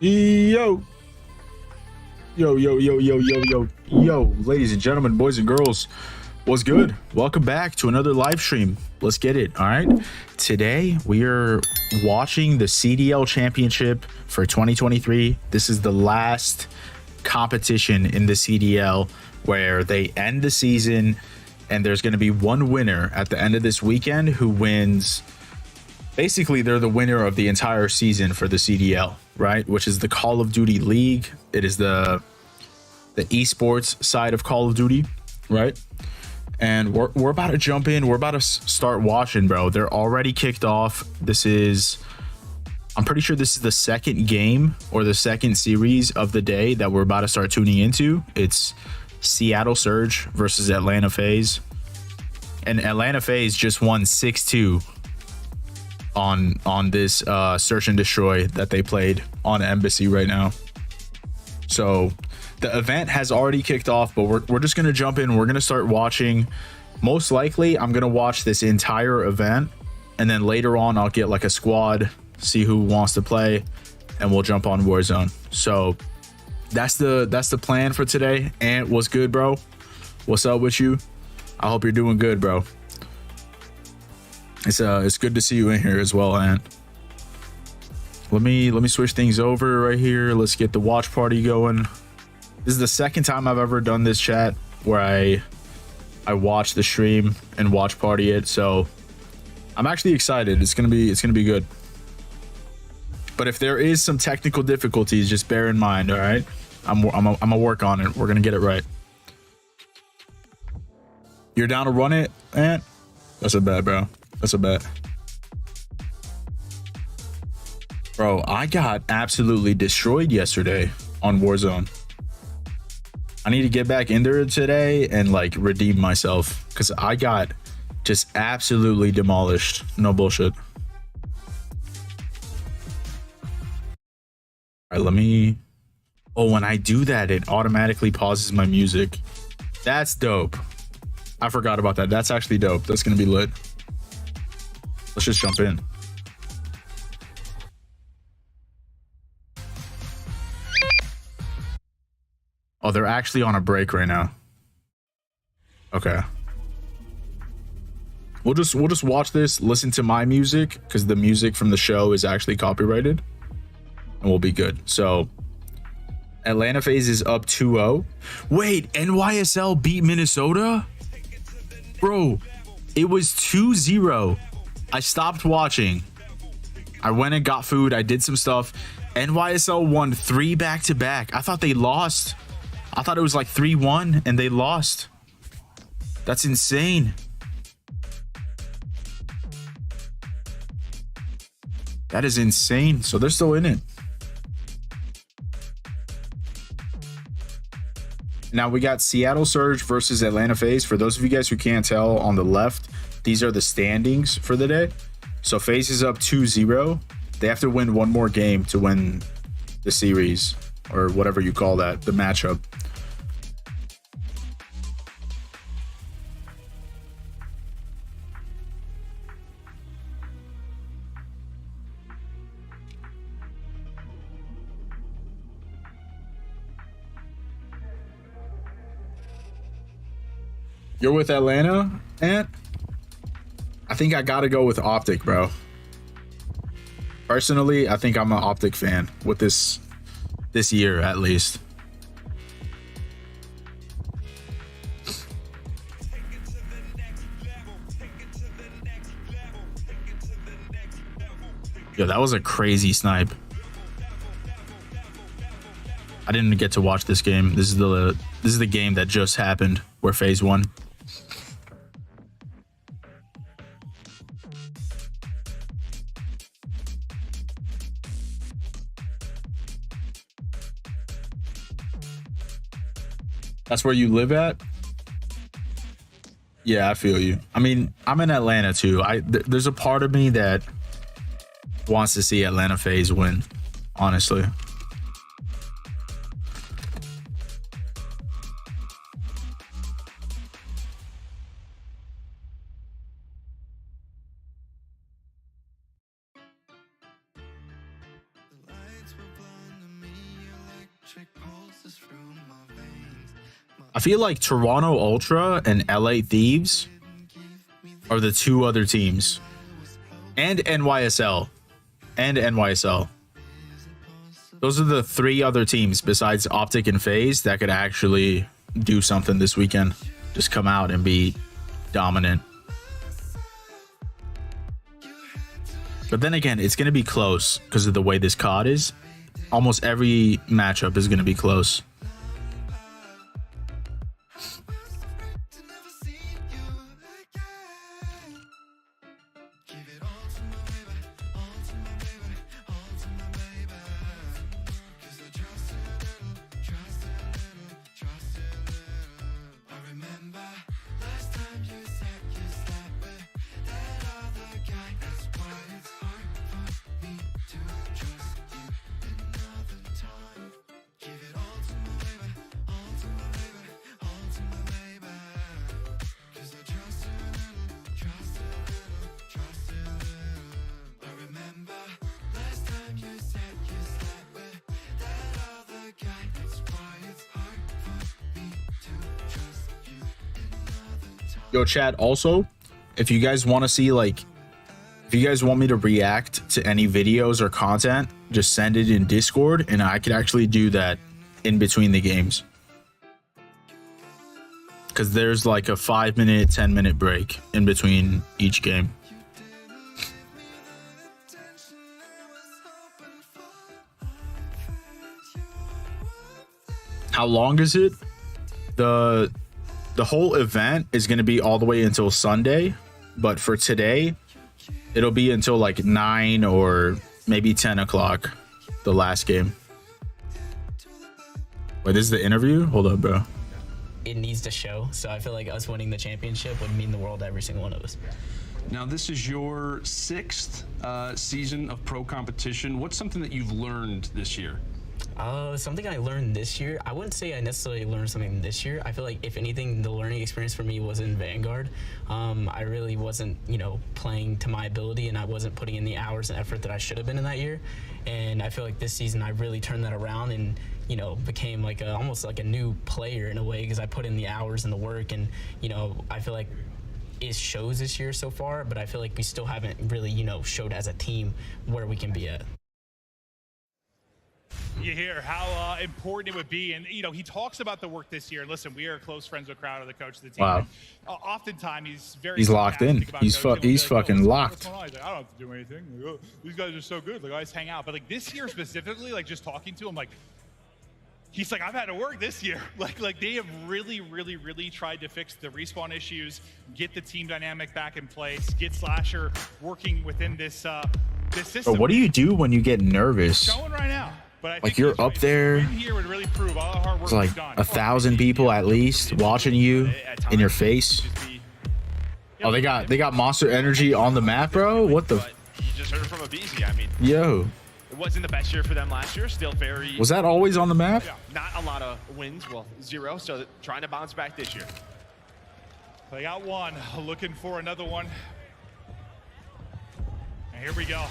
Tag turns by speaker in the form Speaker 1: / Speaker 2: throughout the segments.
Speaker 1: Yo, yo, ladies and gentlemen, boys and girls, what's good? Welcome back to another live stream. Let's get it. All right. Today we are watching the CDL Championship for 2023. This is the last competition in the CDL where they end the season, and there's going to be one winner at the end of this weekend who wins. Basically, they're the winner of the entire season for the CDL, right? Which is the Call of Duty League. It is the esports side of Call of Duty, right? And we're about to jump in. We're about to start watching, bro. They're already kicked off. I'm pretty sure this is the second game or the second series of the day that we're about to start tuning into. It's Seattle Surge versus Atlanta FaZe. And Atlanta FaZe just won 6-2 on this search and destroy that they played on Embassy right now. So the event has already kicked off, but we're just gonna jump in. We're gonna start watching. Most likely I'm gonna watch this entire event, and then later on I'll get like a squad, see who wants to play, and we'll jump on Warzone. So that's the plan for today. And what's good, bro? What's up with you? I hope you're doing good, bro. It's good to see you in here as well, Ant. Let me switch things over right here. Let's get the watch party going. This is the second time I've ever done this, chat, where I watch the stream and watch party it. So I'm actually excited. It's gonna be good. But if there is some technical difficulties, just bear in mind. All right, I'm gonna work on it. We're gonna get it right. You're down to run it, Ant? That's a bet, bro. That's a bet. Bro, I got absolutely destroyed yesterday on Warzone. I need to get back in there today and like redeem myself, because I got just absolutely demolished. No bullshit. All right, let me... Oh, when I do that, it automatically pauses my music. That's dope. I forgot about that. That's actually dope. That's gonna be lit. Let's just jump in. Oh, they're actually on a break right now. Okay. We'll just watch this, listen to my music, because the music from the show is actually copyrighted, and we'll be good. So Atlanta FaZe is up 2-0. Wait, NYSL beat Minnesota? Bro, it was 2-0. I stopped watching. I went and got food. I did some stuff. NYSL won 3 back-to-back. I thought they lost. I thought it was like 3-1 and they lost. That's insane. That is insane. So they're still in it. Now we got Seattle Surge versus Atlanta FaZe. For those of you guys who can't tell, on the left, these are the standings for the day. So FaZe is up 2-0. They have to win one more game to win the series, or whatever you call that, the matchup. You're with Atlanta, Ant? I think I gotta go with Optic, bro. Personally, I think I'm an Optic fan with this year at least. Yo, that was a crazy snipe. I didn't get to watch this game. This is the game that just happened where FaZe won. That's where you live at? Yeah, I feel you. I mean, I'm in Atlanta too. There's a part of me that wants to see Atlanta FaZe win, honestly. I feel like Toronto Ultra and LA Thieves are the two other teams. And NYSL. Those are the three other teams besides Optic and FaZe that could actually do something this weekend. Just come out and be dominant. But then again, it's going to be close because of the way this COD is. Almost every matchup is going to be close. Yo, chat, also, if you guys want to see, like, if you guys want me to react to any videos or content, just send it in Discord, and I could actually do that in between the games. Because there's like a 5-minute, 10-minute break in between each game. How long is it? The whole event is going to be all the way until Sunday, but for today, it'll be until like 9 or maybe 10 o'clock, the last game. Wait, this is the interview? Hold up, bro.
Speaker 2: It needs to show, so I feel like us winning the championship would mean the world to every single one of us.
Speaker 3: Now, this is your 6th season of pro competition. What's something that you've learned this year?
Speaker 2: Something I learned this year, I wouldn't say I necessarily learned something this year. I feel like if anything, the learning experience for me was in Vanguard. I really wasn't, playing to my ability, and I wasn't putting in the hours and effort that I should have been in that year. And I feel like this season I really turned that around and, became like almost like a new player in a way, because I put in the hours and the work, and, I feel like it shows this year so far, but I feel like we still haven't really, showed as a team where we can be at.
Speaker 4: You hear how important it would be, and he talks about the work this year. Listen, we are close friends with Crowder, the coach of the team.
Speaker 1: Wow.
Speaker 4: Oftentimes
Speaker 1: he's locked in. He's fucking locked.
Speaker 4: He's like, I don't have to do anything. Like, oh, these guys are so good. Like, I just hang out. But like this year specifically, like just talking to him, like he's like, I've had to work this year. Like they have really tried to fix the respawn issues, get the team dynamic back in place, get Slasher working within this this system.
Speaker 1: But what do you do when you get nervous?
Speaker 4: Showing right now. But I
Speaker 1: like
Speaker 4: think
Speaker 1: you're up there,
Speaker 4: really prove all the hard work
Speaker 1: it's like 1,000 people at least watching you in your face. Oh, they got Monster Energy on the map, bro. What the?
Speaker 5: You just heard from Abizi. I mean,
Speaker 1: Yo,
Speaker 5: it wasn't the best year for them last year. Still very.
Speaker 1: Was that always on the map?
Speaker 5: Yeah, not a lot of wins. Well, 0. So trying to bounce back this year.
Speaker 4: They got one. Looking for another one. And here we go.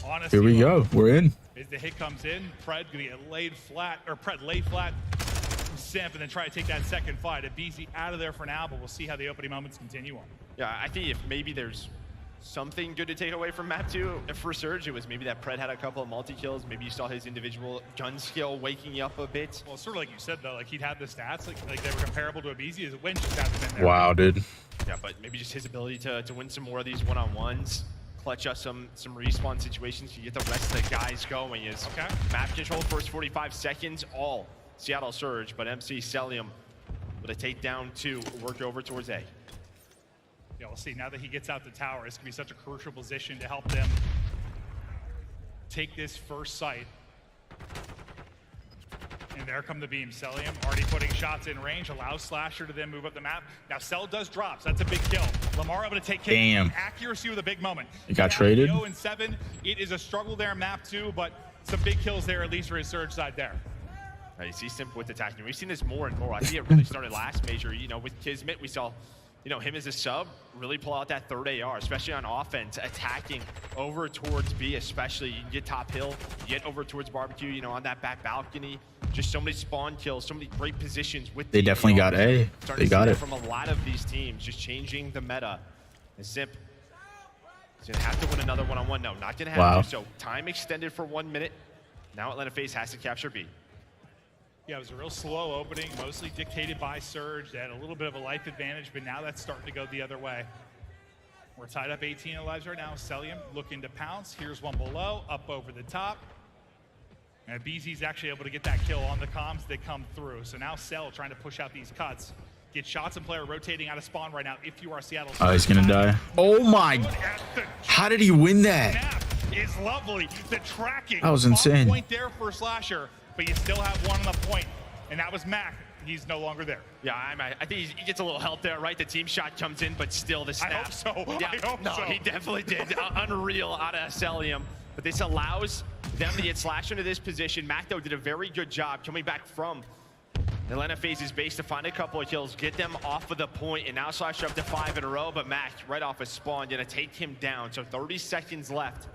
Speaker 4: Honestly,
Speaker 1: Here we go. We're in.
Speaker 4: As the hit comes in, Pred gonna get laid flat, or Pred laid flat, Simp, and then try to take that second fight. Abizi out of there for now, but we'll see how the opening moments continue on.
Speaker 5: Yeah, I think if maybe there's something good to take away from map 2 for Surge, it was maybe that Pred had a couple of multi-kills. Maybe you saw his individual gun skill waking you up a bit.
Speaker 4: Well, sort of like you said, though, like he'd had the stats, like they were comparable to Abizi. His win just hasn't been there.
Speaker 1: Wow, dude.
Speaker 5: Yeah, but maybe just his ability to win some more of these one-on-ones. Clutch us some respawn situations to get the rest of the guys going. Is
Speaker 4: okay.
Speaker 5: Map control first 45 seconds, all Seattle Surge, but MC Celium with a takedown 2, work over towards A.
Speaker 4: Yeah, we'll see. Now that he gets out the tower, it's gonna be such a crucial position to help them take this first site. And there come the beams. Celium already putting shots in range, allows Slasher to then move up the map. Now Cell does drops, that's a big kill. Lamar able to take kill.
Speaker 1: Damn.
Speaker 4: Accuracy with a big moment.
Speaker 1: He got traded.
Speaker 4: 0 and 7. It is a struggle there in map 2, but some big kills there, at least for his Surge side there.
Speaker 5: You see Simp with attacking. We've seen this more and more. I think it really started last major. With Kismet, we saw you know, him as a sub, really pull out that third AR, especially on offense, attacking over towards B, especially. You can get top hill, you get over towards barbecue, you know, on that back balcony. Just so many spawn kills, so many great positions with
Speaker 1: They definitely got A. They got it.
Speaker 5: From a lot of these teams, just changing the meta. And Zip is going to have to win another one-on-one. No, not going to have to. So time extended for 1 minute. Now Atlanta FaZe has to capture B.
Speaker 4: Yeah, it was a real slow opening, mostly dictated by Surge. They had a little bit of a life advantage, but now that's starting to go the other way. We're tied up 18 lives right now. Celium looking to pounce. Here's one below, up over the top. And BZ's actually able to get that kill on the comms that come through. So now Cell trying to push out these cuts. Get shots and player rotating out of spawn right now if you are Seattle.
Speaker 1: Oh, he's gonna die. Oh my, how did he win that?
Speaker 4: Is lovely. The tracking.
Speaker 1: That was insane.
Speaker 4: Point there for Slasher, but you still have one on the point, and that was Mac. He's no longer there.
Speaker 5: Yeah, I think he gets a little help there, right? The team shot comes in, but still the snap.
Speaker 4: I hope so.
Speaker 5: Yeah,
Speaker 4: I hope so.
Speaker 5: He definitely did. Unreal out of Celium. But this allows them to get Slasher into this position. Mac, though, did a very good job coming back from Atlanta FaZe's base to find a couple of kills, get them off of the point, and now Slasher up to 5 in a row, but Mac, right off a spawn, gonna take him down. So 30 seconds left.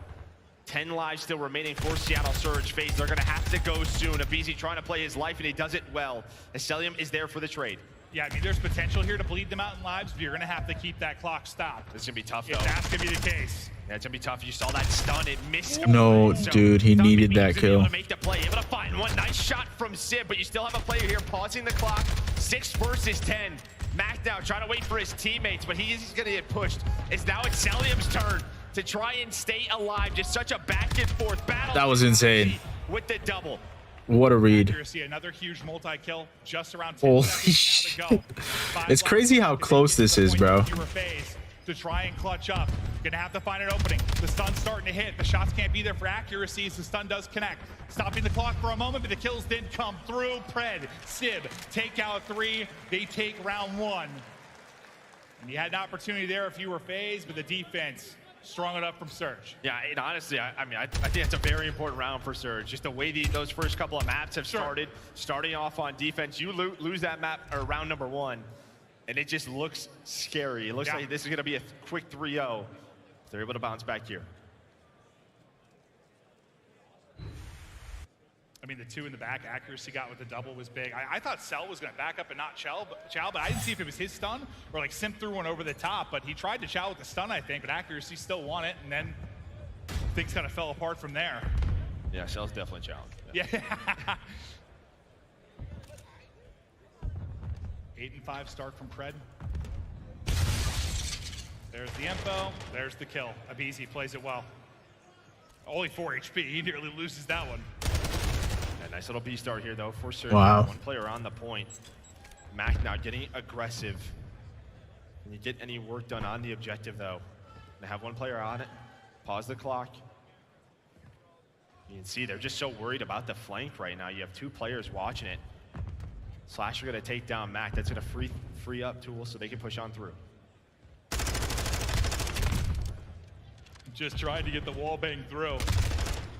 Speaker 5: 10 lives still remaining for Seattle Surge. FaZe, they're gonna have to go soon. Abizi trying to play his life, and he does it well. Celium is there for the trade.
Speaker 4: Yeah, I mean, there's potential here to bleed them out in lives, but you're gonna have to keep that clock stopped.
Speaker 5: This is gonna be tough,
Speaker 4: if
Speaker 5: though.
Speaker 4: that's gonna be the case.
Speaker 5: Yeah, it's gonna be tough. You saw that stun, it missed.
Speaker 1: No, dude, he needed that kill.
Speaker 5: Able to make the play, able to find one. Nice shot from Sib, but you still have a player here pausing the clock. 6 versus 10. Mac now trying to wait for his teammates, but he's gonna get pushed. Now it's Celium's turn to try and stay alive. Just such a back and forth battle.
Speaker 1: That was insane.
Speaker 5: With the double.
Speaker 1: What a read.
Speaker 4: Accuracy, another huge multi-kill, just around 10
Speaker 1: Holy
Speaker 4: seconds now to go.
Speaker 1: It's crazy how close this is, bro.
Speaker 4: To try and clutch up. Gonna have to find an opening. The stun's starting to hit. The shots can't be there for accuracy, so the stun does connect. Stopping the clock for a moment, but the kills didn't come through. Pred, Sib, take out 3. They take round 1. And you had an opportunity there if you were FaZe, but the defense strong enough from Surge.
Speaker 5: Yeah, and honestly, I think that's a very important round for Surge. Just the way those first couple of maps have started, starting off on defense. You lose that map, or round number 1, and it just looks scary. It looks like this is going to be a quick 3-0. They're able to bounce back here.
Speaker 4: I mean, the 2 in the back, accuracy got with the double was big. I thought Cell was going to back up and not chow, but I didn't see if it was his stun or like Simp threw one over the top, but he tried to chow with the stun, I think, but accuracy still won it, and then things kind of fell apart from there.
Speaker 5: Yeah, Cell's definitely challenged.
Speaker 4: Yeah. 8 and 5 start from Pred. There's the info, there's the kill. Abizi plays it well. Only 4 HP, he nearly loses that one.
Speaker 5: Yeah, nice little B start here though for Surge.
Speaker 1: Wow.
Speaker 5: 1 player on the point. Mac now getting aggressive. Can you get any work done on the objective though? They have 1 player on it. Pause the clock. You can see they're just so worried about the flank right now. You have 2 players watching it. Slasher gonna take down Mac. That's gonna free up Tool so they can push on through.
Speaker 4: Just trying to get the wall bang through.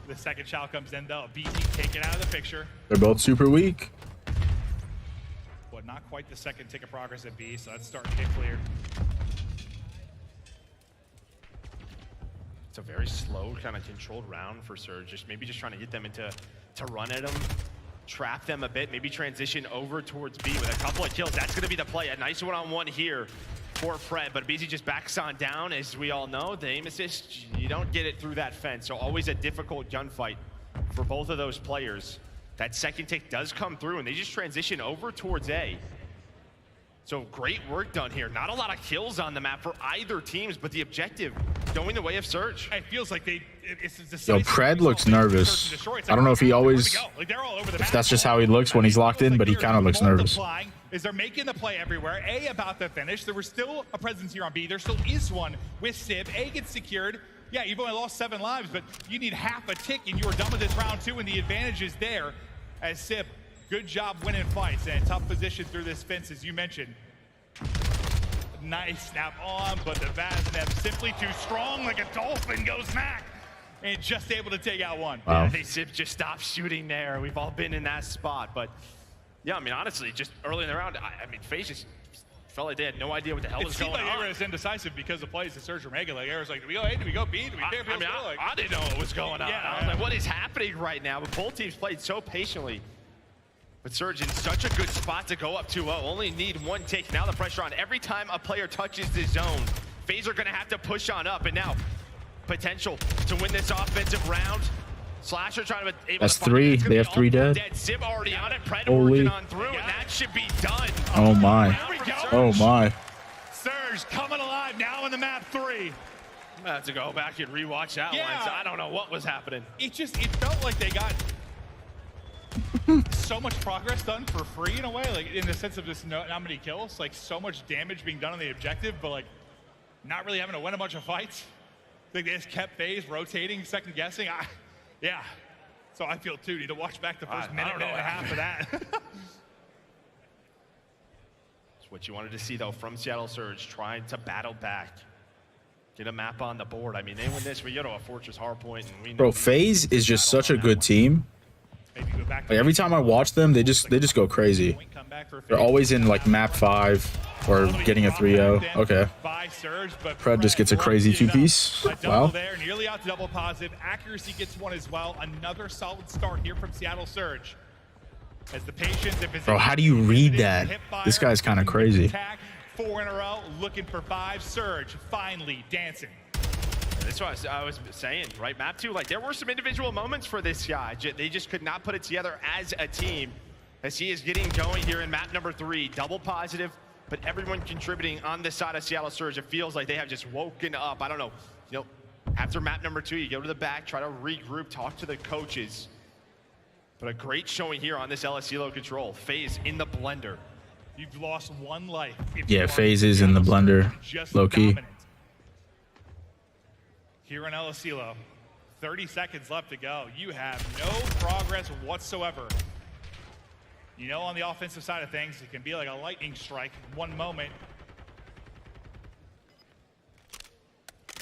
Speaker 4: The second chow comes in though. BT taken out of the picture.
Speaker 1: They're both super weak.
Speaker 4: But not quite the second tick of progress at B, so that's starting to get cleared.
Speaker 5: It's a very slow, kind of controlled round for Surge. Maybe just trying to get them to run at them, trap them a bit, maybe transition over towards B with a couple of kills. That's going to be the play. A nice one-on-one here for Pred, but BZ just backs on down. As we all know, the aim assist, you don't get it through that fence, so always a difficult gunfight for both of those players. That second tick does come through, and they just transition over towards A. So great work done here. Not a lot of kills on the map for either teams, but the objective going the way of Surge.
Speaker 4: It feels like it's
Speaker 1: Yo, Pred looks nervous. I don't know if he always, if that's just how he looks when he's locked in, but he kind of looks nervous.
Speaker 4: Is they're making the play everywhere. A about to finish. There was still a presence here on B. There still is one with Sib. A gets secured. Yeah, you've only lost 7 lives, but you need half a tick and you are done with this round 2, and the advantage is there as Sib. Good job winning fights and tough position through this fence, as you mentioned. Nice snap on, but the Vaznev simply too strong, like a dolphin goes Mac, and just able to take out 1.
Speaker 1: Wow.
Speaker 5: Yeah, they just stopped shooting there. We've all been in that spot, but yeah, I mean, honestly, just early in the round, I mean, FaZe just felt like they had no idea what the hell
Speaker 4: It
Speaker 5: was
Speaker 4: seemed
Speaker 5: going
Speaker 4: like
Speaker 5: on.
Speaker 4: Air was indecisive because the plays to Surge or Mega. Like Air was like, do we go A? Do we go B? Do we
Speaker 5: I didn't know what was going on.
Speaker 4: Yeah,
Speaker 5: I was like, what is happening right now? But both teams played so patiently. But Surge in such a good spot to go up 2-0. Only need one take. Now the pressure on. Every time a player touches the zone, FaZe are going to have to push on up. And now, potential to win this offensive round. Slasher trying to able
Speaker 1: That's
Speaker 5: to find
Speaker 1: three.
Speaker 5: it.
Speaker 1: They have three dead.
Speaker 5: Sim already on it. Pred
Speaker 1: Holy.
Speaker 5: working on through, and that should be done.
Speaker 1: Oh my. Oh my.
Speaker 4: Surge coming alive now in the map 3.
Speaker 5: I'm gonna have to go back and rewatch that one. So I don't know what was happening.
Speaker 4: It felt like they got so much progress done for free in a way, like in the sense of just not many kills, like so much damage being done on the objective, but like not really having to win a bunch of fights. Like they just kept FaZe rotating, second guessing. Yeah. So I feel too. Need to watch back the first minute and a half of that.
Speaker 5: It's what you wanted to see though from Seattle Surge, trying to battle back. Get a map on the board. I mean, they win this, we go to a Fortress Hardpoint, and we know
Speaker 1: Bro, FaZe is just such a good team. Like every time I watch them, they just go crazy. They're always in like map 5 or getting a 3-0. Okay. Pred just gets a crazy 2-piece. Wow.
Speaker 4: There, nearly out to double positive. Accuracy gets one as well. Another solid start here from Seattle Surge. As the patience and
Speaker 1: Bro, how do you read that? This guy's kind of crazy.
Speaker 4: 4 in a row, looking for 5. Surge finally dancing.
Speaker 5: That's what I was saying, right? Map 2, like there were some individual moments for this guy. They just could not put it together as a team. As he is getting going here in map number 3, double positive, but everyone contributing on this side of Seattle Surge. It feels like they have just woken up. I don't know, after map number 2, you go to the back, try to regroup, talk to the coaches. But a great showing here on this LSCLO control. FaZe in the blender.
Speaker 4: You've lost 1 life.
Speaker 1: Yeah, FaZe is in the blender, low key.
Speaker 4: Here in LSCLO, 30 seconds left to go. You have no progress whatsoever. On the offensive side of things, it can be like a lightning strike one moment.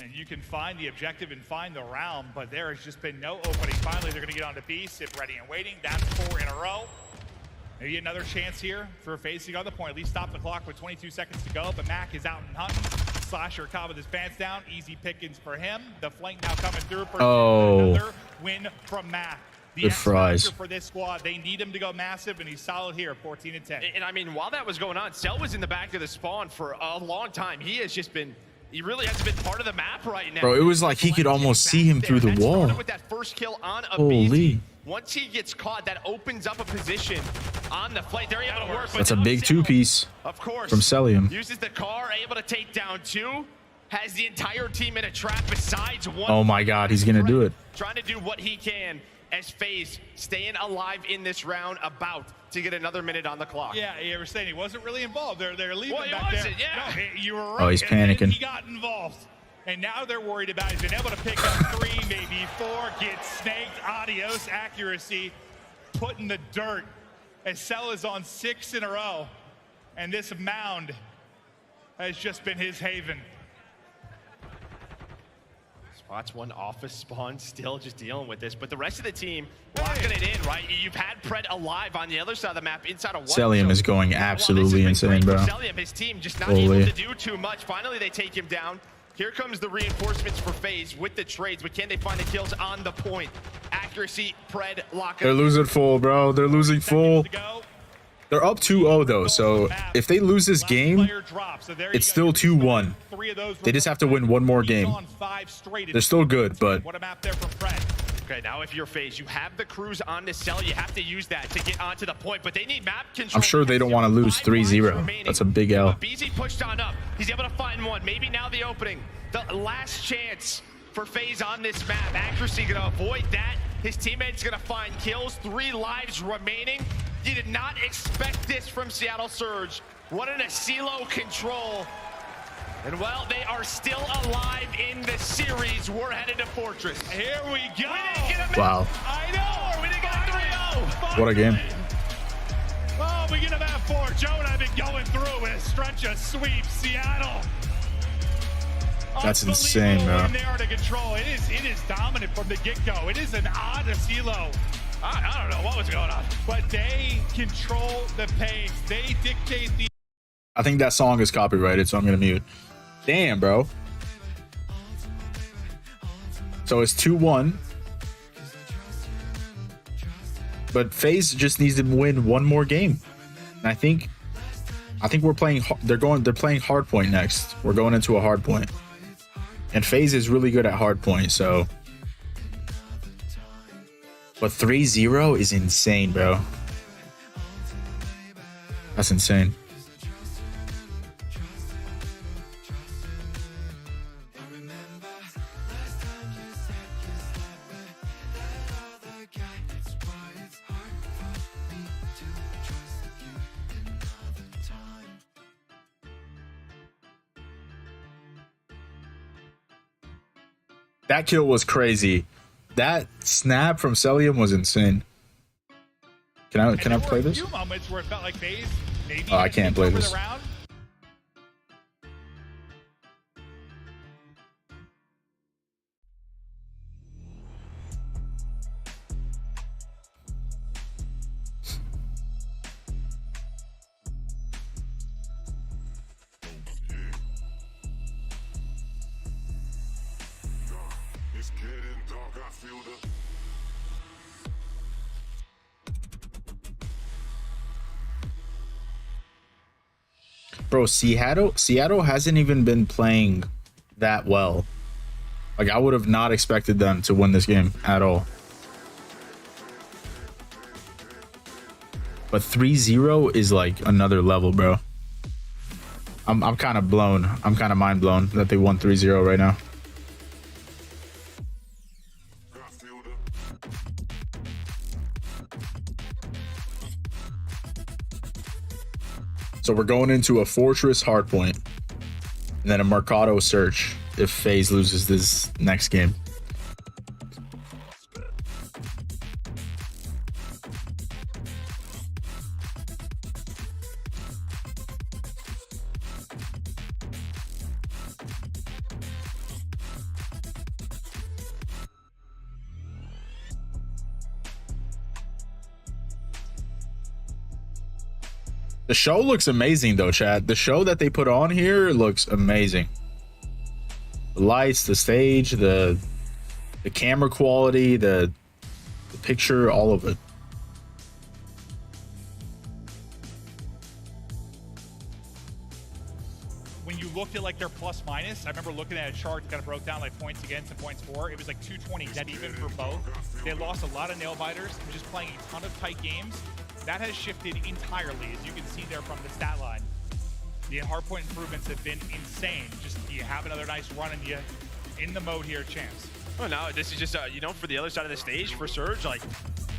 Speaker 4: And you can find the objective and find the round, but there has just been no opening. Finally, they're gonna get onto B, sit ready and waiting. That's 4 in a row. Maybe another chance here for FaZe to go to the point. At least stop the clock with 22 seconds to go, but Mac is out and hunting. Slasher caught with his pants down. Easy pickings for him. The flank now coming through. Another win from Mac.
Speaker 1: Good fries.
Speaker 4: For this squad, they need him to go massive, and he's solid here, 14 and 10.
Speaker 5: And I mean, while that was going on, Cell was in the back of the spawn for a long time. He really hasn't been part of the map right now.
Speaker 1: Bro, it was like he could almost see him through the wall.
Speaker 5: With that first kill on a
Speaker 1: Holy.
Speaker 5: Once he gets caught, that opens up a position on the flank. They're able to work.
Speaker 1: That's a big 2-piece
Speaker 5: of course,
Speaker 1: from Celium.
Speaker 5: Uses the car, able to take down 2. Has the entire team in a trap besides 1.
Speaker 1: Oh my God, he's gonna do it.
Speaker 5: Trying to do what he can as FaZe staying alive in this round, about to get another minute on the clock.
Speaker 4: Yeah, you were saying he wasn't really involved. They're leaving
Speaker 5: well,
Speaker 4: back there.
Speaker 5: Yeah.
Speaker 4: No, you were right.
Speaker 1: Oh, he's panicking.
Speaker 4: And he got involved. And now they're worried about it. He's been able to pick up 3, maybe 4, get snaked. Adios, accuracy, put in the dirt. As Cell is on 6 in a row. And this mound has just been his haven.
Speaker 5: Spots 1 office spawn, still just dealing with this. But the rest of the team locking it in, right? You've had Pred alive on the other side of the map, inside of 1.
Speaker 1: Celium is going absolutely insane, bro.
Speaker 5: Celium, his team just not able to do too much. Finally, they take him down. Here comes the reinforcements for FaZe with the trades, but can they find the kills on the point? Accuracy, Pred, lock.
Speaker 1: They're losing full, bro. They're losing full. They're up 2-0 though, so if they lose this game, it's still 2-1. They just have to win 1 more game. They're still good, but
Speaker 5: okay, now if you're FaZe, you have the crews on the cell. You have to use that to get onto the point, but they need map control.
Speaker 1: I'm sure they don't want to lose 3-0. That's a big L.
Speaker 5: BZ pushed on up. He's able to find 1. Maybe now the opening. The last chance for FaZe on this map. Accuracy gonna avoid that. His teammate's gonna find kills. 3 lives remaining. You did not expect this from Seattle Surge. Running a CeeLo control. And well, they are still alive in the series. We're headed to Fortress.
Speaker 4: Here we go.
Speaker 1: Wow.
Speaker 4: I know. We didn't get a 3-0.
Speaker 1: What a game.
Speaker 4: Oh, we get a map 4. Joe and I have been going through with a stretch of sweep. Seattle.
Speaker 1: That's insane, bro.
Speaker 4: They are to control. It is dominant from the get-go. It is an odd CeeLo.
Speaker 5: I don't know what was going on.
Speaker 4: But they control the pace. They dictate the
Speaker 1: I think that song is copyrighted, so I'm gonna mute. Damn, bro. So it's 2-1. But FaZe just needs to win one more game. And I think we're playing. They're playing hardpoint next. We're going into a hardpoint, and FaZe is really good at hardpoint. So, but 3-0 is insane, bro. That's insane. That kill was crazy. That snap from Celium was insane. Can I play this?
Speaker 4: Few moments where it felt like FaZe maybe
Speaker 1: Oh, I can't play this. Bro, Seattle hasn't even been playing that well. Like, I would have not expected them to win this game at all. But 3-0 is like another level, bro. I'm kind of blown. I'm kind of mind blown that they won 3-0 right now. So we're going into a Fortress hardpoint, and then a Mercado search if FaZe loses this next game. The show looks amazing though, chat. The show that they put on here looks amazing. The lights, the stage, the camera quality, the picture, all of it.
Speaker 4: When you looked at like their plus minus, I remember looking at a chart that kind of broke down like points against and points for. It was like 220 dead even for both. They lost a lot of nail biters, just playing a ton of tight games. That has shifted entirely, as you can see there from the stat line. The hardpoint improvements have been insane. Just you have another nice run and you in the mode here, Champs.
Speaker 5: Oh no, this is just you know, for the other side of the stage for Surge, like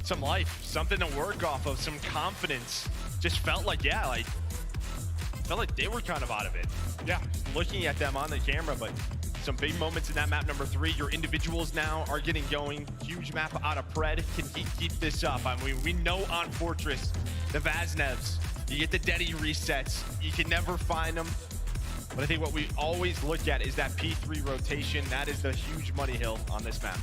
Speaker 5: some life, something to work off of, some confidence. Just felt like felt like they were kind of out of it.
Speaker 4: Yeah,
Speaker 5: looking at them on the camera, but some big moments in that map number 3. Your individuals now are getting going. Huge map out of Pred. Can he keep this up? I mean, we know on Fortress, the Vaznevs, you get the Deddy resets. You can never find them. But I think what we always look at is that P3 rotation. That is the huge money hill on this map.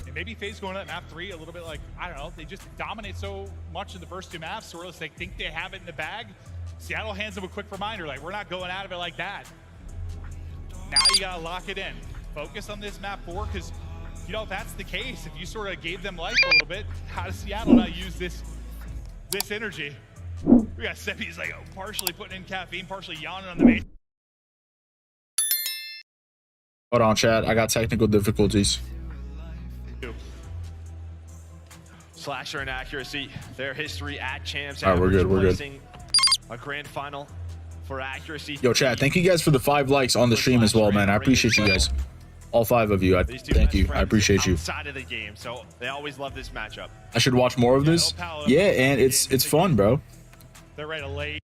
Speaker 4: And maybe FaZe going to that map 3 a little bit like, I don't know, they just dominate so much in the first 2 maps, or else they think they have it in the bag. Seattle hands them a quick reminder, like, we're not going out of it like that. Now you gotta lock it in. Focus on this map 4, because, you know, if that's the case, if you sort of gave them life a little bit, how does Seattle not use this energy? We got Seppi's like partially putting in caffeine, partially yawning on the main.
Speaker 1: Hold on, chat. I got technical difficulties.
Speaker 5: Slasher and Accuracy, their history at Champs.
Speaker 1: All right, we're good. We're good.
Speaker 5: A grand final for Accuracy.
Speaker 1: Yo, chat. Thank you guys for the 5 likes on the stream as well, man. I appreciate you guys. All 5 of you. Thank you. I appreciate you.
Speaker 5: Outside of the game, so they always love this matchup.
Speaker 1: I should watch more of this. Yeah, and it's fun, bro.
Speaker 4: They're ready to lay.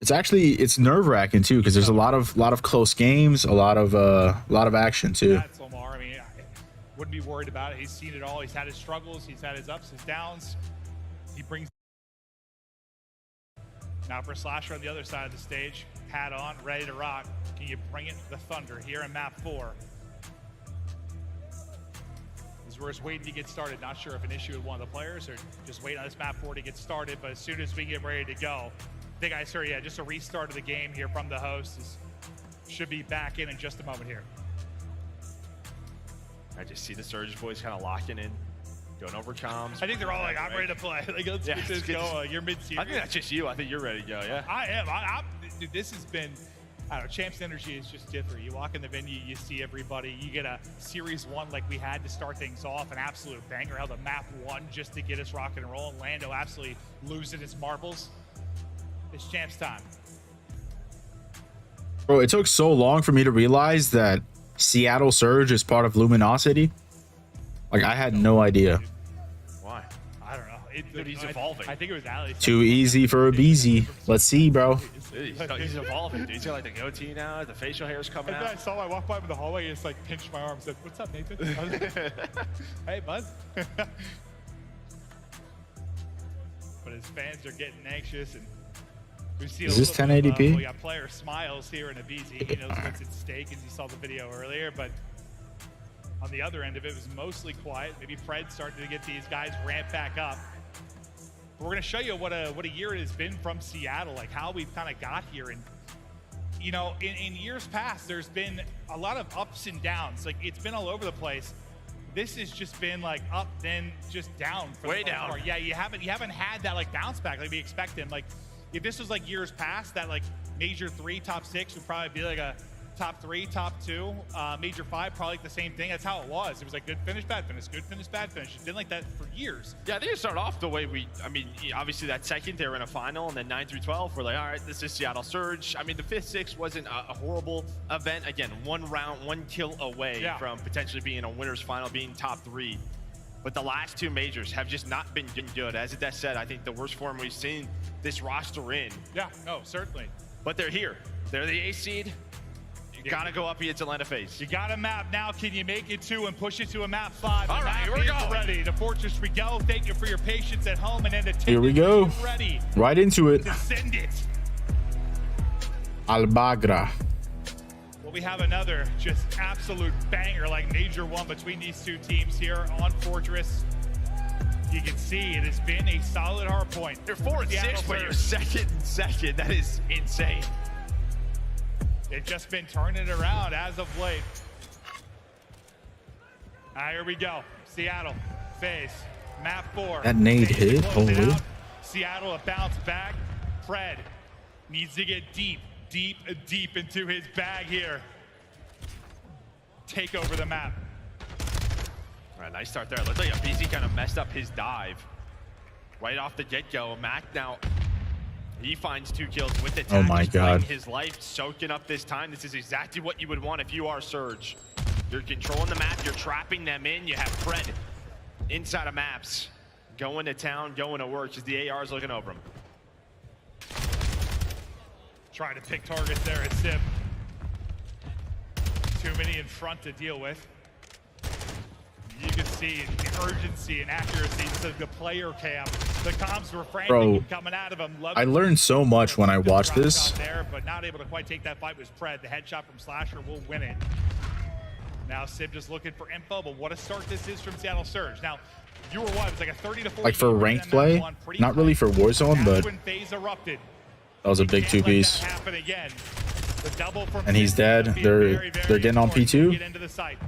Speaker 1: It's nerve-wracking too, because there's a lot of close games, a lot of action too.
Speaker 4: That's Omar. I mean, I wouldn't be worried about it. He's seen it all. He's had his struggles. He's had his ups, his downs. He brings. Now for Slasher on the other side of the stage, hat on, ready to rock. Can you bring it the Thunder here in map 4? As we're just waiting to get started. Not sure if an issue with one of the players or just waiting on this map 4 to get started. But as soon as we get ready to go, think I saw, yeah, just a restart of the game here from the host. Should be back in just a moment here.
Speaker 5: I just see the Surge boys kind of locking in, going over comms.
Speaker 4: I think they're all like, I'm ready to play. Like, let's get this going. You're mid-series.
Speaker 5: I think that's just you. I think you're ready to go, yeah?
Speaker 4: I am. Dude, this has been, I don't know, Champs energy is just different. You walk in the venue, you see everybody. You get a Series 1 like we had to start things off, an absolute banger. Held a map 1 just to get us rocking and rolling. Lando absolutely losing his marbles. It's Champs time.
Speaker 1: Bro, it took so long for me to realize that Seattle Surge is part of Luminosity. Like, I had no idea.
Speaker 5: Why?
Speaker 4: I don't know.
Speaker 5: Dude, he's evolving.
Speaker 4: I think it was Ali.
Speaker 1: Too easy for a BZ. Let's see, bro.
Speaker 5: Dude, he's evolving, dude. He's got like the goatee now, the facial hair's coming
Speaker 4: And then I
Speaker 5: out.
Speaker 4: saw him, I walked by him in the hallway, he just like pinched my arm and said, "What's up, Nathan?" I was like, "Hey, bud." But his fans are getting anxious, and we see
Speaker 1: Is
Speaker 4: a
Speaker 1: this
Speaker 4: little bit of,
Speaker 1: 1080p?
Speaker 4: we got player smiles here in a BZ. He knows what's at stake, as you saw the video earlier. But on the other end of it was mostly quiet. Maybe Fred started to get these guys ramped back up. We're going to show you what a year it has been from Seattle, like how we've kind of got here. And, you know, in years past, there's been a lot of ups and downs. Like, it's been all over the place. This has just been like up, then just down. For
Speaker 5: Way
Speaker 4: the most
Speaker 5: down.
Speaker 4: part. Yeah, you haven't had that like bounce back like we expected. Like, if this was like years past, that like major 3, top 6 would probably be like a top 3, top 2, major 5, probably like the same thing. That's how it was. It was like good finish, bad finish, good finish, bad finish. It's been like that for years.
Speaker 5: Yeah, I think it started off the way I mean, obviously that second they were in a final, and then 9 through 12, we're like, all right, this is Seattle Surge. I mean, the 5th, 6th wasn't a horrible event. Again, 1 round, 1 kill away from potentially being a winner's final, being top 3. But the last 2 majors have just not been good. As Des said, I think the worst form we've seen this roster in.
Speaker 4: Yeah, no, certainly.
Speaker 5: But they're here. They're the A seed. You gotta go up against Atlanta FaZe.
Speaker 4: You got a map now. Can you make it 2 and push it to a map 5?
Speaker 5: All right, here we go.
Speaker 4: Ready. The Fortress we go. Thank you for your patience at home, and then the
Speaker 1: Here we go.
Speaker 4: Ready.
Speaker 1: Right into it.
Speaker 4: To send it.
Speaker 1: Albagra.
Speaker 4: Well, we have another just absolute banger, like major 1 between these 2 teams here on Fortress. You can see it has been a solid hard point.
Speaker 5: You're 4 and 6, but you're second and second. That is insane.
Speaker 4: They've just been turning it around as of late. Here we go. Seattle, FaZe, map 4.
Speaker 1: That nade
Speaker 4: FaZe
Speaker 1: hit,
Speaker 4: close it
Speaker 1: holy.
Speaker 4: out. Seattle a bounce back. Fred needs to get deep into his bag here. Take over the map.
Speaker 5: All right, nice start there. Looks like a BZ kind of messed up his dive right off the get-go. Mac now, he finds 2 kills with the tag.
Speaker 1: Oh my
Speaker 5: He's playing
Speaker 1: God.
Speaker 5: his life, soaking up this time. This is exactly what you would want if you are Surge. You're controlling the map, you're trapping them in. You have Fred inside of maps, going to town, going to work, as the AR is looking over him.
Speaker 4: Trying to pick targets there at Sib. Too many in front to deal with. You can see the urgency and accuracy of the player cam. The comms were frantic.
Speaker 1: Bro,
Speaker 4: Coming out of him.
Speaker 1: I learned so much when I watched this.
Speaker 4: There, but not able to quite take that fight was Fred. The headshot from Slasher will win it. Now Sib just looking for info, but what a start this is from Seattle Surge. Now, you were what? It was like a 30 to 40.
Speaker 1: Like for ranked play, not really for Warzone, but
Speaker 4: when FaZe erupted.
Speaker 1: that was a big
Speaker 4: Can't let
Speaker 1: 2-piece.
Speaker 4: that happen again. The double from
Speaker 1: And he's
Speaker 4: Sib
Speaker 1: dead.
Speaker 4: is gonna be
Speaker 1: They're
Speaker 4: very, very
Speaker 1: getting on
Speaker 4: important to
Speaker 1: P2.
Speaker 4: get into the site.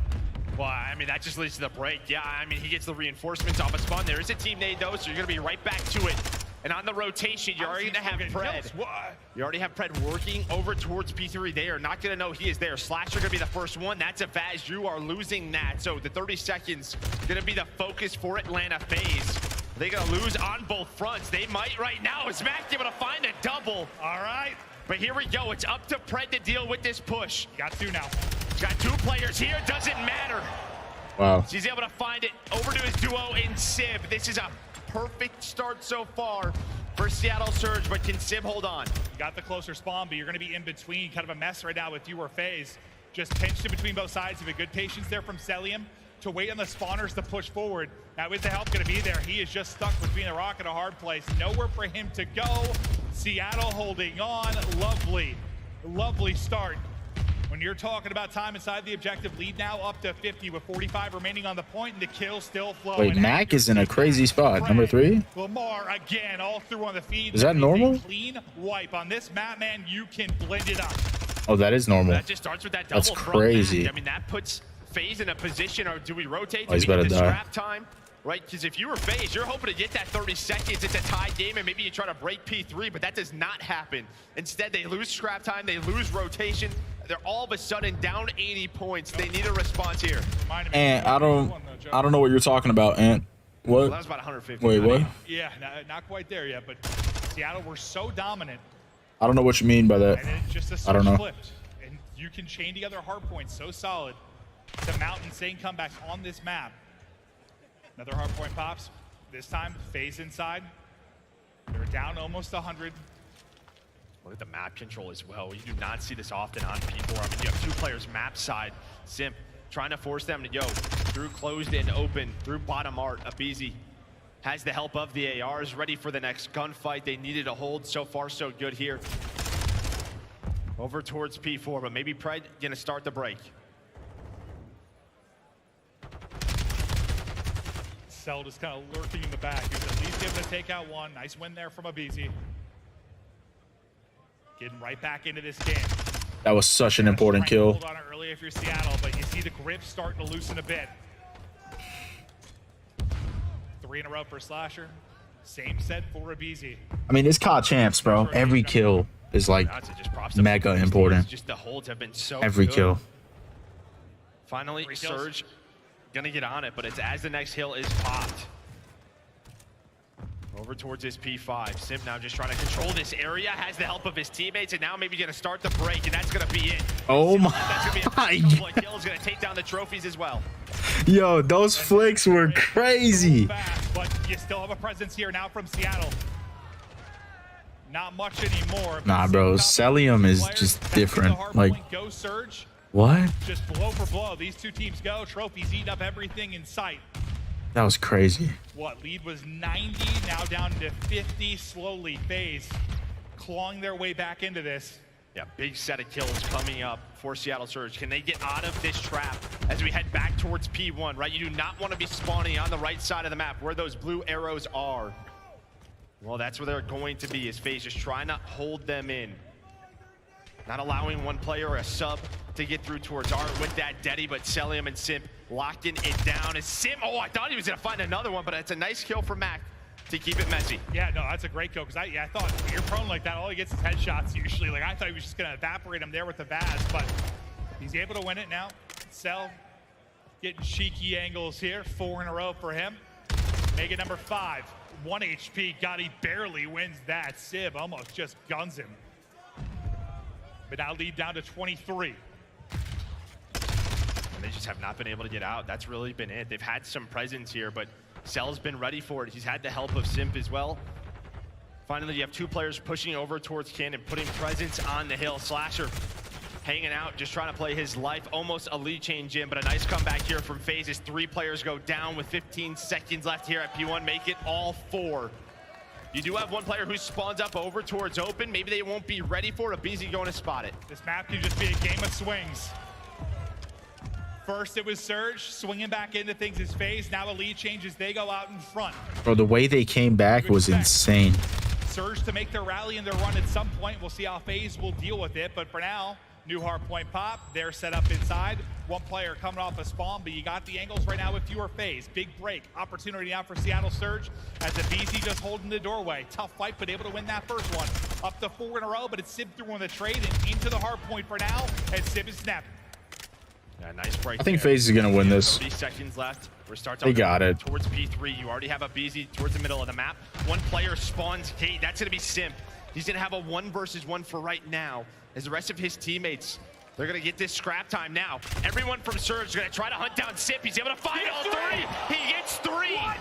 Speaker 5: Well, I mean, that just leads to the break. Yeah, I mean, he gets the reinforcements off a spawn. There is a team nade, though, so you're going to be right back to it. And on the rotation, you're already going to have Pred. You already have Pred working over towards P3. They are not going to know he is there. Slasher going to be the first one. That's a Vaz. You are losing that. So the 30 seconds going to be the focus for Atlanta FaZe. They're going to lose on both fronts. They might right now. Is Mac able to find a double?
Speaker 4: All right.
Speaker 5: But here we go. It's up to Pred to deal with this push.
Speaker 4: Got 2 now.
Speaker 5: He's got 2 players here. Doesn't matter.
Speaker 1: Wow.
Speaker 5: He's able to find it over to his duo in Sib. This is a perfect start so far for Seattle Surge, but can Sib hold on?
Speaker 4: You got the closer spawn, but you're going to be in between. Kind of a mess right now with you or FaZe. Just pinched in between both sides. You have a good patience there from Celium to wait on the spawners to push forward. Now, is the help going to be there? He is just stuck between a rock and a hard place. Nowhere for him to go. Seattle holding on. Lovely, lovely start. When you're talking about time inside the objective, lead now up to 50 with 45 remaining on the point, and the kill still flowing.
Speaker 1: Wait, Mac is in a crazy spot. Number 3.
Speaker 4: Lamar again, all through on the feed.
Speaker 1: Is that normal?
Speaker 4: Clean wipe on this map, man. You can blend it up.
Speaker 1: Oh, that is normal.
Speaker 5: That just starts with that double.
Speaker 1: That's crazy.
Speaker 5: I mean, that puts FaZe in a position, or do we rotate?
Speaker 1: Oh, he's
Speaker 5: Do we
Speaker 1: about
Speaker 5: get
Speaker 1: to
Speaker 5: the
Speaker 1: die.
Speaker 5: scrap time? Right, because if you were FaZe, you're hoping to get that 30 seconds. It's a tied game, and maybe you try to break P3, but that does not happen. Instead, they lose scrap time, they lose rotation. They're all of a sudden down 80 points. They need a response here.
Speaker 1: And I don't know what you're talking about, Ant. What?
Speaker 5: Well, that was about 150.
Speaker 1: Wait, what?
Speaker 4: Yeah, not quite there yet, but Seattle were so dominant.
Speaker 1: I don't know what you mean by that.
Speaker 4: And then just a
Speaker 1: I don't know.
Speaker 4: flipped. And you can chain together hard points so solid to mount insane comebacks on this map. Another hard point pops. This time, FaZe inside. They're down almost 100.
Speaker 5: Look at the map control as well. You do not see this often on P4. I mean, you have 2 players map side. Simp trying to force them to go through closed and open, through bottom art. Abizi has the help of the ARs, ready for the next gunfight. They needed a hold. So far, so good here. Over towards P4, but maybe Pride gonna start the break.
Speaker 4: Cell just kind of lurking in the back. He's at least able to take out one. Nice win there from Abizi. Getting right back into this game.
Speaker 1: That was such an important kill.
Speaker 4: Hold on it early if you're Seattle, but you see the grip starting to loosen a bit. 3 in a row for Slasher. Same set for Abizi.
Speaker 1: I mean, it's COD champs, bro. Every kill is like mega important.
Speaker 5: Just the holds have been so
Speaker 1: Every
Speaker 5: good.
Speaker 1: kill.
Speaker 5: Finally, Surge gonna get on it, but it's as the next hill is popped. Over towards his P5. Simp now just trying to control this area, has the help of his teammates, and now maybe gonna start the break, and that's gonna be it.
Speaker 1: Oh my
Speaker 5: That's gonna be a couple of kills, gonna take down the trophies as well.
Speaker 1: Yo, those flicks were crazy.
Speaker 4: Fast, but you still have a presence here now from Seattle. Not much anymore.
Speaker 1: Nah, bro, Celium is just different. Like,
Speaker 4: Go Surge.
Speaker 1: what?
Speaker 4: Just blow for blow. These two teams go. Trophies eat up everything in sight.
Speaker 1: That was crazy.
Speaker 4: What, lead was 90, now down to 50. Slowly, FaZe clawing their way back into this.
Speaker 5: Yeah, big set of kills coming up for Seattle Surge. Can they get out of this trap as we head back towards P1, right? You do not want to be spawning on the right side of the map where those blue arrows are. Well, that's where they're going to be, is FaZe just trying to hold them in. Not allowing one player or a sub to get through towards Art with that Deddy, but Celium and Simp locking it down. As Simp, oh, I thought he was going to find another one, but it's a nice kill for Mac to keep it messy.
Speaker 4: Yeah, no, that's a great kill, because I thought when you're prone like that, all he gets is headshots usually. Like, I thought he was just going to evaporate him there with the Vaz, but he's able to win it now. Cell getting cheeky angles here, 4 in a row for him. Mega number 5, 1 HP. God, he barely wins that. Civ almost just guns him. But now lead down to 23.
Speaker 5: They just have not been able to get out. That's really been it. They've had some presence here, but Cell's been ready for it. He's had the help of Simp as well. Finally, you have 2 players pushing over towards Cannon, putting presence on the hill. Slasher hanging out, just trying to play his life. Almost a lead change in, but a nice comeback here from FaZe as 3 players go down with 15 seconds left here at P1. Make it all 4. You do have 1 player who spawns up over towards open. Maybe they won't be ready for it. Abizi going to spot it.
Speaker 4: This map can just be a game of swings. First it was Surge, swinging back into things as FaZe. Now a lead change as they go out in front.
Speaker 1: Bro, the way they came back was insane.
Speaker 4: Surge to make their rally and their run at some point. We'll see how FaZe will deal with it, but for now, new hardpoint pop. They're set up inside. 1 player coming off a spawn, but you got the angles right now if you are FaZe. Big break. Opportunity now for Seattle Surge as Abizi just holding the doorway. Tough fight, but able to win that first one. Up to 4 in a row, but it's Sib through on the trade and into the hardpoint for now as Sib is snapped.
Speaker 5: Yeah, nice break.
Speaker 1: I think FaZe is going to win this.
Speaker 5: 30 seconds left. We're starting
Speaker 1: They got it.
Speaker 5: towards P3. You already have Abizi towards the middle of the map. 1 player spawns Kate. That's going to be Simp. He's going to have a 1 versus 1 for right now as the rest of his teammates, they're going to get this scrap time now. Everyone from Surge is going to try to hunt down Simp. He's able to find all 3. He gets 3. What?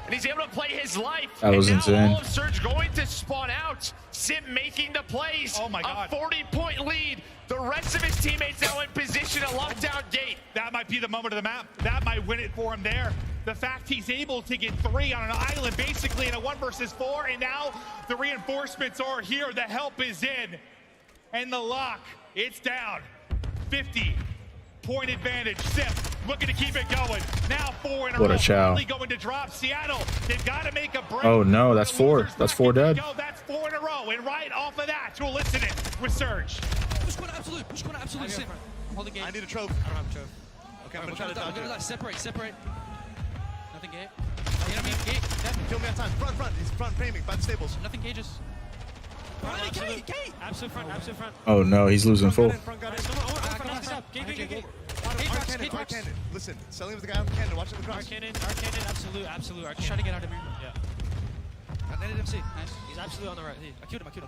Speaker 5: And he's able to play his life.
Speaker 1: That was
Speaker 5: and now
Speaker 1: insane.
Speaker 5: all of Surge going to spawn out. Simp making the plays.
Speaker 4: Oh my God.
Speaker 5: A 40-point lead. The rest of his teammates now in position to lock down Gate.
Speaker 4: That might be the moment of the map. That might win it for him there. The fact he's able to get 3 on an island, basically in a 1 versus 4, and now the reinforcements are here. The help is in. And the lock, it's down. 50-point advantage. Sip looking to keep it going. Now 4 in a row.
Speaker 1: What a chow.
Speaker 4: Only going to drop Seattle. They've got to make a break.
Speaker 1: Oh no, that's 4. That's 4 dead.
Speaker 4: That's 4 in a row. And right off of that, to elicit it with Surge.
Speaker 6: Push corner absolute. Push corner absolute. Sim. Hold the gate.
Speaker 7: I need a trophy.
Speaker 6: I don't have a trophy.
Speaker 7: Okay, I'm gonna try to dodge it.
Speaker 6: Separate. Nothing gate. You know me, gate. Dead.
Speaker 7: Kill me at time. Front. He's front framing by the stables.
Speaker 6: Nothing cages. Gate.
Speaker 8: Absolute front.
Speaker 1: Oh no, he's losing full.
Speaker 7: Front gun in.
Speaker 6: Gate.
Speaker 7: Arc cannon. Listen, selling with the guy on the cannon. Watching the cross.
Speaker 8: Arc cannon, absolute. Arc
Speaker 6: Just try
Speaker 8: cannon.
Speaker 6: to get out of here.
Speaker 8: Yeah.
Speaker 6: I landed MC. Nice.
Speaker 8: He's absolutely on the right.
Speaker 6: I killed him.
Speaker 7: Okay.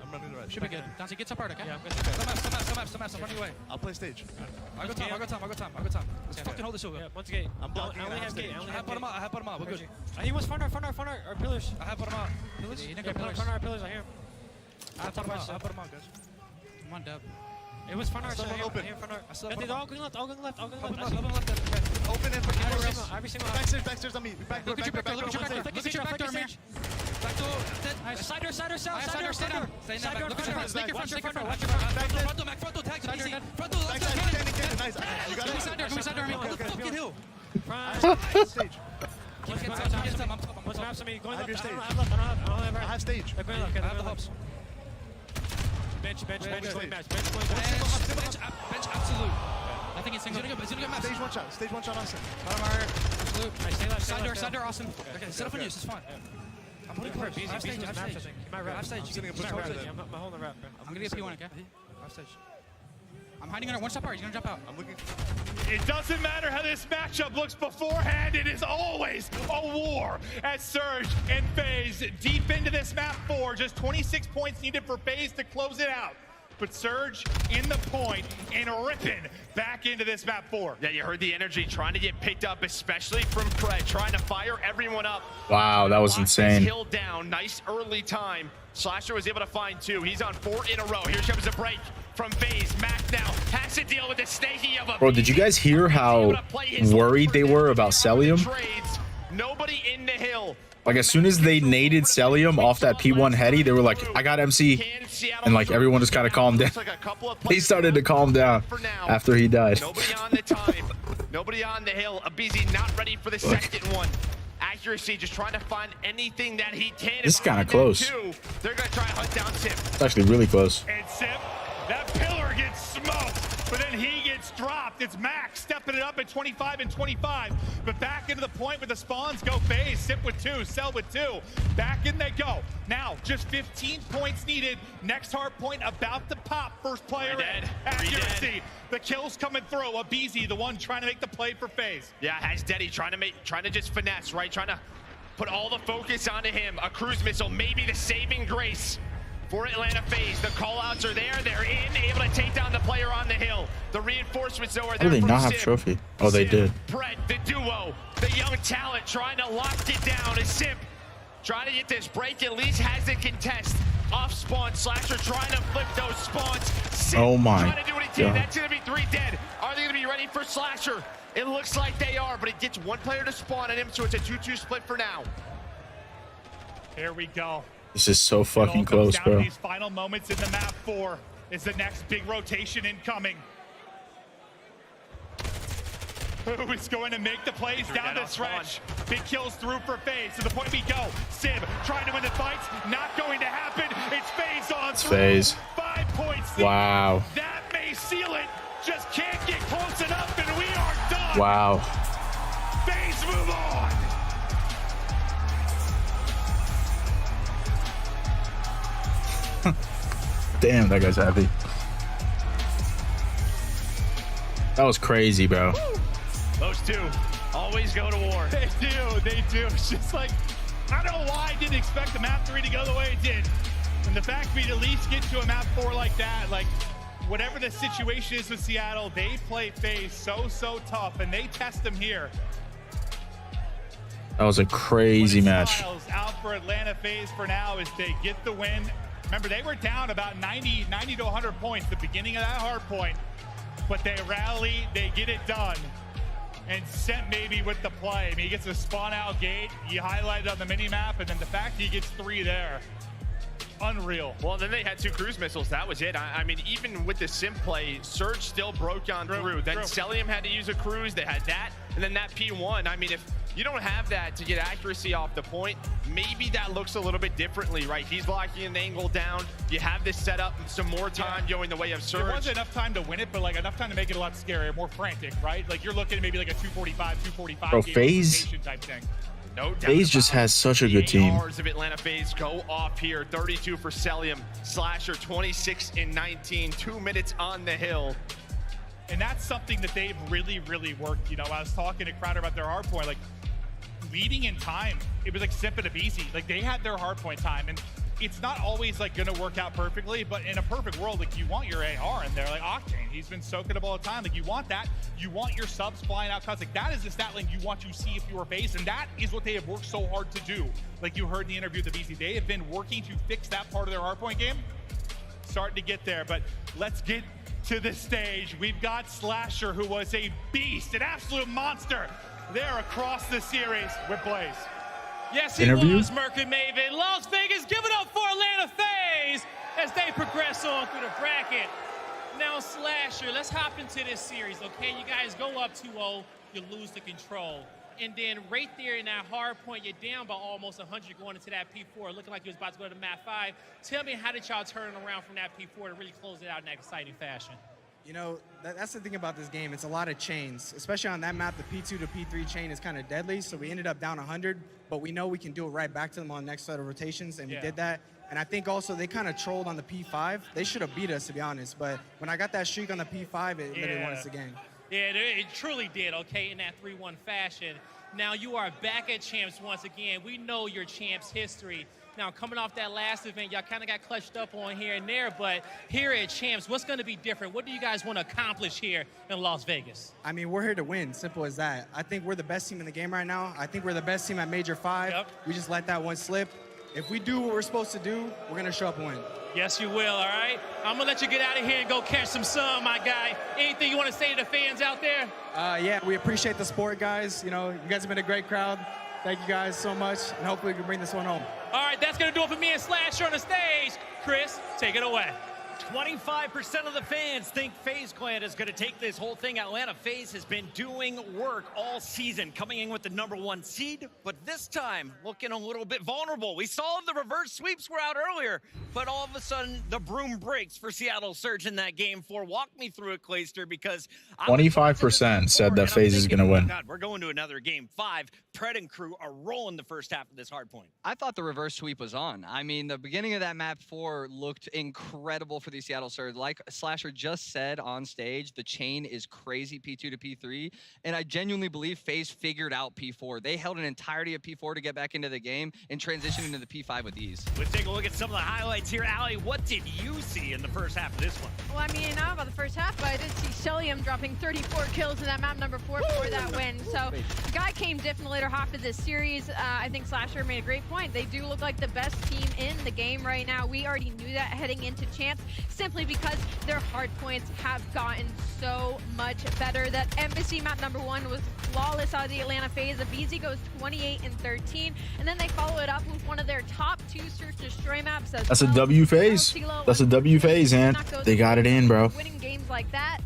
Speaker 7: I'm running the right.
Speaker 6: Should be good. Dante, get support, okay?
Speaker 8: Yeah, I'm good.
Speaker 6: Some maps. I'm running away.
Speaker 7: I'll play stage.
Speaker 6: I'll go time. Let's fucking hold this over.
Speaker 8: Yeah, once gate.
Speaker 7: I'm blocking.
Speaker 8: I only have gate.
Speaker 6: I have bottom out. We're good.
Speaker 8: He was front art, pillars.
Speaker 6: I have bottom out. Pillars?
Speaker 8: Yeah, front art, pillars, I hear him.
Speaker 6: I have bottom out, guys. Come on, Deb.
Speaker 8: It was front art, so I
Speaker 7: Someone
Speaker 8: hear
Speaker 7: open.
Speaker 8: front art.
Speaker 6: I still
Speaker 8: Yeah,
Speaker 6: have
Speaker 8: they're
Speaker 6: bottom
Speaker 8: all going left.
Speaker 6: Open left.
Speaker 7: Open and fucking
Speaker 8: Every single
Speaker 7: Backstairs on me. Back door.
Speaker 6: Look at your back door, man. Back door, dead.
Speaker 8: Side door,
Speaker 6: Stay down. Stay in that back. Look at your front. Stick your front. Watch your front. Front door, tag. Front door, left side.
Speaker 7: Cannon. Nice. You got
Speaker 6: Give me
Speaker 7: it.
Speaker 6: side door, man. What the fucking hill?
Speaker 7: Stage.
Speaker 6: Get some. I'm
Speaker 8: What's maps on me? Going
Speaker 7: I have
Speaker 8: left.
Speaker 7: your
Speaker 8: I
Speaker 7: stage.
Speaker 8: don't have
Speaker 7: I
Speaker 8: right.
Speaker 7: have stage.
Speaker 8: They're going left.
Speaker 6: I have the hubs.
Speaker 8: Bench going match.
Speaker 6: Bench absolute. I think it's single. He's gonna get maps.
Speaker 7: Stage one shot Austin.
Speaker 6: Bottom art, absolute.
Speaker 8: I stay left.
Speaker 6: Side door, awesome. Okay, set up on you. This is fine. I'm putting close.
Speaker 8: Beezy,
Speaker 6: Half stage.
Speaker 8: just match, I think.
Speaker 6: Half stage.
Speaker 7: I'm sitting
Speaker 6: Keep
Speaker 7: in
Speaker 6: towards
Speaker 7: push
Speaker 6: it.
Speaker 7: right.
Speaker 8: I'm holding the rep, bro.
Speaker 6: I'm gonna get P1, okay? Half stage. I'm hiding under one step part. He's gonna jump out.
Speaker 7: I'm looking.
Speaker 4: It doesn't matter how this matchup looks beforehand. It is always a war as Surge and FaZe deep into this map 4. Just 26 points needed for FaZe to close it out. But Surge in the point and ripping back into this map 4.
Speaker 5: Yeah, you heard the energy trying to get picked up, especially from Pred, trying to fire everyone up.
Speaker 1: Wow, that was
Speaker 5: Lock this
Speaker 1: insane.
Speaker 5: hill down, nice early time. Slasher was able to find 2. He's on 4 in a row. Here comes a break from FaZe. Mac now has to deal with the snaky of a
Speaker 1: Bro, did you guys hear how worried they were about Celium?
Speaker 5: Nobody in the hill.
Speaker 1: Like, as soon as they naded Celium off that P1 heady, they were like, I got MC. And, like, everyone just kind of calmed down. They started to calm down after he died.
Speaker 5: Nobody on the time. Nobody on the hill. Abizi not ready for the second one. Accuracy, just trying to find anything that he can.
Speaker 1: This is kind of close.
Speaker 5: They're going to try and hunt down Sip.
Speaker 1: It's actually really close.
Speaker 4: And Sip, that pillar gets smoked, but then he gets dropped. It's Max stepping it up at 25 and 25, but back into the point with the spawns go FaZe. Sip with 2, Cell with 2. Back in they go. Now, just 15 points needed. Next hard point about to pop. First player in. Accuracy. The kills coming through. Abizi, the one trying to make the play for FaZe.
Speaker 5: Yeah, has Deddy trying to just finesse, right? Trying to put all the focus onto him. A cruise missile, maybe the saving grace for Atlanta FaZe. The call-outs are there. They're in, able to take down the player on the hill. The reinforcements, though, are there.
Speaker 1: How do they not have
Speaker 5: Sip.
Speaker 1: trophy? Oh, they did.
Speaker 5: Pred, the duo, the young talent trying to lock it down. A Sip trying to get this break, at least has a contest. Off spawn, Slasher trying to flip those spawns. Sip
Speaker 1: Oh my
Speaker 5: trying to do what he can.
Speaker 1: God.
Speaker 5: That's going to be 3 dead. Are they going to be ready for Slasher? It looks like they are, but it gets 1 player to spawn on him, so it's a 2-2 split for now.
Speaker 4: Here we go.
Speaker 1: This is so fucking
Speaker 4: It all comes
Speaker 1: close,
Speaker 4: down to
Speaker 1: bro.
Speaker 4: these final moments in the map 4 is the next big rotation incoming. Who is going to make the plays down the stretch? Big kills through for FaZe. To the point we go. Sib trying to win the fights. Not going to happen. It's FaZe on
Speaker 1: It's
Speaker 4: through.
Speaker 1: FaZe.
Speaker 4: 5 points.
Speaker 1: Wow.
Speaker 4: That may seal it. Just can't get close enough, and we are done.
Speaker 1: Wow.
Speaker 4: FaZe move on.
Speaker 1: Damn, that guy's happy. That was crazy, bro.
Speaker 5: Those 2 always go to war.
Speaker 4: They do. It's just like, I don't know why I didn't expect the map 3 to go the way it did. And the fact we'd at least get to a map 4 like that, like, whatever the situation is with Seattle, they play FaZe so tough, and they test them here.
Speaker 1: That was a crazy match.
Speaker 4: Out for Atlanta FaZe for now as they get the win. Remember, they were down about 90 to 100 points at the beginning of that hard point, but they rally, they get it done. And Sent maybe with the play. I mean, he gets a spawn out gate. He highlighted on the mini map, and then the fact he gets 3 there. Unreal.
Speaker 5: Well, then they had 2 cruise missiles. That was it. I mean, even with the sim play, Surge still broke on through. Then Celium had to use a cruise. They had that. And then that P1. I mean, if you don't have that to get accuracy off the point, maybe that looks a little bit differently, right? He's locking an angle down. You have this set up, some more time going the way of Surge.
Speaker 4: There wasn't enough time to win it, but like enough time to make it a lot scarier, more frantic, right? Like you're looking at maybe like a 245
Speaker 1: Bro,
Speaker 4: game
Speaker 1: FaZe
Speaker 4: type thing.
Speaker 5: No doubt
Speaker 1: FaZe just has such a good team.
Speaker 5: ARs of Atlanta FaZe go off here. 32 for Celium. Slasher 26 in 19. 2 minutes on the hill.
Speaker 4: And that's something that they've really, really worked. You know, I was talking to Crowder about their hard point, like leading in time, it was like Simp and Abisi. Like they had their hard point time, and it's not always like gonna work out perfectly, but in a perfect world, like you want your AR in there, like Octane, he's been soaking up all the time. Like you want that, you want your subs flying out cuts. Like that is the stat line you want to see if you were FaZe, and that is what they have worked so hard to do. Like you heard in the interview with the BC, they have been working to fix that part of their hardpoint game. Starting to get there, but let's get to the stage. We've got Slasher, who was a beast, an absolute monster there across the series with Blaze.
Speaker 8: Yes, he was, Mercury Maven. Las Vegas, give it up for Atlanta FaZe as they progress on through the bracket. Now, Slasher, let's hop into this series, okay? You guys go up 2-0, you lose the control. And then right there in that hard point, you're down by almost 100 going into that P4, looking like you was about to go to map 5. Tell me, how did y'all turn around from that P4 to really close it out in that exciting fashion?
Speaker 9: You know, that's the thing about this game. It's a lot of chains, especially on that map. The P2 to P3 chain is kind of deadly, so we ended up down 100, but we know we can do it right back to them on the next set of rotations, and we did that. And I think also they kind of trolled on the P5. They should have beat us, to be honest, but when I got that streak on the P5, it literally won us the game.
Speaker 8: Yeah, it truly did, okay, in that 3-1 fashion. Now you are back at Champs once again. We know your Champs history. Now, coming off that last event, y'all kind of got clutched up on here and there, but here at Champs, what's going to be different? What do you guys want to accomplish here in Las Vegas?
Speaker 9: I mean, we're here to win, simple as that. I think we're the best team in the game right now. I think we're the best team at Major 5.
Speaker 8: Yep.
Speaker 9: We just let that one slip. If we do what we're supposed to do, we're going to show up and win.
Speaker 8: Yes, you will, all right? I'm going to let you get out of here and go catch some sun, my guy. Anything you want to say to the fans out there?
Speaker 9: Yeah, we appreciate the support, guys. You know, you guys have been a great crowd. Thank you guys so much, and hopefully we can bring this one home.
Speaker 8: All right, that's going to do it for me and Slasher on the stage. Chris, take it away.
Speaker 10: 25% of the fans think FaZe Clan is going to take this whole thing. Atlanta FaZe has been doing work all season, coming in with the #1 seed, but this time looking a little bit vulnerable. We saw the reverse sweeps were out earlier, but all of a sudden the broom breaks for Seattle Surge in that game 4. Walk me through it, Clayster, because
Speaker 1: 25% said that FaZe is going to win.
Speaker 10: God, we're going to another game 5. Pred and crew are rolling the first half of this hard point.
Speaker 11: I thought the reverse sweep was on. I mean, the beginning of that map 4 looked incredible for the Seattle Surge. Like Slasher just said on stage, the chain is crazy, P2 to P3, and I genuinely believe FaZe figured out P4. They held an entirety of P4 to get back into the game and transition into the P5 with ease.
Speaker 10: Let's take a look at some of the highlights here. Allie, what did you see in the first half of this one?
Speaker 12: Well, I mean, not about the first half, but I did see Celium dropping 34 kills in that map #4 for that win. So the guy came diff in the later half of this series. I think Slasher made a great point. They do look like the best team in the game right now. We already knew that heading into Champs, simply because their hard points have gotten so much better. That Embassy map #1 was flawless out of the Atlanta FaZe. The BZ goes 28 and 13, and then they follow it up with one of their top 2 search destroy maps.
Speaker 1: That's a W FaZe. That's a W FaZe, man. They got it in, bro.
Speaker 12: Winning games like that.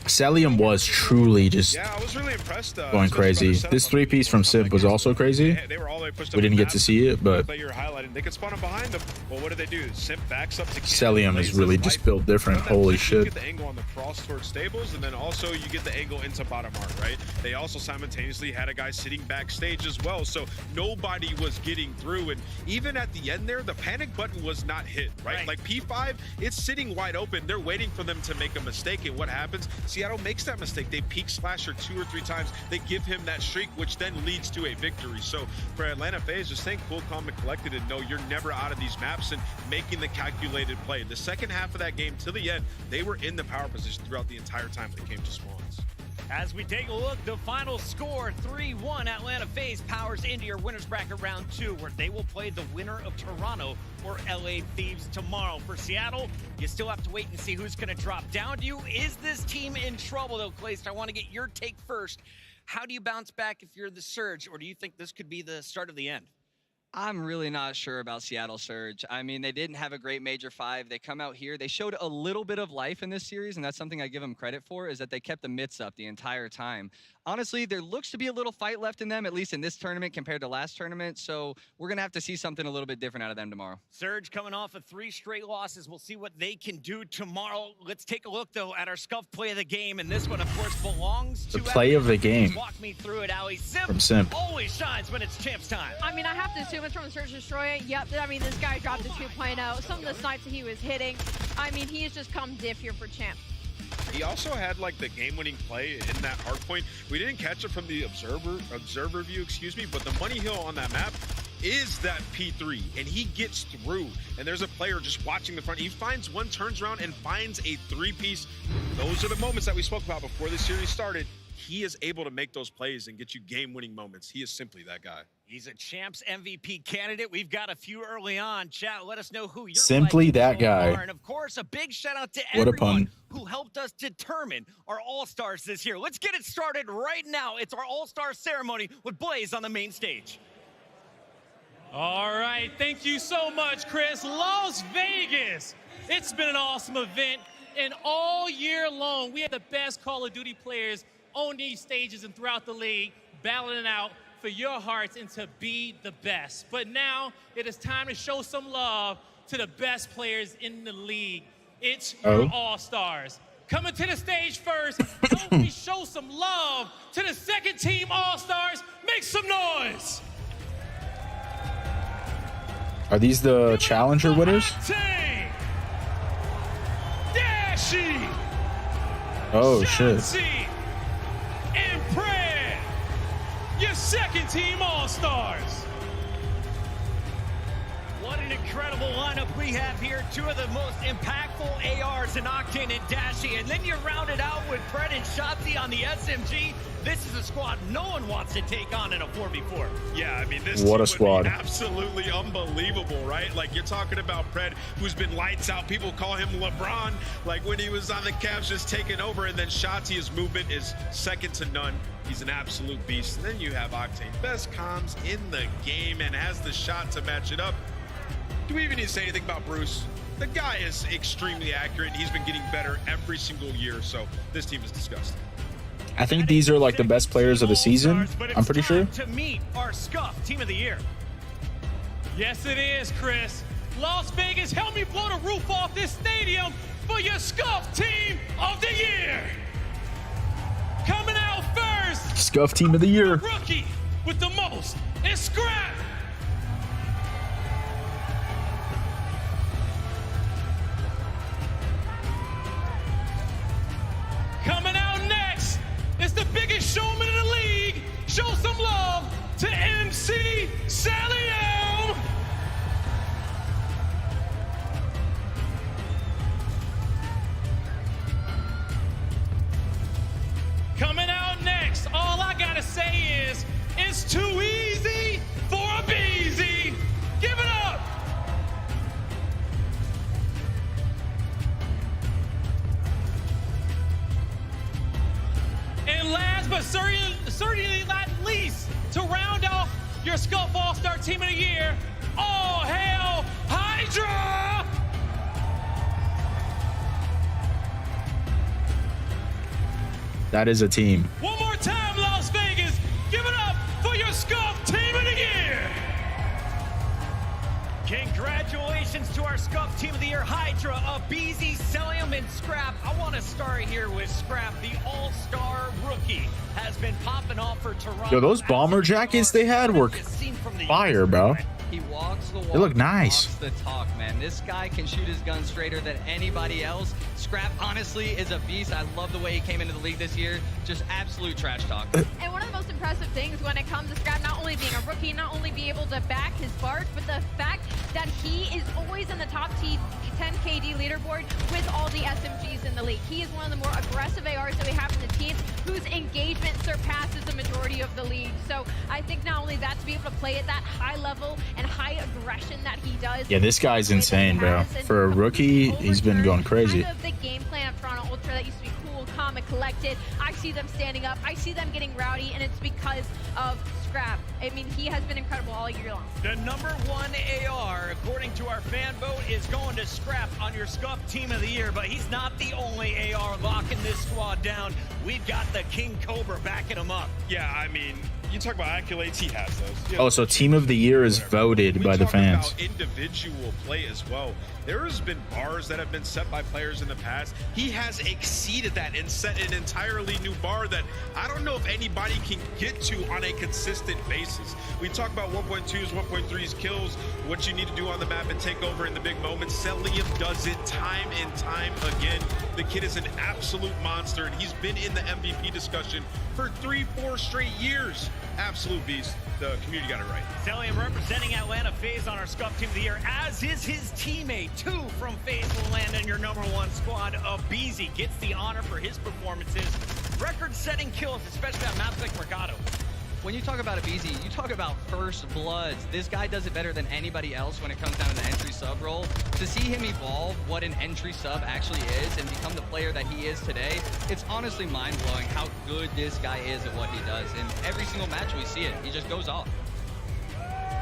Speaker 1: Celium was truly just
Speaker 13: I was really impressed,
Speaker 1: going crazy. This 3-piece from Simp was also crazy.
Speaker 13: They were all the way pushed up
Speaker 1: We didn't
Speaker 13: the
Speaker 1: get
Speaker 13: map.
Speaker 1: to see it, but
Speaker 13: Like you're highlighting, they could spawn up behind them. Well, what do they do? Simp backs up to
Speaker 1: Celium is really just built different. Holy
Speaker 13: You
Speaker 1: shit.
Speaker 13: get the angle on the cross towards stables, and then also you get the angle into bottom art, right? They also simultaneously had a guy sitting backstage as well, so nobody was getting through. And even at the end there, the panic button was not hit, right? Like P5, it's sitting wide open. They're waiting for them to make a mistake, and what happens? Seattle makes that mistake. They peek Slasher 2 or 3 times. They give him that streak, which then leads to a victory. So for Atlanta FaZe, just think cool, calm, and collected, and know you're never out of these maps and making the calculated play. The second half of that game to the end, they were in the power position throughout the entire time they came to spawns.
Speaker 10: As we take a look, the final score, 3-1. Atlanta FaZe powers into your winners bracket round 2, where they will play the winner of Toronto or LA Thieves tomorrow. For Seattle, you still have to wait and see who's going to drop down to you. Is this team in trouble, though, Clayster? I want to get your take first. How do you bounce back if you're the Surge, or do you think this could be the start of the end?
Speaker 11: I'm really not sure about Seattle Surge. I mean, they didn't have a great Major 5. They come out here. They showed a little bit of life in this series, and that's something I give them credit for, is that they kept the mitts up the entire time. Honestly, there looks to be a little fight left in them, at least in this tournament compared to last tournament, so we're going to have to see something a little bit different out of them tomorrow.
Speaker 10: Surge coming off of 3 straight losses. We'll see what they can do tomorrow. Let's take a look, though, at our Scuff play of the game, and this one, of course, belongs to...
Speaker 1: The play of the game.
Speaker 10: Walk me through it, Ali.
Speaker 1: From Simp.
Speaker 10: Always shines when it's Champs time.
Speaker 12: I mean, I have to assume it's from Search Destroyer. Yep, I mean, this guy dropped a 2.0. Some of the snipes that he was hitting, I mean, he has just come diff here for Champ.
Speaker 13: He also had like the game-winning play in that hard point. We didn't catch it from the observer view, excuse me, but the money hill on that map is that P3, and he gets through, and there's a player just watching the front. He finds one, turns around, and finds a 3-piece. Those are the moments that we spoke about before the series started. He is able to make those plays and get you game-winning moments. He is simply that guy.
Speaker 10: He's a Champs MVP candidate. We've got a few early on. Chat, let us know who you're
Speaker 1: Simply that guy.
Speaker 10: And of course, a big shout out to
Speaker 1: What a
Speaker 10: everyone
Speaker 1: pun.
Speaker 10: who helped us determine our All-Stars this year. Let's get it started right now. It's our All-Star ceremony with Blaze on the main stage.
Speaker 8: All right, thank you so much, Chris. Las Vegas, it's been an awesome event, and all year long, we had the best Call of Duty players on these stages and throughout the league, battling out for your hearts and to be the best. But now it is time to show some love to the best players in the league. It's your All-Stars. Coming to the stage first, help me show some love to the second team All-Stars. Make some noise.
Speaker 1: Are these the challenger winners?
Speaker 8: Dashy.
Speaker 1: Oh, shit.
Speaker 8: And Pred, your second team All-Stars.
Speaker 10: What an incredible lineup we have here. 2 of the most impactful ARs in Octane and Dashy. And then you round it out with Pred and Shotzi on the SMG. This is a squad no one wants to take on in a 4v4.
Speaker 13: Yeah, I mean, this
Speaker 1: What
Speaker 13: team
Speaker 1: a squad.
Speaker 13: would be absolutely unbelievable, right? Like, you're talking about Pred, who's been lights out. People call him LeBron, like when he was on the Cavs just taking over. And then Shotzi, his movement is second to none. He's an absolute beast. And then you have Octane, best comms in the game, and has the shot to match it up. Do we even need to say anything about Bruce? The guy is extremely accurate. He's been getting better every single year. So this team is disgusting.
Speaker 1: I think these are like the best players of the season. I'm pretty sure.
Speaker 10: To meet our Scuff Team of the Year.
Speaker 8: Yes, it is, Chris. Las Vegas, help me blow the roof off this stadium for your Scuff Team of the Year. Coming out first,
Speaker 1: Scuff Team of the Year.
Speaker 8: rookie with the most is Scrap. Coming out next is the biggest showman in the league. Show some love to MC Sally Elm. Coming out next, all I gotta say is, it's too easy for a Beezy. Give it up. And last but certainly not least, to round off your Scuff All-Star Team of the Year, all hail Hydra!
Speaker 1: That is a team.
Speaker 8: One more time, Las Vegas, give it up for your Scuff Team of the Year!
Speaker 10: Congratulations to our Scuff Team of the Year, Hydra, Abizi, Celium, and Scrap. I want to start here with Scrap, the all-star rookie, has been popping off for Toronto.
Speaker 1: Yo, those bomber jackets they had were fire, bro.
Speaker 11: He walks the walk.
Speaker 1: They look nice.
Speaker 11: Walks the talk, man. This guy can shoot his gun straighter than anybody else. Scrap, honestly, is a beast. I love the way he came into the league this year. Just absolute trash talk.
Speaker 12: And one of the most impressive things when it comes to Scrap, not only being a rookie, not only be able to back his bark, but the fact that he is always in the top 10 KD leaderboard with all the SMGs in the league. He is one of the more aggressive ARs that we have in the team, whose engagement surpasses the majority of the league. So I think not only that, to be able to play at that high level and high aggression that he does.
Speaker 1: Yeah, this guy's insane, bro. For a rookie, he's been going crazy.
Speaker 12: Kind of the game plan of Toronto Ultra that used to be cool, calm, calm and collected. I see them standing up. I see them getting rowdy, and it's because of Scrap. I mean, he has been incredible all year long.
Speaker 10: The #1 AR, according to our fan vote, is going to Scrap on your Scuff Team of the Year, but he's not the only AR locking this squad down. We've got the King Cobra backing him up.
Speaker 13: Yeah, I mean, you talk about accolades, he has those. You
Speaker 1: Oh, so Team of the Year is voted by the fans.
Speaker 13: About individual play as well. There has been bars that have been set by players in the past. He has exceeded that and set an entirely new bar that I don't know if anybody can get to on a consistent basis. We talk about 1.2s, 1.3s, kills, what you need to do on the map and take over in the big moments. Celium does it time and time again. The kid is an absolute monster, and he's been in the MVP discussion for 3-4 straight years. Absolute beast. The community got it right.
Speaker 10: Celium representing Atlanta FaZe on our Scuff Team of the Year, as is his teammate. 2 from FaZe will land in your #1 squad. Beezy gets the honor for his performances. Record-setting kills, especially on maps like Mercado.
Speaker 11: When you talk about a Beezy, you talk about first bloods. This guy does it better than anybody else when it comes down to the entry sub role. To see him evolve what an entry sub actually is and become the player that he is today, it's honestly mind-blowing how good this guy is at what he does. In every single match we see it, he just goes off.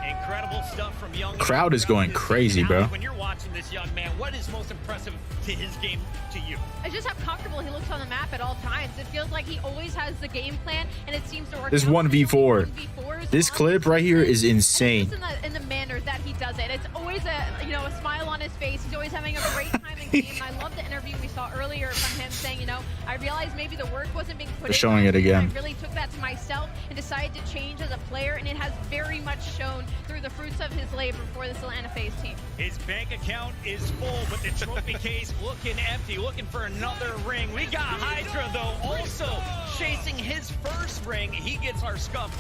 Speaker 10: Incredible stuff from young.
Speaker 1: Crowd is going crazy, bro.
Speaker 10: When you're watching this young man, what is most impressive to his game to you?
Speaker 12: I just how comfortable he looks on the map at all times. It feels like he always has the game plan, and it seems to work.
Speaker 1: This
Speaker 12: out.
Speaker 1: 1v4. This clip right here is insane.
Speaker 12: Just in the manner that he does it. It's always a smile on his face. He's always having a great time in game. I love the interview we saw earlier from him saying, I realized maybe the work wasn't being put in.
Speaker 1: They're showing it again.
Speaker 12: I really took that to myself and decided to change as a player, and it has very much shown through the fruits of his labor for this Atlanta FaZe team.
Speaker 10: His bank account is full, but the trophy case looking empty, looking for another ring. We got Hydra, though, also chasing his first ring. He gets our Scuff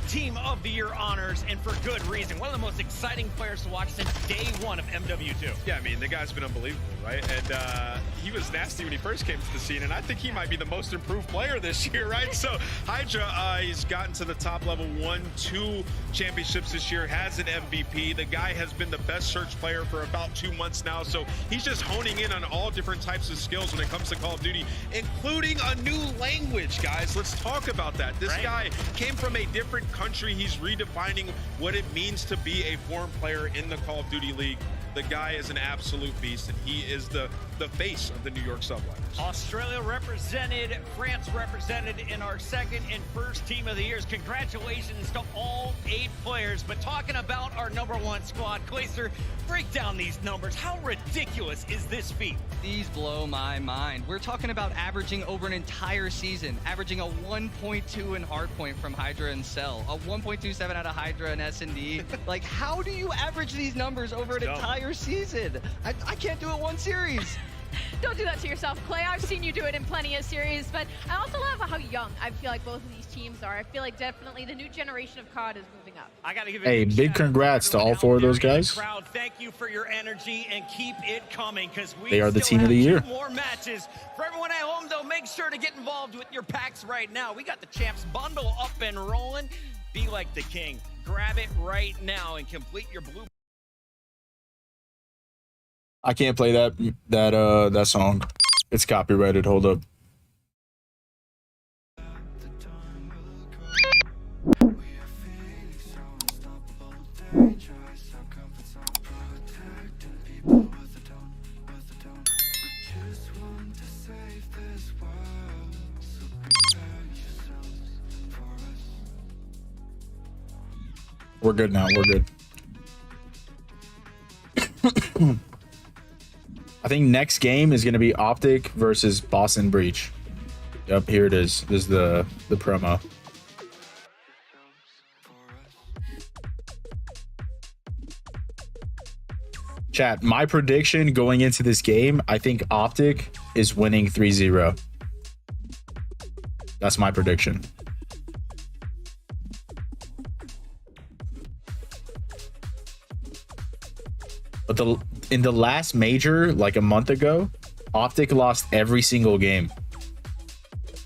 Speaker 10: Team of the Year honors, and for good reason. One of the most exciting players to watch since day 1 of MW2.
Speaker 13: Yeah, I mean, the guy's been unbelievable, right? And he was nasty when he first came to the scene, and I think he might be the most improved player this year, right? So Hydra, he's gotten to the top level 1-2 championships this year, has an MVP. The guy has been the best search player for about 2 months now, so he's just honing in on all different types of skills when it comes to Call of Duty, including a new language, guys. Let's talk about that. This guy came from a different country. He's redefining what it means to be a foreign player in the Call of Duty League. The guy is an absolute beast, and he is the face of the New York Subliners.
Speaker 10: Australia represented, France represented in our second and first Team of the Years. Congratulations to all 8 players. But talking about our #1 squad, Glacier, break down these numbers. How ridiculous is this feat?
Speaker 11: These blow my mind. We're talking about averaging over an entire season, averaging a 1.2 in hardpoint from Hydra and Cell, a 1.27 out of Hydra and S&D. Like, how do you average these numbers over an entire season? I can't do it one series.
Speaker 12: Don't do that to yourself, Clay. I've seen you do it in plenty of series, but I also love how young I feel like both of these teams are. I feel like definitely the new generation of COD is moving up.
Speaker 10: I gotta give
Speaker 1: Hey, big congrats to all 4 of those guys.
Speaker 10: Crowd, thank you for your energy and keep it coming, because we
Speaker 1: They are the
Speaker 10: still
Speaker 1: Team of the
Speaker 10: have
Speaker 1: Year.
Speaker 10: 2 more matches. For everyone at home, though, make sure to get involved with your packs right now. We got the Champs bundle up and rolling. Be like the king. Grab it right now and complete your blue.
Speaker 1: I can't play that song. It's copyrighted. Hold up. We're good now. We're good. I think next game is going to be Optic versus Boston Breach. Yep, here it is. This is the promo. Chat, my prediction going into this game, I think Optic is winning 3-0. That's my prediction. But in the last major, like a month ago, Optic lost every single game.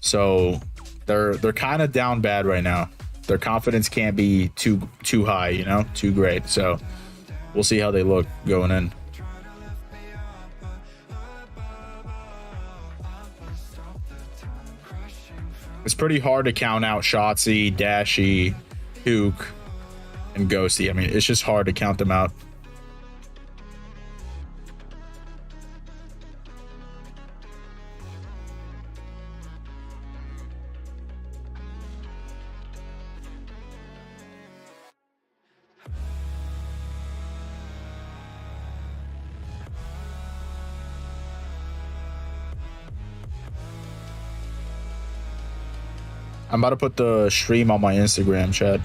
Speaker 1: So they're kind of down bad right now. Their confidence can't be too high, too great. So we'll see how they look going in. It's pretty hard to count out Shotzi, Dashy, Hook, and Ghosty. I mean, it's just hard to count them out. I'm about to put the stream on my Instagram, chat.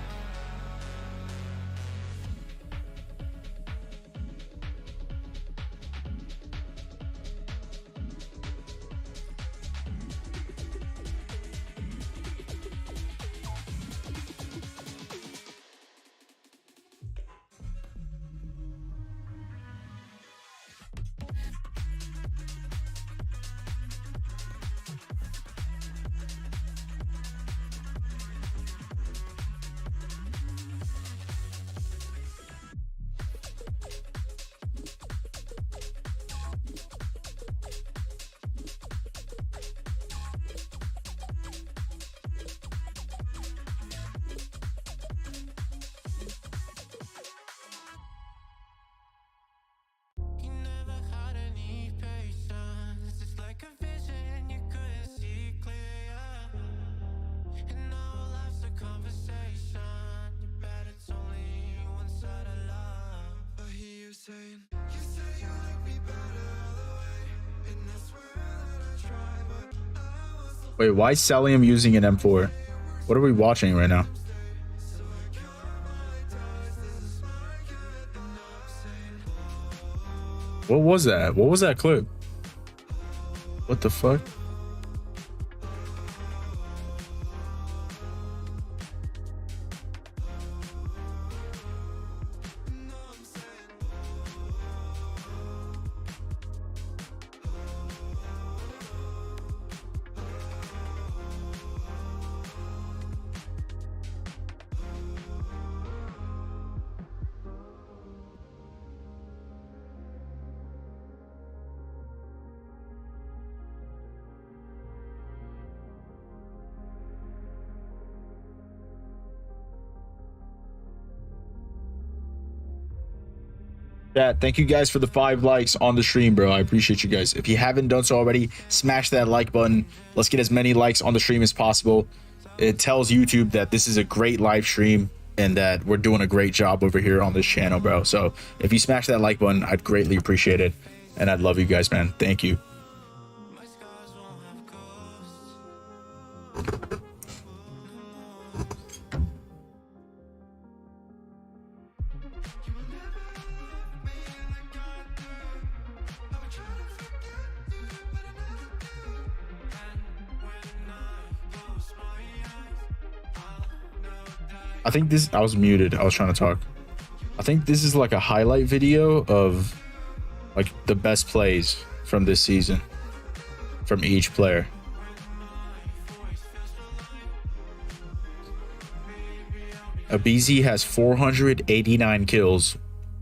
Speaker 1: Wait, why is Celium using an M4? What are we watching right now? What was that? What was that clip? What the fuck? Yeah, thank you guys for the 5 likes on the stream, bro. I appreciate you guys. If you haven't done so already, smash that like button. Let's get as many likes on the stream as possible. It tells YouTube that this is a great live stream and that we're doing a great job over here on this channel, bro. So if you smash that like button, I'd greatly appreciate it. And I'd love you guys, man. Thank you. I think this, I was muted. I was trying to talk. I think this is like a highlight video of like the best plays from this season from each player. Abizi has 489 kills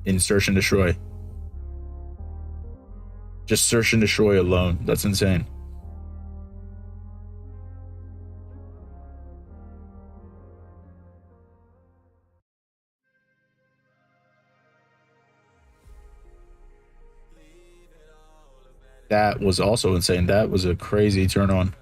Speaker 1: in Search and Destroy. Just Search and Destroy alone. That's insane. That was also insane. That was a crazy turn on.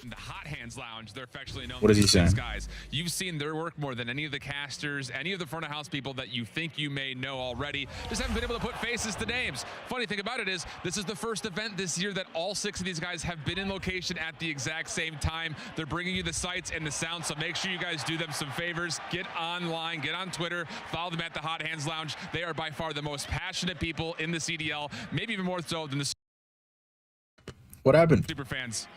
Speaker 14: The Hot Hands Lounge, they're affectionately known.
Speaker 1: What is he saying?
Speaker 14: These guys, you've seen their work more than any of the casters, any of the front of house people that you think you may know already. Just haven't been able to put faces to names. Funny thing about it is, this is the first event this year that all 6 of these guys have been in location at the exact same time. They're bringing you the sights and the sound, so make sure you guys do them some favors. Get online, get on Twitter, follow them at the Hot Hands Lounge. They are by far the most passionate people in the CDL, maybe even more so than the
Speaker 1: What happened?
Speaker 14: super fans.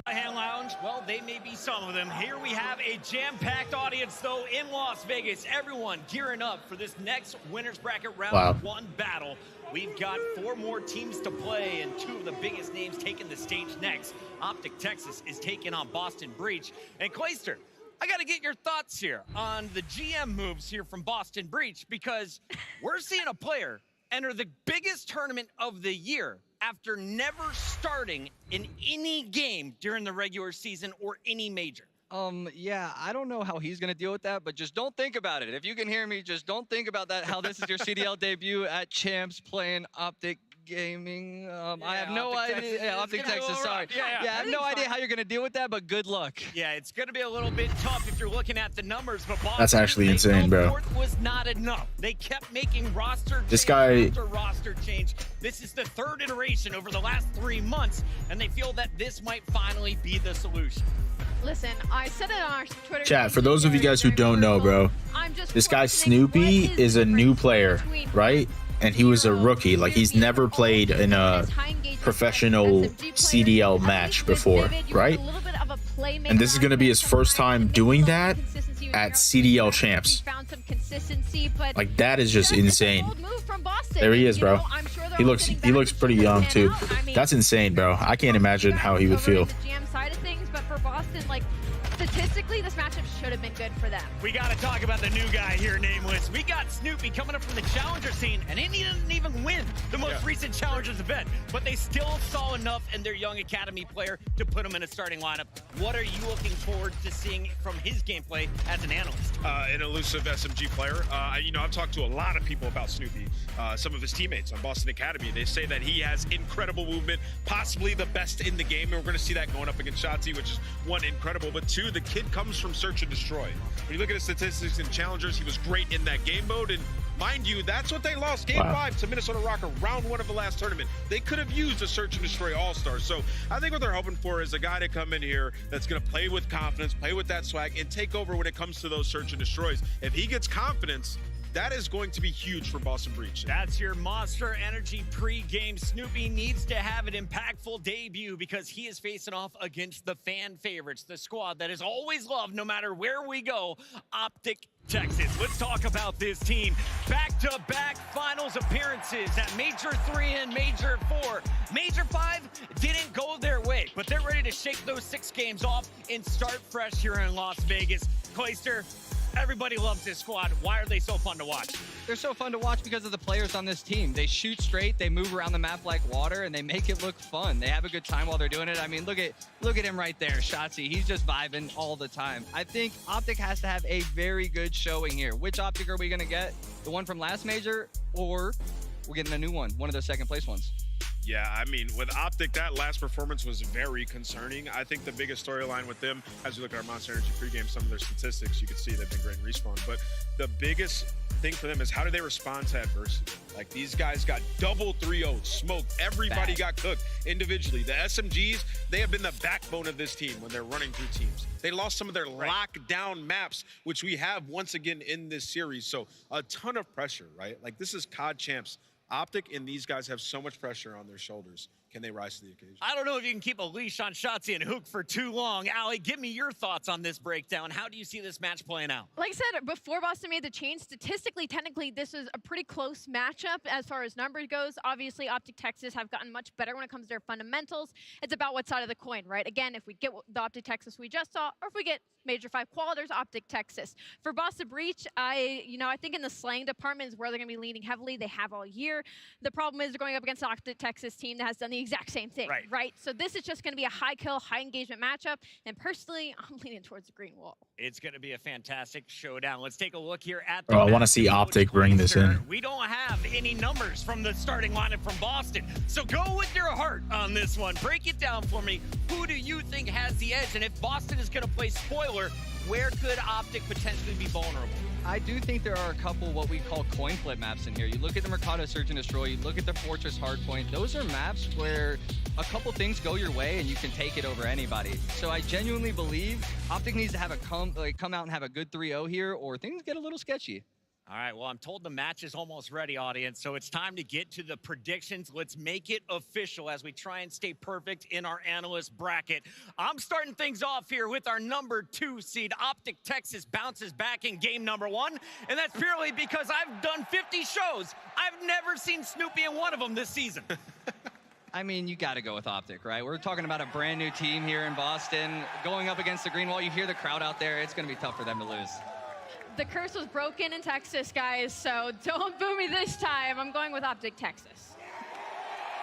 Speaker 10: Hand Lounge, well, they may be some of them. Here we have a jam-packed audience, though, in Las Vegas. Everyone gearing up for this next Winners Bracket Round 1 battle. We've got 4 more teams to play, and 2 of the biggest names taking the stage next. Optic Texas is taking on Boston Breach. And Clayster, I got to get your thoughts here on the GM moves here from Boston Breach, because we're seeing a player enter the biggest tournament of the year after never starting in any game during the regular season or any major.
Speaker 11: Yeah, I don't know how he's going to deal with that, but just don't think about it. If you can hear me, just don't think about that, how this is your CDL debut at Champs playing Optic Gaming. I have no idea. Yeah, Optic Texas, sorry. I have no idea how you're going to deal with that, but good luck.
Speaker 10: Yeah, it's going to be a little bit tough if you're looking at the numbers, but Boston,
Speaker 1: that's actually insane, bro.
Speaker 10: Was not enough. They kept making roster
Speaker 1: this
Speaker 10: change
Speaker 1: guy
Speaker 10: after roster change. This is the 3rd iteration over the last 3 months, and they feel that this might finally be the solution.
Speaker 12: Listen, I said it on our Twitter.
Speaker 1: Chat, for those of you guys who don't know, bro, this guy Snoopy is a new player, right? And he was a rookie. Like, he's never played in a professional CDL match before, right? And this is going to be his first time doing that at CDL Champs. Like, that is just insane. There he is, bro. He looks pretty young too. That's insane, bro. I can't imagine how he would feel.
Speaker 12: But for Boston, like, statistically, this matchup should have been good for them.
Speaker 10: We got to talk about the new guy here, Nameless. We got Snoopy coming up from the Challenger scene, and he didn't even win the most recent Challengers event, but they still saw enough in their young academy player to put him in a starting lineup. What are you looking forward to seeing from his gameplay as an analyst?
Speaker 13: An elusive SMG player. You know, I've talked to a lot of people about Snoopy. Some of his teammates on Boston Academy, they say that he has incredible movement, possibly the best in the game, and we're going to see that going up against Shotzi, which is 1, incredible, but 2, the kid comes from Search and Destroy. When you look at his statistics and Challengers, he was great in that game mode, and mind you, that's what they lost game 5 to Minnesota Rocker, round 1 of the last tournament. They could have used a Search and Destroy All-Star. So I think what they're hoping for is a guy to come in here that's going to play with confidence, play with that swag, and take over when it comes to those Search and Destroys. If he gets confidence, that is going to be huge for Boston Breach.
Speaker 10: That's your Monster Energy pre-game. Snoopy needs to have an impactful debut because he is facing off against the fan favorites, the squad that is always loved no matter where we go, Optic Texas. Let's talk about this team. Back-to-back finals appearances at Major 3 and Major 4. Major 5 didn't go their way, but they're ready to shake those 6 games off and start fresh here in Las Vegas. Clayster, everybody loves this squad. Why are they so fun to watch?
Speaker 11: They're so fun to watch because of the players on this team. They shoot straight, they move around the map like water, and they make it look fun. They have a good time while they're doing it. I mean, look at him right there, Shotzi. He's just vibing all the time. I think Optic has to have a very good showing here. Which Optic are we going to get? The one from last major, or we're getting a new one of those second place ones?
Speaker 13: Yeah, I mean, with Optic, that last performance was very concerning. I think the biggest storyline with them, as you look at our Monster Energy pregame, some of their statistics, you can see they've been great in respawn. But the biggest thing for them is how do they respond to adversity? Like, these guys got double 3-0'd, smoked. Everybody got cooked individually. The SMGs, they have been the backbone of this team when they're running through teams. They lost some of their lockdown maps, which we have once again in this series. So a ton of pressure, right? Like, this is COD Champs. Optic and these guys have so much pressure on their shoulders. Can they rise to the occasion?
Speaker 10: I don't know if you can keep a leash on Shotzi and Hook for too long. Allie, give me your thoughts on this breakdown. How do you see this match playing out?
Speaker 12: Like I said, before Boston made the change, statistically, technically, this is a pretty close matchup as far as numbers goes. Obviously, Optic Texas have gotten much better when it comes to their fundamentals. It's about what side of the coin, right? Again, if we get the Optic Texas we just saw, or if we get Major 5 qual, there's Optic Texas. For Boston Breach, I think in the slaying department is where they're going to be leaning heavily. They have all year. The problem is they're going up against the Optic Texas team that has done the exact same thing. Right? So this is just going to be a high kill, high engagement matchup. And personally, I'm leaning towards the green wall.
Speaker 10: It's going to be a fantastic showdown. Let's take a look here at the
Speaker 1: I want to see Optic bring this in.
Speaker 10: We don't have any numbers from the starting lineup from Boston. So go with your heart on this one. Break it down for me. Who do you think has the edge? And if Boston is going to play spoiler, where could Optic potentially be vulnerable?
Speaker 11: I do think there are a couple what we call coin flip maps in here. You look at the Mercado Search and Destroy, you look at the Fortress Hardpoint. Those are maps where a couple things go your way and you can take it over anybody. So I genuinely believe Optic needs to have come out and have a good 3-0 here, or things get a little sketchy.
Speaker 10: All right, well, I'm told the match is almost ready, audience, so it's time to get to the predictions. Let's make it official as we try and stay perfect in our analyst bracket. I'm starting things off here with our number 2 seed. Optic Texas bounces back in game number 1, and that's purely because I've done 50 shows. I've never seen Snoopy in one of them this season.
Speaker 11: I mean, you got to go with Optic, right? We're talking about a brand new team here in Boston going up against the green wall. You hear the crowd out there. It's going to be tough for them to lose.
Speaker 12: The curse was broken in Texas, guys, so don't boo me this time. I'm going with Optic Texas.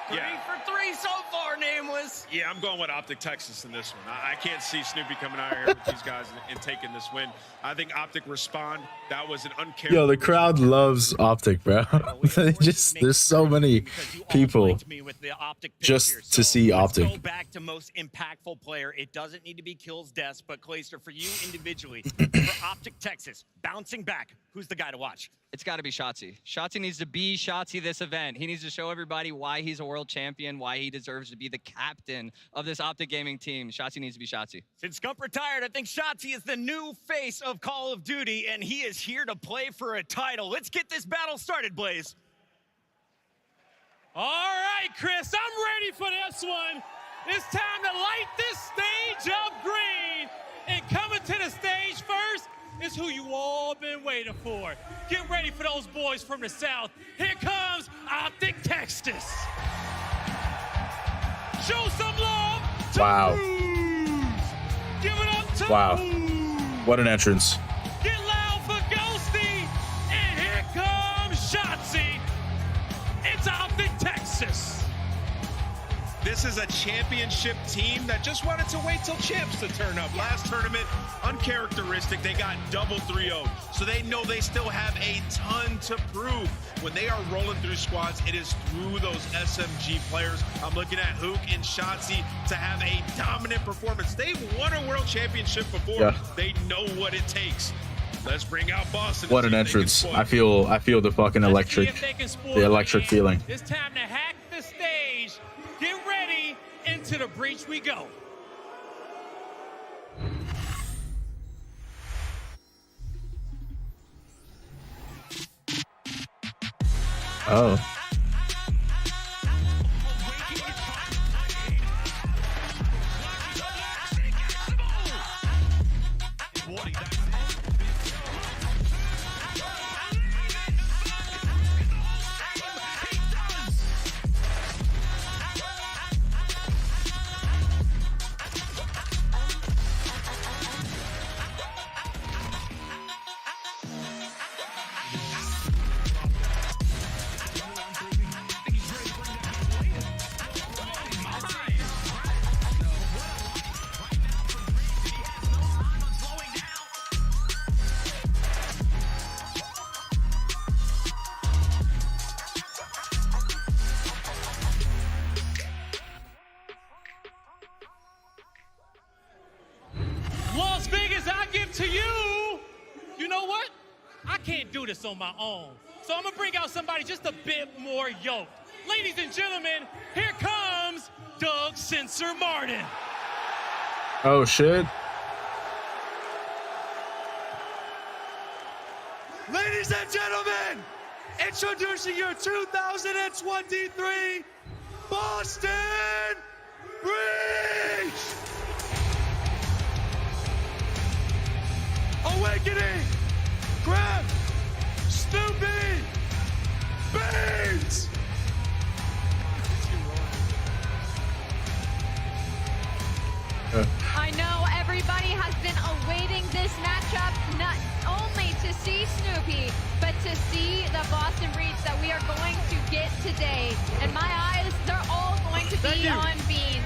Speaker 10: 3 for 3 so far, Nameless.
Speaker 13: Yeah, I'm going with Optic Texas in this one. I can't see Snoopy coming out here with these guys and taking this win. I think Optic respond. That was an uncharacteristic.
Speaker 1: Yo, the crowd loves Optic, bro. There's so many people just to see Optic.
Speaker 10: Let's go back to most impactful player. It doesn't need to be kills, deaths, but Clayster, for you individually, for Optic Texas, bouncing back, who's the guy to watch?
Speaker 11: It's got to be Shotzzy. Shotzzy needs to be Shotzzy this event. He needs to show everybody why he's a world champion, why he deserves to be the captain of this Optic Gaming team. Shotzzy needs to be Shotzzy.
Speaker 10: Since Scump retired, I think Shotzzy is the new face of Call of Duty, and he is here to play for a title. Let's get this battle started, Blaze.
Speaker 8: All right, Chris, I'm ready for this one. It's time to light this stage up green. And coming to the stage first is who you all been waiting for. Get ready for those boys from the south. Here comes Optic Texas. Show some love to Bruce. Give it up to
Speaker 1: Wow. What an entrance.
Speaker 8: Get loud for Ghosty. And here comes Shotzzy. It's Optic Texas.
Speaker 13: This is a championship team that just wanted to wait till champs to turn up. Last tournament, uncharacteristic. They got double 3-0. So they know they still have a ton to prove. When they are rolling through squads, it is through those SMG players. I'm looking at Hook and Shotzzy to have a dominant performance. They've won a world championship before.
Speaker 1: Yeah.
Speaker 13: They know what it takes. Let's bring out Boston.
Speaker 1: What an entrance. I feel the fucking electric feeling.
Speaker 8: It's time to hack the stage. Get ready. Into the breach we go.
Speaker 1: Oh.
Speaker 8: Las Vegas, I give to you. You know what? I can't do this on my own. So I'm going to bring out somebody just a bit more yoked. Ladies and gentlemen, here comes Doug Sensor Martin.
Speaker 1: Oh, shit.
Speaker 15: Ladies and gentlemen, introducing your 2023 Boston Breach! Awakening, Grab, Snoopy, Beans!
Speaker 12: I know everybody has been awaiting this matchup, not only to see Snoopy, but to see the Boston Breach that we are going to get today. In my eyes, they're all going to be on Beans.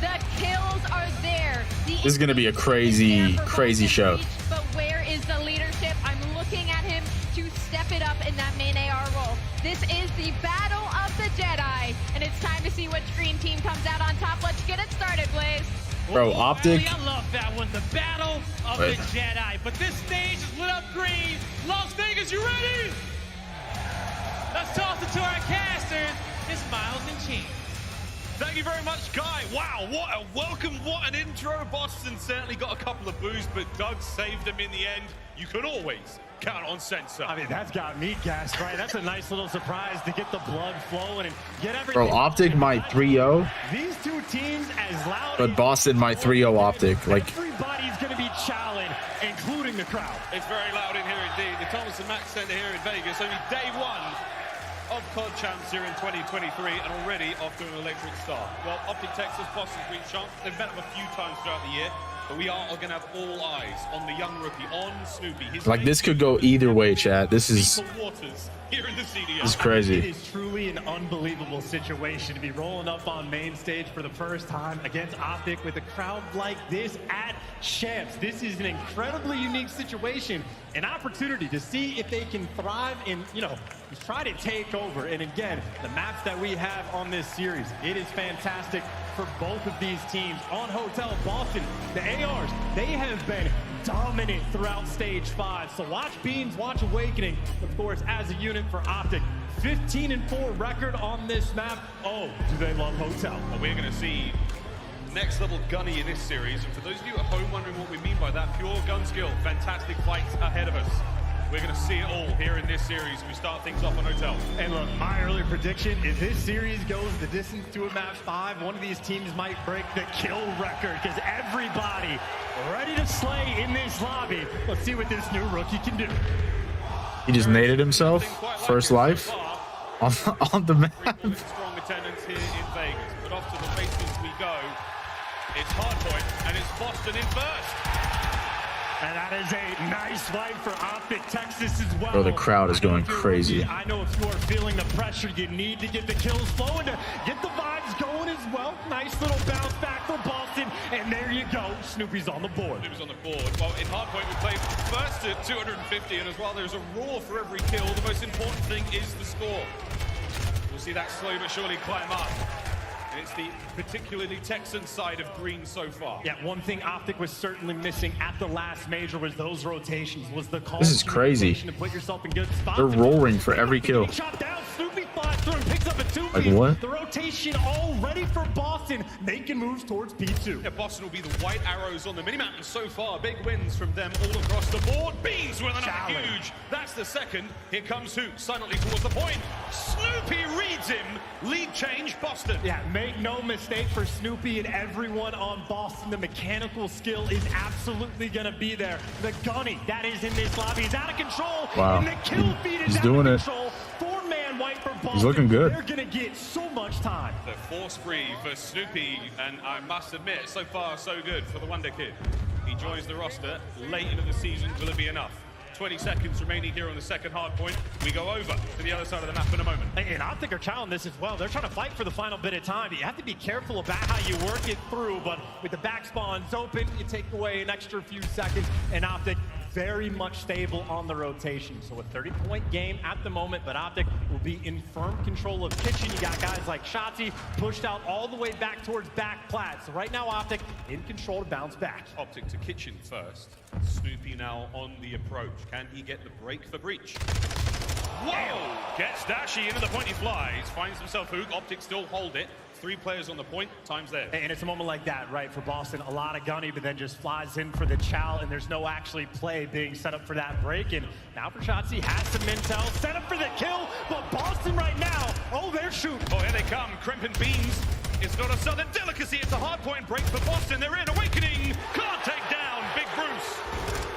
Speaker 12: The kills are there.
Speaker 1: This is gonna be a crazy show.
Speaker 12: But where is the leadership? I'm looking at him to step it up in that main AR role. This is the Battle of the Jedi, and it's time to see which green team comes out on top. Let's get it started, Blaze.
Speaker 1: Bro, Optic.
Speaker 8: I love that one, the Battle of the Jedi. But this stage is lit up green. Las Vegas, you ready? Let's toss it to our casters. It's Miles and Chance.
Speaker 16: Thank you very much, Guy. Wow, what a welcome, what an intro. Boston certainly got a couple of boos, but Doug saved them in the end. You can always count on Sensor.
Speaker 17: I mean, that's got me gassed, right? That's a nice little surprise to get the blood flowing and get everything.
Speaker 1: Bro, Optic might 3-0.
Speaker 17: These two teams as loud.
Speaker 1: But Boston might 3-0 Optic. Like,
Speaker 17: everybody's going to be challenged, including the crowd.
Speaker 16: It's very loud in here indeed. The Thomas and Mack Center here in Vegas. Only day one of COD Champs here in 2023 and already off to an electric start. Well, Optic Texas, Boston's Green Champs. They've met them a few times throughout the year. But we are going to have all eyes on the young rookie, on Snoopy.
Speaker 1: like this could go either way, chat. This is
Speaker 16: here in the CDL.
Speaker 1: It's crazy.
Speaker 17: It is truly an unbelievable situation to be rolling up on main stage for the first time against Optic with a crowd like this at Champs. This is an incredibly unique situation, an opportunity to see if they can thrive and, you know, try to take over. And again, the maps that we have on this series, it is fantastic for both of these teams. On Hotel Boston, the ARs, they have been dominant throughout stage 5. So watch Beams, watch Awakening, of course, as a unit for Optic. 15-4 record on this map. Oh, do they love Hotel.
Speaker 16: Well, we're going to see next level gunny in this series. And for those of you at home wondering what we mean by that, pure gun skill, fantastic fights ahead of us. We're going to see it all here in this series. We start things off on Hotel.
Speaker 17: And look, my early prediction, if this series goes the distance to a match 5, one of these teams might break the kill record because everybody ready to slay in this lobby. Let's see what this new rookie can do.
Speaker 1: he just naded himself. First life on the map.
Speaker 16: Strong attendance here in Vegas. But off to the races we go. It's Hardpoint and it's Boston in first.
Speaker 17: And that is a nice fight for Optic Texas as well.
Speaker 1: Bro, the crowd is going crazy.
Speaker 17: I know if you are feeling the pressure, you need to get the kills flowing to get the vibes going as well. Nice little bounce back for Boston. And there you go. Snoopy's on the board.
Speaker 16: Snoopy's on the board. Well, in Hardpoint, we played first at 250. And as well, there's a roar for every kill. The most important thing is the score. We'll see that slow but surely climb up. And it's the particularly Texan side of green so far.
Speaker 17: Yeah, one thing Optic was certainly missing at the last major was those rotations. Was the call
Speaker 1: This is crazy.
Speaker 17: to put yourself in good spots.
Speaker 1: They're roaring for every kill.
Speaker 17: Shot down, Snoopy flies through and picks up a 2
Speaker 1: Like what?
Speaker 17: The rotation all ready for Boston, making moves towards P2.
Speaker 16: Yeah, Boston will be the white arrows on the minimap, and so far, big wins from them all across the board. Beans with another huge. That's the second. Here comes Hoot, silently towards the point. Snoopy reads him. Lead change, Boston.
Speaker 17: Yeah, make no mistake for Snoopy and everyone on Boston. The mechanical skill is absolutely going to be there. The gunny that is in this lobby is out of control.
Speaker 1: Wow.
Speaker 17: And the kill feed is
Speaker 1: He's
Speaker 17: out
Speaker 1: doing
Speaker 17: of
Speaker 1: it.
Speaker 17: control. 4-man white for Boston.
Speaker 1: He's looking good.
Speaker 17: They're going to get so much time.
Speaker 16: The force spree for Snoopy, and I must admit, so far so good for the Wonder Kid. He joins the roster late into the season. Will it be enough? 20 seconds remaining here on the second hard point. We go over to the other side of the map in a moment.
Speaker 17: And Optic are challenging this as well. They're trying to fight for the final bit of time. You have to be careful about how you work it through, but with the back spawns open, you take away an extra few seconds, and Optic very much stable on the rotation. So a 30-point game at the moment, but Optic will be in firm control of Kitchen. You got guys like Shotzi pushed out all the way back towards back plat. So right now Optic in control to bounce back.
Speaker 16: Optic to Kitchen first. Snoopy now on the approach. Can he get the break for breach? Whoa! Gets Dashy into the point, he flies. Finds himself Hook. Optic still hold it. 3 players on the point, time's there.
Speaker 17: And it's a moment like that, right, for Boston. A lot of gunny, but then just flies in for the chow, and there's no actually play being set up for that break. And now for Shotzi, has some intel, set up for the kill, but Boston right now, oh, they're shooting.
Speaker 16: Oh, here they come, Crimpin' Beans. It's not a southern delicacy, it's a hard point break for Boston. They're in, Awakening, can't take down Big Bruce.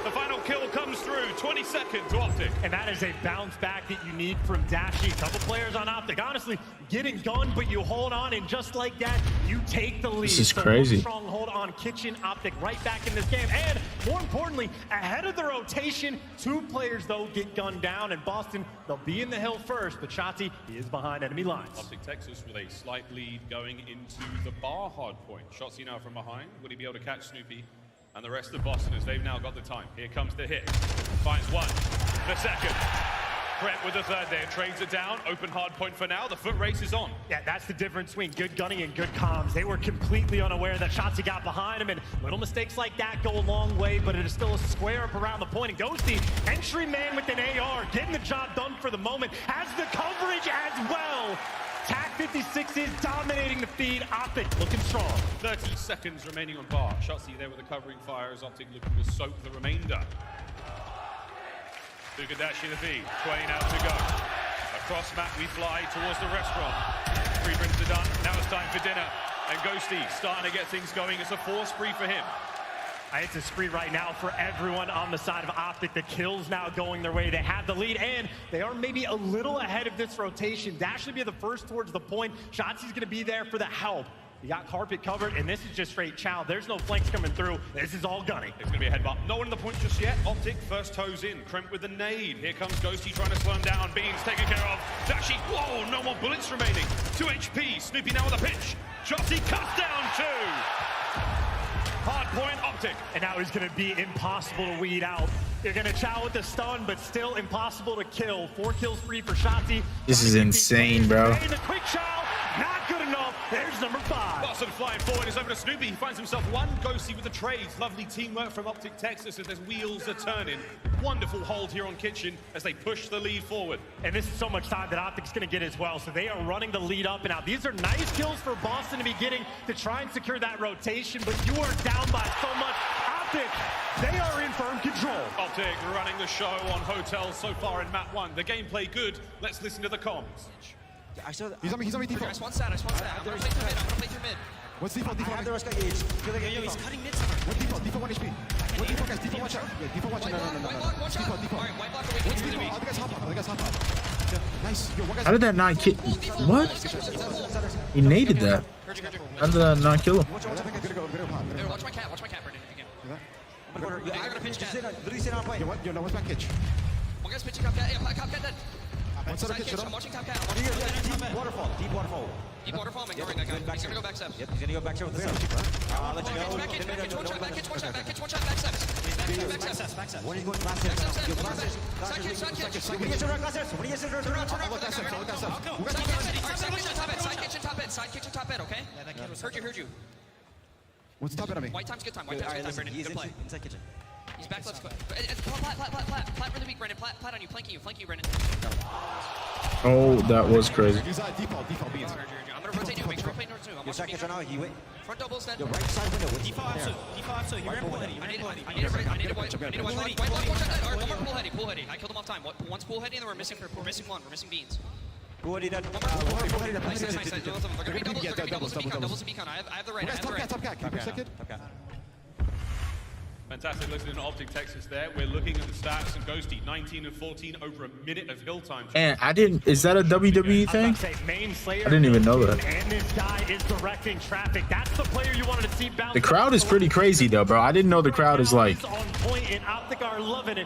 Speaker 16: The final kill comes through, 20 seconds to Optic.
Speaker 17: And that is a bounce back that you need from Dashy. Couple players on Optic, honestly, getting gunned, but you hold on, and just like that, you take the lead.
Speaker 1: This is crazy.
Speaker 17: Stronghold on Kitchen. Optic right back in this game. And more importantly, ahead of the rotation, 2 players, though, get gunned down, and Boston, they'll be in the hill first, but Shotzi is behind enemy lines.
Speaker 16: Optic Texas with a slight lead going into the bar hard point. Shotzi now from behind. Will he be able to catch Snoopy? And the rest of Boston, as they've now got the time. Here comes the hit. Finds one. The second. Brett with the third there. Trades it down. Open hard point for now. The foot race is on.
Speaker 17: Yeah, that's the difference between good gunning and good comms. They were completely unaware that Shotzi got behind him, and little mistakes like that go a long way, but it is still a square up around the point. And Ghosty, entry man with an AR, getting the job done for the moment, has the coverage as well. TAC 56 is dominating the feed. Optic looking strong.
Speaker 16: 30 seconds remaining on bar. Shotzi there with the covering fire as Optic looking to soak the remainder. Sugadashi the V, 20 now to go. Across map we fly towards the restaurant. 3 drinks are done, now it's time for dinner. And Ghosty starting to get things going. It's a 4 spree for him.
Speaker 17: It's a spree right now for everyone on the side of Optic. The kills now going their way. They have the lead, and they are maybe a little ahead of this rotation. Dash should be the first towards the point. Shotzi's going to be there for the help. You got carpet covered, and this is just straight chow. There's no flanks coming through. This is all gunning.
Speaker 16: It's going to be a headbutt. No one in the point just yet. Optic first toes in. Kremp with the nade. Here comes Ghosty trying to slow him down. Beans taken care of. Dashy, whoa, no more bullets remaining. 2 HP. Snoopy now with a pinch. Shotzi cuts down 2. Hard point, Optic.
Speaker 17: And now he's going to be impossible to weed out. You're going to chow with the stun, but still impossible to kill. 4 kills free for Shotzi.
Speaker 1: This is insane, bro.
Speaker 17: The quick chow, not good enough. There's number 5.
Speaker 16: Boston flying forward is over to Snoopy. He finds himself 1. Ghosty with the trades. Lovely teamwork from Optic Texas as their wheels are turning. Wonderful hold here on Kitchen as they push the lead forward.
Speaker 17: And this is so much time that Optic's going to get as well. So they are running the lead up and out. These are nice kills for Boston to be getting to try and secure that rotation, but you are down by so much. Optic, they are in firm control.
Speaker 16: Optic running the show on Hotel so far in map 1. The gameplay good. Let's listen to the comms.
Speaker 7: I saw that. He's on me default.
Speaker 6: I just want stat. I'm gonna play through mid. I'm gonna play through mid.
Speaker 7: What's default?
Speaker 6: I have the Rush guy gauge. Yo, he's cutting mid somewhere.
Speaker 7: What default? Default 1 HP. What default, guys? Default 1 shot. Yeah, default 1 shot. No. Default.
Speaker 6: Alright, white block away.
Speaker 7: What's default? Other guys hop up. Yeah, nice. Yo, one guy's
Speaker 1: How did that not kill? What? He naded that. How did that not kill him?
Speaker 6: Watch my cat, Brendan, if you can. I'm gonna pinch cat.
Speaker 7: Literally sit on point. Yo, no, what's my pitch?
Speaker 6: One guy's pitching top cat. Yeah, top cat dead.
Speaker 7: One side of pitch.
Speaker 6: I'm watching top cat.
Speaker 7: Deep waterfall.
Speaker 6: Deep waterfall, I'm ignoring that guy. He's gonna go back steps.
Speaker 7: Yep, he's gonna go back steps with the step. I'll let you go.
Speaker 6: Back hitch, one shot, back hitch, back steps. Back steps.
Speaker 7: One is going last steps. Yo, last steps.
Speaker 6: Side kitch.
Speaker 7: When he gets to last steps. When he gets to
Speaker 6: Turn around. Side kitchen, top end, okay? Heard you.
Speaker 7: What's the top end of me?
Speaker 6: White time's good time, Brendan. Good play.
Speaker 7: Inside kitchen.
Speaker 6: He's back left. Plat really weak, Brendan. Plat on you, flanking you, Brendan.
Speaker 1: Oh, that was crazy.
Speaker 7: Use default beans.
Speaker 6: I'm gonna rotate you, make sure I play north too. I'm watching
Speaker 7: now, he wait.
Speaker 6: Front double stand.
Speaker 7: Yo, right side window.
Speaker 6: Default, so you ran pull heady. I need a white block, watch out. Alright, one more pull heady. I killed him off time. One's pull heady and then we're missing one. We're missing beans.
Speaker 7: Pull heady done.
Speaker 6: Nice. They're gonna be doubles and beacon. I have the right.
Speaker 7: Top cat. Can you push that kid?
Speaker 16: Fantastic listening to Optic Texas there. We're looking at the stats and Ghosty, 19 and 14, over a minute of hill time.
Speaker 1: And I didn't, is that a WWE thing? I didn't even know that.
Speaker 17: And this guy is directing traffic. That's the player you wanted to see bounce.
Speaker 1: The crowd is pretty crazy though, bro. I didn't know the crowd is like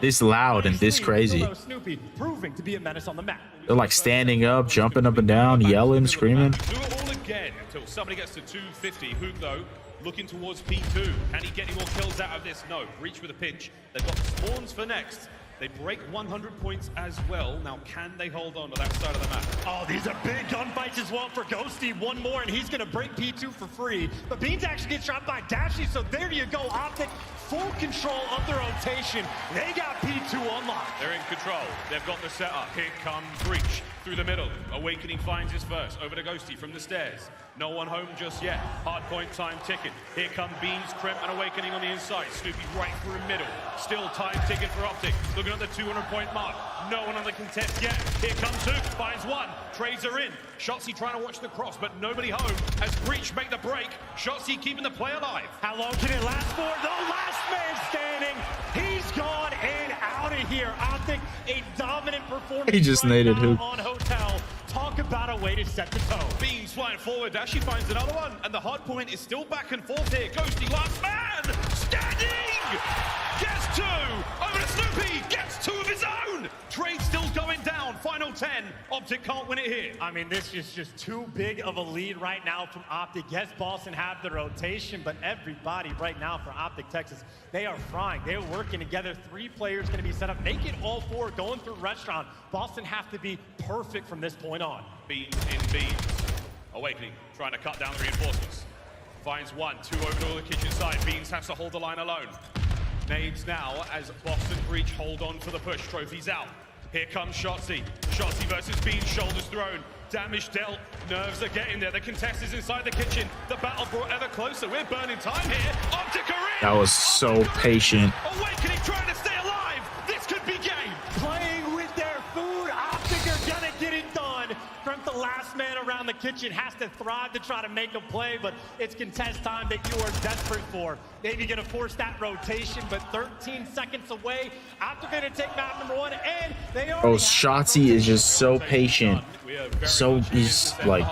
Speaker 1: this loud and this crazy.
Speaker 17: Snoopy proving to be a menace on the map.
Speaker 1: They're like standing up, jumping up and down, yelling, screaming.
Speaker 16: Do it all again until somebody gets to 250. Hook though, looking towards P2. Can he get any more kills out of this? No. Reach with a pinch. They've got spawns for next. They break 100 points as well. Now, can they hold on to that side of the map?
Speaker 17: Oh, these are big gunfights as well for Ghosty. One more, and he's going to break P2 for free. But Beans actually gets shot by Dashy, so there you go. Optic, full control of the rotation. They got P2 unlocked.
Speaker 16: They're in control. They've got the setup. Here comes Breach through the middle. Awakening finds his first. Over to Ghosty from the stairs. No one home just yet. Hard point time ticking. Here come Beans, Kremp, and Awakening on the inside. Snoopy right through the middle. Still time ticking for Optic. Looking at the 200-point mark. No one on the contest yet. Here comes Hook. Finds one. Trades are in. Shotzi trying to watch the cross, but nobody home. As Breach make the break. Shotzi keeping the play alive.
Speaker 17: How long can it last for? The last man standing. He's gone and out of here. Optic, a dominant performance.
Speaker 1: He just naded Hook.
Speaker 17: On Hotel. Talk about a way to set the tone.
Speaker 16: Beans flying forward. Dashi finds another one. And the hard point is still back and forth here. Ghosty, last man. Standing. Gets two. Over to Snoopy. Gets two of his own. Trade still going down. Final 10. Optic can't win it here.
Speaker 17: I mean, this is just too big of a lead right now from Optic. Yes, Boston have the rotation, but everybody right now for Optic Texas, they are frying. They're working together. 3 players going to be set up. Make it all 4 going through restaurant. Boston have to be perfect from this point on.
Speaker 16: Beans in Beans. Awakening, trying to cut down the reinforcements. Finds one, 2 over to the kitchen side. Beans has to hold the line alone. Nades now as Boston Breach hold on for the push. Trophies out. Here comes Shotzi. Shotzi versus Beans, shoulders thrown. Damage dealt. Nerves are getting there. The contest is inside the kitchen. The battle brought ever closer. We're burning time here. Optic are in.
Speaker 1: That was so patient.
Speaker 16: Awakening trying to stay alive. This could be game.
Speaker 17: Playing the kitchen has to thrive to try to make a play, but it's contest time that you are desperate for. Maybe gonna force that rotation, but 13 seconds away. After gonna take map number 1, and they are.
Speaker 1: Oh, Shotzi is just so patient. So he's like,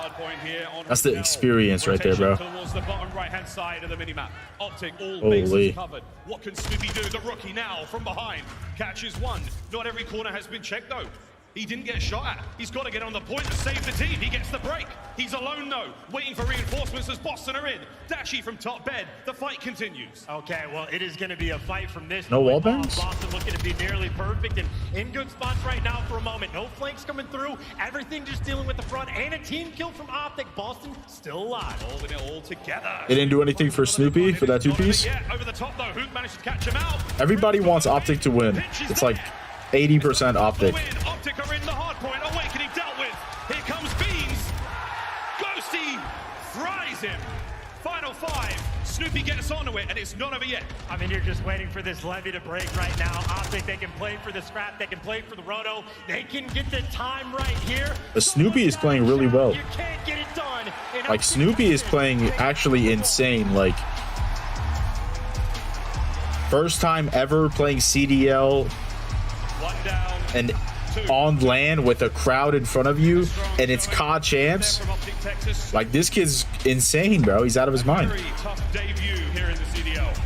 Speaker 1: that's the experience right there, bro.
Speaker 16: Towards the bottom right-hand side of the minimap. Optic, all
Speaker 1: Holy.
Speaker 16: bases covered. What can Snoopy do? The rookie now from behind catches one. Not every corner has been checked though. He didn't get shot at. He's got to get on the point to save the team. He gets the break. He's alone though, waiting for reinforcements as Boston are in. Dashy from top bed. The fight continues.
Speaker 17: Okay, well, it is going to be a fight from this
Speaker 1: No wall
Speaker 17: point.
Speaker 1: bangs?
Speaker 17: Boston looking to be nearly perfect and in good spots right now for a moment. No flanks coming through. Everything just dealing with the front and a team kill from Optic. Boston still alive.
Speaker 16: Holding it all together.
Speaker 1: They didn't do anything for Snoopy for that 2-piece.
Speaker 16: Yeah, over the top though. Hoot managed to catch him out.
Speaker 1: Everybody wants Optic to win. It's like 80% Optic.
Speaker 16: Optic are in the hard point. Awakening dealt with. Here comes Beans. Ghosty fries him. Final 5. Snoopy gets onto it, and it's not over yet.
Speaker 17: I mean, you're just waiting for this levy to break right now. Optic, they can play for the scrap. They can play for the roto. They can get the time right here.
Speaker 1: The Snoopy is playing really well.
Speaker 17: You can't get it done.
Speaker 1: Like, Snoopy is playing actually insane. Like, first time ever playing CDL and on land with a crowd in front of you, and it's COD Champs. Like, this kid's insane, bro. He's out of his mind.
Speaker 16: Very tough debut here in the CDL.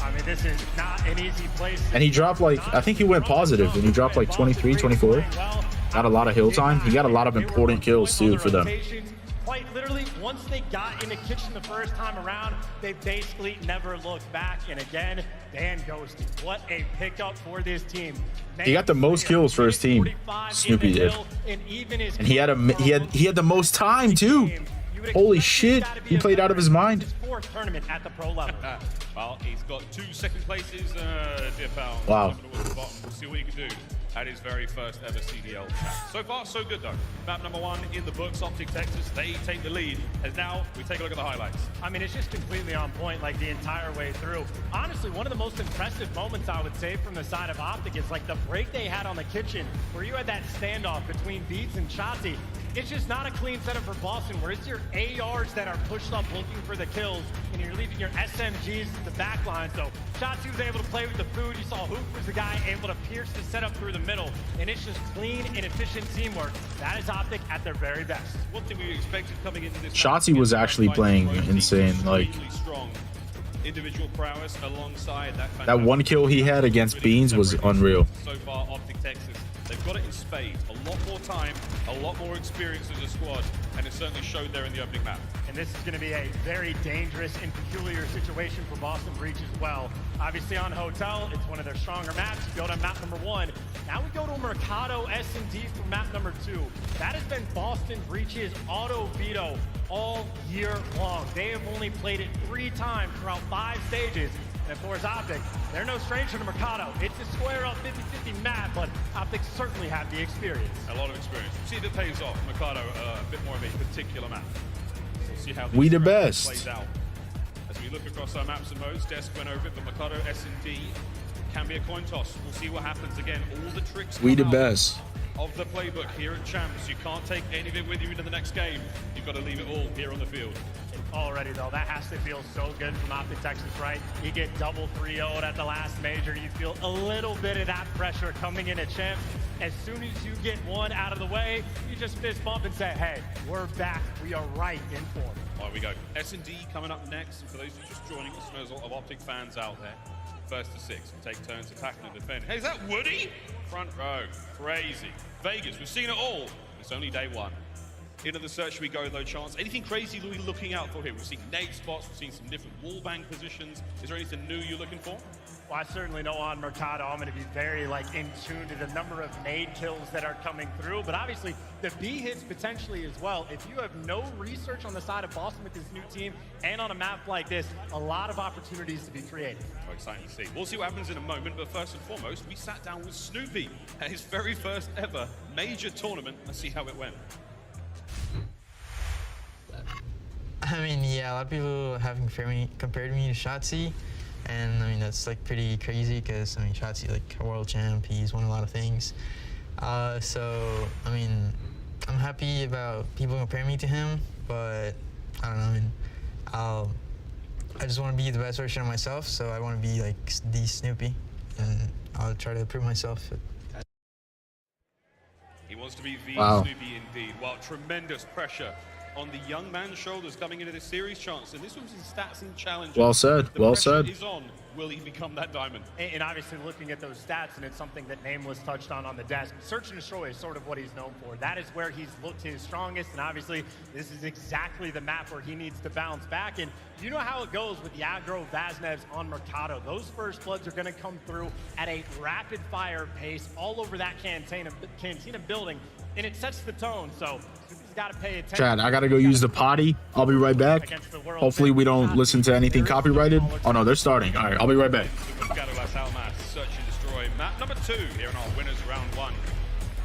Speaker 17: I mean, this is not an easy place.
Speaker 1: And he dropped, like, I think he went positive, and he dropped like 23, 24. Got a lot of hill time. He got a lot of important kills too for them.
Speaker 17: Quite literally, once they got in the kitchen the first time around, they basically never looked back. And again, Dan Ghosty. What a pickup for this team.
Speaker 1: He got the most kills for his team. Snoopy did, and he had the most time too. Holy shit, he played out of his mind.
Speaker 17: Fourth tournament at the pro level.
Speaker 16: Well, he's got 2 second places. Dip out.
Speaker 1: Wow.
Speaker 16: We'll see what he can do at his very first ever CDL champ. So far, so good though. Map number 1 in the books, Optic Texas. They take the lead. As now we take a look at the highlights.
Speaker 17: I mean, it's just completely on point, like the entire way through. Honestly, one of the most impressive moments I would say from the side of Optic is like the break they had on the kitchen, where you had that standoff between Beats and Shotzi. It's just not a clean setup for Boston, where it's your ARs that are pushed up looking for the kills, and you're leaving your SMGs to the back line. So Shotzi was able to play with the food. You saw Hoop was the guy able to pierce the setup through the middle, and it's just clean and efficient teamwork. That is Optic at their very best.
Speaker 16: One thing we expected coming into this
Speaker 1: Shotzi was actually playing insane. Like,
Speaker 16: strong individual prowess alongside
Speaker 1: that one kill he had against Beans was unreal.
Speaker 16: So far, Optic Texas, they've got it in spades. A lot more time, a lot more experience as a squad, and it certainly showed there in the opening map.
Speaker 17: And this is going to be a very dangerous and peculiar situation for Boston Breach as well. Obviously on Hotel, it's one of their stronger maps. You go to map number 1. Now we go to Mercado S&D for map number 2. That has been Boston Breach's auto veto all year long. They have only played it 3 times throughout 5 stages. And of course, Optic, they're no stranger to Mercado. It's a square up 50-50 map, but Optic certainly have the experience.
Speaker 16: A lot of experience. See if it pays off. Mercado, a bit more of a particular map. We'll see how
Speaker 1: We the
Speaker 16: this
Speaker 1: best.
Speaker 16: plays out. As we look across our maps and modes, Desk went over it, but Mercado S&D can be a coin toss. We'll see what happens. Again, all the tricks
Speaker 1: We the
Speaker 16: come out
Speaker 1: best.
Speaker 16: of the playbook here at Champs. You can't take any of it with you into the next game. You've got to leave it all here on the field.
Speaker 17: Already though, that has to feel so good from Optic Texas, right? You get double 3-0'd at the last major. You feel a little bit of that pressure coming in at Champs. As soon as you get one out of the way, you just fist bump and say, hey, we're back. We are right in form.
Speaker 16: There we go. S&D coming up next. And for those who are just joining us, there's a lot of Optic fans out there. First to 6. We take turns attacking and defending. Hey, is that Woody? Front row. Crazy. Vegas, we've seen it all. It's only day 1. Into the search we go though, Chance. Anything crazy that we're looking out for here? We've seen nade spots, we've seen some different wall bang positions. Is there anything new you're looking for?
Speaker 17: Well, I certainly know on Mercado, I'm going to be very in tune to the number of nade kills that are coming through, but obviously the B hits potentially as well. If you have no research on the side of Boston with this new team and on a map like this, a lot of opportunities to be created.
Speaker 16: Very exciting to see. We'll see what happens in a moment, but first and foremost, we sat down with Snoopy at his very first ever major tournament. Let's see how it went.
Speaker 18: I mean, yeah, a lot of people have compared me to Shotzi, and I mean that's like pretty crazy because I mean Shotzi like a world champ, he's won a lot of things. So I mean, I'm happy about people comparing me to him, but I don't know. I mean, I just want to be the best version of myself, so I want to be like the Snoopy, and I'll try to prove myself.
Speaker 16: He wants to be the
Speaker 1: Wow.
Speaker 16: Snoopy indeed. Well, tremendous pressure on the young man's shoulders coming into this series, Chance. And this was his stats and challenges.
Speaker 1: Well said.
Speaker 16: The
Speaker 1: Well
Speaker 16: pressure
Speaker 1: said.
Speaker 16: is on. Will he become that diamond?
Speaker 17: And obviously looking at those stats, and it's something that Nameless touched on the desk, search and destroy is sort of what he's known for. That is where he's looked his strongest, and obviously this is exactly the map where he needs to bounce back. And you know how it goes with the aggro Vaznevs on Mercado. Those first bloods are going to come through at a rapid fire pace all over that Cantina building, and it sets the tone. So he's got to pay attention.
Speaker 1: Chad, I gotta go use the potty. I'll be right back. Hopefully we don't listen to anything copyrighted. Oh no, they're starting. All right, I'll be right back.
Speaker 16: Search and destroy. Map number 2 here in our winners round 1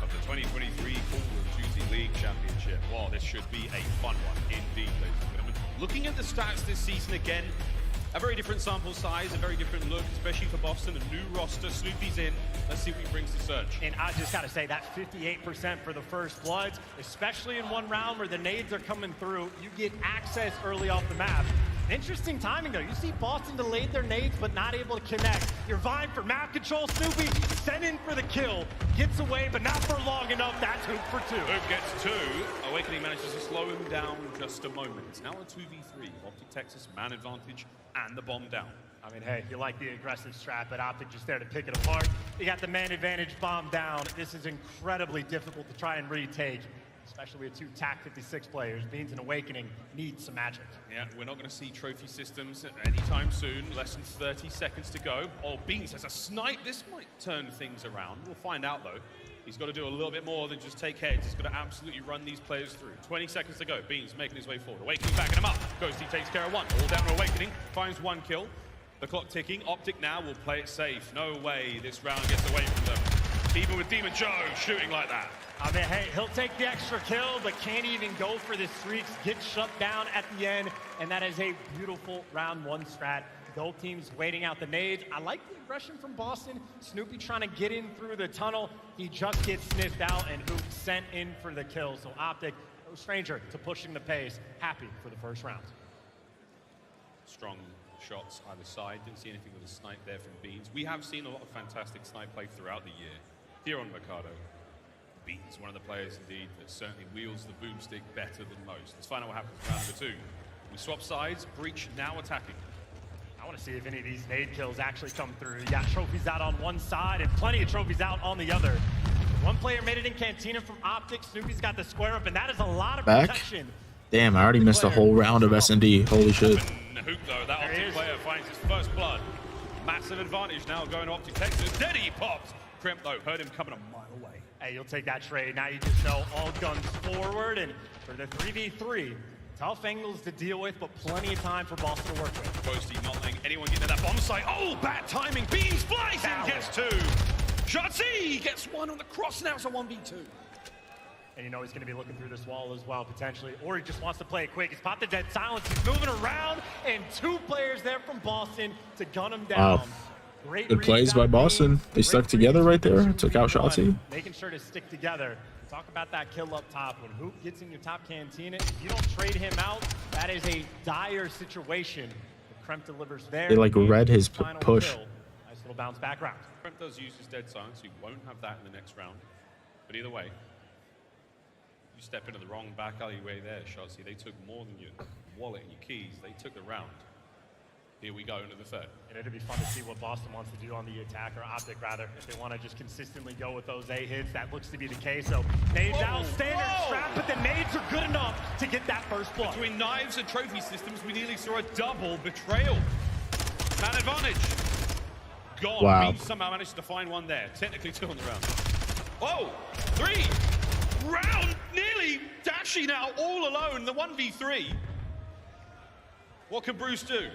Speaker 16: of the 2023 Call of Duty League Championship. Well, this should be a fun one indeed, ladies and gentlemen. Looking at the stats this season again, a very different sample size, a very different look, especially for Boston, a new roster. Snoopy's in. Let's see what he brings to Search.
Speaker 17: And I just got to say, that 58% for the first bloods, especially in one round where the nades are coming through, you get access early off the map. Interesting timing, though. You see Boston delayed their nades, but not able to connect. You're vying for map control. Snoopy sent in for the kill. Gets away, but not for long enough. That's Hoop for 2.
Speaker 16: Hoop gets 2. Awakening manages to slow him down just a moment. It's now a 2v3. Optic Texas, man advantage, and the bomb down.
Speaker 17: I mean, hey, you like the aggressive strat, but Optic just there to pick it apart. You got the man advantage bomb down. This is incredibly difficult to try and retake, especially with 2 TAC 56 players. Beans and Awakening needs some magic.
Speaker 16: Yeah, we're not going to see trophy systems anytime soon. Less than 30 seconds to go. Oh, Beans has a snipe. This might turn things around. We'll find out, though. He's got to do a little bit more than just take heads. He's got to absolutely run these players through. 20 seconds to go. Beans making his way forward. Awakening backing him up. Ghosty takes care of 1. All down to Awakening. Finds 1 kill. The clock ticking. Optic now will play it safe. No way this round gets away from them. Even with Demon Joe shooting like that.
Speaker 17: I mean, hey, he'll take the extra kill, but can't even go for the streaks. Gets shut down at the end, and that is a beautiful round 1 strat. Both teams waiting out the nades. I like the aggression from Boston. Snoopy trying to get in through the tunnel. He just gets sniffed out, and Hoop sent in for the kill. So Optic, no stranger to pushing the pace. Happy for the first round.
Speaker 16: Strong shots either side. Didn't see anything with a snipe there from Beans. We have seen a lot of fantastic snipe play throughout the year. Here on Mercado. Beans, one of the players indeed that certainly wields the boomstick better than most. Let's find out what happens in round number 2. We swap sides. Breach now attacking.
Speaker 17: I want to see if any of these nade kills actually come through. You got trophies out on one side and plenty of trophies out on the other. One player made it in Cantina from Optic. Snoopy's got the square up, and that is a lot of protection.
Speaker 1: Damn, I already missed a whole round of S&D. Holy shit.
Speaker 16: Hoop, though, that Optic player finds his first blood. Massive advantage now going to Optic Texas. Then he pops. Crimp, though, heard him coming a mile away.
Speaker 17: Hey, you'll take that trade. Now you just know all guns forward, and for the 3v3, tough angles to deal with, but plenty of time for Boston to work with.
Speaker 16: Ghosty not letting anyone get to that bomb site. Oh, bad timing. Beans flies in, gets 2. Shotzzy gets 1 on the cross. Now it's a 1v2.
Speaker 17: And you know he's going to be looking through this wall as well, potentially. Or he just wants to play it quick. He's popped the dead silence. He's moving around, and 2 players there from Boston to gun him down.
Speaker 1: Wow. Good plays by Boston. They stuck together right there. Took out Shotzzy.
Speaker 17: Making sure to stick together. Talk about that kill up top. When Hoop gets in your top Cantina, if you don't trade him out, that is a dire situation. Kremp delivers there.
Speaker 1: They like read his push.
Speaker 17: Kill. Nice little bounce back round.
Speaker 16: Kremp does use his dead silence. He won't have that in the next round. But either way, you step into the wrong back alleyway there, Shotzzy. They took more than your wallet and your keys. They took the round. Here we go into the 3rd.
Speaker 17: And it'll be fun to see what Boston wants to do on the attack, or Optic rather, if they want to just consistently go with those A hits. That looks to be the case. So nades out, standard trap, but the nades are good enough to get that first blood.
Speaker 16: Between knives and trophy systems, we nearly saw a double betrayal. Man advantage. Gone.
Speaker 1: Wow.
Speaker 16: We somehow managed to find 1 there. Technically 2 on the round. Oh, 3. Round nearly Dashy now all alone. The 1v3. What can Bruce do?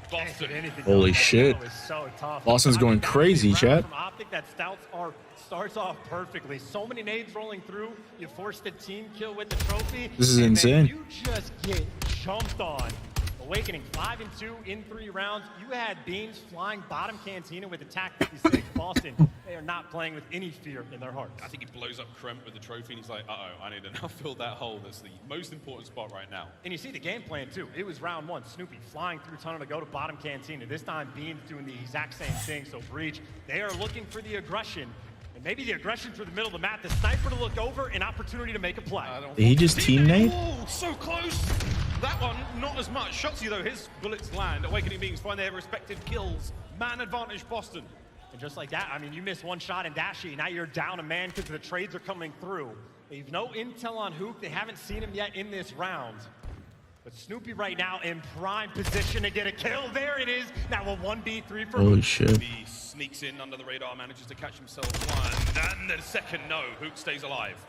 Speaker 16: Boston.
Speaker 1: Holy shit.
Speaker 17: So tough.
Speaker 1: Boston's going crazy, chat.
Speaker 17: From Optic, that starts off perfectly. So many nades rolling through. You force the team kill with the trophy.
Speaker 1: This is
Speaker 17: and
Speaker 1: insane.
Speaker 17: You just get jumped on. Awakening 5-2 in 3 rounds. You had Beans flying bottom Cantina with attack 56. Boston, they are not playing with any fear in their hearts.
Speaker 3: I think he blows up Kremp with the trophy and he's like, uh-oh, I need to now fill that hole. That's the most important spot right now.
Speaker 17: And you see the game plan too. It was round 1, Snoopy flying through tunnel to go to bottom Cantina. This time Beans doing the exact same thing. So Breach, they are looking for the aggression. And maybe the aggression through the middle of the map. The sniper to look over, an opportunity to make a play.
Speaker 1: Did he just team nade?
Speaker 3: Oh, so close. That one, not as much. Shotzi, though, his bullets land. Awakening Beings find their respective kills. Man advantage, Boston.
Speaker 17: And just like that, I mean, you missed one shot in Dashi. Now you're down a man because the trades are coming through. They have no intel on Hook. They haven't seen him yet in this round. But Snoopy right now in prime position to get a kill. There it is. Now a 1v3 for
Speaker 1: Holy shit.
Speaker 3: He sneaks in under the radar, manages to catch himself one. And the second, no. Hook stays alive.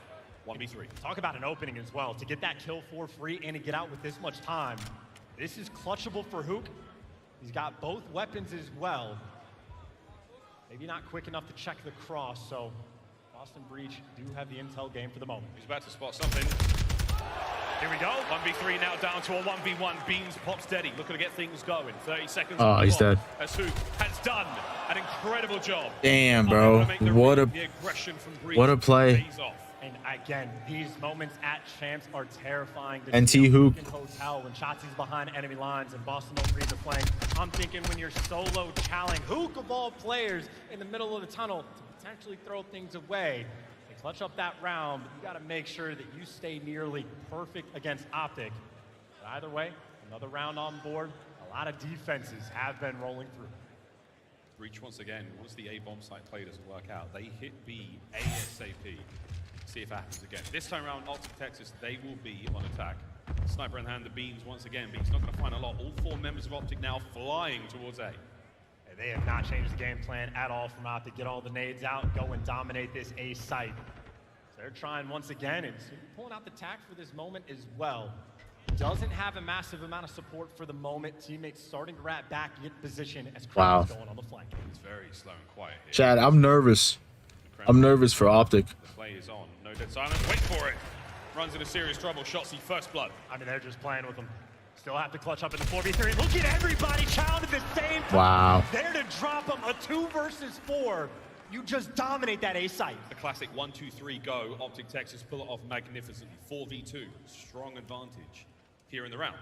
Speaker 3: 1v3.
Speaker 17: Talk about an opening as well. To get that kill for free and to get out with this much time. This is clutchable for Hook. He's got both weapons as well. Maybe not quick enough to check the cross, so Boston Breach do have the intel game for the moment.
Speaker 3: He's about to spot something. Here we go. 1v3 now down to a 1v1. Beans pop steady. Looking to get things going. 30 seconds.
Speaker 1: Oh, he's dead.
Speaker 3: As Hook has done an incredible job.
Speaker 1: Damn, bro. What a play.
Speaker 17: And again, these moments at Champs are terrifying.
Speaker 1: NT Hook.
Speaker 17: Hotel when Shotzi's behind enemy lines and Boston don't read the flank. I'm thinking when you're solo challenging Hook of all players in the middle of the tunnel to potentially throw things away. Clutch up that round, but you got to make sure that you stay nearly perfect against Optic. But either way, another round on board. A lot of defenses have been rolling through.
Speaker 3: Breach once again, once the A bomb site play doesn't work out, they hit B ASAP. See if it happens again. This time around, Optic Texas, they will be on attack. Sniper in hand, the Beans once again. Beans not going to find a lot. All 4 members of Optic now flying towards A.
Speaker 17: They have not changed the game plan at all from Optic. Get all the nades out, go and dominate this A site. So they're trying once again, and pulling out the tack for this moment as well. Doesn't have a massive amount of support for the moment. Teammates starting to wrap back, get position as Crown is going on the flank.
Speaker 3: It's very slow and quiet here.
Speaker 1: Chad, I'm nervous. I'm nervous for Optic.
Speaker 3: The play is on. No dead silence. Wait for it. Runs into serious trouble. Shotzi first blood.
Speaker 17: I mean, they're just playing with them. Still have to clutch up in the 4v3. Look at everybody challenge at the same time.
Speaker 1: Wow.
Speaker 17: There to drop them a 2 versus 4. You just dominate that A site.
Speaker 3: The classic 1-2-3 go. Optic Texas pull it off magnificently. 4v2. Strong advantage here in the round.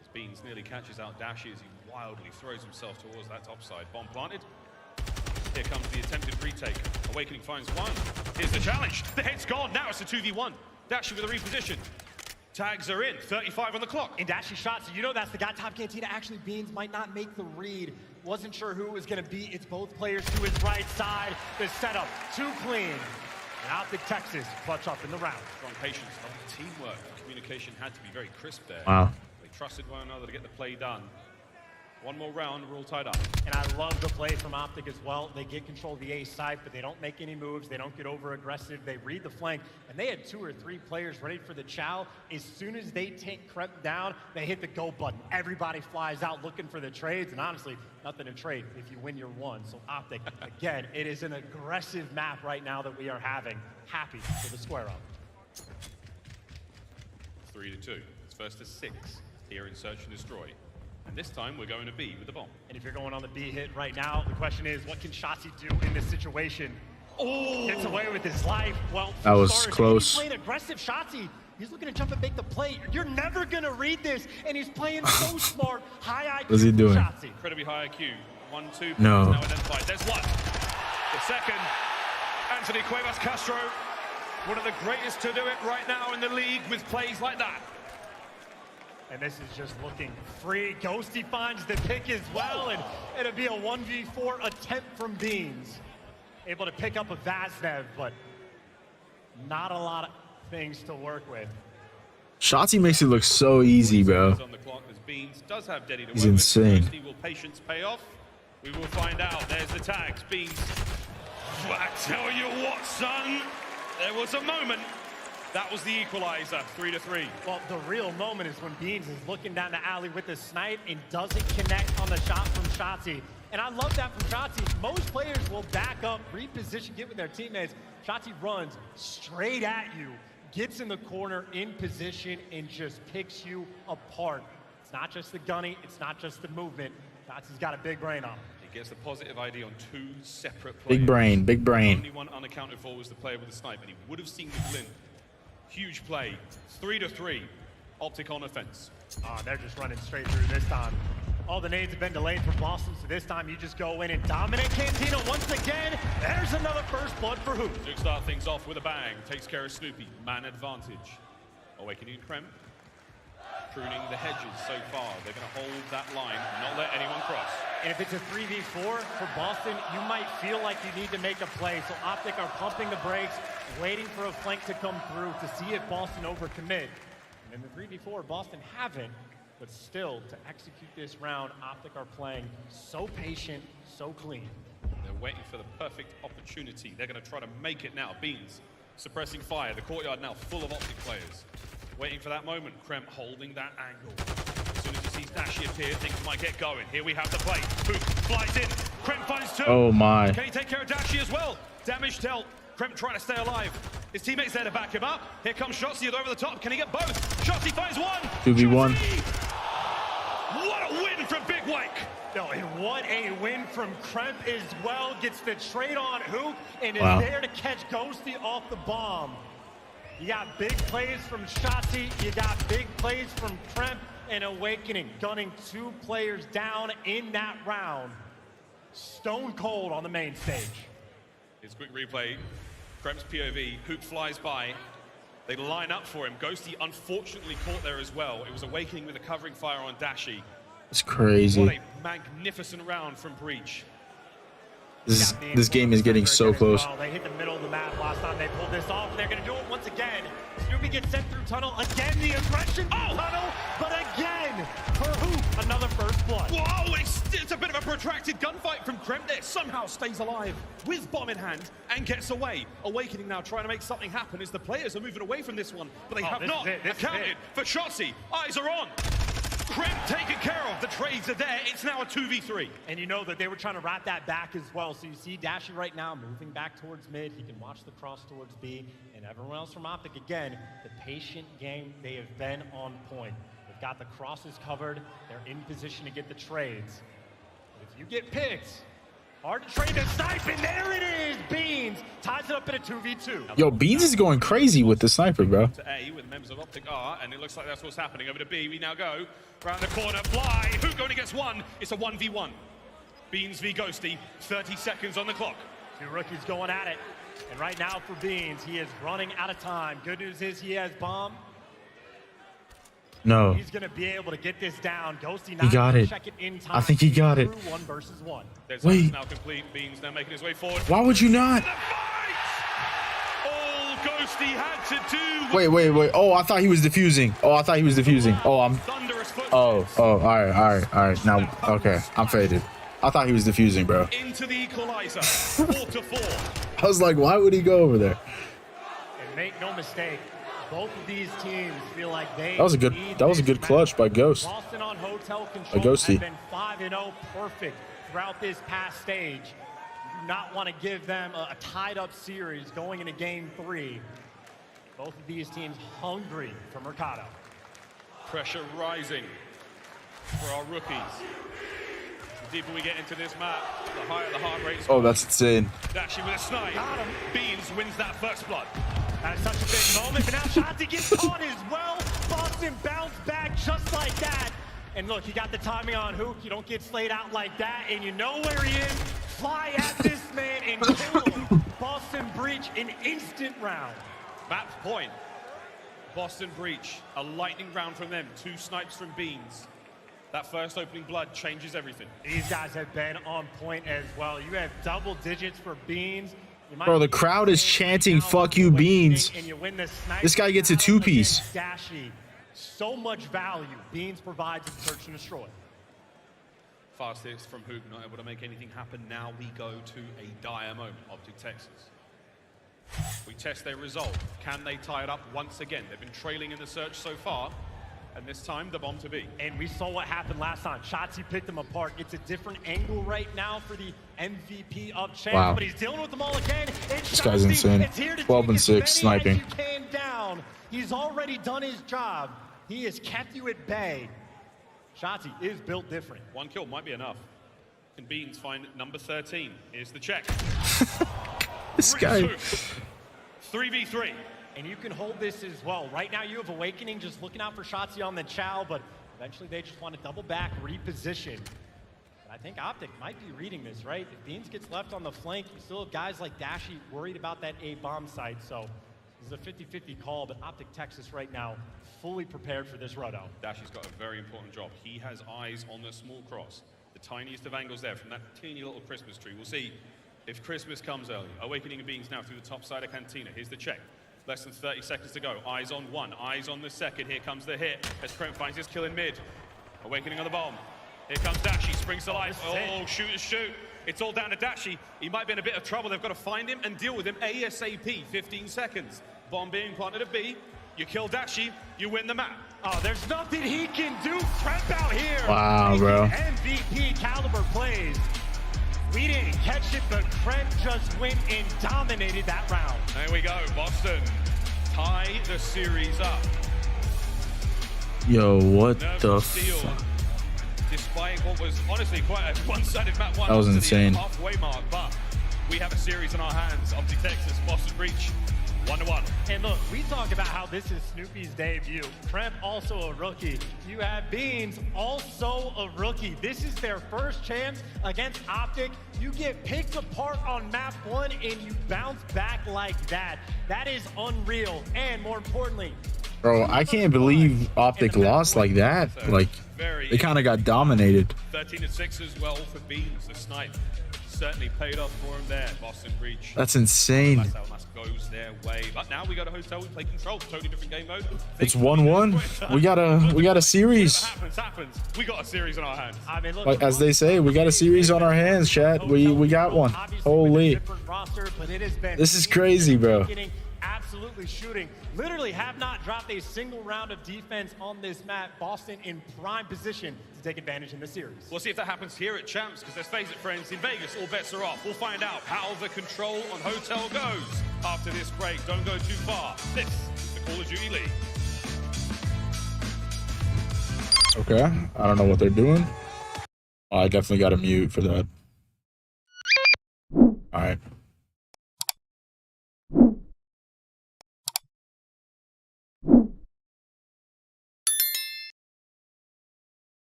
Speaker 3: As Beans nearly catches out Dashi as he wildly throws himself towards that top side. Bomb planted. Here comes the attempted retake. Awakening finds one. Here's the challenge. The head's gone. Now it's a 2v1. Dashi with a reposition. Tags are in, 35 on the clock.
Speaker 17: And Dashi shot, so you know that's the guy top Cantina. Actually, Beans might not make the read. Wasn't sure who it was going to be. It's both players to his right side. The setup, too clean. And Optic Texas clutch up in the round.
Speaker 3: Strong patience, teamwork. Communication had to be very crisp there.
Speaker 1: Wow.
Speaker 3: They trusted one another to get the play done. One more round, we're all tied up.
Speaker 17: And I love the play from Optic as well. They get control of the A side, but they don't make any moves. They don't get over aggressive. They read the flank, and they had 2 or 3 players ready for the chow. As soon as they take Kremp down, they hit the go button. Everybody flies out looking for the trades, and honestly, nothing to trade if you win your one. So Optic, again, it is an aggressive map right now that we are having. Happy for the square up.
Speaker 3: 3-2. It's first to 6 here in Search and Destroy. And this time we're going to B with the bomb.
Speaker 17: And if you're going on the B hit right now, the question is, what can Shotzi do in this situation? Oh, gets away with his life. Well,
Speaker 1: that was
Speaker 17: Stars,
Speaker 1: close.
Speaker 17: He's playing aggressive Shotzi. He's looking to jump and make the play. You're never going to read this, and he's playing so smart. High IQ.
Speaker 1: What's he doing?
Speaker 17: Shotzi.
Speaker 3: Incredibly high IQ. 1-2.
Speaker 1: No.
Speaker 3: Now identified. There's one. The second, Anthony Cuevas Castro. One of the greatest to do it right now in the league with plays like that.
Speaker 17: And this is just looking free. Ghosty finds the pick as well, and it'll be a 1v4 attempt from Beans. Able to pick up a Vaznev, but not a lot of things to work with.
Speaker 1: Shotzi makes it look so easy, bro.
Speaker 3: On the clock as Beans does have Deddy to
Speaker 1: He's
Speaker 3: work
Speaker 1: insane.
Speaker 3: With. Will patience pay off? We will find out. There's the tags. Beans. I tell you what, son. There was a moment. That was the equalizer, 3-3.
Speaker 17: Well, the real moment is when Beans is looking down the alley with the snipe and doesn't connect on the shot from Shotzi. And I love that from Shotzi. Most players will back up, reposition, get with their teammates. Shotzi runs straight at you, gets in the corner, in position, and just picks you apart. It's not just the gunning, it's not just the movement. Shotzi's got a big brain on him.
Speaker 3: He gets the positive ID on 2 separate players.
Speaker 1: Big brain, big brain.
Speaker 3: The only one unaccounted for was the player with the snipe, and he would have seen the glint. Huge play. 3-3. Optic on offense.
Speaker 17: They're just running straight through this time. All the nades have been delayed for Boston, so this time you just go in and dominate Cantina once again. There's another first blood for Hoop.
Speaker 3: Duke start things off with a bang. Takes care of Snoopy. Man advantage. Awakening Krem. Pruning the hedges so far. They're going to hold that line, not let anyone cross.
Speaker 17: And if it's a 3v4 for Boston, you might feel like you need to make a play. So Optic are pumping the brakes, waiting for a flank to come through to see if Boston overcommit. And in the 3v4, Boston haven't, but still, to execute this round, Optic are playing so patient, so clean.
Speaker 3: They're waiting for the perfect opportunity. They're going to try to make it now. Beans suppressing fire. The courtyard now full of Optic players. Waiting for that moment. Krem holding that angle. As soon as he sees Dashi appear, things might get going. Here we have the play. Hoop flies in. Krem finds 2.
Speaker 1: Oh my.
Speaker 3: Can he take care of Dashi as well? Damage dealt. Krem trying to stay alive. His teammates there to back him up. Here comes Shotzi over the top. Can he get both? Shotzi finds 1.
Speaker 1: 2v1.
Speaker 3: What a win from Big Wake.
Speaker 17: No, and what a win from Krem as well. Gets the trade on Hoop and is
Speaker 1: Wow.
Speaker 17: there to catch Ghosty off the bomb. You got big plays from Shotzi. You got big plays from Krem and Awakening. Gunning 2 players down in that round. Stone cold on the main stage.
Speaker 3: Here's a quick replay. Krem's POV. Hoop flies by. They line up for him. Ghosty unfortunately caught there as well. It was Awakening with a covering fire on Dashi.
Speaker 1: It's crazy.
Speaker 3: What a magnificent round from Breach.
Speaker 1: This game is getting so close.
Speaker 17: They hit the middle of the map last time they pulled this off. They're going to do it once again. Snoopy gets sent through tunnel. Again, the aggression tunnel. But again, for Hoop, another first blood.
Speaker 3: Whoa, it's a bit of a protracted gunfight from Krem there. Somehow stays alive with bomb in hand and gets away. Awakening now trying to make something happen as the players are moving away from this one. But they have not accounted for Shotzi. Eyes are on. Krem taken care of. The trades are there. It's now a 2v3.
Speaker 17: And you know that they were trying to wrap that back as well. So you see Dashi right now moving back towards mid. He can watch the cross towards B. And everyone else from Optic, again, the patient game, they have been on point. They've got the crosses covered. They're in position to get the trades. But if you get picked, hard to trade the snipe, and there it is! Beans ties it up in a 2v2.
Speaker 1: Yo, Beans is going crazy with the sniper, bro.
Speaker 3: To A with members of Optic R, and it looks like that's what's happening. Over to B, we now go. Round the corner, fly. Who only gets 1? It's a 1v1. Beans v Ghosty, 30 seconds on the clock.
Speaker 17: 2 rookies going at it. And right now for Beans, he is running out of time. Good news is he has bomb.
Speaker 1: No.
Speaker 17: He's going to be able to get this down. Ghosty
Speaker 1: He got it.
Speaker 17: check it in time.
Speaker 1: I think he got it.
Speaker 17: 1 versus 1.
Speaker 1: Wait.
Speaker 3: Now complete. Beans now making his way forward.
Speaker 1: Why would you not?
Speaker 3: All Ghosty had to do.
Speaker 1: Wait. Oh, I thought he was defusing. Oh, I'm. Oh, all right. Now, okay, I'm faded. I thought he was defusing, bro.
Speaker 3: Into the equalizer. 4-4.
Speaker 1: I was like, why would he go over there?
Speaker 17: And make no mistake, both of these teams feel like they
Speaker 1: That was a good clutch by Ghost.
Speaker 17: Boston on hotel
Speaker 1: By
Speaker 17: control
Speaker 1: Ghosty.
Speaker 17: has been 5-0 perfect throughout this past stage. You do not want to give them a tied-up series going into Game 3. Both of these teams hungry for Mercado.
Speaker 3: Pressure rising for our rookies. The deeper we get into this map, the higher the heart rate.
Speaker 1: Oh, that's insane.
Speaker 3: Dashi with a snipe. Beans wins that first blood.
Speaker 17: That is such a big moment, but now Shotzi gets caught as well. Boston bounced back just like that. And look, you got the timing on Hook. You don't get slayed out like that, and you know where he is. Fly at this man and kill Boston Breach an instant round.
Speaker 3: Match point. Boston Breach, a lightning round from them. 2 snipes from Beans. That first opening blood changes everything.
Speaker 17: These guys have been on point as well. You have double digits for Beans.
Speaker 1: Bro, the crowd is chanting, fuck you, Beans.
Speaker 17: And you win the snipe
Speaker 1: This guy gets a 2-piece.
Speaker 17: Dashi. So much value Beans provides in search and destroy.
Speaker 3: Fast hits from Hoop, not able to make anything happen. Now we go to a dire moment. Optic Texas. We test their resolve. Can they tie it up once again? They've been trailing in the search so far. And this time, the bomb to B.
Speaker 17: And we saw what happened last time. Shotzi picked them apart. It's a different angle right now for the MVP of Champs,
Speaker 1: Wow.
Speaker 17: but he's dealing with them all again.
Speaker 1: This guy's insane. 12 and 6 sniping.
Speaker 17: Down. He's already done his job. He has kept you at bay. Shotzi is built different.
Speaker 3: One kill might be enough. Can Beans find number 13? Here's the check.
Speaker 1: This guy.
Speaker 3: 3v3.
Speaker 17: And you can hold this as well. Right now you have Awakening just looking out for Shotzi on the Chow, but eventually they just want to double back, reposition. But I think Optic might be reading this, right? If Beans gets left on the flank, you still have guys like Dashy worried about that A bomb site. So this is a 50-50 call, but Optic Texas right now fully prepared for this roto.
Speaker 3: Dashy's got a very important job. He has eyes on the small cross. The tiniest of angles there from that teeny little Christmas tree. We'll see if Christmas comes early. Awakening Beans now through the top side of Cantina. Here's the check. Less than 30 seconds to go. Eyes on one, eyes on the second. Here comes the hit as Kremp finds his kill in mid. Awakening on the bomb. Here comes Dashy, springs to life. Oh, shoot. It's all down to Dashy. He might be in a bit of trouble. They've got to find him and deal with him ASAP. 15 seconds. Bomb being planted at B. You kill Dashy, you win the map.
Speaker 17: Oh, there's nothing he can do. Kremp out here.
Speaker 1: Wow, bro.
Speaker 17: MVP caliber plays. We didn't catch it, but Kremp just went and dominated that round.
Speaker 3: There we go. Boston tie the series up.
Speaker 1: Yo, what the
Speaker 3: Steal,
Speaker 1: fuck?
Speaker 3: despite what was honestly quite a one-sided map one.
Speaker 1: That was
Speaker 3: to the
Speaker 1: insane.
Speaker 3: halfway mark, but we have a series in our hands. Optic Texas, Boston Breach, 1-1.
Speaker 17: And look, we talk about how this is Snoopy's debut. Kremp also a rookie. You have Beans also a rookie. This is their first chance against Optic. You get picked apart on map one and you bounce back like that. That is unreal. And more importantly,
Speaker 1: Bro, I can't believe Optic lost like that. Like, they kind of got dominated.
Speaker 3: 13-6 as well for Beans. The snipe certainly paid off for him there. Boston Breach.
Speaker 1: That's insane.
Speaker 3: Goes their way, but now we got a hotel. We play control. Totally different game mode.
Speaker 1: It's 1-1. We got a series.
Speaker 3: Happens. We got a series on our hands.
Speaker 17: I mean, look,
Speaker 1: Like, as they say, we got a series on our hands, chat. We got one. Holy. This is crazy, bro.
Speaker 17: Absolutely shooting. Literally have not dropped a single round of defense on this map. Boston in prime position to take advantage in the series.
Speaker 3: We'll see if that happens here at Champs, because let's face it, friends, in Vegas, all bets are off. We'll find out how the control on hotel goes after this break. Don't go too far. This is the Call of Duty League.
Speaker 1: Okay. I don't know what they're doing. Oh, I definitely got to mute for that. All right.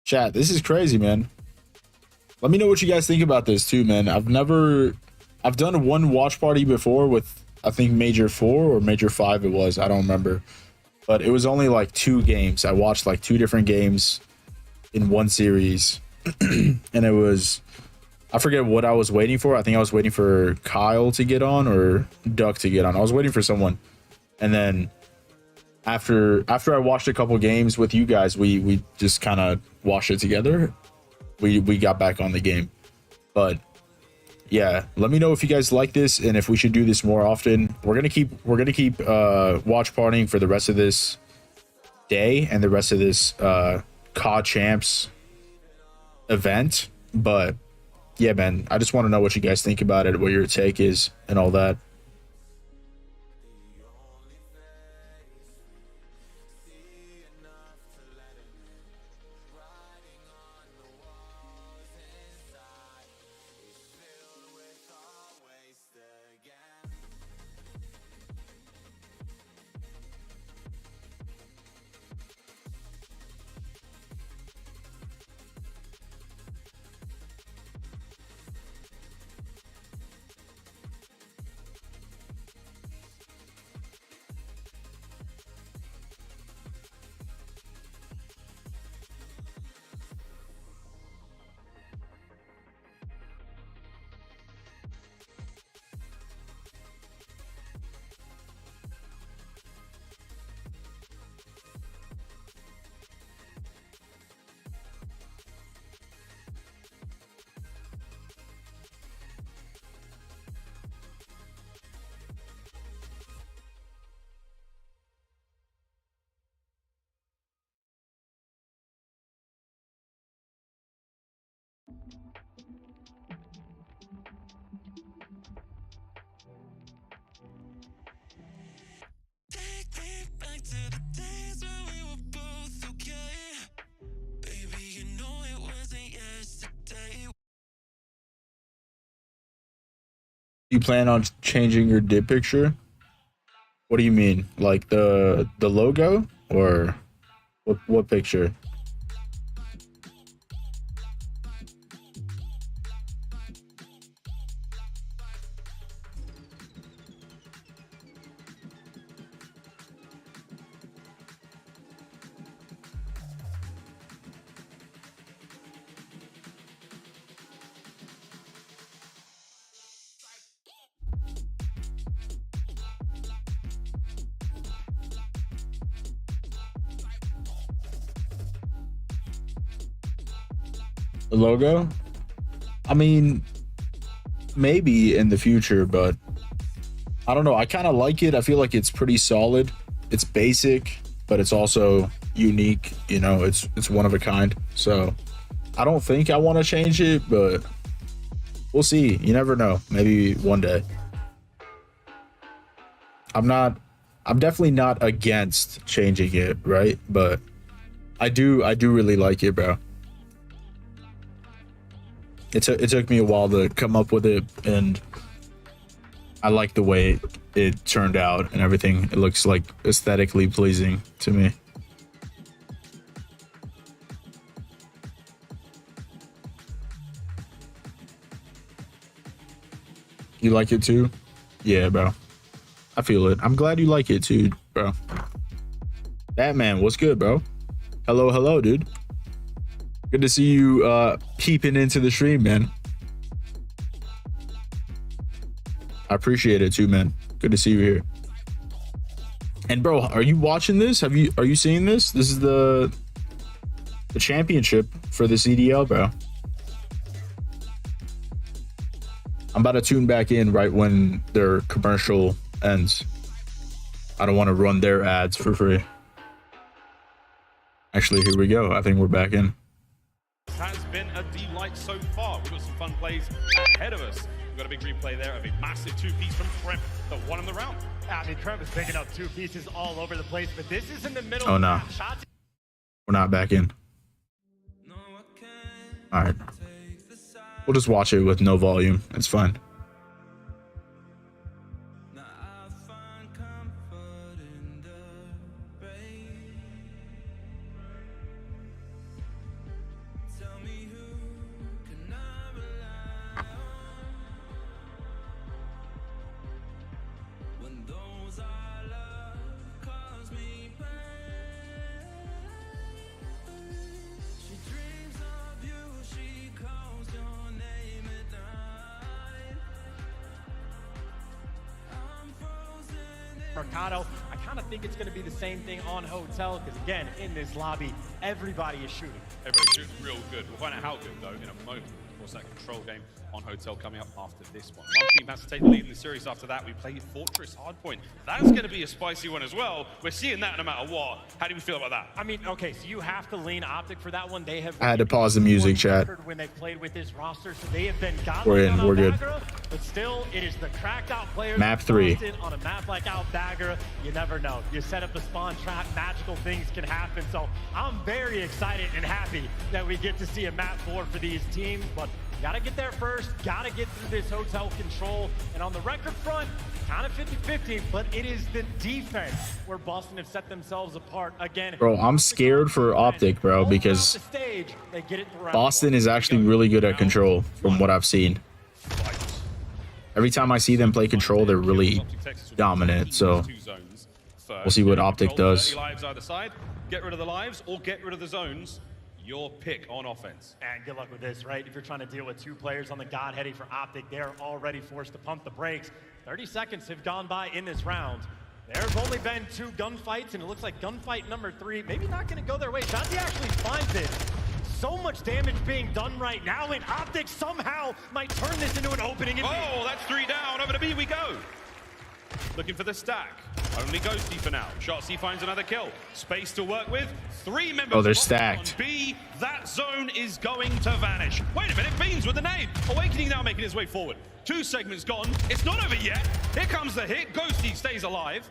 Speaker 1: Chat, this is crazy, man. Let me know what you guys think about this too, man. I've done one watch party before with, I think, Major 4 or Major 5 it was. I don't remember. But it was only like 2 games. I watched like 2 different games in one series. And it was, I forget what I was waiting for. I think I was waiting for Kyle to get on or Duck to get on. I was waiting for someone. And then after I watched a couple games with you guys, we just kind of watched it together. We got back on the game. But yeah, let me know if you guys like this and if we should do this more often. We're gonna keep watch partying for the rest of this day and the rest of this COD Champs event. But yeah, man, I just want to know what you guys think about it, what your take is, and all that. You plan on changing your dip picture? What do you mean? Like the logo or what picture? The logo? I mean, maybe in the future, but I don't know. I kind of like it. I feel like it's pretty solid. It's basic, but it's also unique. You know, it's one of a kind. So I don't think I want to change it, but we'll see. You never know. Maybe one day. I'm definitely not against changing it, right? But I do really like it, bro. It took me a while to come up with it, and I like the way it turned out and everything. It looks like aesthetically pleasing to me. You like it too? Yeah, bro. I feel it. I'm glad you like it too, bro. Batman, what's good, bro? Hello, dude. Good to see you peeping into the stream, man. I appreciate it too, man. Good to see you here. And bro, are you watching this? Are you seeing this? This is the championship for the CDL, bro. I'm about to tune back in right when their commercial ends. I don't want to run their ads for free. Actually, here we go. I think we're back in.
Speaker 3: Has been a delight so far. We've got some fun plays ahead of us. We've got a big replay there of a massive two-piece from Tremp that won in the round.
Speaker 17: I mean, Tremp is picking up two pieces all over the place, but this is in the middle.
Speaker 1: Oh no, we're not back in. All right, we'll just watch it with no volume. It's fine.
Speaker 17: Mercado, I kind of think it's going to be the same thing on Hotel, because again, in this lobby, everybody is shooting.
Speaker 3: Everybody's shooting real good. We'll find out how good, though, in a moment. Of course, that control game on Hotel coming up after this one. One team has to take the lead in the series after that. We play Fortress Hardpoint. That's going to be a spicy one as well. We're seeing that no matter what. How do we feel about that?
Speaker 17: I mean, okay, so you have to lean Optic for that one. They have
Speaker 1: I had to pause the music, chat.
Speaker 17: when they played with this roster, so they have been
Speaker 1: We're in. We're good.
Speaker 17: But still, it is the cracked out players.
Speaker 1: Map 3.
Speaker 17: On a map like Outdagger, you never know. You set up a spawn trap, magical things can happen. So I'm very excited and happy that we get to see a map 4 for these teams. But gotta get there first, gotta get through this Hotel control. And on the record front, kind of 50-50, but it is the defense where Boston have set themselves apart again.
Speaker 1: Bro, I'm scared for Optic, bro, because Boston is actually really good at control from what I've seen. Every time I see them play control, they're really dominant. So we'll see what Optic does.
Speaker 3: Lives either side. Get rid of the lives or get rid of the zones. Your pick on offense.
Speaker 17: And good luck with this, right? If you're trying to deal with two players on the Godheady for Optic, they're already forced to pump the brakes. 30 seconds have gone by in this round. There's only been 2 gunfights, and it looks like gunfight number 3, maybe not going to go their way. Shanti actually finds it. So much damage being done right now, and Optic somehow might turn this into an opening.
Speaker 3: Oh, that's 3 down. Over to B we go. Looking for the stack. Only Ghosty for now. Shotzzy finds another kill. Space to work with. 3 members.
Speaker 1: Oh, they're stacked.
Speaker 3: On B, that zone is going to vanish. Wait a minute, Beans with the nade. Awakening now making his way forward. 2 segments gone. It's not over yet. Here comes the hit. Ghosty stays alive.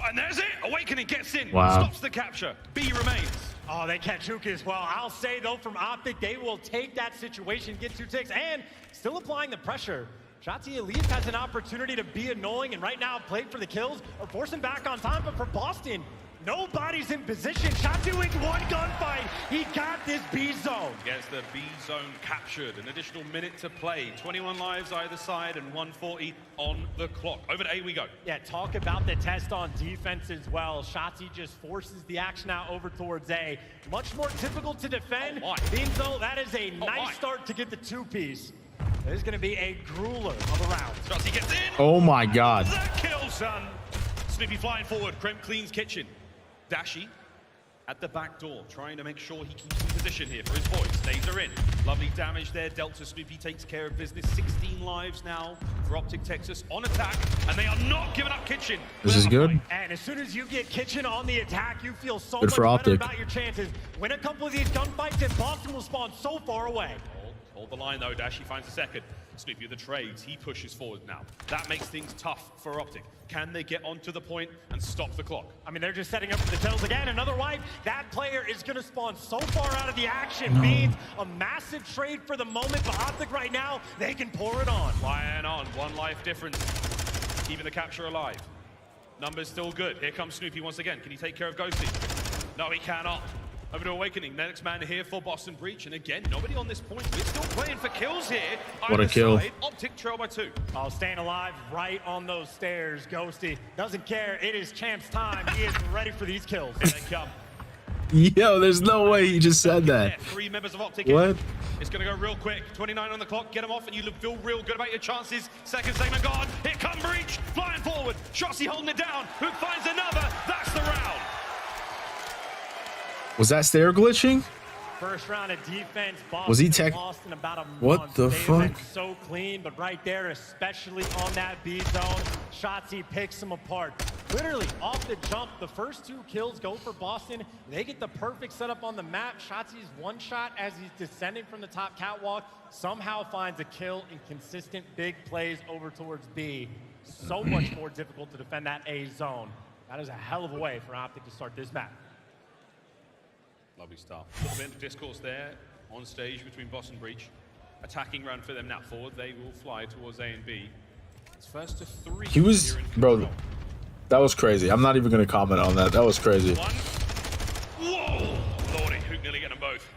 Speaker 3: And there's it. Awakening gets in.
Speaker 1: Wow.
Speaker 3: Stops the capture. B remains.
Speaker 17: Oh, they catch Hookah as well. I'll say, though, from Optic, they will take that situation, get 2 ticks, and still applying the pressure. Shotzi at least has an opportunity to be annoying, and right now played for the kills or force him back on time. But for Boston, nobody's in position. Shotzi with one gunfight. He got this B zone.
Speaker 3: Gets the B zone captured. An additional minute to play. 21 lives either side and 140 on the clock. Over to A we go.
Speaker 17: Yeah, talk about the test on defense as well. Shotzi just forces the action out over towards A. Much more difficult to defend. Beanzo, that is a nice start to get the two-piece. This is going to be a grueler of a round.
Speaker 3: Shotzi gets in.
Speaker 1: Oh my God.
Speaker 3: That kill, son. Snoopy flying forward. Krem cleans kitchen. Dashy at the back door, trying to make sure he keeps in position here for his boys. Stays are in. Lovely damage there. Delta Snoopy takes care of business. 16 lives now for Optic Texas on attack, and they are not giving up kitchen.
Speaker 1: This is good.
Speaker 17: And as soon as you get kitchen on the attack, you feel so
Speaker 1: Good
Speaker 17: much
Speaker 1: for
Speaker 17: better
Speaker 1: Optic.
Speaker 17: about your chances. Win a couple of these gunfights, and Boston will spawn so far away.
Speaker 3: Hold the line though. Dashy finds a second. Snoopy with the trades. He pushes forward now. That makes things tough for Optic. Can they get onto the point and stop the clock?
Speaker 17: I mean, they're just setting up for the kills again. Another wipe. That player is going to spawn so far out of the action. Means a massive trade for the moment. But Optic right now, they can pour it on.
Speaker 3: Flying on. 1 life difference. Keeping the capture alive. Numbers still good. Here comes Snoopy once again. Can he take care of Ghosty? No, he cannot. Over to Awakening. Next man here for Boston Breach. And again, nobody on this point. We're still playing for kills here.
Speaker 1: What a kill.
Speaker 3: Side, Optic trail by 2.
Speaker 17: Oh, staying alive right on those stairs. Ghosty doesn't care. It is Champs time. He is ready for these kills.
Speaker 3: Here they come.
Speaker 1: Yo, there's no way he just said that.
Speaker 3: 3 members of Optic.
Speaker 1: What?
Speaker 3: It's going to go real quick. 29 on the clock. Get them off and you feel real good about your chances. Second segment gone. Here come Breach. Flying forward. Shotzi holding it down. Who finds another? That's the round.
Speaker 1: Was that stair glitching?
Speaker 17: First round of defense. Boston
Speaker 1: Was he tech?
Speaker 17: lost in about a
Speaker 1: What
Speaker 17: month.
Speaker 1: the
Speaker 17: They've
Speaker 1: fuck?
Speaker 17: been so clean, but right there, especially on that B zone, Shotzi picks them apart. Literally off the jump, the first 2 kills go for Boston. They get the perfect setup on the map. Shotzi's one shot as he's descending from the top catwalk somehow finds a kill in consistent big plays over towards B. So much more difficult to defend that A zone. That is a hell of a way for Optic to start this map.
Speaker 3: Lovely start. A little bit of discourse there on stage between Boston Breach. Attacking round for them now forward. They will fly towards A and B. It's first to 3.
Speaker 1: He was, bro, that was crazy. I'm not even going to comment on that. That was crazy.
Speaker 3: Whoa! Lordy, Hook nearly getting them both.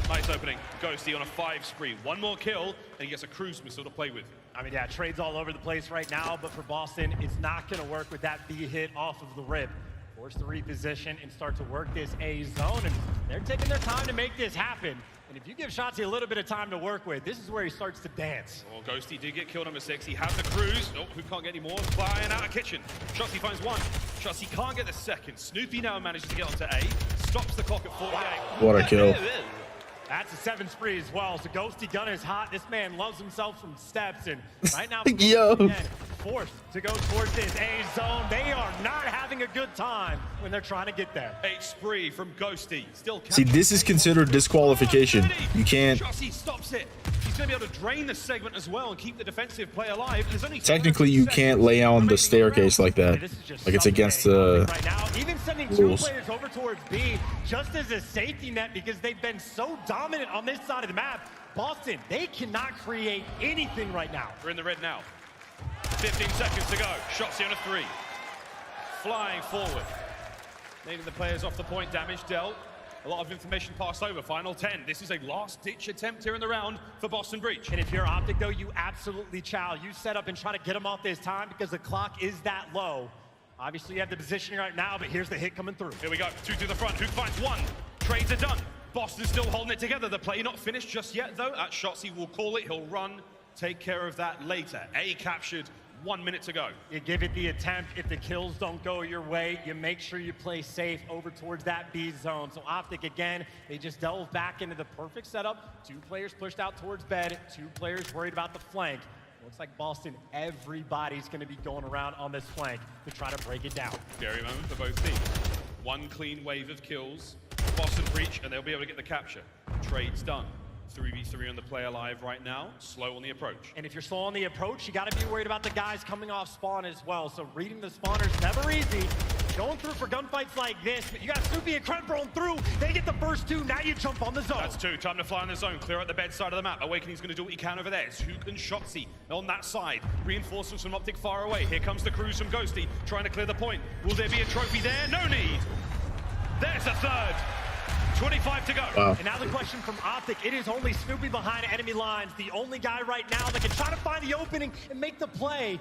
Speaker 3: Nice opening. Ghosty on a 5 spree. 1 more kill, and he gets a cruise missile to play with.
Speaker 17: I mean, yeah, trades all over the place right now, but for Boston, it's not going to work with that B hit off of the rip. Force the reposition and start to work this A zone, and they're taking their time to make this happen. And if you give Shotzi a little bit of time to work with, this is where he starts to dance.
Speaker 3: Well, Ghosty did get kill number 6. He has the cruise. Oh, who can't get any more? Flying out of kitchen. Shotzi finds 1. Shotzi can't get the second. Snoopy now manages to get onto A. Stops the clock at 48.
Speaker 1: What a kill.
Speaker 17: That's a 7 spree as well. So Ghosty gun is hot. This man loves himself from steps, and right now,
Speaker 1: Yo.
Speaker 17: again, forced to go towards this A zone. They are not having a good time when they're trying to get there.
Speaker 3: 8 spree from Ghosty. Still
Speaker 1: See, this is considered disqualification. You can't.
Speaker 3: Shotzi stops it. He's going to be able to drain the segment as well and keep the defensive play alive. There's only
Speaker 1: Technically, you can't lay on the staircase like that. Like, it's against the
Speaker 17: Right now, even sending 2
Speaker 1: rules.
Speaker 17: players over towards B just as a safety net because they've been so dominant on this side of the map. Boston, they cannot create anything right now.
Speaker 3: We're in the red now. 15 seconds to go. Shotzi on a 3. Flying forward. Needing the players off the point. Damage dealt. A lot of information passed over. Final 10. This is a last-ditch attempt here in the round for Boston Breach.
Speaker 17: And if you're Optic, though, you absolutely chow. You set up and try to get them off this time because the clock is that low. Obviously, you have the positioning right now, but here's the hit coming through.
Speaker 3: Here we go. 2 to the front. Who finds 1? Trades are done. Boston's still holding it together. The play not finished just yet, though. At Shotzi will call it. He'll run. Take care of that later. A captured. 1 minute to go.
Speaker 17: You give it the attempt. If the kills don't go your way, you make sure you play safe over towards that B zone. So Optic, again, they just delve back into the perfect setup. 2 players pushed out towards bed. 2 players worried about the flank. Looks like Boston, everybody's going to be going around on this flank to try to break it down.
Speaker 3: Scary moment for both teams. 1 clean wave of kills. Boston Breach, and they'll be able to get the capture. Trade's done. 3v3 on the play alive right now. Slow on the approach.
Speaker 17: And if you're slow on the approach, you got to be worried about the guys coming off spawn as well. So reading the spawners never easy. Going through for gunfights like this, but you got Snoopy and Kremp rolling through. They get the first two. Now you jump on the zone.
Speaker 3: That's two. Time to fly on the zone. Clear out the bed side of the map. Awakening's going to do what he can over there. It's Hook and Shotzzy on that side. Reinforcements from Optic far away. Here comes the cruise from Ghosty, trying to clear the point. Will there be a trophy there? No need. There's a third. 25 to go.
Speaker 1: Wow.
Speaker 17: And now the question from Optic, it is only Snoopy behind enemy lines. The only guy right now that can try to find the opening and make the play.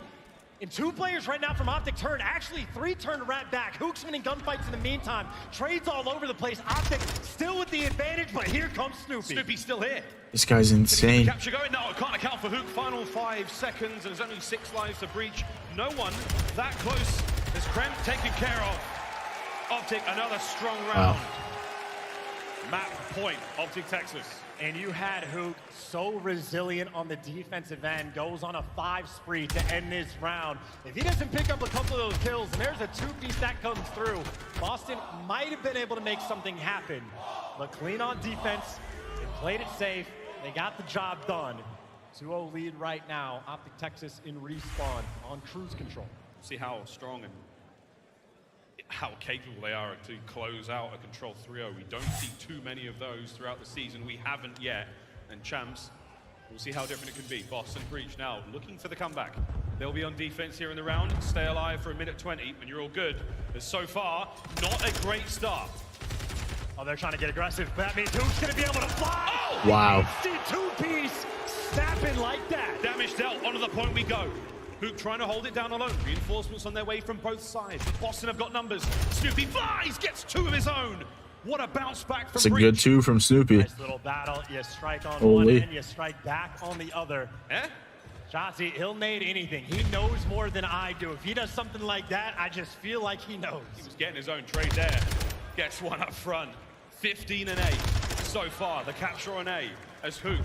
Speaker 17: And two players right now from Optic turn, actually three turned right back. Hook's winning gunfights in the meantime. Trades all over the place. Optic still with the advantage, but here comes Snoopy.
Speaker 3: Snoopy's still here.
Speaker 1: This guy's insane.
Speaker 3: Capture going? No, I can't account for Hook. Final 5 seconds, and there's only 6 lives to breach. No one that close as Kremp taken care of. Optic, another strong round.
Speaker 1: Wow.
Speaker 3: Map point, Optic Texas.
Speaker 17: And you had Hook so resilient on the defensive end, goes on a 5 spree to end this round. If he doesn't pick up a couple of those kills, and there's a 2-piece that comes through, Boston might have been able to make something happen. But clean on defense, they played it safe, they got the job done. 2-0 lead right now, Optic Texas in respawn on cruise control.
Speaker 3: See how strong and how capable they are to close out a control 3-0. We don't see too many of those throughout the season. We haven't yet. And Champs, we'll see how different it can be. Boston Breach now looking for the comeback. They'll be on defense here in the round. Stay alive for a minute 20, and you're all good. But so far, not a great start.
Speaker 17: Oh, they're trying to get aggressive. That means Hook's going to be able to fly.
Speaker 3: Oh!
Speaker 1: Wow.
Speaker 17: 2-piece snapping like that.
Speaker 3: Damage dealt. Onto the point we go. Hook trying to hold it down alone. Reinforcements on their way from both sides. Boston have got numbers. Snoopy flies, gets 2 of his own. What a bounce back from
Speaker 1: It's a
Speaker 3: Breach.
Speaker 1: good 2 from Snoopy.
Speaker 17: Nice little battle. You strike on
Speaker 1: Holy.
Speaker 17: one end, you strike back on the other.
Speaker 3: Eh?
Speaker 17: Shotzzy, he'll nade anything. He knows more than I do. If he does something like that, I just feel like he knows.
Speaker 3: He was getting his own trade there. Gets one up front. 15 and 8 so far. The capture on A as Hook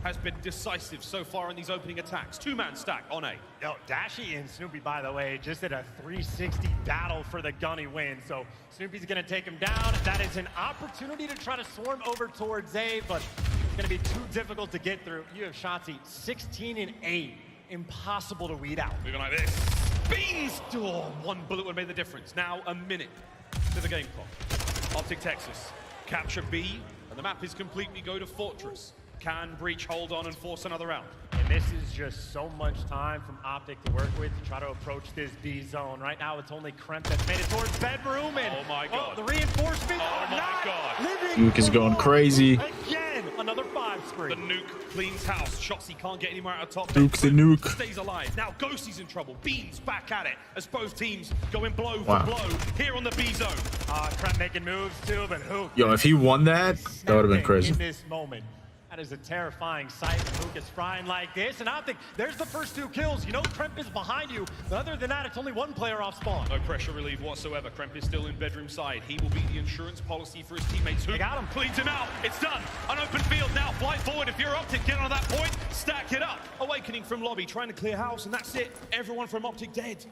Speaker 3: has been decisive so far in these opening attacks. 2-man stack on A.
Speaker 17: Yo, Dashy and Snoopy, by the way, just did a 360 battle for the gunny win. So Snoopy's gonna take him down. That is an opportunity to try to swarm over towards A, but it's gonna be too difficult to get through. You have Shotzzy 16 and 8. Impossible to weed out.
Speaker 3: Moving like this. Beans! Oh, 1 bullet would have made the difference. Now a minute to the game clock. Optic Texas. Capture B, and the map is complete. We go to Fortress. Can Breach hold on and force another round?
Speaker 17: And this is just so much time from Optic to work with to try to approach this B zone. Right now, it's only Kremp that's made it towards bedroom. And
Speaker 3: oh my God.
Speaker 17: the reinforcement.
Speaker 3: Oh my God.
Speaker 1: Nuke is going crazy.
Speaker 17: Again, another 5 spree.
Speaker 3: The nuke cleans house. Shotzzy can't get anywhere out of top.
Speaker 1: Nuke the nuke.
Speaker 3: Stays alive. Now Ghosty's in trouble. Beans back at it as both teams going blow
Speaker 1: Wow.
Speaker 3: for blow here on the B zone.
Speaker 17: Kremp making moves too, but Hook.
Speaker 1: Yo, if he won that would have been crazy.
Speaker 17: In this moment. That is a terrifying sight when Hook is frying like this. And I think there's the first 2 kills. You know Kremp is behind you. But other than that, it's only 1 player off spawn.
Speaker 3: No pressure relief whatsoever. Kremp is still in bedroom side. He will be the insurance policy for his teammates. Hook
Speaker 17: got him.
Speaker 3: Cleans him out. It's done. An open field now. Fly forward. If you're Optic, get on that point. Stack it up. Awakening from lobby. Trying to clear house. And that's it. Everyone from Optic dead.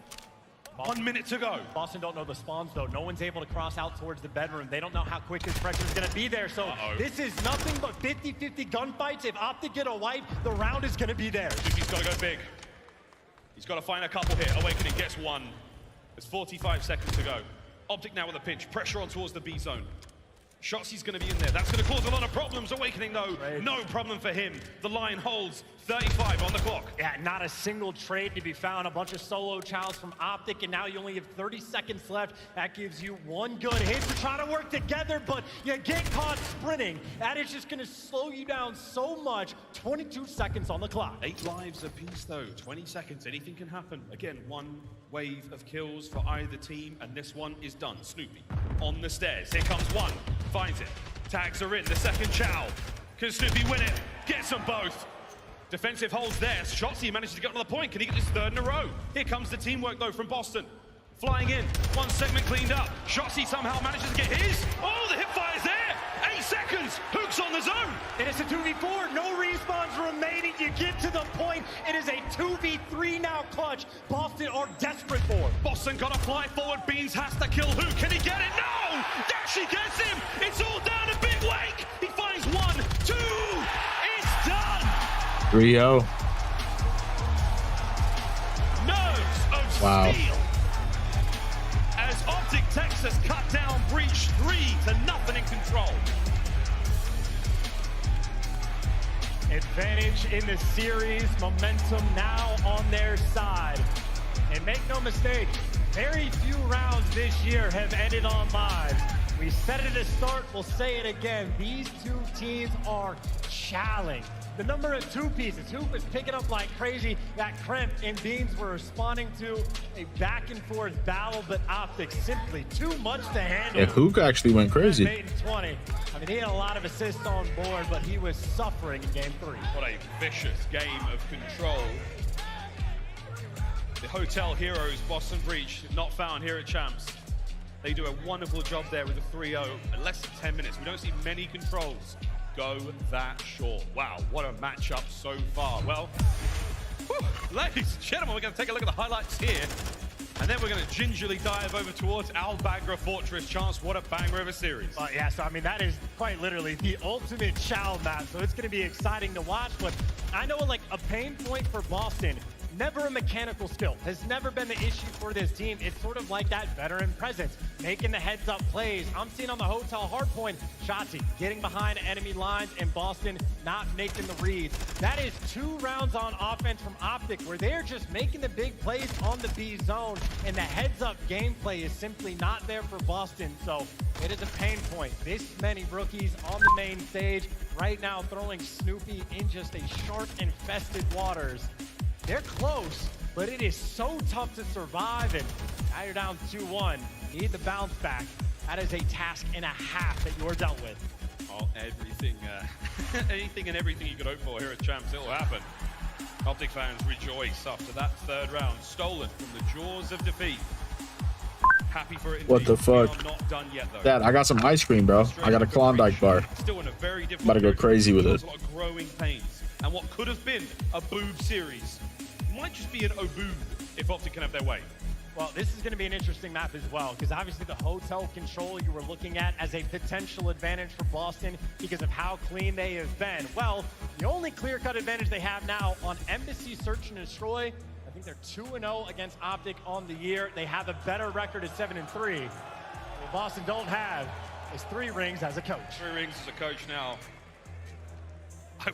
Speaker 3: 1 minute to go.
Speaker 17: Boston don't know the spawns, though. No one's able to cross out towards the bedroom. They don't know how quick this pressure is going to be there. So this is nothing but 50-50 gunfights. If Optic get a wipe, the round is going to be there.
Speaker 3: He's got to go big. He's got to find a couple here. Awakening gets 1. There's 45 seconds to go. Optic now with a pinch. Pressure on towards the B zone. Shotzzy's going to be in there. That's going to cause a lot of problems. Awakening, though, no problem for him. The line holds. 35 on the clock.
Speaker 17: Yeah, not a single trade to be found. A bunch of solo chows from Optic, and now you only have 30 seconds left. That gives you 1 good hit to try to work together, but you get caught sprinting. That is just going to slow you down so much. 22 seconds on the clock.
Speaker 3: 8 lives apiece, though. 20 seconds. Anything can happen. Again, 1 wave of kills for either team, and this one is done. Snoopy on the stairs. Here comes 1. Finds it. Tags are in. The second chow. Can Snoopy win it? Gets them both. Defensive holds there. Shotzzy manages to get on the point. Can he get his 3rd in a row? Here comes the teamwork, though, from Boston. Flying in. 1 segment cleaned up. Shotzzy somehow manages to get his. Oh, the hip fire's there. 8 seconds. Hook's on the zone.
Speaker 17: It is a 2v4. No respawns remaining. You get to the point. It is a 2v3 now clutch. Boston are desperate for.
Speaker 3: Boston got to fly forward. Beans has to kill Hook. Can he get it? No! Dashy gets him. It's all down to Big Wake. He finds 1, 2.
Speaker 1: 3-0.
Speaker 3: Nerves of
Speaker 1: Wow.
Speaker 3: steel. As Optic Texas cut down Breach 3-0 in control.
Speaker 17: Advantage in the series, momentum now on their side. And make no mistake, very few rounds this year have ended on lives. We said it at the start, we'll say it again. These two teams are challenged. The number of two pieces, Hoop is picking up like crazy. That Kremp and Beans were responding to a back and forth battle, but Optic simply too much to handle.
Speaker 1: Yeah, Hook actually went crazy.
Speaker 17: 20. I mean, he had a lot of assists on board, but he was suffering in game 3.
Speaker 3: What a vicious game of control. The Hotel Heroes, Boston Breach, not found here at Champs. They do a wonderful job there with a 3-0 in less than 10 minutes. We don't see many controls go that short. Wow, what a matchup so far. Well, ladies and gentlemen, we're going to take a look at the highlights here. And then we're going to gingerly dive over towards Al-Bagra Fortress. Chance, what a banger of a series.
Speaker 17: Yeah, so I mean, that is quite literally the ultimate Chow map. So it's going to be exciting to watch. But I know like a pain point for Boston, never a mechanical skill, has never been the issue for this team. It's sort of like that veteran presence, making the heads up plays. I'm seeing on the Hotel hardpoint, Shotzi getting behind enemy lines and Boston not making the reads. That is 2 rounds on offense from Optic where they're just making the big plays on the B zone and the heads up gameplay is simply not there for Boston. So it is a pain point. This many rookies on the main stage right now throwing Snoopy in just a shark infested waters. They're close, but it is so tough to survive, and now you're down 2-1. You need the bounce back. That is a task and a half that you're dealt with.
Speaker 3: Oh, everything, anything and everything you could hope for here at Champs, it will happen. Optic fans rejoice after that 3rd round, stolen from the jaws of defeat. Happy for it indeed.
Speaker 1: What the fuck?
Speaker 3: We are not done yet, though.
Speaker 1: Dad, I got some ice cream, bro. I got a Klondike bar.
Speaker 3: Still in a very difficult
Speaker 1: About to go crazy with it.
Speaker 3: A lot of growing pains. And what could have been a boob series might just be an oboob if Optic can have their way.
Speaker 17: Well, this is going to be an interesting map as well, because obviously the hotel control you were looking at as a potential advantage for Boston because of how clean they have been. Well, the only clear-cut advantage they have now on Embassy Search and Destroy, I think they're 2-0 against Optic on the year. They have a better record at 7-3. What Boston don't have is 3 rings as a coach.
Speaker 3: 3 rings as a coach now. I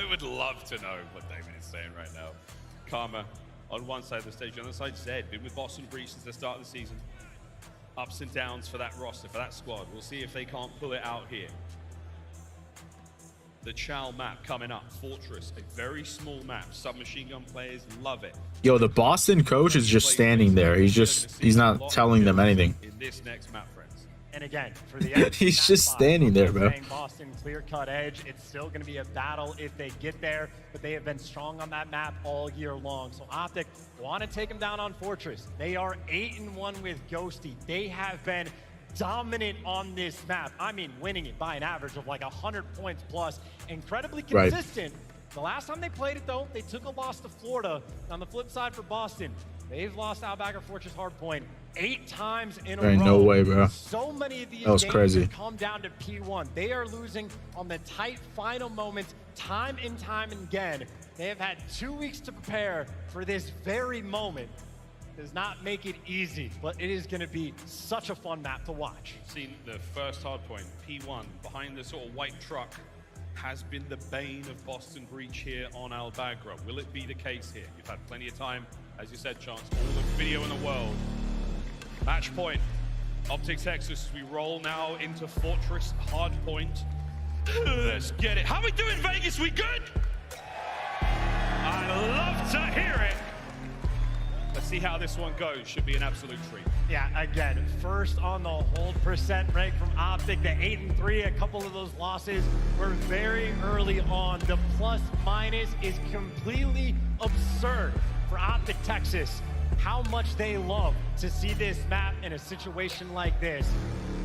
Speaker 3: would love to know what David is saying right now. Karma on one side of the stage, on the other side Zed, been with Boston Breach since the start of the season. Ups and downs for that roster, for that squad. We'll see if they can't pull it out here. The Chow map coming up, Fortress, a very small map. Submachine gun players love it.
Speaker 1: Yo, the Boston coach is just standing there. He's not telling them anything.
Speaker 3: In this next map, friends.
Speaker 17: And again, for the
Speaker 1: he's just standing there, bro.
Speaker 17: Boston clear-cut edge. It's still going to be a battle if they get there, but they have been strong on that map all year long. So Optic want to take them down on Fortress. They are 8-1 with Ghosty. They have been dominant on this map. I mean, winning it by an average of like 100 points plus. Incredibly consistent. Right. The last time they played it, though, they took a loss to Florida. On the flip side for Boston, they've lost Al-Bagra Fortress hardpoint 8 times in a row.
Speaker 1: Ain't no way, bro.
Speaker 17: So many of these
Speaker 1: that was
Speaker 17: games
Speaker 1: crazy.
Speaker 17: have come down to P1. They are losing on the tight final moments time and time again. They have had 2 weeks to prepare for this very moment. Does not make it easy, but it is going to be such a fun map to watch.
Speaker 3: Seen the first hardpoint, P1, behind the sort of white truck, has been the bane of Boston Breach here on Al-Bagra. Will it be the case here? You've had plenty of time, as you said, Chance, all the video in the world. Match point, Optic Texas, we roll now into Fortress hardpoint. Let's get it. How we doing, Vegas? We good? I love to hear it. Let's see how this one goes. Should be an absolute treat.
Speaker 17: Yeah, again, first on the hold percent rank from Optic, the 8-3. A couple of those losses were very early on. The plus minus is completely absurd for Optic Texas. How much they love to see this map in a situation like this.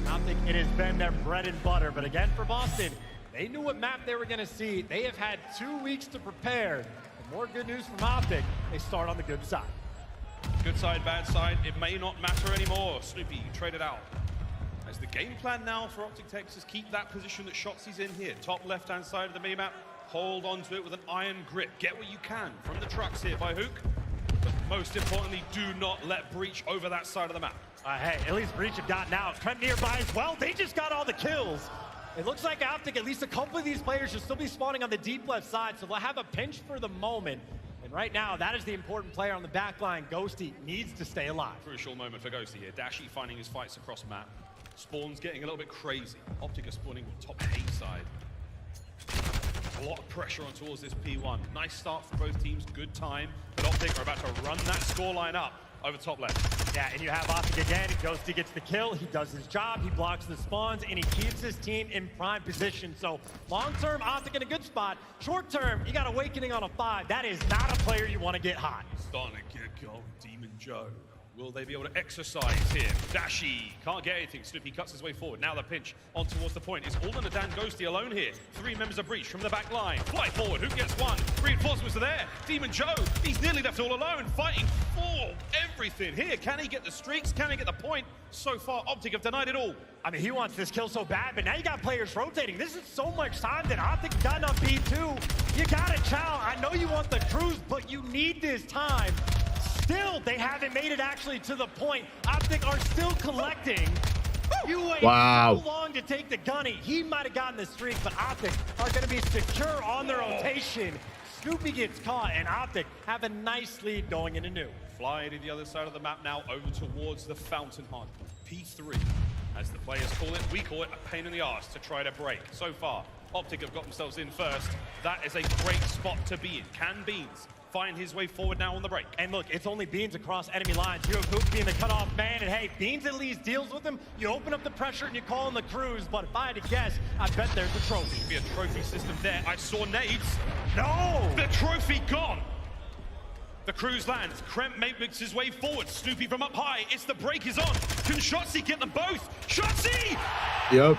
Speaker 17: Optic, it has been their bread and butter. But again, for Boston, they knew what map they were going to see. They have had 2 weeks to prepare. And more good news from Optic, they start on the good side.
Speaker 3: Good side, bad side, it may not matter anymore. Snoopy, you trade it out. The game plan now for Optic Texas, keep that position that Shotzi's in here. Top left-hand side of the minimap, hold on to it with an iron grip. Get what you can from the trucks here by Hook. But most importantly, do not let Breach over that side of the map.
Speaker 17: Hey, at least Breach have gotten out. Kremp nearby as well. They just got all the kills. It looks like Optic, at least a couple of these players should still be spawning on the deep left side, so they'll have a pinch for the moment. And right now, that is the important player on the back line. Ghosty needs to stay alive.
Speaker 3: Crucial moment for Ghosty here. Dashy finding his fights across map. Spawn's getting a little bit crazy. Optic are spawning top A side. A lot of pressure on towards this P1. Nice start for both teams, good time. But Optic are about to run that scoreline up over top left.
Speaker 17: Yeah, and you have Optic again. Ghosty gets the kill. He does his job. He blocks the spawns, and he keeps his team in prime position. So long-term, Optic in a good spot. Short-term, you got Awakening on a 5. That is not a player you want to get hot.
Speaker 3: Starting to get going, Demon Joe. Will they be able to exercise here? Dashy can't get anything. Snoopy cuts his way forward. Now the pinch on towards the point. It's all on the Dan Ghosty alone here. 3 members of Breach from the back line. Fly forward. Who gets one? Reinforcements are there. Demon Joe, he's nearly left all alone, fighting for everything here. Can he get the streaks? Can he get the point? So far, Optic have denied it all.
Speaker 17: I mean, he wants this kill so bad, but now you got players rotating. This is so much time that Optic done on B2. You got it, Chow. I know you want the cruise, but you need this time. Still, they haven't made it actually to the point. Optic are still collecting. You wait so long to take the gunny. He might have gotten the streak, but Optic are going to be secure on their rotation. Snoopy gets caught, and Optic have a nice lead going into new.
Speaker 3: Fly to the other side of the map now, over towards the fountain hard. P3, as the players call it, we call it a pain in the arse to try to break. So far, Optic have got themselves in first. That is a great spot to be in. Can Beans find his way forward now on the break?
Speaker 17: And look, it's only Beans across enemy lines. You have Hook being the cutoff man, and hey, Beans at least deals with him. You open up the pressure and you call in the cruise, but if I had to guess, I bet there's a trophy.
Speaker 3: Should be a trophy system there. I saw nades.
Speaker 17: No!
Speaker 3: The trophy gone! The cruise lands. Kremp makes his way forward. Snoopy from up high. It's the break is on. Can Shotzi get them both? Shotzi!
Speaker 1: Yep.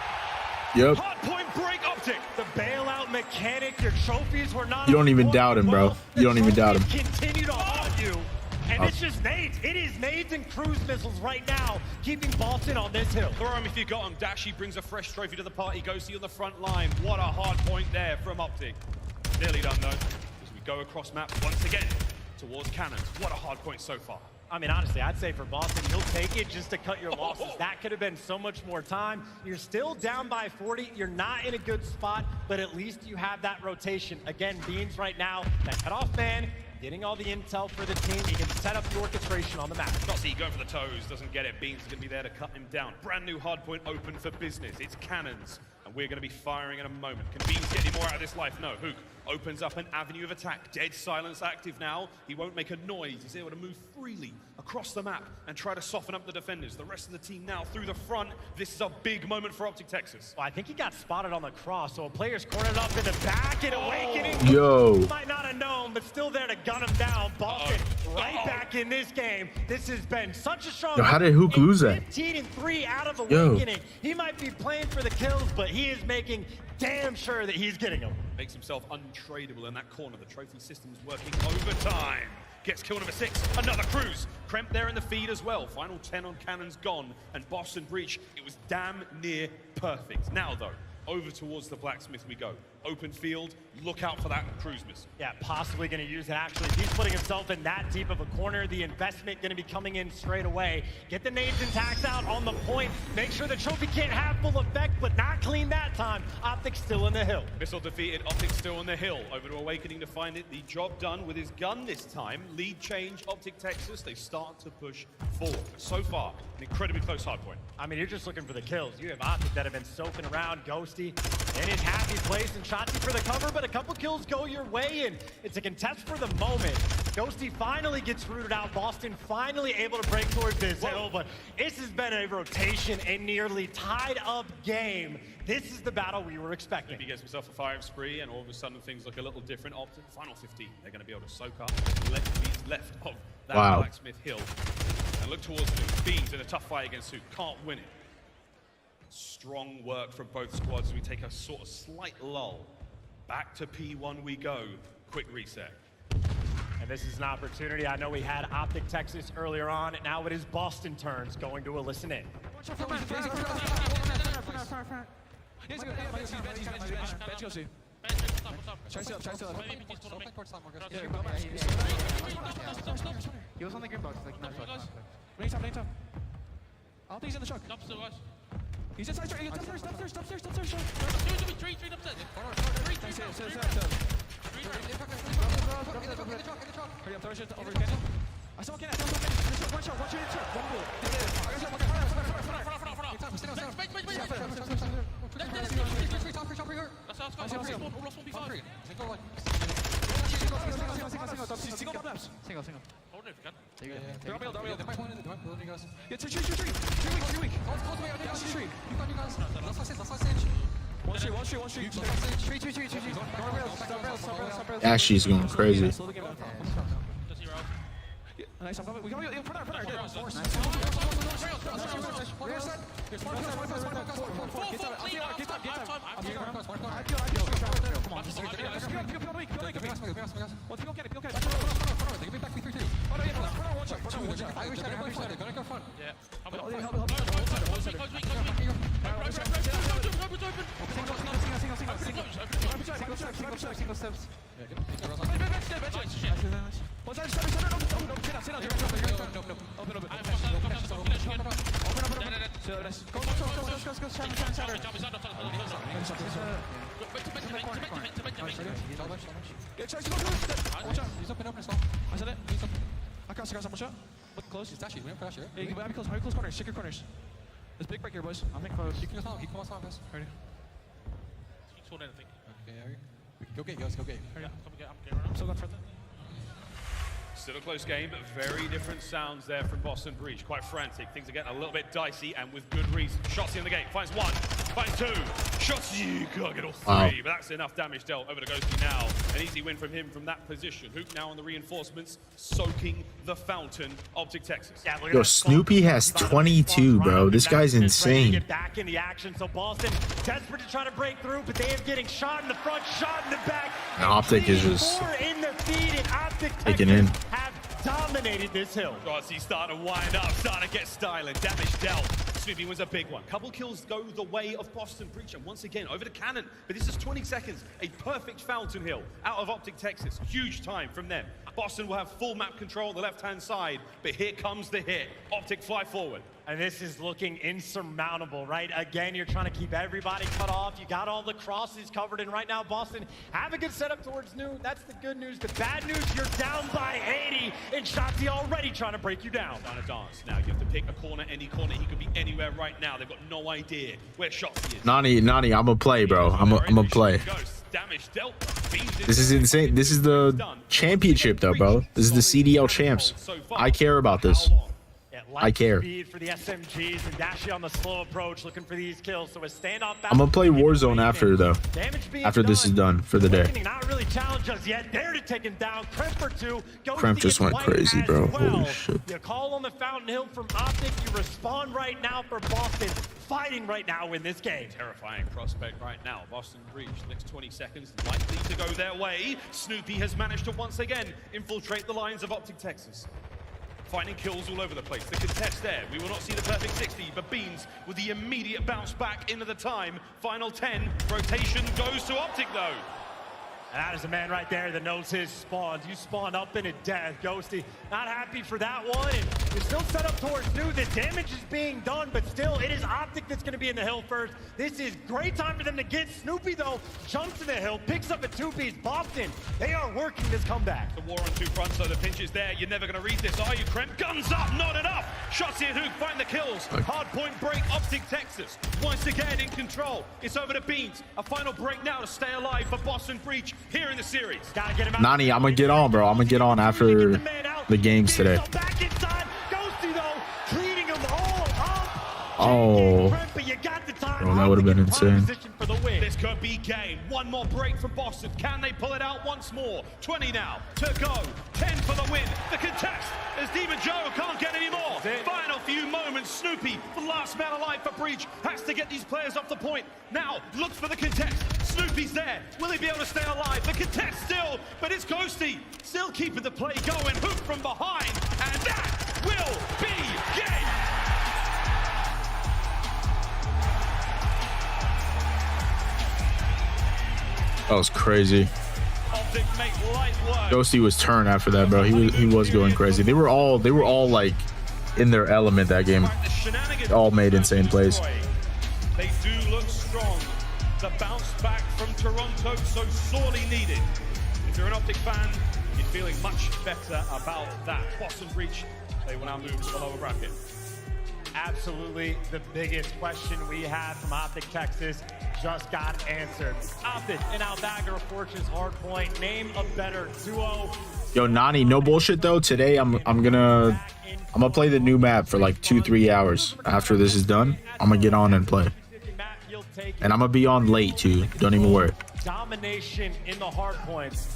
Speaker 3: Hard point break, Optic.
Speaker 17: The bailout mechanic, your trophies were not.
Speaker 1: You don't even doubt him, bro. You don't even doubt him.
Speaker 17: Continue to haunt you. And it's just nades. It is nades and cruise missiles right now, keeping Boston on this hill.
Speaker 3: Throw him if you got him. Dashy brings a fresh trophy to the party. Ghosty on the front line. What a hard point there from Optic. Nearly done, though, as we go across map once again towards cannons. What a hard point so far.
Speaker 17: I mean, honestly, I'd say for Boston, you'll take it just to cut your losses. That could have been so much more time. You're still down by 40. You're not in a good spot, but at least you have that rotation. Again, Beans right now, that cutoff man, getting all the intel for the team. He can set up the orchestration on the map.
Speaker 3: Shotzi going for the toes, doesn't get it. Beans is going to be there to cut him down. Brand new hardpoint open for business. It's cannons, and we're going to be firing in a moment. Can Beans get any more out of this life? No. Hook opens up an avenue of attack. Dead silence active now. He won't make a noise. He's able to move freely across the map and try to soften up the defenders. The rest of the team now through the front. This is a big moment for Optic Texas.
Speaker 17: Well, I think he got spotted on the cross, so a player's cornered up in the back and Awakening.
Speaker 1: Yo.
Speaker 17: Might not have known, but still there to gun him down. Boston right back in this game. This has been such a strong.
Speaker 1: Yo, how did Hook lose that?
Speaker 17: 15-3 out of Awakening. He might be playing for the kills, but he is making damn sure that he's getting them.
Speaker 3: Makes himself untradeable in that corner. The trophy system's working overtime. Gets kill number 6. Another cruise. Kremp there in the feed as well. Final 10 on cannons gone. And Boston Breach, it was damn near perfect. Now though, over towards the blacksmith we go. Open field, look out for that cruise missile.
Speaker 17: Yeah, possibly going to use it actually. He's putting himself in that deep of a corner. The investment going to be coming in straight away. Get the nades and tacks out on the point. Make sure the trophy can't have full effect, but not clean that time. Optic still in the hill.
Speaker 3: Missile defeated, Optic still on the hill. Over to Awakening to find it. The job done with his gun this time. Lead change, Optic Texas. They start to push forward. So far, an incredibly close hardpoint.
Speaker 17: I mean, you're just looking for the kills. You have Optic that have been soaking around. Ghosty in his happy place and Shotzi for the cover, but a couple kills go your way, and it's a contest for the moment. Ghosty finally gets rooted out. Boston finally able to break towards this hill, but this has been a rotation, a nearly tied up game. This is the battle we were expecting.
Speaker 3: Maybe he gets himself a firing spree, and all of a sudden things look a little different. Optic, final 15. They're going to be able to soak up left of that Blacksmith hill. And look towards the Beans in a tough fight against Hook. Can't win it. Strong work from both squads. We take a sort of slight lull. Back to P1 we go. Quick reset.
Speaker 17: And this is an opportunity. I know we had Optic Texas earlier on, and now it is Boston turns going to a listen in.
Speaker 7: He was on the green box, like, no. Lane top. I don't think he's in the truck. He's inside. Upstairs. I saw Ken. One shot. One bullet. Single.
Speaker 8: Hold it if you can.
Speaker 7: They're Yeah, tree weak. Tree. One street. Tree.
Speaker 1: Ashley's going crazy.
Speaker 7: Nice. We got in front of her. Look close. He's actually close. Hurry close corners. Check your corners. There's big break here, boys. I'm in close. You can come on, guys. Ready?
Speaker 8: He's holding anything.
Speaker 7: Okay, go gate, guys. Go gate.
Speaker 8: Yeah, I'm
Speaker 7: still going further.
Speaker 3: Still a close game, but very different sounds there from Boston Breach. Quite frantic. Things are getting a little bit dicey, and with good reason. Shotzi in the gate. Finds one. Finds two. Shotzi can't get all three, but that's enough damage dealt over to Ghosty now. An easy win from him from that position. Hoop now on the reinforcements, soaking the fountain. Optic Texas.
Speaker 10: Yeah,
Speaker 1: Yo, Snoopy has 22, bro. This guy's insane.
Speaker 10: Get back in the action. So Boston desperate to try to break through, but they are getting shot in the front, shot in the back.
Speaker 1: And Optic is just
Speaker 10: in the feed, and Optic
Speaker 1: taking in.
Speaker 10: have dominated this hill.
Speaker 3: Shotzi starting to wind up, starting to get styling. Damage dealt. Snoopy wins a big one. Couple kills go the way of Boston Breach, and once again over to Cannon. But this is 20 seconds. A perfect fountain hill out of Optic Texas. Huge time from them. Boston will have full map control on the left-hand side, but here comes the hit. Optic fly forward.
Speaker 10: And this is looking insurmountable, right? Again, you're trying to keep everybody cut off. You got all the crosses covered, and right now, Boston have a good setup towards New. That's the good news. The bad news, you're down by 80, and Shotzi already trying to break you down.
Speaker 3: Down a dance. Now you have to pick a corner, any corner. He could be anywhere right now. They've got no idea where Shotzi is.
Speaker 1: Nani, I'm gonna play, bro. I'm gonna play.
Speaker 3: Damage dealt.
Speaker 1: This is insane. This is the championship, though, bro. This is the CDL Champs. I care about this. I care.
Speaker 10: Speed for the SMGs and Dashi on the slow approach, looking for these kills. So a standoff.
Speaker 1: I'm gonna play Warzone after, though. After this is done for the day.
Speaker 10: Not really challenge us yet. There to take him down. Kremp for two.
Speaker 1: Kremp just went crazy, bro. Holy shit.
Speaker 10: You call on the Fountain Hill from Optic. You respond right now for Boston. Fighting right now in this game.
Speaker 3: Terrifying prospect right now. Boston Breach, next 20 seconds, likely to go their way. Snoopy has managed to once again infiltrate the lines of Optic Texas. Finding kills all over the place. The contest there. We will not see the perfect 60, but Beans with the immediate bounce back into the time. Final 10. Rotation goes to Optic, though.
Speaker 10: And that is a man right there that knows his spawns. You spawn up into death. Ghosty, not happy for that one. And you're still set up towards New. The damage is being done, but still, it is Optic that's going to be in the hill first. This is great time for them to get. Snoopy, though, jumps to the hill, picks up a two-piece. Boston, they are working this comeback.
Speaker 3: The war on two fronts, so the pinch is there. You're never going to read this, are you, Kremp? Guns up, not enough. Shotzi and Hook find the kills. Hard point break, Optic Texas. Once again in control. It's over to Beans. A final break now to stay alive for Boston Breach here in the series.
Speaker 1: Nani, I'm gonna get on, bro. I'm gonna get on after the games today.
Speaker 10: Back inside. Ghosty, though, cleaning them all up.
Speaker 1: Oh, bro, that would have been insane.
Speaker 3: This could be game. One more break from Boston. Can they pull it out once more? 20 now to go. 10 for the win. The contest as dibgho can't get any more. Final few moments. Snoopy, the last man alive for Breach, has to get these players off the point. Now looks for the contest. Snoopy's there. Will he be able to stay alive? The contest still, but it's Ghosty still keeping the play going. Hook from behind, and that will be game.
Speaker 1: That was crazy. Ghosty was turned after that, bro. He was going crazy. They were all like in their element that game. They all made insane plays.
Speaker 3: They do look strong. The bounce back from Toronto so sorely needed. If you're an Optic fan, you're feeling much better about that. Boston Breach, they will now move to the lower bracket.
Speaker 17: Absolutely the biggest question we had from Optic Texas just got answered. Optic and Albagger of Fortune's hardpoint. Name a better duo.
Speaker 1: Yo, Nani, no bullshit though. Today I'm gonna play the new map for like 2-3 hours. After this is done, I'm gonna get on and play. And I'm gonna be on late too. Don't even worry.
Speaker 17: Domination in the hardpoints.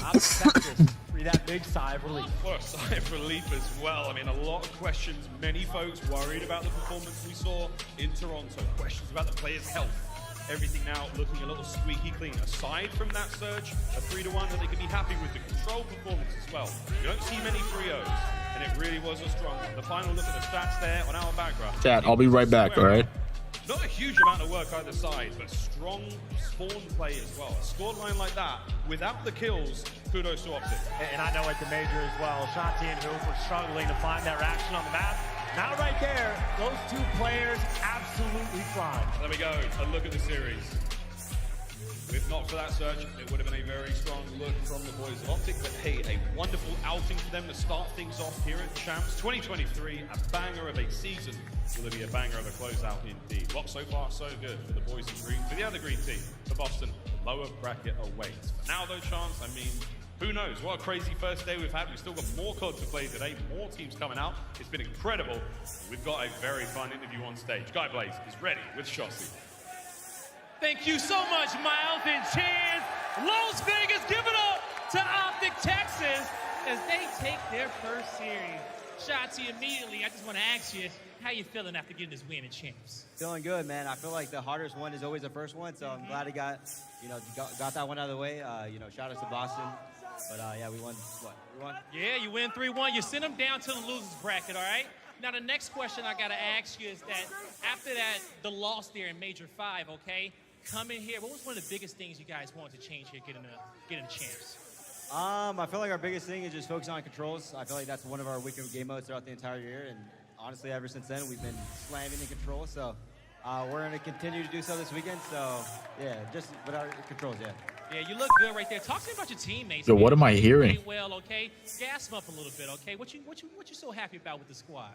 Speaker 17: Optic Texas, free that big sigh of relief.
Speaker 3: Well, a sigh of relief as well. I mean, a lot of questions. Many folks worried about the performance we saw in Toronto. Questions about the players' health. Everything now looking a little squeaky clean. Aside from that surge, a 3-1 that they can be happy with the control performance as well. You don't see many 3-0s, and it really was a strong one. The final look at the stats there on our background.
Speaker 1: Chat, I'll be right back, all right?
Speaker 3: Not a huge amount of work either side, but strong spawn play as well. A scoreline like that, without the kills, kudos to Optic.
Speaker 17: And I know at the major as well, Shanti and Hoop were struggling to find their action on the map. Now right there, those two players absolutely flying.
Speaker 3: There we go, a look at the series. If not for that search, it would have been a very strong look from the boys of Optic, but hey, a wonderful outing for them to start things off here at Champs 2023, a banger of a season. Will it be a banger of a closeout indeed? Well, so far, so good for the boys in green. For the other green team, for Boston, lower bracket awaits. For now, though, Chance, I mean, who knows? What a crazy first day we've had. We've still got more COD to play today, more teams coming out. It's been incredible. We've got a very fun interview on stage. Guy Blaze is ready with Shotzi.
Speaker 8: Thank you so much, Miles and Chance. Las Vegas, give it up to Optic Texas as they take their first series. Shotzi, immediately, I just want to ask you, how you feeling after getting this win at Champs?
Speaker 19: Feeling good, man. I feel like the hardest one is always the first one, so I'm glad I got that one out of the way. Shout out to Boston. But yeah, we won. What? We won?
Speaker 8: Yeah, you win 3-1. You send them down to the losers bracket, all right? Now, the next question I got to ask you is that after that, the loss there in Major 5, okay? Coming here, what was one of the biggest things you guys wanted to change here getting Champs?
Speaker 19: I feel like our biggest thing is just focusing on controls. I feel like that's one of our weaker game modes throughout the entire year, and honestly, ever since then, we've been slamming in control. So we're going to continue to do so this weekend. So yeah, just with our controls, yeah.
Speaker 8: Yeah, you look good right there. Talk to me about your teammates.
Speaker 1: Yo, what am I hearing?
Speaker 8: Well, okay, gas them up a little bit, okay. What you so happy about with the squad?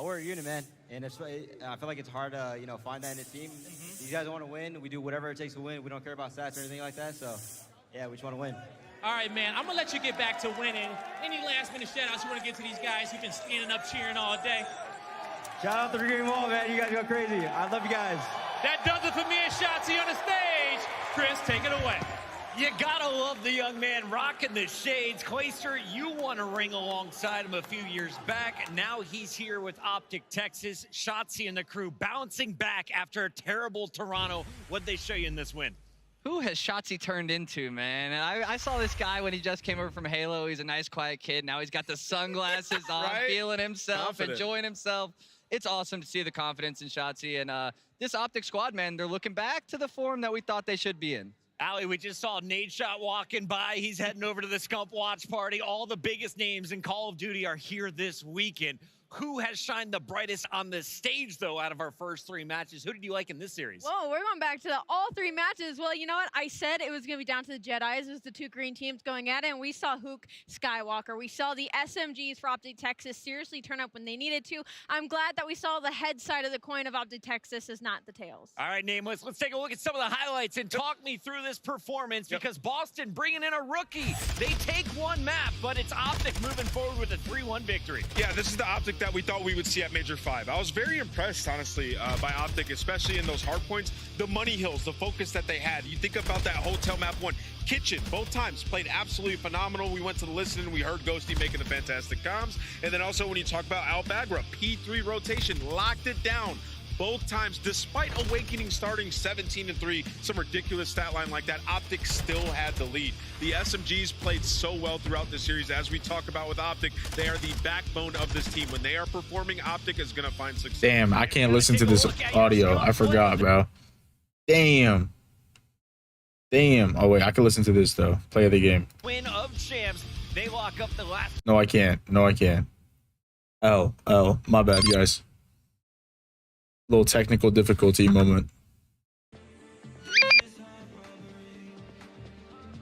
Speaker 19: We're a unit, man, and I feel like it's hard to find that in a team. These guys want to win. We do whatever it takes to win. We don't care about stats or anything like that. So yeah, we just want to win.
Speaker 8: All right, man. I'm gonna let you get back to winning. Any last-minute shout-outs you want to get to these guys who've been standing up cheering all day?
Speaker 19: Shout out to the Green Wall, man. You guys go crazy. I love you guys.
Speaker 8: That does it for me and Shotzi on the stage. Chris, take it away.
Speaker 10: You gotta love the young man rocking the shades. Clayster, you won a ring alongside him a few years back. Now he's here with Optic Texas. Shotzi and the crew bouncing back after a terrible Toronto. What'd they show you in this win?
Speaker 11: Who has Shotzi turned into, man? I saw this guy when he just came over from Halo. He's a nice, quiet kid. Now he's got the sunglasses on,
Speaker 1: Right?
Speaker 11: feeling himself,
Speaker 1: Confident.
Speaker 11: enjoying himself. It's awesome to see the confidence in Shotzi. And this Optic squad, man, they're looking back to the form that we thought they should be in.
Speaker 10: Allie, we just saw Nate Shot walking by. He's heading over to the Scump Watch Party. All the biggest names in Call of Duty are here this weekend. Who has shined the brightest on this stage, though, out of our first 3 matches? Who did you like in this series?
Speaker 12: Whoa, we're going back to all 3 matches. Well, you know what? I said it was going to be down to the Jedis. It was the 2 green teams going at it, and we saw Hook Skywalker. We saw the SMGs for Optic Texas seriously turn up when they needed to. I'm glad that we saw the head side of the coin of Optic Texas is not the tails.
Speaker 10: All right, Nameless, let's take a look at some of the highlights and talk me through this performance because Boston bringing in a rookie. They take 1 map, but it's Optic moving forward with a 3-1 victory.
Speaker 13: Yeah, this is the Optic that we thought we would see at Major 5. I was very impressed, honestly, by Optic, especially in those hard points. The money hills, the focus that they had. You think about that hotel map 1. Kitchen, both times, played absolutely phenomenal. We went to the listen, we heard Ghosty making the fantastic comms. And then also when you talk about Albagra, P3 rotation, locked it down. Both times, despite Awakening starting 17-3, some ridiculous stat line like that, Optic still had the lead. The SMGs played so well throughout the series. As we talk about with Optic, they are the backbone of this team. When they are performing, Optic is going to find success.
Speaker 1: Damn, I can't listen to this audio. I forgot, bro. Damn. Damn. Oh wait, I can listen to this though. Play of the game.
Speaker 10: Win of champs. They lock up the last.
Speaker 1: No, I can't. No, I can't. L. My bad, guys. Little technical difficulty moment.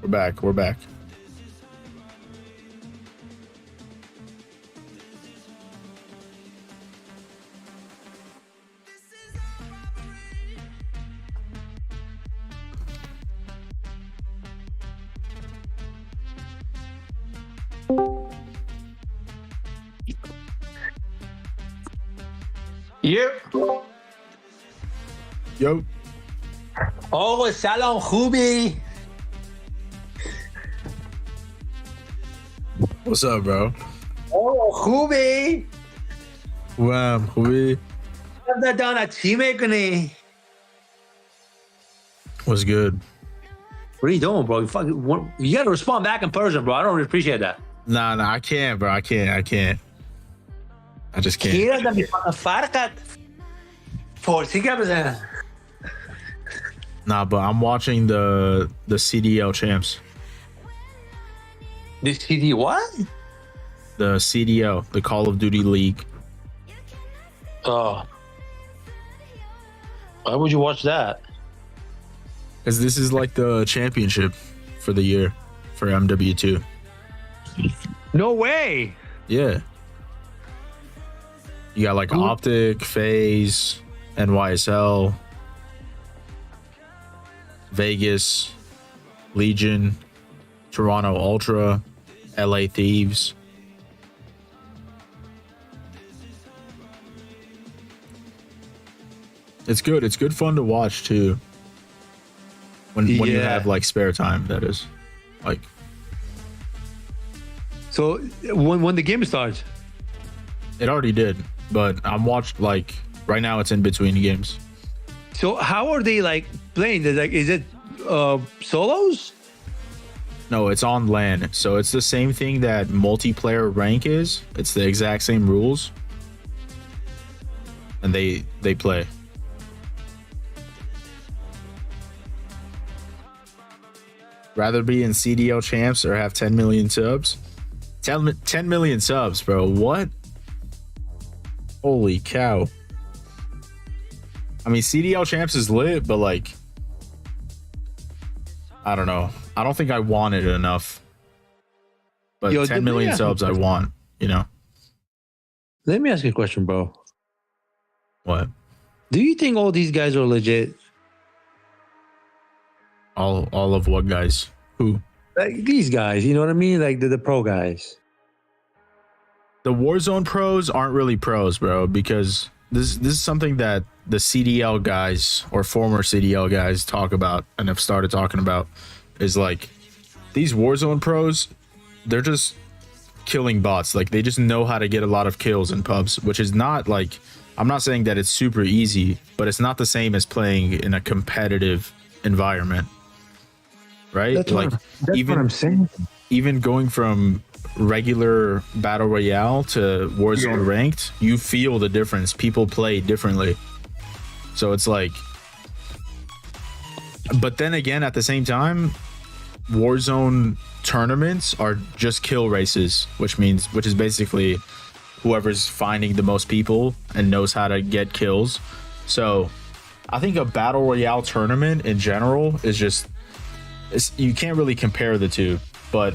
Speaker 1: We're back. We're back.
Speaker 20: Yep.
Speaker 1: Yo.
Speaker 20: Oh, Salon Hubi.
Speaker 1: What's up, bro?
Speaker 20: Oh, Hubi.
Speaker 1: Wow, Hubi. What's good?
Speaker 20: What are you doing, bro? You gotta respond back in person, bro. I don't really appreciate that.
Speaker 1: Nah, I can't, bro. I can't. I just can't. Nah, but I'm watching the CDL Champs.
Speaker 20: The CD what?
Speaker 1: The CDL, the Call of Duty League.
Speaker 20: Oh. Why would you watch that?
Speaker 1: Because this is like the championship for the year for MW2.
Speaker 20: No way.
Speaker 1: Yeah. You got like Optic, FaZe, NYSL, Vegas, Legion, Toronto Ultra, LA Thieves. It's good. It's good fun to watch too. When you have like spare time, that is. Like.
Speaker 20: So when the game starts?
Speaker 1: It already did, but I'm watched like right now. It's in between games.
Speaker 20: So how are they like playing? Is it solos?
Speaker 1: No, it's on LAN. So it's the same thing that multiplayer rank is. It's the exact same rules, and they play. Rather be in CDL Champs or have 10 million subs? 10 million subs, bro. What? Holy cow. I mean, CDL Champs is lit, but like, I don't know. I don't think I want it enough. But 10 million subs I want, you know?
Speaker 20: Let me ask you a question, bro.
Speaker 1: What?
Speaker 20: Do you think all these guys are legit?
Speaker 1: All of what guys? Who?
Speaker 20: Like these guys, you know what I mean? Like the pro guys.
Speaker 1: The Warzone pros aren't really pros, bro, because this is something that the CDL guys or former CDL guys talk about and have started talking about, is like these Warzone pros, they're just killing bots. Like they just know how to get a lot of kills in pubs, which is not like, I'm not saying that it's super easy, but it's not the same as playing in a competitive environment. Right?
Speaker 20: That's
Speaker 1: like
Speaker 20: what I'm saying.
Speaker 1: Even going from regular battle royale to Warzone ranked, you feel the difference. People play differently. So it's like, but then again, at the same time, Warzone tournaments are just kill races, which is basically whoever's finding the most people and knows how to get kills. So I think a battle royale tournament in general is just, you can't really compare the two, but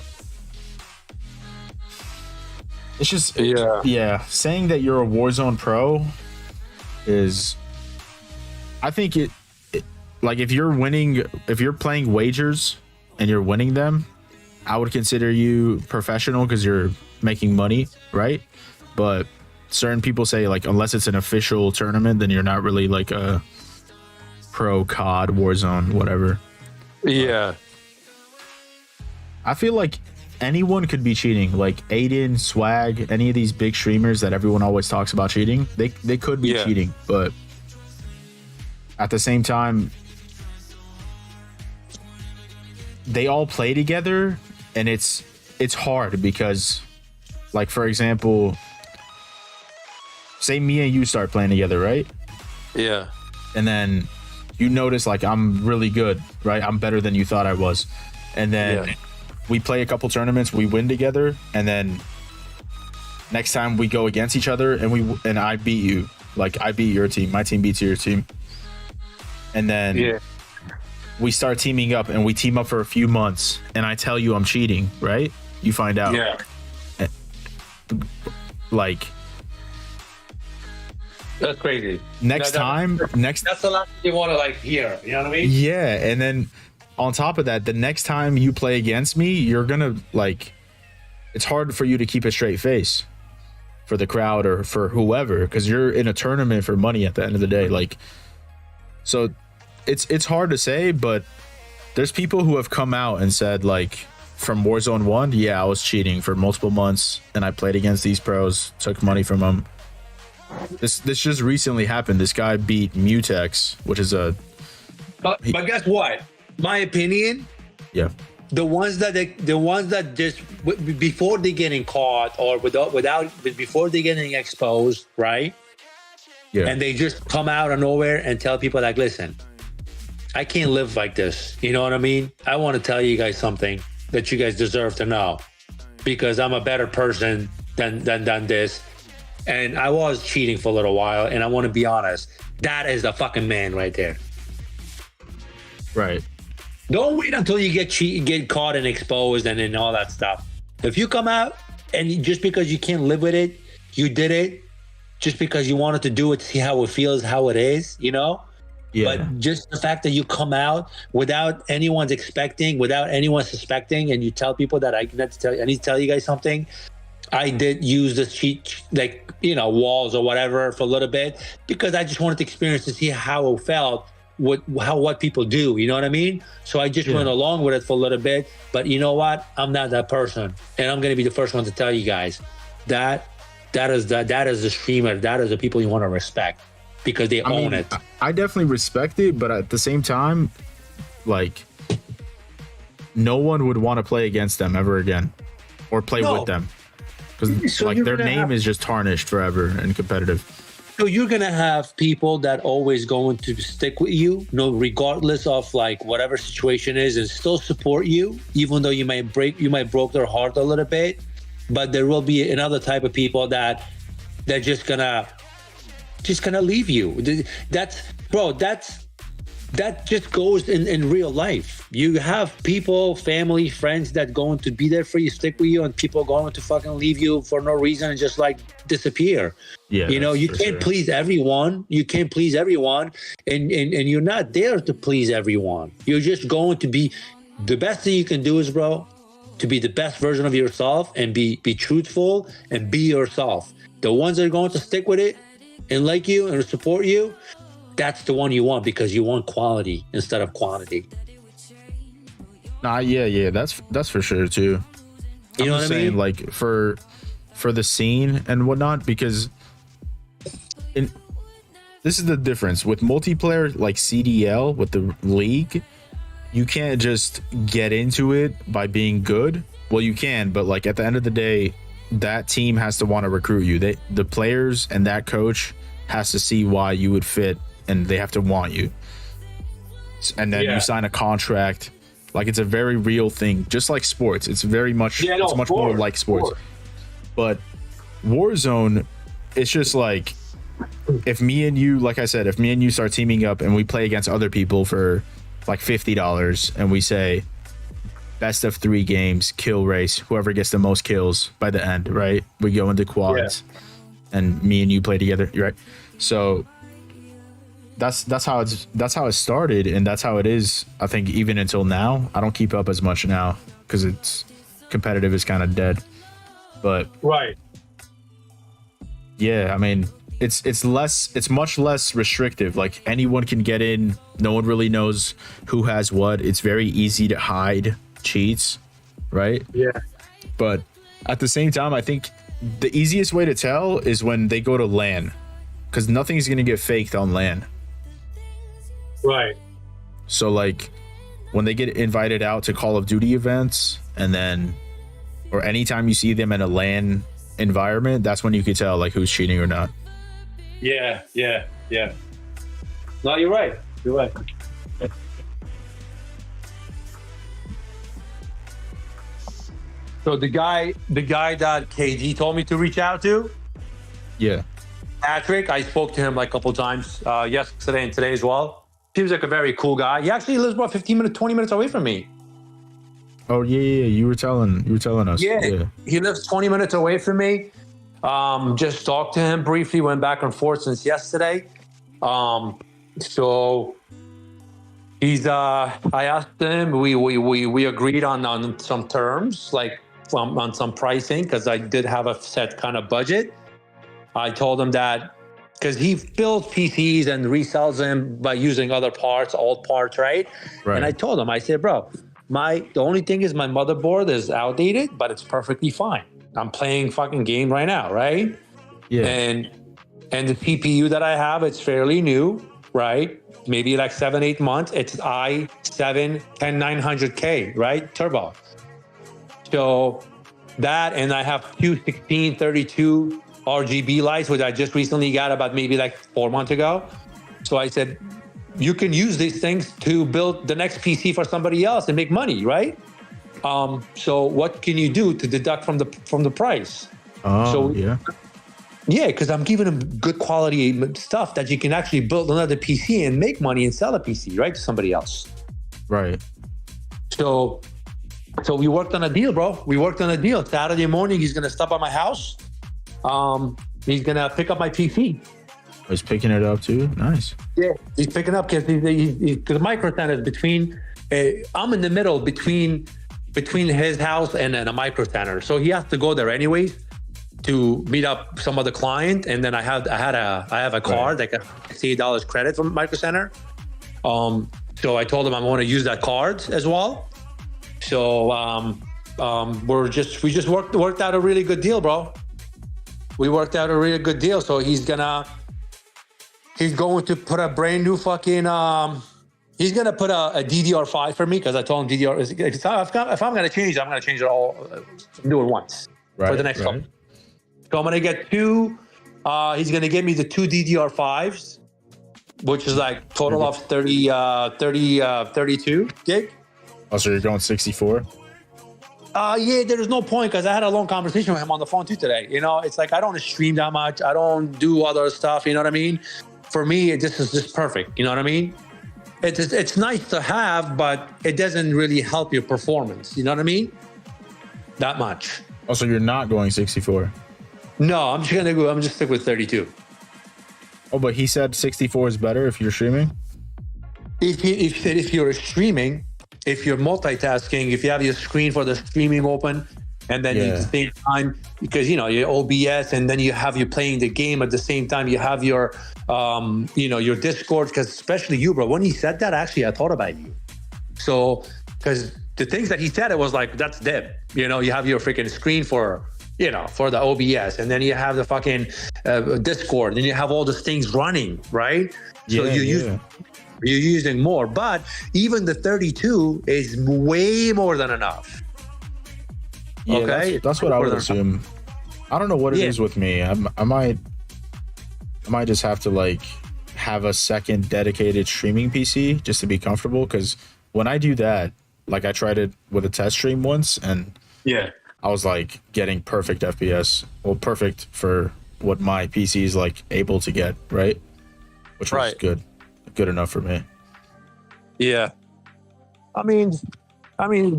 Speaker 1: it's just saying that you're a Warzone pro is, I think it like if you're playing wagers and you're winning them, I would consider you professional because you're making money, right? But certain people say like unless it's an official tournament, then you're not really like a pro COD, Warzone, whatever.
Speaker 20: Yeah.
Speaker 1: I feel like anyone could be cheating. Like Aiden, Swag, any of these big streamers that everyone always talks about cheating, they could be cheating, but at the same time, they all play together, and it's hard because, like for example, say me and you start playing together, right?
Speaker 20: Yeah.
Speaker 1: And then you notice like I'm really good, right? I'm better than you thought I was. And then we play a couple tournaments, we win together, and then next time we go against each other and I beat you. Like I beat your team, my team beats your team. And then we start teaming up and we team up for a few months and I tell you I'm cheating, right? You find out.
Speaker 20: Yeah.
Speaker 1: Like
Speaker 20: that's crazy.
Speaker 1: That's the
Speaker 20: last thing you want to like hear. You know what I mean?
Speaker 1: Yeah, and then on top of that, the next time you play against me, you're gonna like. It's hard for you to keep a straight face for the crowd or for whoever because you're in a tournament for money at the end of the day. Like, so it's hard to say, but there's people who have come out and said like. From Warzone 1, yeah, I was cheating for multiple months, and I played against these pros, took money from them. This just recently happened. This guy beat Mutex, which is a...
Speaker 20: But guess what? My opinion,
Speaker 1: yeah,
Speaker 20: the ones that just before they getting caught or before they getting exposed, right?
Speaker 1: Yeah.
Speaker 20: And they just come out of nowhere and tell people like, listen, I can't live like this. You know what I mean? I want to tell you guys something that you guys deserve to know because I'm a better person than this. And I was cheating for a little while. And I want to be honest, that is the fucking man right there.
Speaker 1: Right.
Speaker 20: Don't wait until you get caught and exposed and all that stuff. If you come out and just because you can't live with it, you did it just because you wanted to do it to see how it feels, how it is, you know?
Speaker 1: Yeah.
Speaker 20: But just the fact that you come out without anyone's expecting, without anyone suspecting, and you tell people that I need to tell you guys something. I did use the cheat, like, walls or whatever for a little bit because I just wanted to experience to see how it felt, what people do. You know what I mean? So I just went along with it for a little bit. But you know what? I'm not that person, and I'm going to be the first one to tell you guys that is the streamer, that is the people you want to respect. Because they own it.
Speaker 1: I definitely respect it, but at the same time, like, no one would want to play against them ever again, or play with them, because like their name is just tarnished forever and competitive.
Speaker 20: So you're gonna have people that always going to stick with you, regardless of like whatever situation is, and still support you, even though you might broke their heart a little bit. But there will be another type of people that they're just gonna leave you. That just goes in real life. You have people, family, friends that going to be there for you, stick with you, and people going to fucking leave you for no reason and just like disappear.
Speaker 1: Yeah,
Speaker 20: you can't please everyone. You can't please everyone, and you're not there to please everyone. You're just going to be the best thing you can do is, bro, to be the best version of yourself and be truthful and be yourself. The ones that are going to stick with it and like you and support you, that's the one you want because you want quality instead of quantity.
Speaker 1: Nah, yeah, that's for sure too.
Speaker 20: You know what I mean?
Speaker 1: Like for the scene and whatnot, because this is the difference with multiplayer, like CDL with the league. You can't just get into it by being good. Well, you can, but like at the end of the day, that team has to want to recruit you. The players and that coach has to see why you would fit, and they have to want you. And then you sign a contract. Like, it's a very real thing, just like sports. It's very much, it's much more like sports. But Warzone, it's just like, if me and you, like I said, if me and you start teaming up and we play against other people for like $50 and we say, best of 3 games, kill race, whoever gets the most kills by the end, right? We go into quads and me and you play together, right? So that's how it started, and that's how it is, I think, even until now. I don't keep up as much now because it's competitive is kind of dead. But yeah, I mean, it's much less restrictive. Like, anyone can get in, no one really knows who has what. It's very easy to hide cheats, right?
Speaker 20: Yeah.
Speaker 1: But at the same time, I think the easiest way to tell is when they go to LAN, because nothing's gonna get faked on LAN.
Speaker 20: Right.
Speaker 1: So like when they get invited out to Call of Duty events, and then or anytime you see them in a LAN environment, that's when you could tell like who's cheating or not.
Speaker 20: Yeah. No, you're right. Do it. So the guy that KG told me to reach out to,
Speaker 1: Yeah.
Speaker 20: Patrick, I spoke to him like a couple times yesterday and today as well. Seems like a very cool guy. He actually lives about 15 minutes, 20 minutes away from me.
Speaker 1: Oh yeah. You were telling us.
Speaker 20: Yeah. He lives 20 minutes away from me. Just talked to him briefly, went back and forth since yesterday. So he's I asked him, we agreed on some terms, like on some pricing, because I did have a set kind of budget. I told him that because he builds PCs and resells them by using other parts, old parts, right? And I told him, I said, bro, the only thing is my motherboard is outdated, but it's perfectly fine. I'm playing fucking game right now, right?
Speaker 1: Yeah.
Speaker 20: And the CPU that I have, it's fairly new, right? Maybe like 7-8 months. It's i7-10900K, right? Turbo. So that, and I have two 1632 RGB lights, which I just recently got about maybe like 4 months ago. So I said, you can use these things to build the next PC for somebody else and make money, right? So what can you do to deduct from the price? Yeah, because I'm giving them good quality stuff that you can actually build another PC and make money and sell a PC, right, to somebody else.
Speaker 1: Right.
Speaker 20: So we worked on a deal, bro. We worked on a deal. Saturday morning, he's gonna stop by my house. He's gonna pick up my PC.
Speaker 1: He's picking it up too. Nice.
Speaker 20: Yeah, he's picking up because the micro center is between. I'm in the middle between his house and then a micro center, so he has to go there anyways to meet up some other client. And then I have a card, like a $60 credit from micro center. So I told him I want to use that card as well. So we just worked out a really good deal, bro. We worked out a really good deal. So he's going to put a brand new fucking he's going to put a DDR5 for me, because I told him DDR if I'm going to change it, I'm going to change it all, do it once for the next couple. So I'm going to get two. He's going to give me the two DDR5s, which is like total of 32 gig.
Speaker 1: Oh, so you're going 64?
Speaker 20: Yeah, there's no point, because I had a long conversation with him on the phone too today. You know, it's like I don't stream that much. I don't do other stuff. You know what I mean? For me, this is just perfect. You know what I mean? It's nice to have, but it doesn't really help your performance. You know what I mean? That much.
Speaker 1: Oh, so you're not going 64?
Speaker 20: No, I'm just stick with 32.
Speaker 1: Oh, but he said 64 is better if you're streaming?
Speaker 20: If you're streaming, if you're multitasking, if you have your screen for the streaming open, and then at the same time, because you know your OBS, and then you're playing the game at the same time, you have your your Discord, because especially you, bro. When he said that, actually, I thought about you. So, because the things that he said, it was like, that's Dib. You know, you have your freaking screen for the OBS, and then you have the fucking Discord, and you have all those things running, right? So you're using more, but even the 32 is way more than enough.
Speaker 1: Yeah,
Speaker 20: okay,
Speaker 1: that's what I would assume. I don't know what it is with me. I might just have to like have a second dedicated streaming PC just to be comfortable, because when I do that, like I tried it with a test stream once, and I was like getting perfect FPS. Well, perfect for what my PC is like able to get, right? Which was good enough for me.
Speaker 20: Yeah. I mean,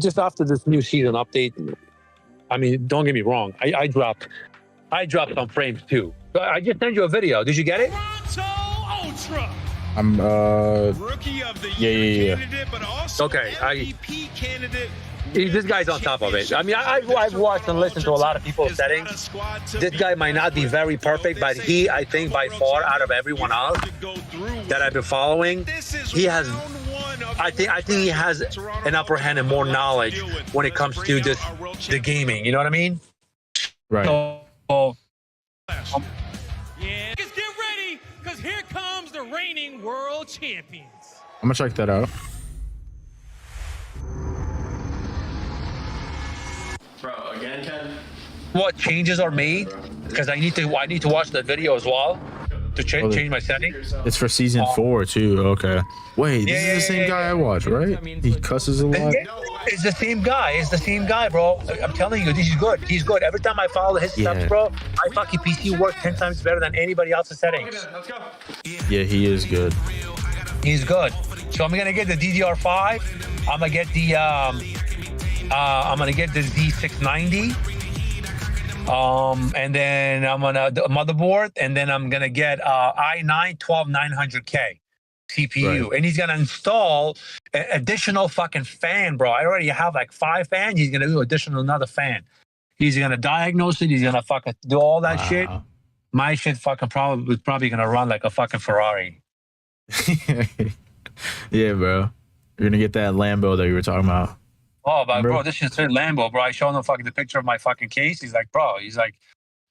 Speaker 20: just after this new season update, I mean, don't get me wrong. I dropped some frames too. I just sent you a video. Did you get it?
Speaker 15: Ultra.
Speaker 1: I'm
Speaker 3: Rookie of the year candidate, but also MVP candidate.
Speaker 20: This guy's on top of it. I mean, I've watched and listened to a lot of people's settings. This guy might not be very perfect, but I think by far out of everyone else that I've been following, he has. I think he has an upper hand and more knowledge when it comes to the gaming. You know what I mean?
Speaker 1: Right.
Speaker 8: Yeah, get ready, because here comes the reigning world champions.
Speaker 1: I'm gonna check that out.
Speaker 21: Bro, again, Ken?
Speaker 20: What changes are made? Because I need to watch the video as well. to change my setting.
Speaker 1: It's for season 4 too. Okay. Wait, this is the same guy I watch, right? He cusses a lot.
Speaker 20: It's the same guy. It's the same guy, bro. I'm telling you, this is good. He's good. Every time I follow his steps, bro, my fucking PC works 10 times better than anybody else's settings.
Speaker 1: Yeah, he is good.
Speaker 20: He's good. So I'm gonna get the DDR5. I'm gonna get the Z690. And then I'm gonna the motherboard, and then I'm gonna get i9 12900K CPU, and he's gonna install an additional fucking fan, bro. I already have like 5 fans. He's gonna do another fan. He's gonna diagnose it. He's gonna fucking do all that shit. My shit fucking probably gonna run like a fucking Ferrari.
Speaker 1: Yeah, bro. You're gonna get that Lambo that you were talking about.
Speaker 20: Oh, but bro, this is a Lambo, bro. I showed him fucking the picture of my fucking case. He's like, bro,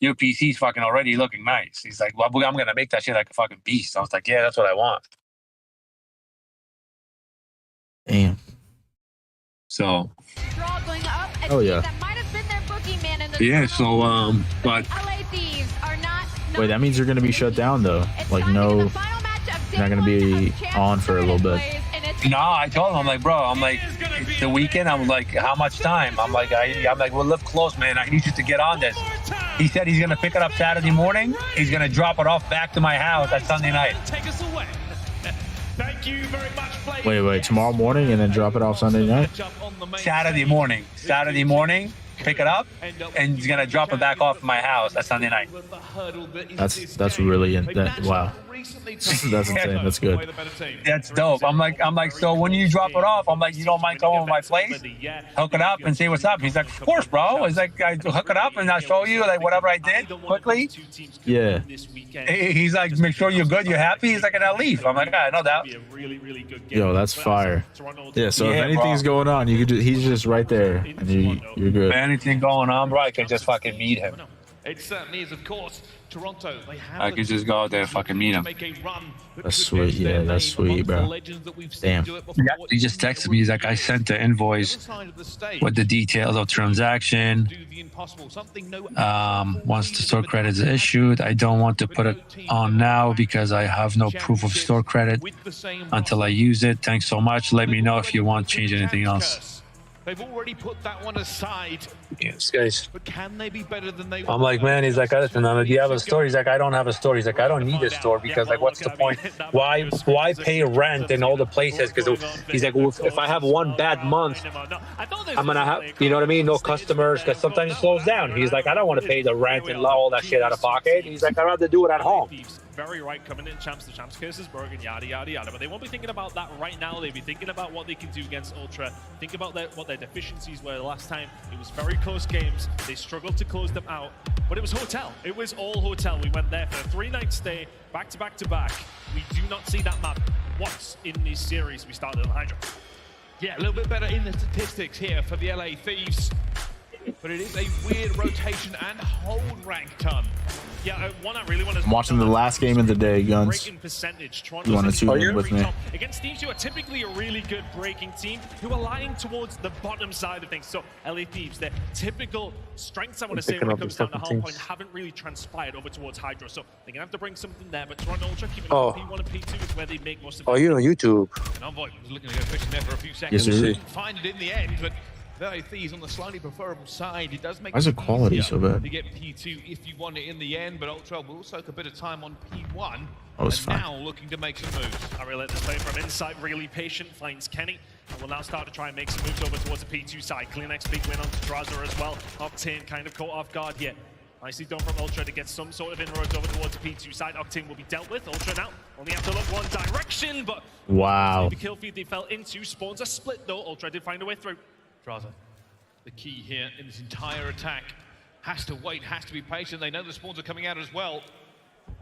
Speaker 20: your PC's fucking already looking nice. He's like, well, I'm gonna make that shit like a fucking beast. I was like, yeah, that's what I want.
Speaker 1: Damn.
Speaker 20: So.
Speaker 12: Oh
Speaker 1: yeah.
Speaker 20: Yeah. So but.
Speaker 1: Wait, that means you're gonna be shut down though. Like no, you're not gonna be on for a little bit.
Speaker 20: No, I told him, I'm like, bro, it's the weekend. I'm like, how much time? I'm like, we'll live close, man. I need you to get on this. He said he's gonna pick it up Saturday morning. He's gonna drop it off back to my house at Sunday night.
Speaker 10: Thank you very much.
Speaker 1: Wait, tomorrow morning and then drop it off Sunday night?
Speaker 20: Saturday morning, pick it up, and he's gonna drop it back off at my house at Sunday night.
Speaker 1: That's really wow. That's insane. That's good.
Speaker 20: That's dope. I'm like, so when you drop it off, I'm like, you don't mind coming to my place, hook it up, and say what's up? He's like, of course, bro. He's like, I hook it up and I'll show you like whatever I did quickly.
Speaker 1: Yeah.
Speaker 20: He's like, make sure you're good, you're happy. He's like, and I'll leave. I'm like, I know that.
Speaker 1: Yo, that's fire. Yeah. So if anything's going on, you could he's just right there, and you're good.
Speaker 20: If anything going on, bro, I can just fucking meet him.
Speaker 3: It certainly is, of course. Toronto, they have
Speaker 20: I could just go out there and fucking meet him.
Speaker 1: That's sweet. Yeah, that's sweet, bro. Damn.
Speaker 20: Yeah, he just texted me. He's like, I sent the invoice with the details of transaction. Once the store credit is issued, I don't want to put it on now because I have no proof of store credit until I use it. Thanks so much. Let me know if you want to change anything else.
Speaker 3: They've already put that one aside.
Speaker 20: Yes, guys.
Speaker 3: But can they be better than they
Speaker 20: I'm like, man, he's like, listen, do you have a store? He's like, I don't have a store. He's like, I don't need a store because, like, what's the point? Why pay rent in all the places? Because he's like, well, if I have one bad month, I'm going to have, you know what I mean? No customers, because sometimes it slows down. He's like, I don't want to pay the rent and all that shit out of pocket. He's like, I'd rather do it at home.
Speaker 3: Very right, coming in, champs. The champs curse is broken, yada, yada, yada. But they won't be thinking about that right now. They'll be thinking about what they can do against Ultra. Think about what their deficiencies were the last time. It was very close games. They struggled to close them out. But it was hotel. It was all hotel. We went there for a 3-night stay, back to back to back. We do not see that map once in this series. We started on Hydra. Yeah, a little bit better in the statistics here for the LA Thieves. But it is a weird rotation and hold rank ton. Yeah, one I really want to.
Speaker 1: I'm watching the last game of the day, Guns. You want to tune in with me?
Speaker 3: Against teams who are typically a really good breaking team who are lying towards the bottom side of things. So LA Thieves, their typical strengths, I want to say, when it comes down to hardpoint, haven't really transpired over towards Hydra. So they're gonna have to bring something there. But Toronto Ultra keeping P1 and P2 is where they make most of it.
Speaker 20: Oh, you're on YouTube.
Speaker 3: And Envoy was looking to go fishing there for a few seconds.
Speaker 1: Yes, sir.
Speaker 3: Didn't find it in the end, but. LA Thieves on the slightly preferable side. It does make
Speaker 1: Why is the quality so bad?
Speaker 3: to get P2 if you want it in the end, but Ultra will soak a bit of time on P1.
Speaker 1: Oh, it's fine.
Speaker 3: Now looking to make some moves. I really let this play from inside, really patient, finds Kenny, and will now start to try and make some moves over towards the P2 side. Cleanex big win on Draza as well. Octane kind of caught off guard here. Nicely done from Ultra to get some sort of inroads over towards the P2 side. Octane will be dealt with. Ultra now only have to look one direction, but
Speaker 1: wow.
Speaker 3: The kill feed they fell into. Spawns are split though. Ultra did find a way through. Draza. The key here in this entire attack has to wait, has to be patient. They know the spawns are coming out as well. You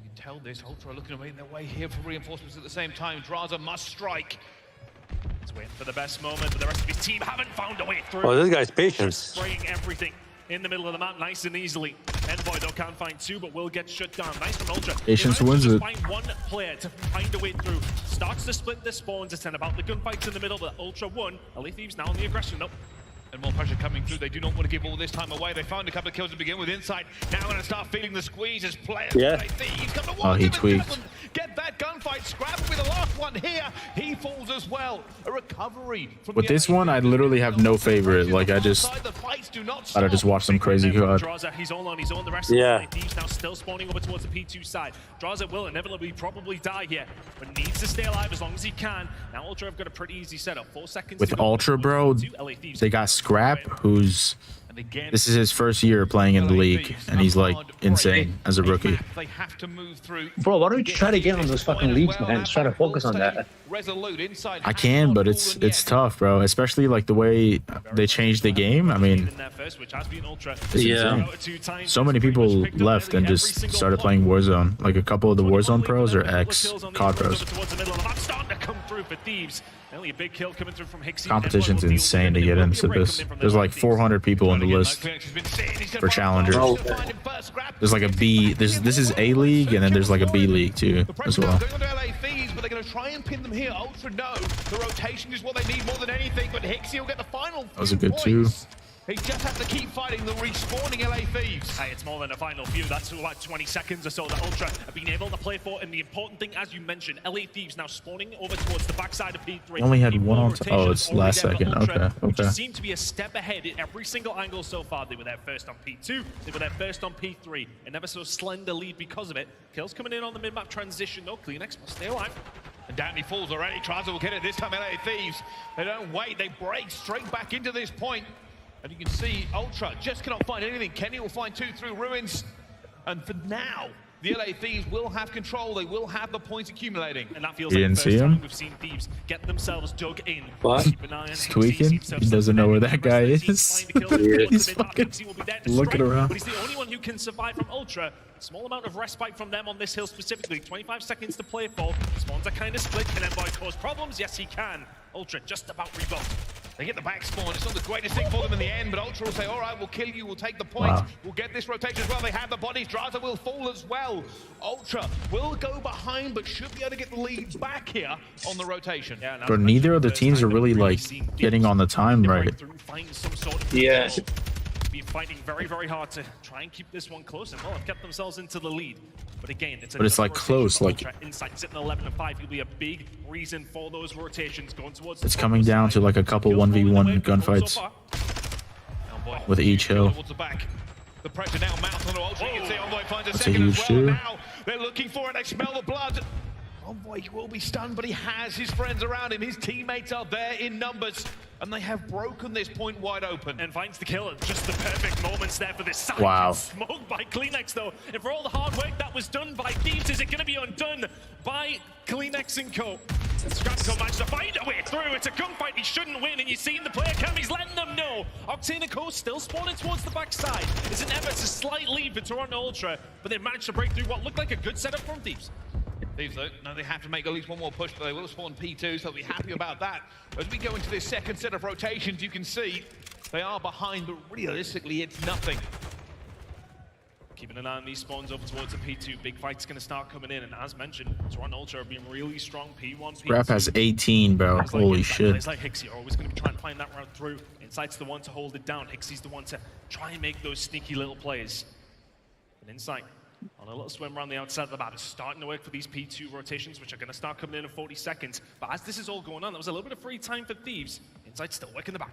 Speaker 3: can tell this, Ultra are looking to make their way here for reinforcements at the same time. Draza must strike. He's waiting for the best moment, but the rest of his team haven't found a way through.
Speaker 20: Oh, this guy's patient.
Speaker 3: Spraying everything in the middle of the map nice and easily. Envoy though can't find two, but will get shut down. Nice from Ultra.
Speaker 1: Patience wins it.
Speaker 3: Find one player to find a way through. Starts to split the spawns. It's then about the gunfights in the middle, but Ultra won. LA Thieves now on the aggression though. And more pressure coming through. They do not want to give all this time away. They found a couple of kills to begin with inside. Now going to start feeling the squeeze as players.
Speaker 20: Yeah.
Speaker 1: Oh, he tweaked.
Speaker 3: Get that gunfight. Scrap with the last one here. He falls as well. A recovery.
Speaker 1: With this one, I literally have no favorite. Like, I just watch some crazy god.
Speaker 8: Draza, he's all on his own. The rest of the Thieves now still spawning over towards the P2 side. Draza will inevitably probably die here, but needs to stay alive as long as he can. Now Ultra have got a pretty easy setup. 4 seconds
Speaker 1: With Ultra, bro, they got Scrap, who's this is his first year playing in the league, and he's like insane as a rookie.
Speaker 20: Bro, why don't you try to get on those fucking leagues, man? Just try to focus on that.
Speaker 1: I can, but it's tough, bro. Especially like the way they changed the game. I mean, it's so many people left and just started playing Warzone. Like a couple of the Warzone pros are ex-COD pros. Competition's insane to get into this. There's like 400 people on the list for challengers. There's like a B. This is A league, and then there's like a B league too as well.
Speaker 3: But they're going to try and pin them here. Ultra no. The rotation is what they need more than anything, but Hixie will get the final.
Speaker 1: That was a good two.
Speaker 3: They just have to keep fighting the respawning LA Thieves.
Speaker 8: Hey, it's more than a final few. That's like 20 seconds or so that Ultra have been able to play for. And the important thing, as you mentioned, LA Thieves now spawning over towards the backside of P3.
Speaker 1: Only had one on. Oh, it's last second. Okay.
Speaker 8: Seem to be a step ahead in every single angle so far. They were there first on P2. They were there first on P3. An ever so slender lead because of it. Kills coming in on the mid-map transition. No, Kleenex must stay alive.
Speaker 3: And down he falls already. Tries to get it this time. LA Thieves. They don't wait. They break straight back into this point. And you can see Ultra just cannot find anything. Kenny will find 2 through ruins. And for now, the LA Thieves will have control. They will have the points accumulating.
Speaker 8: And that feels like the first time we've seen Thieves get themselves dug in.
Speaker 20: What?
Speaker 1: He's tweaking. He doesn't know where that guy is. He's fucking looking around.
Speaker 8: But he's the only one who can survive from Ultra. Small amount of respite from them on this hill specifically. 25 seconds to play for. Spawns are kind of split. Can Envoy cause problems? Yes, he can. Ultra just about rebuilt.
Speaker 3: They get the back spawn. It's not the greatest thing for them in the end, but Ultra will say, all right, we'll kill you, we'll take the point.
Speaker 1: Wow.
Speaker 3: We'll get this rotation as well. They have the bodies. Draza will fall as well. Ultra will go behind, but should be able to get the leads back here on the rotation.
Speaker 8: Yeah,
Speaker 1: But neither of the teams are really like getting on the time right.
Speaker 20: Yeah.
Speaker 8: Been fighting very, very hard to try and keep this one close, and well, have kept themselves into the lead. But again, it's
Speaker 1: like close, like
Speaker 8: inside sitting 11 and 5 will be a big reason for those rotations going towards.
Speaker 1: It's coming down to like a couple 1v1 gunfights with each hill.
Speaker 3: The pressure now mounts on Ultra. You can see Envoy finds a
Speaker 1: That's
Speaker 3: second
Speaker 1: a
Speaker 3: as
Speaker 1: huge
Speaker 3: well.
Speaker 1: two.
Speaker 3: Now they're looking for it. They smell the blood. Envoy will be stunned, but he has his friends around him. His teammates are there in numbers, and they have broken this point wide open.
Speaker 8: And finds the kill at just the perfect moments there for this side.
Speaker 1: Wow.
Speaker 8: Smoked by Kleenex though. And for all the hard work that was done by Thieves, is it going to be undone by Kleenex and Co? Scrapco managed to find a way through. It's a gunfight he shouldn't win, and you've seen the player cam. He's letting them know. Octane and Co still spawning towards the backside. It's an ever so slight lead for Toronto Ultra, but they managed to break through what looked like a good setup from Thieves.
Speaker 3: Thieves, though, no, they have to make at least one more push, but they will spawn P2, so they'll be happy about that. As we go into this second set of rotations, you can see they are behind, but realistically, it's nothing.
Speaker 8: Keeping an eye on these spawns over towards the P2. Big fight's going to start coming in, and as mentioned, Toronto Ultra have been really strong. P1, P2.
Speaker 1: Scrap has 18, bro. Holy shit.
Speaker 8: Guys like Hixie are always going to be trying to find that route through. Insight's the one to hold it down. Hixie's the one to try and make those sneaky little plays. And Insight on a little swim around the outside of the map is starting to work for these P2 rotations, which are going to start coming in 40 seconds. But as this is all going on, there was a little bit of free time for Thieves. Insight's still working the back.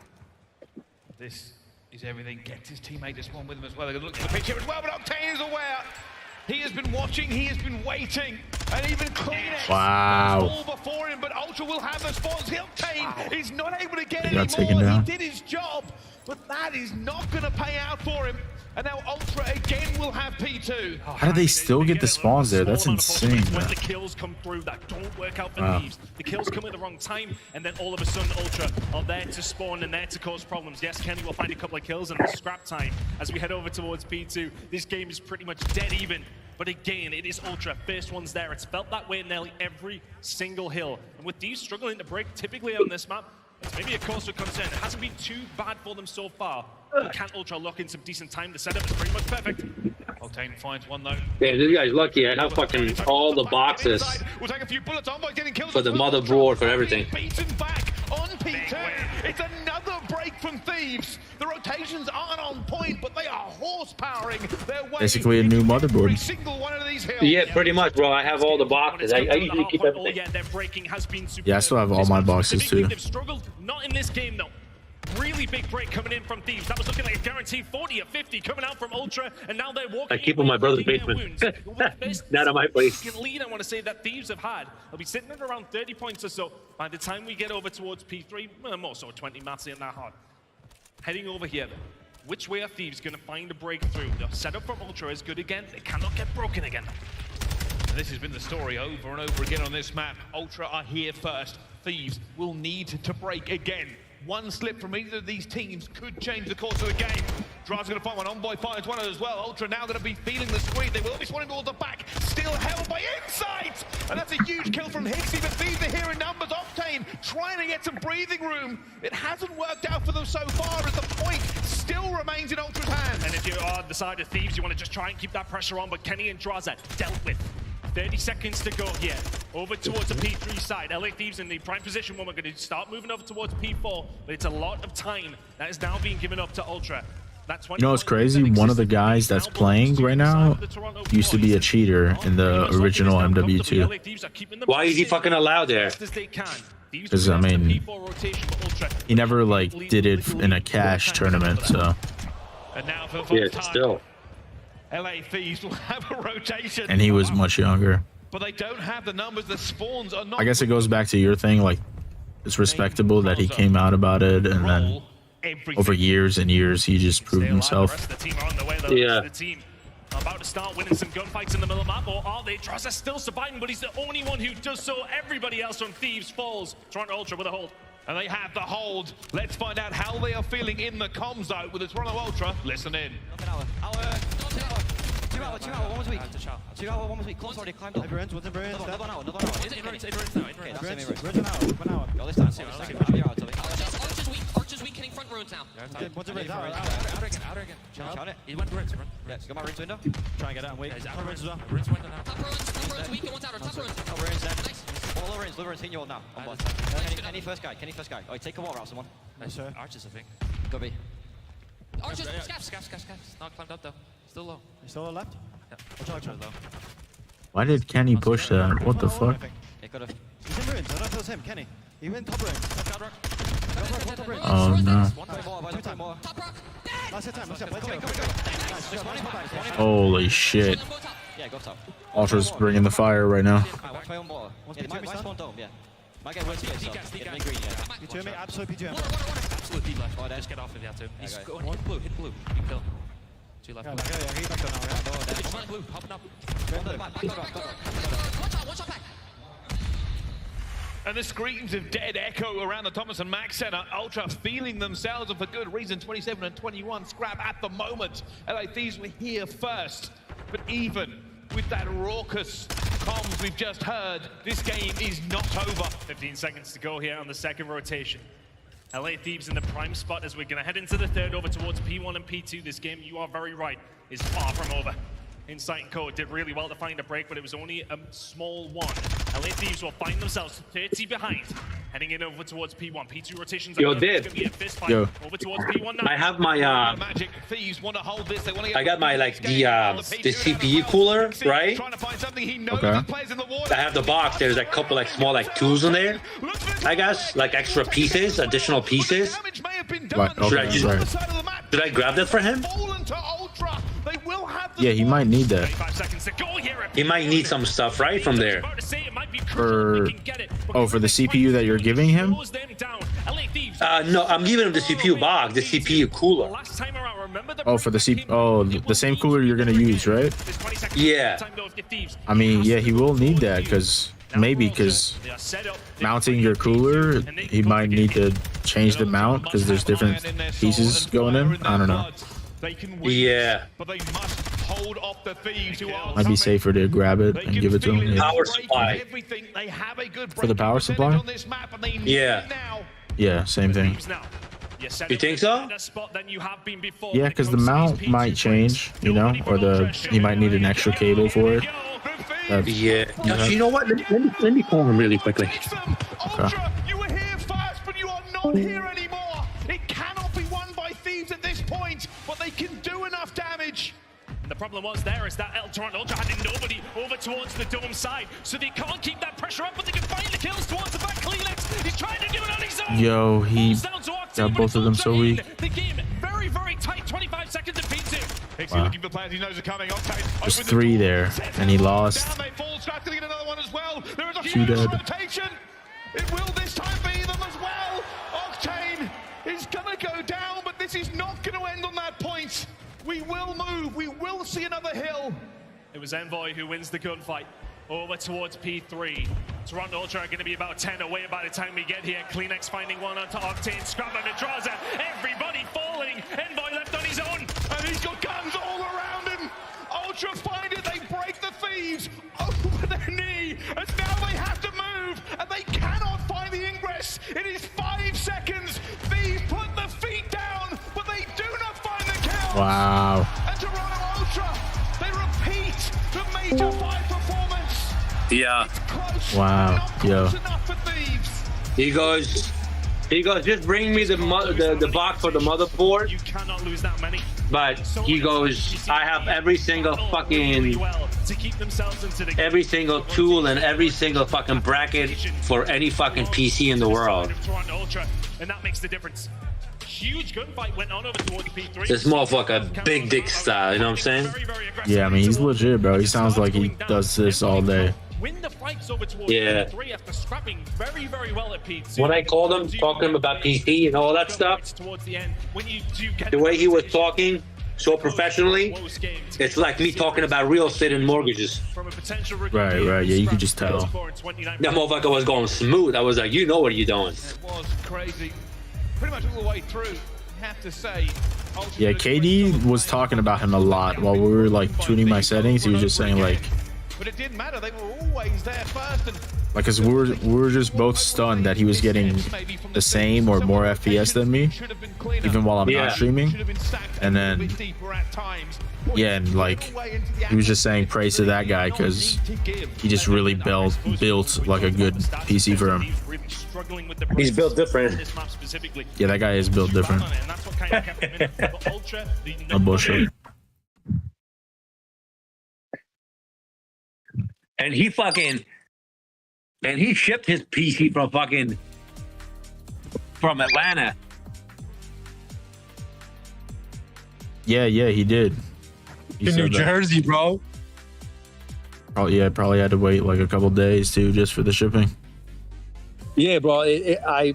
Speaker 3: This is everything. Gets his teammate to spawn with him as well. They're going to look at the pitch here as well, but Octane is aware. He has been watching, he has been waiting, and even Kleenex
Speaker 1: wow.
Speaker 3: before him, but Ultra will have the spawns. Octane is not able to get
Speaker 1: He got
Speaker 3: any
Speaker 1: taken
Speaker 3: more.
Speaker 1: down.
Speaker 3: He did his job, but that is not going to pay out for him. And now Ultra again will have P2.
Speaker 1: How do they still get the spawns there? That's insane, bro.
Speaker 8: When the kills come through, that don't work out for Thieves. The kills come at the wrong time, and then all of a sudden Ultra are there to spawn and there to cause problems. Yes, Kenny will find a couple of kills and scrap time as we head over towards P2. This game is pretty much dead even. But again, it is Ultra. First one's there. It's felt that way in nearly every single hill. And with Thieves struggling to break typically on this map, it's maybe a cause for concern. It hasn't been too bad for them so far. But can Ultra lock in some decent time? The setup is pretty much perfect.
Speaker 3: Octane finds one though.
Speaker 20: Yeah, this guy's lucky. I have fucking all the boxes
Speaker 3: We'll take a few bullets. Envoy getting killed
Speaker 20: for the motherboard, for everything.
Speaker 3: Beaten back on
Speaker 21: P2. It's another break from Thieves. The rotations aren't on point, but they are horsepowering their way.
Speaker 1: Basically a new motherboard.
Speaker 21: Single one of these hills.
Speaker 20: Yeah, pretty much, bro. I have all the boxes. I usually keep everything.
Speaker 1: Yeah, I still have all my boxes too.
Speaker 10: They've struggled, not in this game though. Really big break coming in from Thieves. That was looking like a guaranteed 40 or 50 coming out from Ultra, and now they're walking.
Speaker 20: I keep in my brother's basement. Not on my place.
Speaker 10: Lead, I want to say that Thieves have had. They'll be sitting at around 30 points or so by the time we get over towards P3. More so 20 maths in that hard. Heading over here. Which way are Thieves going to find a breakthrough? The setup from Ultra is good again. They cannot get broken again.
Speaker 3: And this has been the story over and over again on this map. Ultra are here first. Thieves will need to break again. One slip from either of these teams could change the course of the game. Drive's going to find one. Envoy finds one as well. Ultra now going to be feeling the squeeze. They will be swanning towards the back. Still held by Insight. And that's a huge kill from Hixie. But Thieves are here in numbers. Octane trying to get some breathing room. It hasn't worked out for them so far as the point still remains in Ultra's hands.
Speaker 10: And if you're on the side of Thieves, you want to just try and keep that pressure on. But Kenny and Draza dealt with. 30 seconds to go here. Over towards the P3 side. LA Thieves in the prime position when we're going to start moving over towards P4. But it's a lot of time that is now being given up to Ultra. That's
Speaker 1: You know what's crazy? One of the guys that's playing right now used to be a cheater in the original MW2.
Speaker 20: Why is he fucking allowed there?
Speaker 1: Because, I mean, he never, like, did it in a cash tournament, so...
Speaker 20: Yeah, still.
Speaker 21: LA Thieves will have a rotation.
Speaker 1: And he was much younger.
Speaker 21: But they don't have the numbers. The spawns are not.
Speaker 1: I guess it goes back to your thing, like, it's respectable that he came out about it, and then over years and years, he just proved himself.
Speaker 20: Yeah.
Speaker 10: The team are about to start winning some gunfights in the middle of the map, or are they? Draza's still surviving, but he's the only one who does so. Everybody else from Thieves falls. Toronto Ultra with a hold.
Speaker 21: And they have the hold. Let's find out how they are feeling in the comms zone with the Toronto Ultra. Listen in.
Speaker 6: 2 hour, 1 was weak. 2 hour, 1 was weak. Close already climbed up. Everyone's what's in another hour. Is it Ruins now? Okay, that's same Ruins. 1 hour. Go this time. Archer's weak, hitting front Ruins now.
Speaker 19: What's in Ruins? Outer again.
Speaker 6: Count it.
Speaker 7: He went Ruins, bro.
Speaker 6: Yeah, got my Ruins window.
Speaker 19: Try and get out and wait.
Speaker 7: Top Ruins as well. Ruins window now.
Speaker 6: Top Ruins weak and one's outer. Top Ruins. Top Ruins next. Nice. All Ruins, Ruins hitting you all now. Kenny first guy. Oh, take a water out, someone.
Speaker 7: Nice, sir. Archers, I think.
Speaker 6: Go B.
Speaker 7: Archers, Scaff. Not climbed up though. Still low.
Speaker 19: You still left?
Speaker 7: Yeah.
Speaker 19: Watch out,
Speaker 7: low.
Speaker 1: Why did Kenny push that? What the fuck?
Speaker 6: It could have.
Speaker 19: He's in Ruins. I don't know if it was him, Kenny. He went top Ruins. Top Ruins.
Speaker 1: Oh no.
Speaker 19: 2 time. Last time. Let's go.
Speaker 1: Holy shit.
Speaker 6: Yeah, go top.
Speaker 1: Ultra's bringing the fire right now.
Speaker 6: Watch my own water. Might spawn dome, yeah. Might get worse space, so get green, yeah.
Speaker 19: You 2 me, absolute P2.
Speaker 7: Absolute deep left. Oh, just get off if you have to. He's going, hit blue. You can kill. 2 left.
Speaker 19: Yeah, he back down now,
Speaker 7: One blue, hopping up.
Speaker 6: Watch out back.
Speaker 21: And the screams of dead echo around the Thomas and Mack Center. Ultra feeling themselves, and for good reason. 27 and 21 scrap at the moment. LA Thieves were here first. But even with that raucous comms we've just heard, this game is not over.
Speaker 10: 15 seconds to go here on the second rotation. LA Thieves in the prime spot as we're going to head into the third over towards P1 and P2. This game, you are very right, is far from over. Insight and Code did really well to find a break, but it was only a small one. LA Thieves will find themselves 30 behind, heading in over towards P1. P2 rotations.
Speaker 20: Yo, Dib. Yo.
Speaker 10: Over towards P1 now.
Speaker 20: I have my
Speaker 21: Magic Thieves want to hold this. They want to get
Speaker 20: I got my like the CPU cooler, right?
Speaker 1: Okay.
Speaker 20: I have the box. There's a couple like small like tools in there. I guess like extra pieces, additional pieces.
Speaker 1: Right. Okay.
Speaker 20: Should I grab that for him?
Speaker 1: Yeah, he might need that.
Speaker 20: He might need some stuff, right, from there.
Speaker 1: For the CPU that you're giving him?
Speaker 20: No, I'm giving him the CPU box, the CPU cooler.
Speaker 1: Oh, for the the same cooler you're gonna use, right?
Speaker 20: Yeah.
Speaker 1: I mean, yeah, he will need that because mounting your cooler, he might need to change the mount because there's different pieces going in. I don't know.
Speaker 20: Yeah.
Speaker 21: But they must hold off the Thieves who are
Speaker 1: Might be safer to grab it and give it to him. Yeah.
Speaker 20: Power supply.
Speaker 1: For the power supply?
Speaker 20: Yeah.
Speaker 1: Yeah, same thing.
Speaker 20: You think so?
Speaker 1: Yeah, because the mount might change, you know, or he might need an extra cable for it.
Speaker 20: Yeah. You know what? Let me call him really quickly.
Speaker 1: Okay.
Speaker 21: not here anymore. It cannot be won by Thieves at this point, but they can do enough damage.
Speaker 8: And the problem was there is that Toronto Ultra had nobody over towards the dome side, so they can't keep that pressure up, but they can find the kills towards the back. Kleenex, he's trying to do it on his own.
Speaker 1: Yo, he got both of them so weak.
Speaker 8: The game very, very tight. 25 seconds of P2.
Speaker 1: Wow.
Speaker 21: Looking for players he knows are coming.
Speaker 1: There's 3 there, and he lost.
Speaker 21: Down they fall. Scrap's gonna get another one as well. There is a
Speaker 1: 2
Speaker 21: huge
Speaker 1: dead.
Speaker 21: rotation. It will this time be them as well. Octane is gonna go down, but this is not gonna end on that point. We will move. We will see another hill.
Speaker 8: It was Envoy who wins the gunfight over towards P3. Toronto Ultra are going to be about 10 away by the time we get here. Kleenex finding one onto Octane. Scrap and Adraza. Everybody falling. Envoy left on his own.
Speaker 21: And he's got guns all around him. Ultra find it. They break the Thieves over their knee. As now they have to move. And they cannot find the ingress. It is 5 seconds. Thieves put the feet down. But they do not find the kill.
Speaker 1: Wow.
Speaker 21: And Toronto Ultra, they repeat the Major 5 performance.
Speaker 20: Yeah.
Speaker 1: Wow. Yo.
Speaker 20: He goes, just bring me the box for the motherboard.
Speaker 8: You cannot lose that many.
Speaker 20: But he goes, I have every single fucking, every single tool and every single fucking bracket for any fucking PC in the world.
Speaker 8: And that makes the difference. Huge gunfight went on over towards P3.
Speaker 20: This motherfucker, big dick style, you know what I'm saying?
Speaker 1: Yeah, I mean, he's legit, bro. He sounds like he does this all day.
Speaker 8: Win the fights over towards
Speaker 20: Yeah.
Speaker 8: P3 after scrapping very, very well at P2.
Speaker 20: When I called him, talking to him about PC and all that stuff,
Speaker 8: Towards the end, when you do get
Speaker 20: the way he was talking so professionally, it's like me talking about real estate and mortgages.
Speaker 1: Right, yeah, you can just tell.
Speaker 20: That motherfucker was going smooth. I was like, you know what you're doing.
Speaker 21: It was crazy. Pretty much all the way through, you have to say.
Speaker 1: Yeah, KD was talking about him a lot while we were like tuning my settings. He was just saying like,
Speaker 21: But it didn't matter. They were always there first. And
Speaker 1: like, cause we were just both stunned that he was getting the same or more FPS than me, even while I'm not streaming. And then, yeah, and like, he was just saying praise to that guy because he just really built like a good PC for him.
Speaker 20: He's built different.
Speaker 1: Yeah, that guy is built different. No bullshit.
Speaker 20: And he shipped his PC from Atlanta.
Speaker 1: Yeah, he did. He
Speaker 20: To New
Speaker 1: said that.
Speaker 20: Jersey, bro.
Speaker 1: Oh yeah, probably had to wait like a couple days too, just for the shipping.
Speaker 20: Yeah, bro. I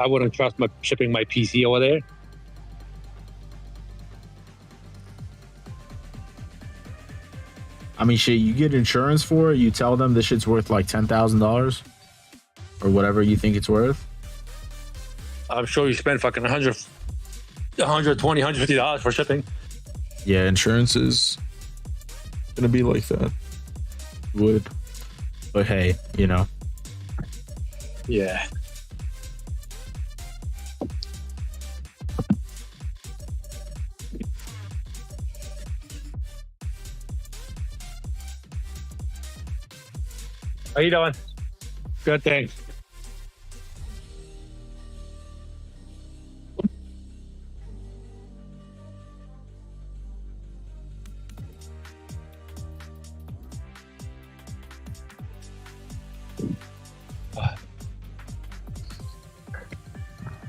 Speaker 20: wouldn't trust shipping my PC over there.
Speaker 1: I mean, shit, you get insurance for it. You tell them this shit's worth like $10,000 or whatever you think it's worth.
Speaker 20: I'm sure you spend fucking $120, $150 for shipping.
Speaker 1: Yeah, insurance is gonna be like that. Would, but hey, you know.
Speaker 20: Yeah. How you doing? Good, thanks.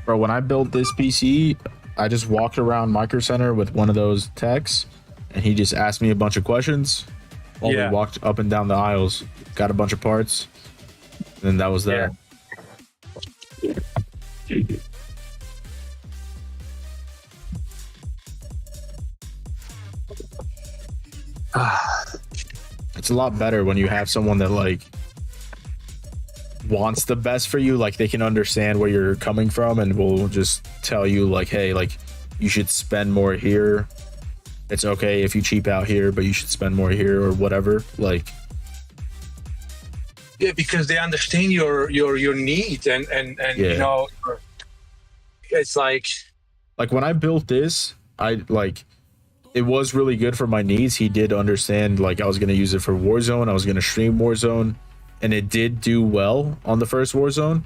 Speaker 1: Bro, when I built this PC, I just walked around Micro Center with one of those techs, and he just asked me a bunch of questions while we walked up and down the aisles. Got a bunch of parts, and then that was that. It's a lot better when you have someone that like wants the best for you, like they can understand where you're coming from and will just tell you like, hey, like you should spend more here. It's okay if you cheap out here, but you should spend more here or whatever. Like,
Speaker 20: yeah, because they understand your needs and you know, it's like
Speaker 1: when I built this, it was really good for my needs. He did understand like I was gonna use it for Warzone. I was gonna stream Warzone, and it did do well on the first Warzone.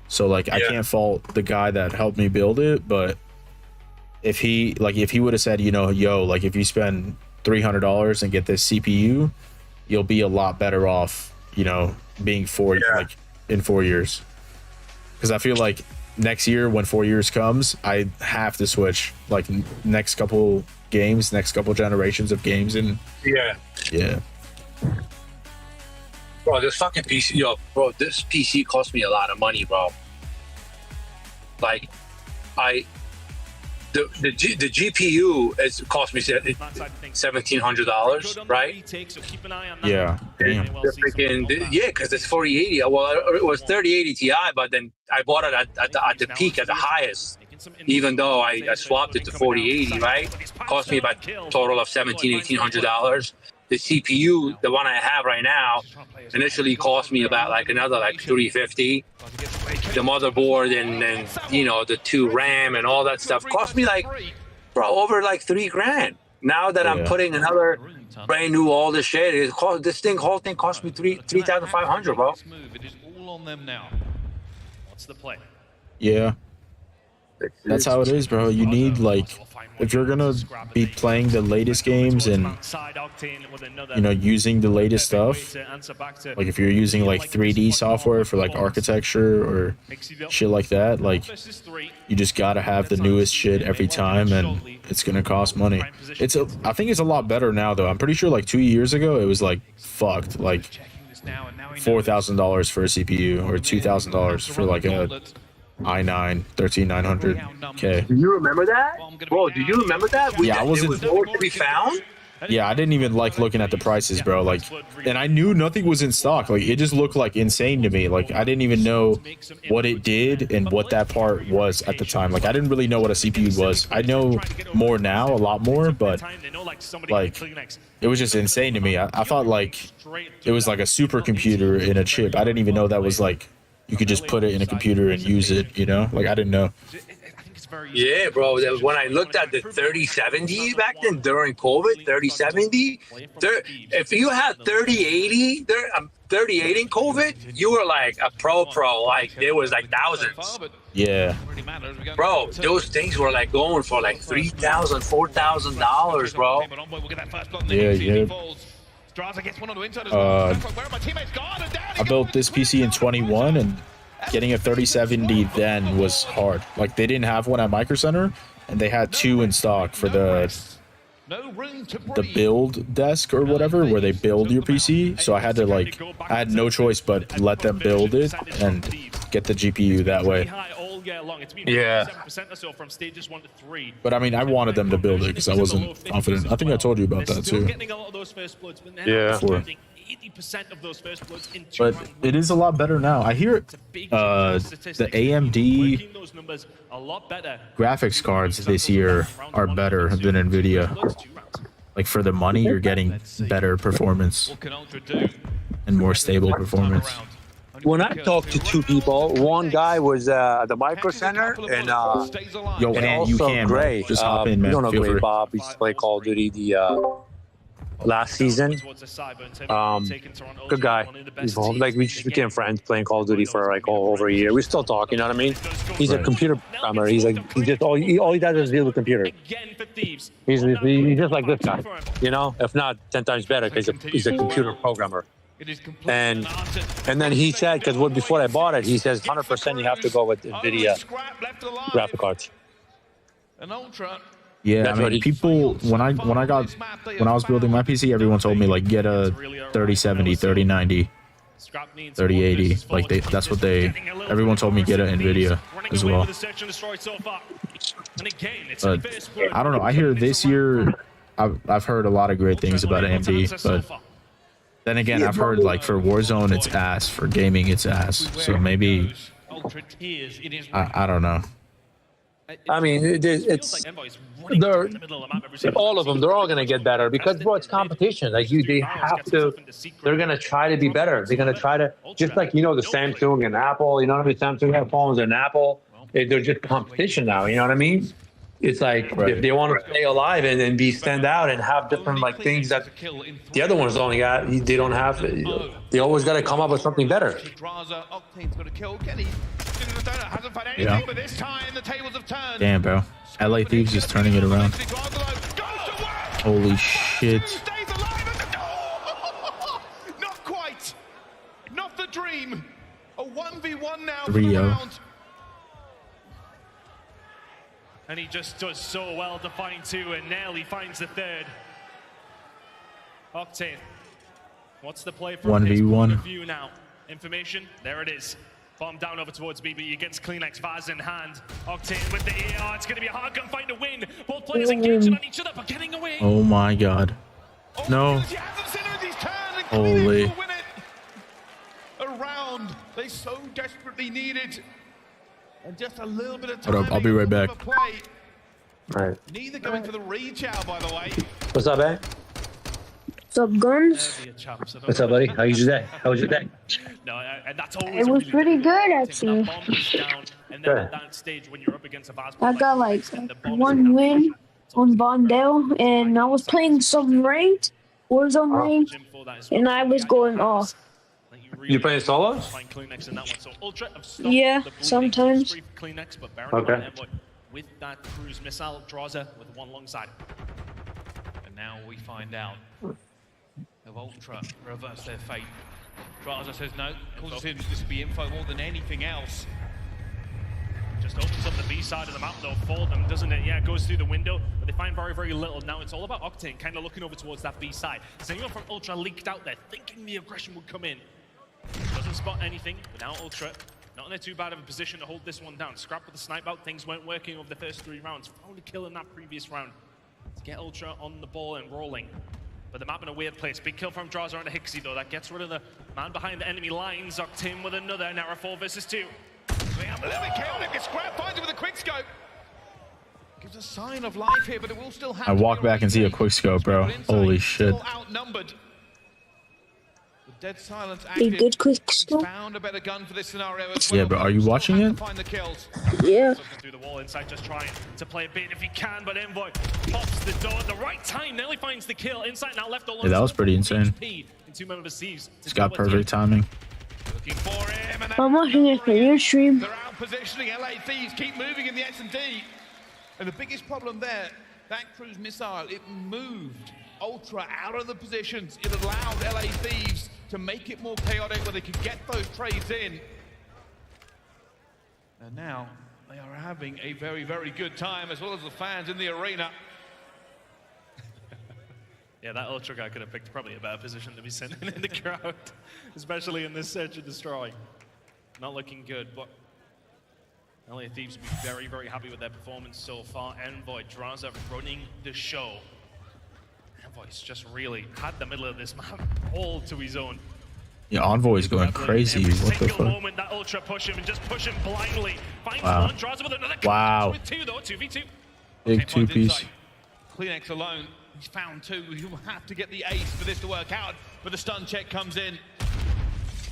Speaker 1: So like I can't fault the guy that helped me build it, but if he would have said, you know, yo, like if you spend $300 and get this CPU, you'll be a lot better off, you know, being like in 4 years. Because I feel like next year when 4 years comes, I have to switch like next couple games, next couple generations of games, and yeah.
Speaker 20: Bro, this fucking PC, bro, this PC cost me a lot of money, bro. Like, the GPU has cost me $1,700, right?
Speaker 1: Yeah. Damn.
Speaker 20: Because it's 4080. Well, it was 3080 Ti, but then I bought it at the peak, at the highest. Even though I swapped it to 4080, right? Cost me about a total of $1,800. The CPU, the one I have right now, initially cost me about like another like $350. The motherboard and you know, the 2 RAM and all that stuff cost me like, bro, over like $3,000. Now that I'm putting another brand new all this shit, whole thing cost me $3,500, bro.
Speaker 21: It is all on them now. What's the play?
Speaker 1: Yeah. That's how it is, bro. You need, like, if you're gonna be playing the latest games and, you know, using the latest stuff, like if you're using like 3D software for like architecture or shit like that, like you just gotta have the newest shit every time, and it's gonna cost money. I think it's a lot better now though. I'm pretty sure like 2 years ago it was like fucked, like $4,000 for a CPU or $2,000 for like a i9 13900K.
Speaker 20: Do you remember that? Bro, do you remember that?
Speaker 1: Yeah, I wasn't
Speaker 20: nowhere to be found.
Speaker 1: Yeah, I didn't even like looking at the prices, bro. Like, and I knew nothing was in stock. Like, it just looked like insane to me. Like, I didn't even know what it did and what that part was at the time. Like, I didn't really know what a CPU was. I know more now, a lot more, but like, it was just insane to me. I thought like it was like a supercomputer in a chip. I didn't even know that was like you could just put it in a computer and use it, you know? Like, I didn't know.
Speaker 20: Yeah, bro. When I looked at the 3070 back then during COVID, 3070, if you had 3080 in COVID, you were like a pro. Like, there was like thousands.
Speaker 1: Yeah.
Speaker 20: Bro, those things were like going for like $3,000, $4,000, bro.
Speaker 1: Yeah. I built this PC in 21, and getting a 3070 then was hard. Like, they didn't have one at Micro Center, and they had 2 in stock for the build desk or whatever, where they build your PC. So I had to like, I had no choice but let them build it and get the GPU that way.
Speaker 20: Yeah.
Speaker 1: But I mean, I wanted them to build it because I wasn't confident. I think I told you about that too.
Speaker 20: Yeah.
Speaker 1: Before. But it is a lot better now. I hear the AMD graphics cards this year are better than NVIDIA. Like, for the money, you're getting better performance and more stable performance.
Speaker 20: When I talked to 2 people, one guy was at the Micro Center, and
Speaker 1: yo,
Speaker 20: and
Speaker 1: man,
Speaker 20: also
Speaker 1: you can,
Speaker 20: Gray.
Speaker 1: Just hop in, man.
Speaker 20: You don't know
Speaker 1: Feel
Speaker 20: Gray
Speaker 1: free.
Speaker 20: Bob. He used to play Call of Duty last season. Good guy. Like, we just became friends playing Call of Duty for like over a year. We still talk, you know what I mean? He's a computer programmer. He's like, he just all he does is deal with computers. He's just like this guy, you know, if not 10 times better, because he's a computer programmer. And then he said, because before I bought it, he says 100% you have to go with NVIDIA graphic cards.
Speaker 1: Yeah, I mean, people, when I was building my PC, everyone told me like get a 3070, 3090, 3080. Like, that's what everyone told me, get an NVIDIA as well. But I don't know. I hear this year, I've heard a lot of great things about AMD, but then again, I've heard like for Warzone it's ass, for gaming it's ass. So maybe I don't know.
Speaker 20: I mean, they're all of them. They're all gonna get better because, bro, it's competition. Like, they're gonna try to be better. They're gonna try to, just like, you know, the Samsung and Apple. You know what I mean? Samsung have phones and Apple. They're just competition now. You know what I mean? It's like, if they want to stay alive and stand out and have different like things that the other ones only got, they don't have. They always got to come up with something better.
Speaker 21: searching in the donut, hasn't found anything, but this time the tables have turned.
Speaker 1: Damn, bro. LA Thieves is turning it around. Holy shit.
Speaker 21: Not quite. Not the dream. A 1v1 now for
Speaker 1: 3-0.
Speaker 21: the round.
Speaker 5: And he just does so well to find two, and now he finds the third. Octane, what's the play for
Speaker 1: 1v1
Speaker 5: view now? Information, there it is. Bomb down over towards BB against Kleenex, Vaz in hand. Octane with the AR, it's going to be a hard gunfight to win. Both players engaging on each other, but getting away.
Speaker 1: Oh my god. No. Holy.
Speaker 21: A round they so desperately needed. And just a little bit of time.
Speaker 1: Hold up, I'll be right back.
Speaker 20: Alright.
Speaker 21: Neither going for the reach out, by the way.
Speaker 20: What's up, man?
Speaker 2: What's up, Guns?
Speaker 20: What's up, buddy? How was your day? How was your day?
Speaker 5: No, and that's always
Speaker 2: It was pretty good, actually.
Speaker 5: And then at that stage when you're up against a Vaz,
Speaker 2: I got like 1 win on Bondale, and I was playing some ranked, Warzone ranked, and I was going off.
Speaker 20: You playing solos?
Speaker 2: Yeah, sometimes.
Speaker 20: Okay.
Speaker 5: With that cruise missile, Draza with one long side.
Speaker 16: And now we find out if Ultra reverse their fate. Draza says no, calls him this will be info more than anything else.
Speaker 5: Just opens up the B side of the map though for them, doesn't it? Yeah, it goes through the window, but they find very, very little. Now it's all about Octane kind of looking over towards that B side. Has anyone from Ultra leaked out there thinking the aggression would come in? Doesn't spot anything, but now Ultra not in a too bad of a position to hold this one down. Scrap with the snipe out, things weren't working over the first 3 rounds. Found a kill in that previous round to get Ultra on the ball and rolling. But the map in a weird place. Big kill from Draza onto Hixie though. That gets rid of the man behind the enemy lines. Octane with another, now a 4 versus 2.
Speaker 21: A little bit chaotic. Scrap finds it with a quick scope. Gives a sign of life here, but it will still have
Speaker 1: I walk back and see a quick scope, bro. Holy shit.
Speaker 21: Outnumbered. Dead silence
Speaker 2: A good quick scope.
Speaker 21: Found a better gun for this scenario
Speaker 1: Yeah, but are you watching it?
Speaker 21: find the kills.
Speaker 2: Yeah.
Speaker 5: Through the wall inside, just trying to play a bait if he can, but Envoy pops the door at the right time. Nearly finds the kill. Inside now left alone.
Speaker 1: Yeah, that was pretty insane.
Speaker 5: It's
Speaker 1: got perfect timing.
Speaker 21: Looking for him, and
Speaker 2: I'm watching it for your stream.
Speaker 21: they're out positioning. LA Thieves keep moving in the S&D. And the biggest problem there, that cruise missile, it moved Ultra out of the positions. It allowed LA Thieves to make it more chaotic where they could get those trades in. And now they are having a very, very good time, as well as the fans in the arena.
Speaker 5: Yeah, that Ultra guy could have picked probably a better position to be sitting in the crowd, especially in this search and destroy. Not looking good, but LA Thieves will be very, very happy with their performance so far. Envoy, Draza running the show. Envoy's just really had the middle of this map all to his own.
Speaker 1: Yeah, Envoy's going crazy. What the fuck?
Speaker 5: Moment that Ultra push him and just push him blindly. Finds
Speaker 1: Wow.
Speaker 5: one, Draza with another.
Speaker 1: Wow.
Speaker 5: With 2 though, 2v2.
Speaker 1: Big 2-piece.
Speaker 21: Kleenex alone, he's found 2. He will have to get the ace for this to work out, but the stun check comes in.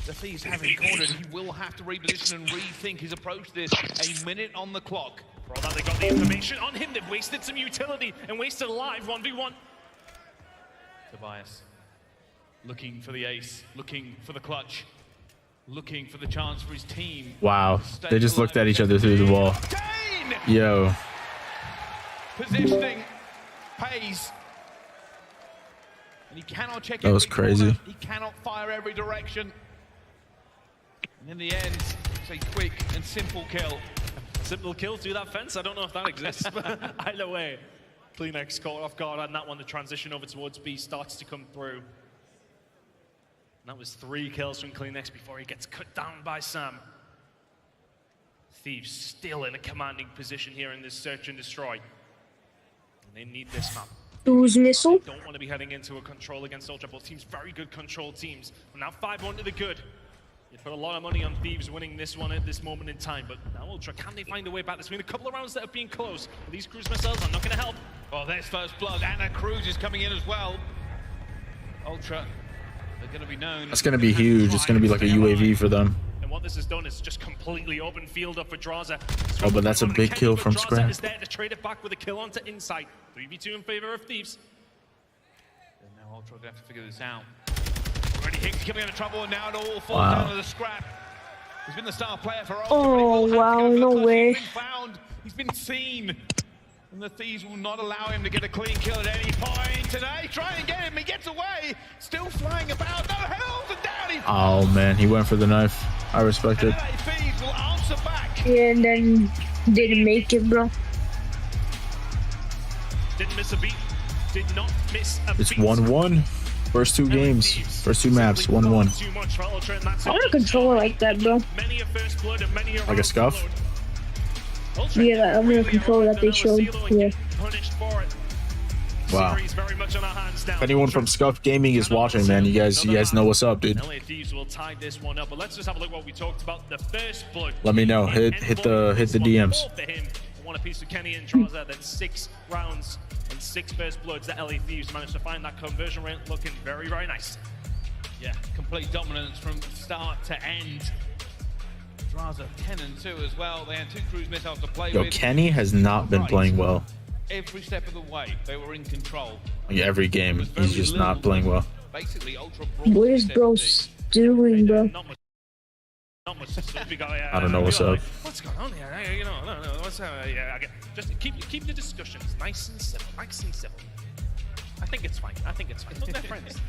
Speaker 21: The Thieves have him cornered. He will have to reposition and rethink his approach to this. A minute on the clock.
Speaker 5: For all that, they got the information on him. They've wasted some utility and wasted a live 1v1.
Speaker 21: Tobias looking for the ace, looking for the clutch, looking for the chance for his team.
Speaker 1: Wow. They just looked at each other through the wall. Yo.
Speaker 21: Positioning pays. And he cannot check
Speaker 1: That was
Speaker 21: every corner.
Speaker 1: crazy.
Speaker 21: He cannot fire every direction. And in the end, it's a quick and simple kill.
Speaker 5: Simple kill through that fence. I don't know if that exists, but either way, Kleenex caught off guard on that one. The transition over towards B starts to come through. And that was 3 kills from Kleenex before he gets cut down by Sam. Thieves still in a commanding position here in this search and destroy. And they need this map.
Speaker 2: Cruise missile.
Speaker 5: They don't want to be heading into a control against Ultra. Both teams very good control teams. But now 5-1 to the good. You put a lot of money on Thieves winning this one at this moment in time, but now Ultra, can they find a way back? There's been a couple of rounds that have been close. These cruise missiles are not going to help.
Speaker 21: Well, there's first blood. Anna Cruz is coming in as well. Ultra, they're going to be known.
Speaker 1: That's going to be huge. It's going to be like a UAV for them.
Speaker 5: And what this has done is just completely open field up for Draza.
Speaker 1: Oh, but that's a big kill from Scrap.
Speaker 5: Is there to trade it back with a kill onto inside. 3v2 in favor of Thieves.
Speaker 21: And now Ultra going to have to figure this out. Already Hicks coming out of trouble, and now it all falls
Speaker 1: Wow.
Speaker 21: down to the Scrap. He's been the star player for
Speaker 2: Oh, wow, no way.
Speaker 21: He's been seen. And the Thieves will not allow him to get a clean kill at any point today. Try and get him. He gets away. Still flying about. No health. And down he
Speaker 1: Oh man, he went for the knife. I respect it.
Speaker 21: Thieves will answer back.
Speaker 2: Yeah, and then didn't make it, bro.
Speaker 3: Didn't miss a beat. Did not miss a beat.
Speaker 1: It's 1-1. First two games, first two maps, 1-1.
Speaker 3: Too much for Ultra, and that's
Speaker 2: I want a controller like that, bro.
Speaker 3: many a first blood and many a
Speaker 1: Like a scuff.
Speaker 2: Yeah, I want a controller that they showed. Yeah.
Speaker 3: punished for it.
Speaker 1: Wow.
Speaker 3: Series very much on our hands now.
Speaker 1: If anyone from Scuff Gaming is watching, man, you guys know what's up, dude.
Speaker 3: LA Thieves will tie this one up, but let's just have a look at what we talked about. The first blood.
Speaker 1: Let me know. Hit the DMs.
Speaker 3: For him, won a piece of Kenny and Draza. Then 6 rounds and 6 first bloods. The LA Thieves managed to find that conversion rate looking very, very nice.
Speaker 21: Yeah, complete dominance from start to end. Draza 10-2 as well. They had 2 cruise missiles to play
Speaker 1: Yo,
Speaker 21: with.
Speaker 1: Kenny has not been playing well.
Speaker 21: Every step of the way, they were in control.
Speaker 1: Like every game, he's just not playing well.
Speaker 21: Basically, Ultra
Speaker 2: What is bro doing, bro?
Speaker 3: Not much to speak about.
Speaker 1: I don't know what's up.
Speaker 3: What's going on here? You know, no, what's yeah, just keep the discussions nice and simple, I think it's fine. Look, they're friends.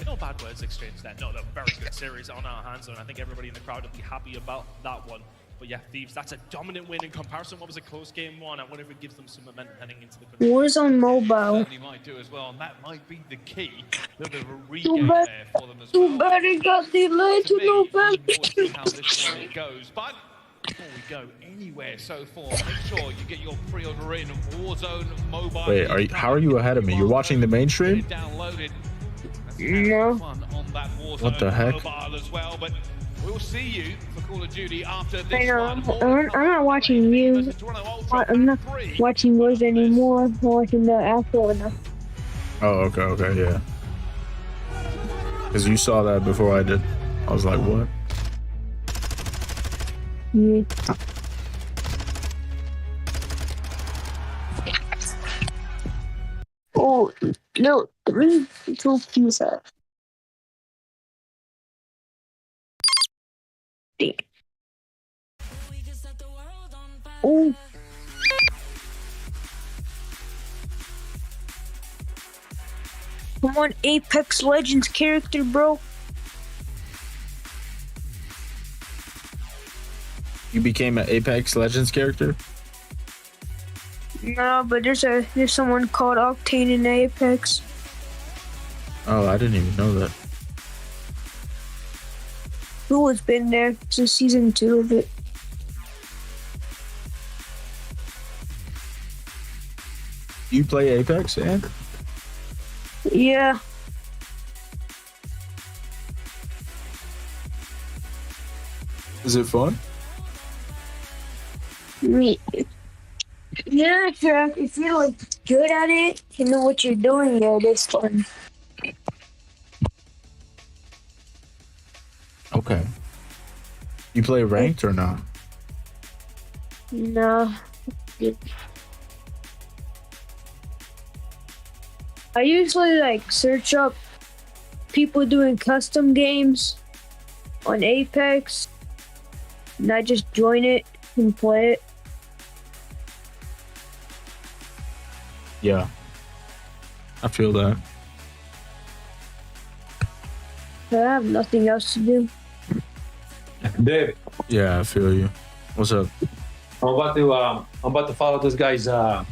Speaker 3: No bad words exchanged there. No, they're very good series on our hands, and I think everybody in the crowd will be happy about that one. But yeah, Thieves, that's a dominant win in comparison. What was a close game one? I wonder if it gives them some momentum heading into the
Speaker 2: Warzone Mobile.
Speaker 21: Certainly might do as well, and that might be the key. A little bit of a regain there for them as well.
Speaker 2: Too bad it got delayed to November.
Speaker 21: How this one goes, but before we go anywhere so far, make sure you get your pre-order in Warzone Mobile.
Speaker 1: Wait, how are you ahead of me? You're watching the main stream?
Speaker 21: Downloaded.
Speaker 2: No.
Speaker 21: Fun on that Warzone
Speaker 1: What the heck?
Speaker 21: Mobile as well, but we'll see you for Call of Duty after
Speaker 2: I
Speaker 21: this
Speaker 2: know.
Speaker 21: one.
Speaker 2: I'm not watching you. I'm not watching yours anymore. I'm watching the actual one.
Speaker 1: Oh, okay, yeah. Because you saw that before I did. I was like, what?
Speaker 2: Yeah. Oh, no. 3, 2 pizza. Oh. Come on, Apex Legends character, bro.
Speaker 1: You became an Apex Legends character?
Speaker 2: No, but there's someone called Octane in Apex.
Speaker 1: Oh, I didn't even know that.
Speaker 2: Who has been there since season 2 of it?
Speaker 1: You play Apex, and?
Speaker 2: Yeah.
Speaker 1: Is it fun?
Speaker 2: Yeah, if you're like good at it, you know what you're doing. Yeah, it is fun.
Speaker 1: Okay. You play ranked or not?
Speaker 2: No. I usually like search up people doing custom games on Apex, and I just join it and play it.
Speaker 1: Yeah. I feel that.
Speaker 2: I have nothing else to do.
Speaker 20: Dave,
Speaker 1: Yeah, I feel you. What's up?
Speaker 20: I'm about to follow this guy's the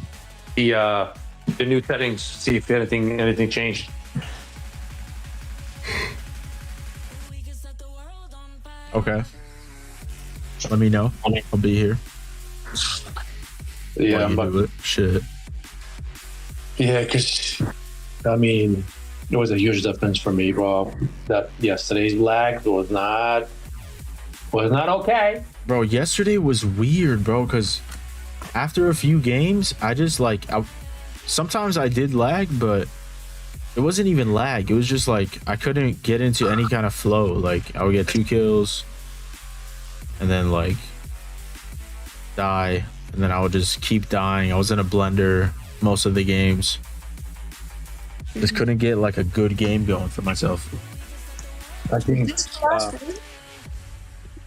Speaker 20: new settings, see if anything changed.
Speaker 1: Okay. Let me know. I'll be here.
Speaker 20: Yeah,
Speaker 1: While you
Speaker 20: but
Speaker 1: do it. Shit.
Speaker 20: yeah, because I mean, it was a huge difference for me, bro. That yesterday's lag was not okay.
Speaker 1: Bro, yesterday was weird, bro, because after a few games, I just like, sometimes I did lag, but it wasn't even lag. It was just like, I couldn't get into any kind of flow. Like, I would get 2 kills and then like die. And then I would just keep dying. I was in a blender most of the games. Just couldn't get like a good game going for myself.
Speaker 20: I think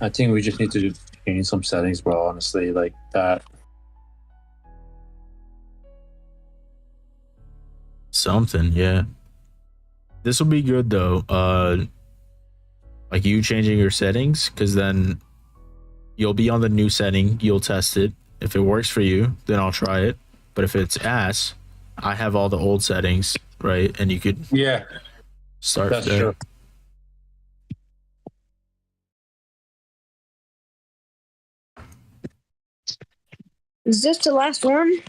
Speaker 20: I think we just need to change some settings, bro. Honestly, like that.
Speaker 1: Something, yeah. This will be good though. Like you changing your settings, because then you'll be on the new setting. You'll test it. If it works for you, then I'll try it. But if it's ass, I have all the old settings, right? And you could start
Speaker 20: That's
Speaker 1: there.
Speaker 20: true.
Speaker 2: Is this the last one?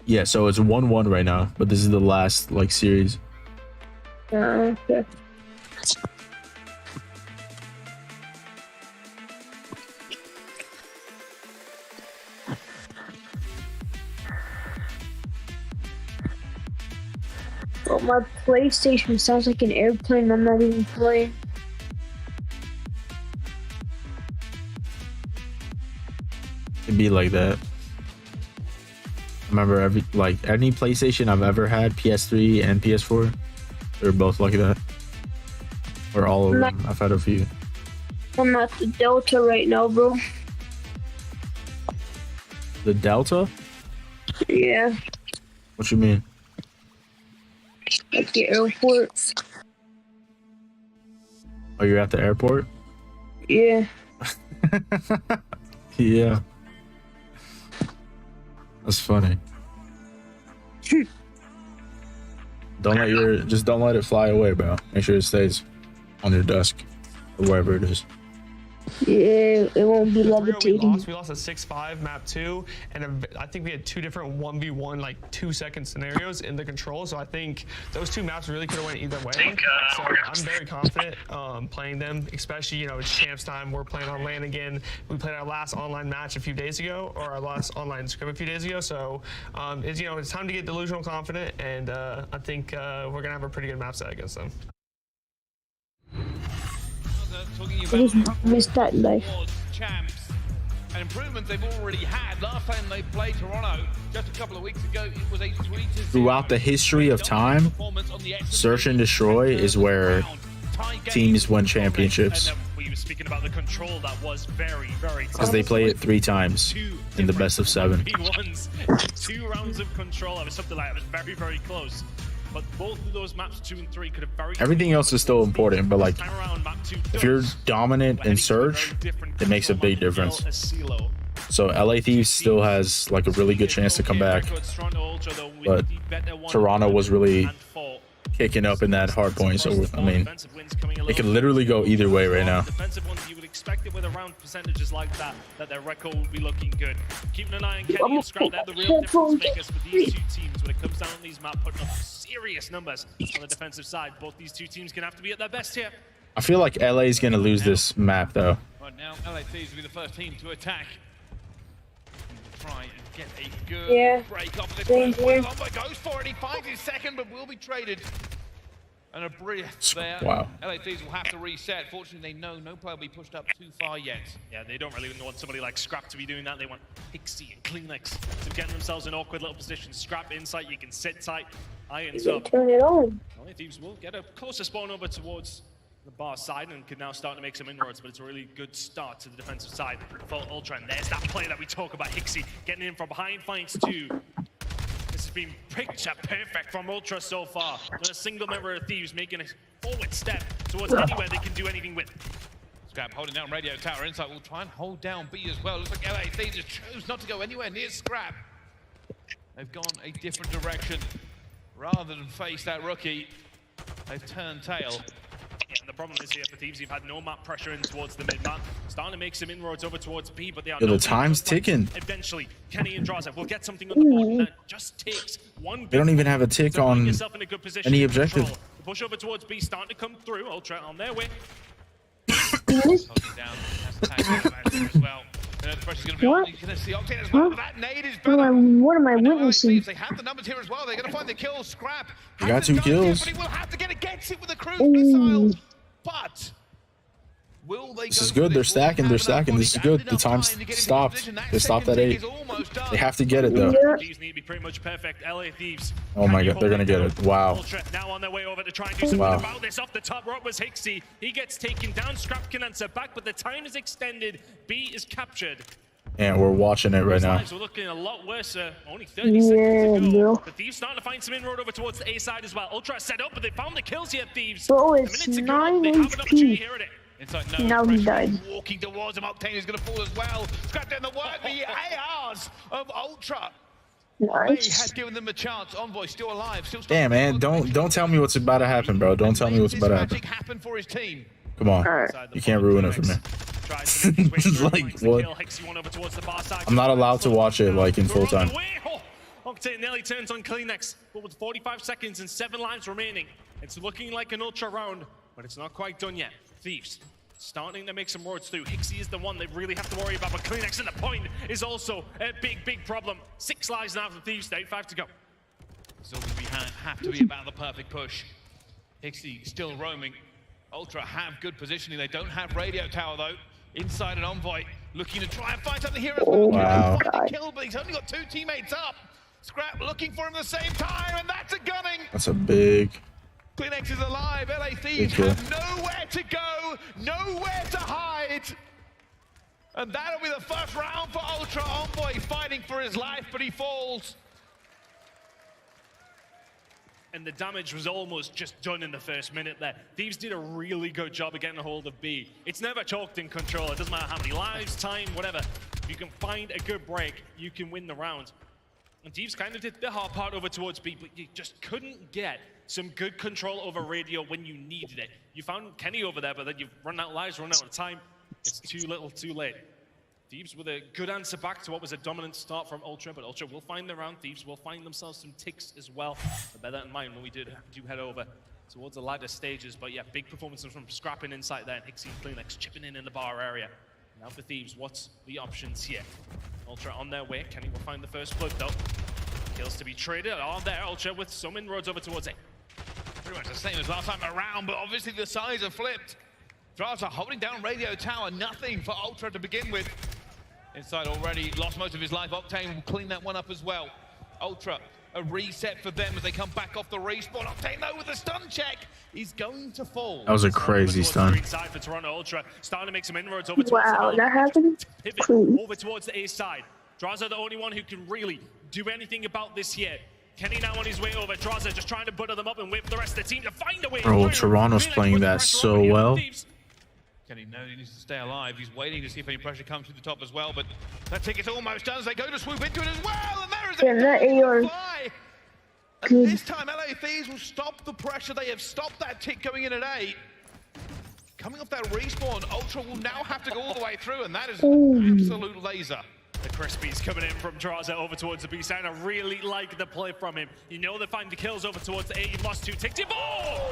Speaker 1: Yeah, so it's 1-1 right now, but this is the last like series.
Speaker 2: Okay. Oh, my PlayStation sounds like an airplane. I'm not even playing.
Speaker 1: It'd be like that. Remember any PlayStation I've ever had, PS3 and PS4, they're both like that. Or all of them. I've had a few.
Speaker 2: I'm at the Delta right now, bro.
Speaker 1: The Delta?
Speaker 2: Yeah,
Speaker 1: What you mean?
Speaker 2: at the airport.
Speaker 1: Oh, you're at the airport?
Speaker 2: Yeah.
Speaker 1: Yeah. That's funny. Don't let it fly away, bro. Make sure it stays on your desk or wherever it is.
Speaker 2: Yeah, it won't be levitating.
Speaker 4: We lost a 6-5 map 2, and I think we had 2 different 1v1 like 2-second scenarios in the control. So I think those 2 maps really could have went either way. So I'm very confident playing them, especially it's champs time. We're playing on LAN again. We played our last online match a few days ago, or our last online scrim a few days ago. So it's time to get delusional confident, and I think we're gonna have a pretty good map set against them.
Speaker 2: I just missed that life.
Speaker 21: Champs and improvements they've already had. Last time they played Toronto just a couple of weeks ago, it was a 3-0.
Speaker 1: Throughout the history of time, Search and Destroy is where teams win championships.
Speaker 3: We were speaking about the control that was very, very tough.
Speaker 1: Because they play it 3 times in the best of 7.
Speaker 3: 2 rounds of control. It was something like that. It was very, very close. But both of those maps, 2 and 3, could have very.
Speaker 1: Everything else is still important, but like if you're dominant in Surge, it makes a big difference. So LA Thieves still has like a really good chance to come back, but Toronto was really kicking up in that hard point. So I mean, it could literally go either way right now.
Speaker 3: Defensive ones, you would expect it with around percentages like that their record would be looking good. Keeping an eye on Kenny and Scrap, they're the real difference makers for these 2 teams when it comes down on these maps, putting up serious numbers on the defensive side. Both these 2 teams can have to be at their best here.
Speaker 1: I feel like LA is gonna lose this map though.
Speaker 21: Right now, LA Thieves will be the first team to attack. Try and get a good break off of this one. Lomba goes for it. He finds his second, but will be traded. And a breath there.
Speaker 1: Wow.
Speaker 21: LA Thieves will have to reset. Fortunately, they know no player will be pushed up too far yet.
Speaker 3: Yeah, they don't really want somebody like Scrap to be doing that. They want Pixie and Kleenex to get themselves in awkward little positions. Scrap insight, you can sit tight. Irons up.
Speaker 2: Turn it on.
Speaker 3: LA Thieves will get a closer spawn over towards the bar side and can now start to make some inroads, but it's a really good start to the defensive side for Ultra. And there's that play that we talk about. Hixie getting in from behind, finds 2. This has been picture perfect from Ultra so far. With a single member of Thieves making a forward step towards anywhere they can do anything with.
Speaker 21: Scrap holding down Radio Tower. Insight will try and hold down B as well. Looks like LA Thieves just chose not to go anywhere near Scrap. They've gone a different direction. Rather than face that rookie, they've turned tail.
Speaker 3: Yeah, and the problem is here for Thieves, you've had no map pressure in towards the mid-map. Starting to make some inroads over towards B, but they are
Speaker 1: the time's ticking.
Speaker 3: Eventually, Kenny and Draza will get something on the board, and that just takes one.
Speaker 1: They don't even have a tick on any objective.
Speaker 3: The push over towards B starting to come through. Ultra on their way.
Speaker 2: What am I witnessing?
Speaker 21: They have the numbers here as well. They're going to find the kill. Scrap.
Speaker 1: You got 2 kills.
Speaker 21: But he will have to get against it with a cruise missile. But will they
Speaker 1: this is good. They're stacking. They're stacking. This is good. The time's stopped. They stopped at 8. They have to get it though.
Speaker 3: Thieves need to be pretty much perfect. LA Thieves.
Speaker 1: Oh my god, they're gonna get it. Wow.
Speaker 3: Now on their way over. to try and do something about this. Off the top rope was Hixie. He gets taken down. Scrap can answer back, but the time is extended. B is captured.
Speaker 1: And we're watching it right now.
Speaker 3: We're looking a lot worse. Only 30 seconds to go. The Thieves starting to find some inroad over towards the A side as well. Ultra set up, but they found the kills here, Thieves.
Speaker 2: Bro, it's 9 HP.
Speaker 3: Inside,
Speaker 2: now he died.
Speaker 5: Walking towards him, Octane is going to fall as well. Scrap doing the work. The ARs of Ultra.
Speaker 2: Nice.
Speaker 5: They had given them a chance. Envoy still alive. Still
Speaker 1: Damn, man, don't tell me what's about to happen, bro. Don't tell me what's about to happen.
Speaker 5: happen for his team.
Speaker 1: Come on, you can't ruin it for me. Like what? I'm not allowed to watch it like in full time.
Speaker 3: Octane nearly turns on Kleenex, but with 45 seconds and 7 lives remaining, it's looking like an ultra round, but it's not quite done yet. Thieves starting to make some roads through. Hixie is the one they really have to worry about, but Kleenex in the point is also a big problem. 6 lives now for Thieves, 5 to go.
Speaker 21: So we have to be about the perfect push. Hixie still roaming. Ultra have good positioning. They don't have radio tower though. Inside an Envoy looking to try and find something here as well.
Speaker 1: Wow.
Speaker 5: Kill, but he's only got 2 teammates up. Scrap looking for him at the same time, and that's a gunning.
Speaker 1: That's a big.
Speaker 5: Kleenex is alive. LA Thieves have nowhere to go, nowhere to hide. And that'll be the first round for Ultra. Envoy fighting for his life, but he falls.
Speaker 3: And the damage was almost just done in the first minute there. Thieves did a really good job of getting a hold of B. It's never chalked in control. It doesn't matter how many lives, time, whatever. If you can find a good break, you can win the round. And Thieves kind of did the hard part over towards B, but you just couldn't get some good control over radio when you needed it. You found Kenny over there, but then you've run out of lives, run out of time. It's too little, too late. Thieves with a good answer back to what was a dominant start from Ultra, but Ultra will find the round. Thieves will find themselves some ticks as well. But bear that in mind when we do head over towards the latter stages. But yeah, big performances from Scrapping inside there, and Hixie and Kleenex chipping in the bar area. Now for Thieves, what's the options here? Ultra on their way. Kenny will find the first blood though. Kills to be traded on there. Ultra with some inroads over towards it.
Speaker 5: Pretty much the same as last time around, but obviously the sides have flipped. Drasa holding down radio tower, nothing for Ultra to begin with. Inside already, lost most of his life. Octane will clean that one up as well. Ultra, a reset for them as they come back off the respawn. Octane though with a stun check, he's going to fall.
Speaker 1: That was a crazy stun.
Speaker 3: Side for Toronto Ultra, starting to make some inroads over towards
Speaker 2: that happened.
Speaker 3: Pivot over towards the A side. Draza the only one who can really do anything about this yet. Kenny now on his way over. Draza just trying to butter them up and wait for the rest of the team to find a way.
Speaker 1: Bro, Toronto's playing that so well.
Speaker 5: Kenny knows he needs to stay alive. He's waiting to see if any pressure comes to the top as well, but that ticket's almost done as they go to swoop into it as well, and there is a fly. And this time LA Thieves will stop the pressure. They have stopped that tick going in at 8. Coming off that respawn, Ultra will now have to go all the way through, and that is an absolute laser.
Speaker 3: The Crispies coming in from Draza over towards the B side. I really like the play from him. You know they find the kills over towards the A. You've lost 2 ticks.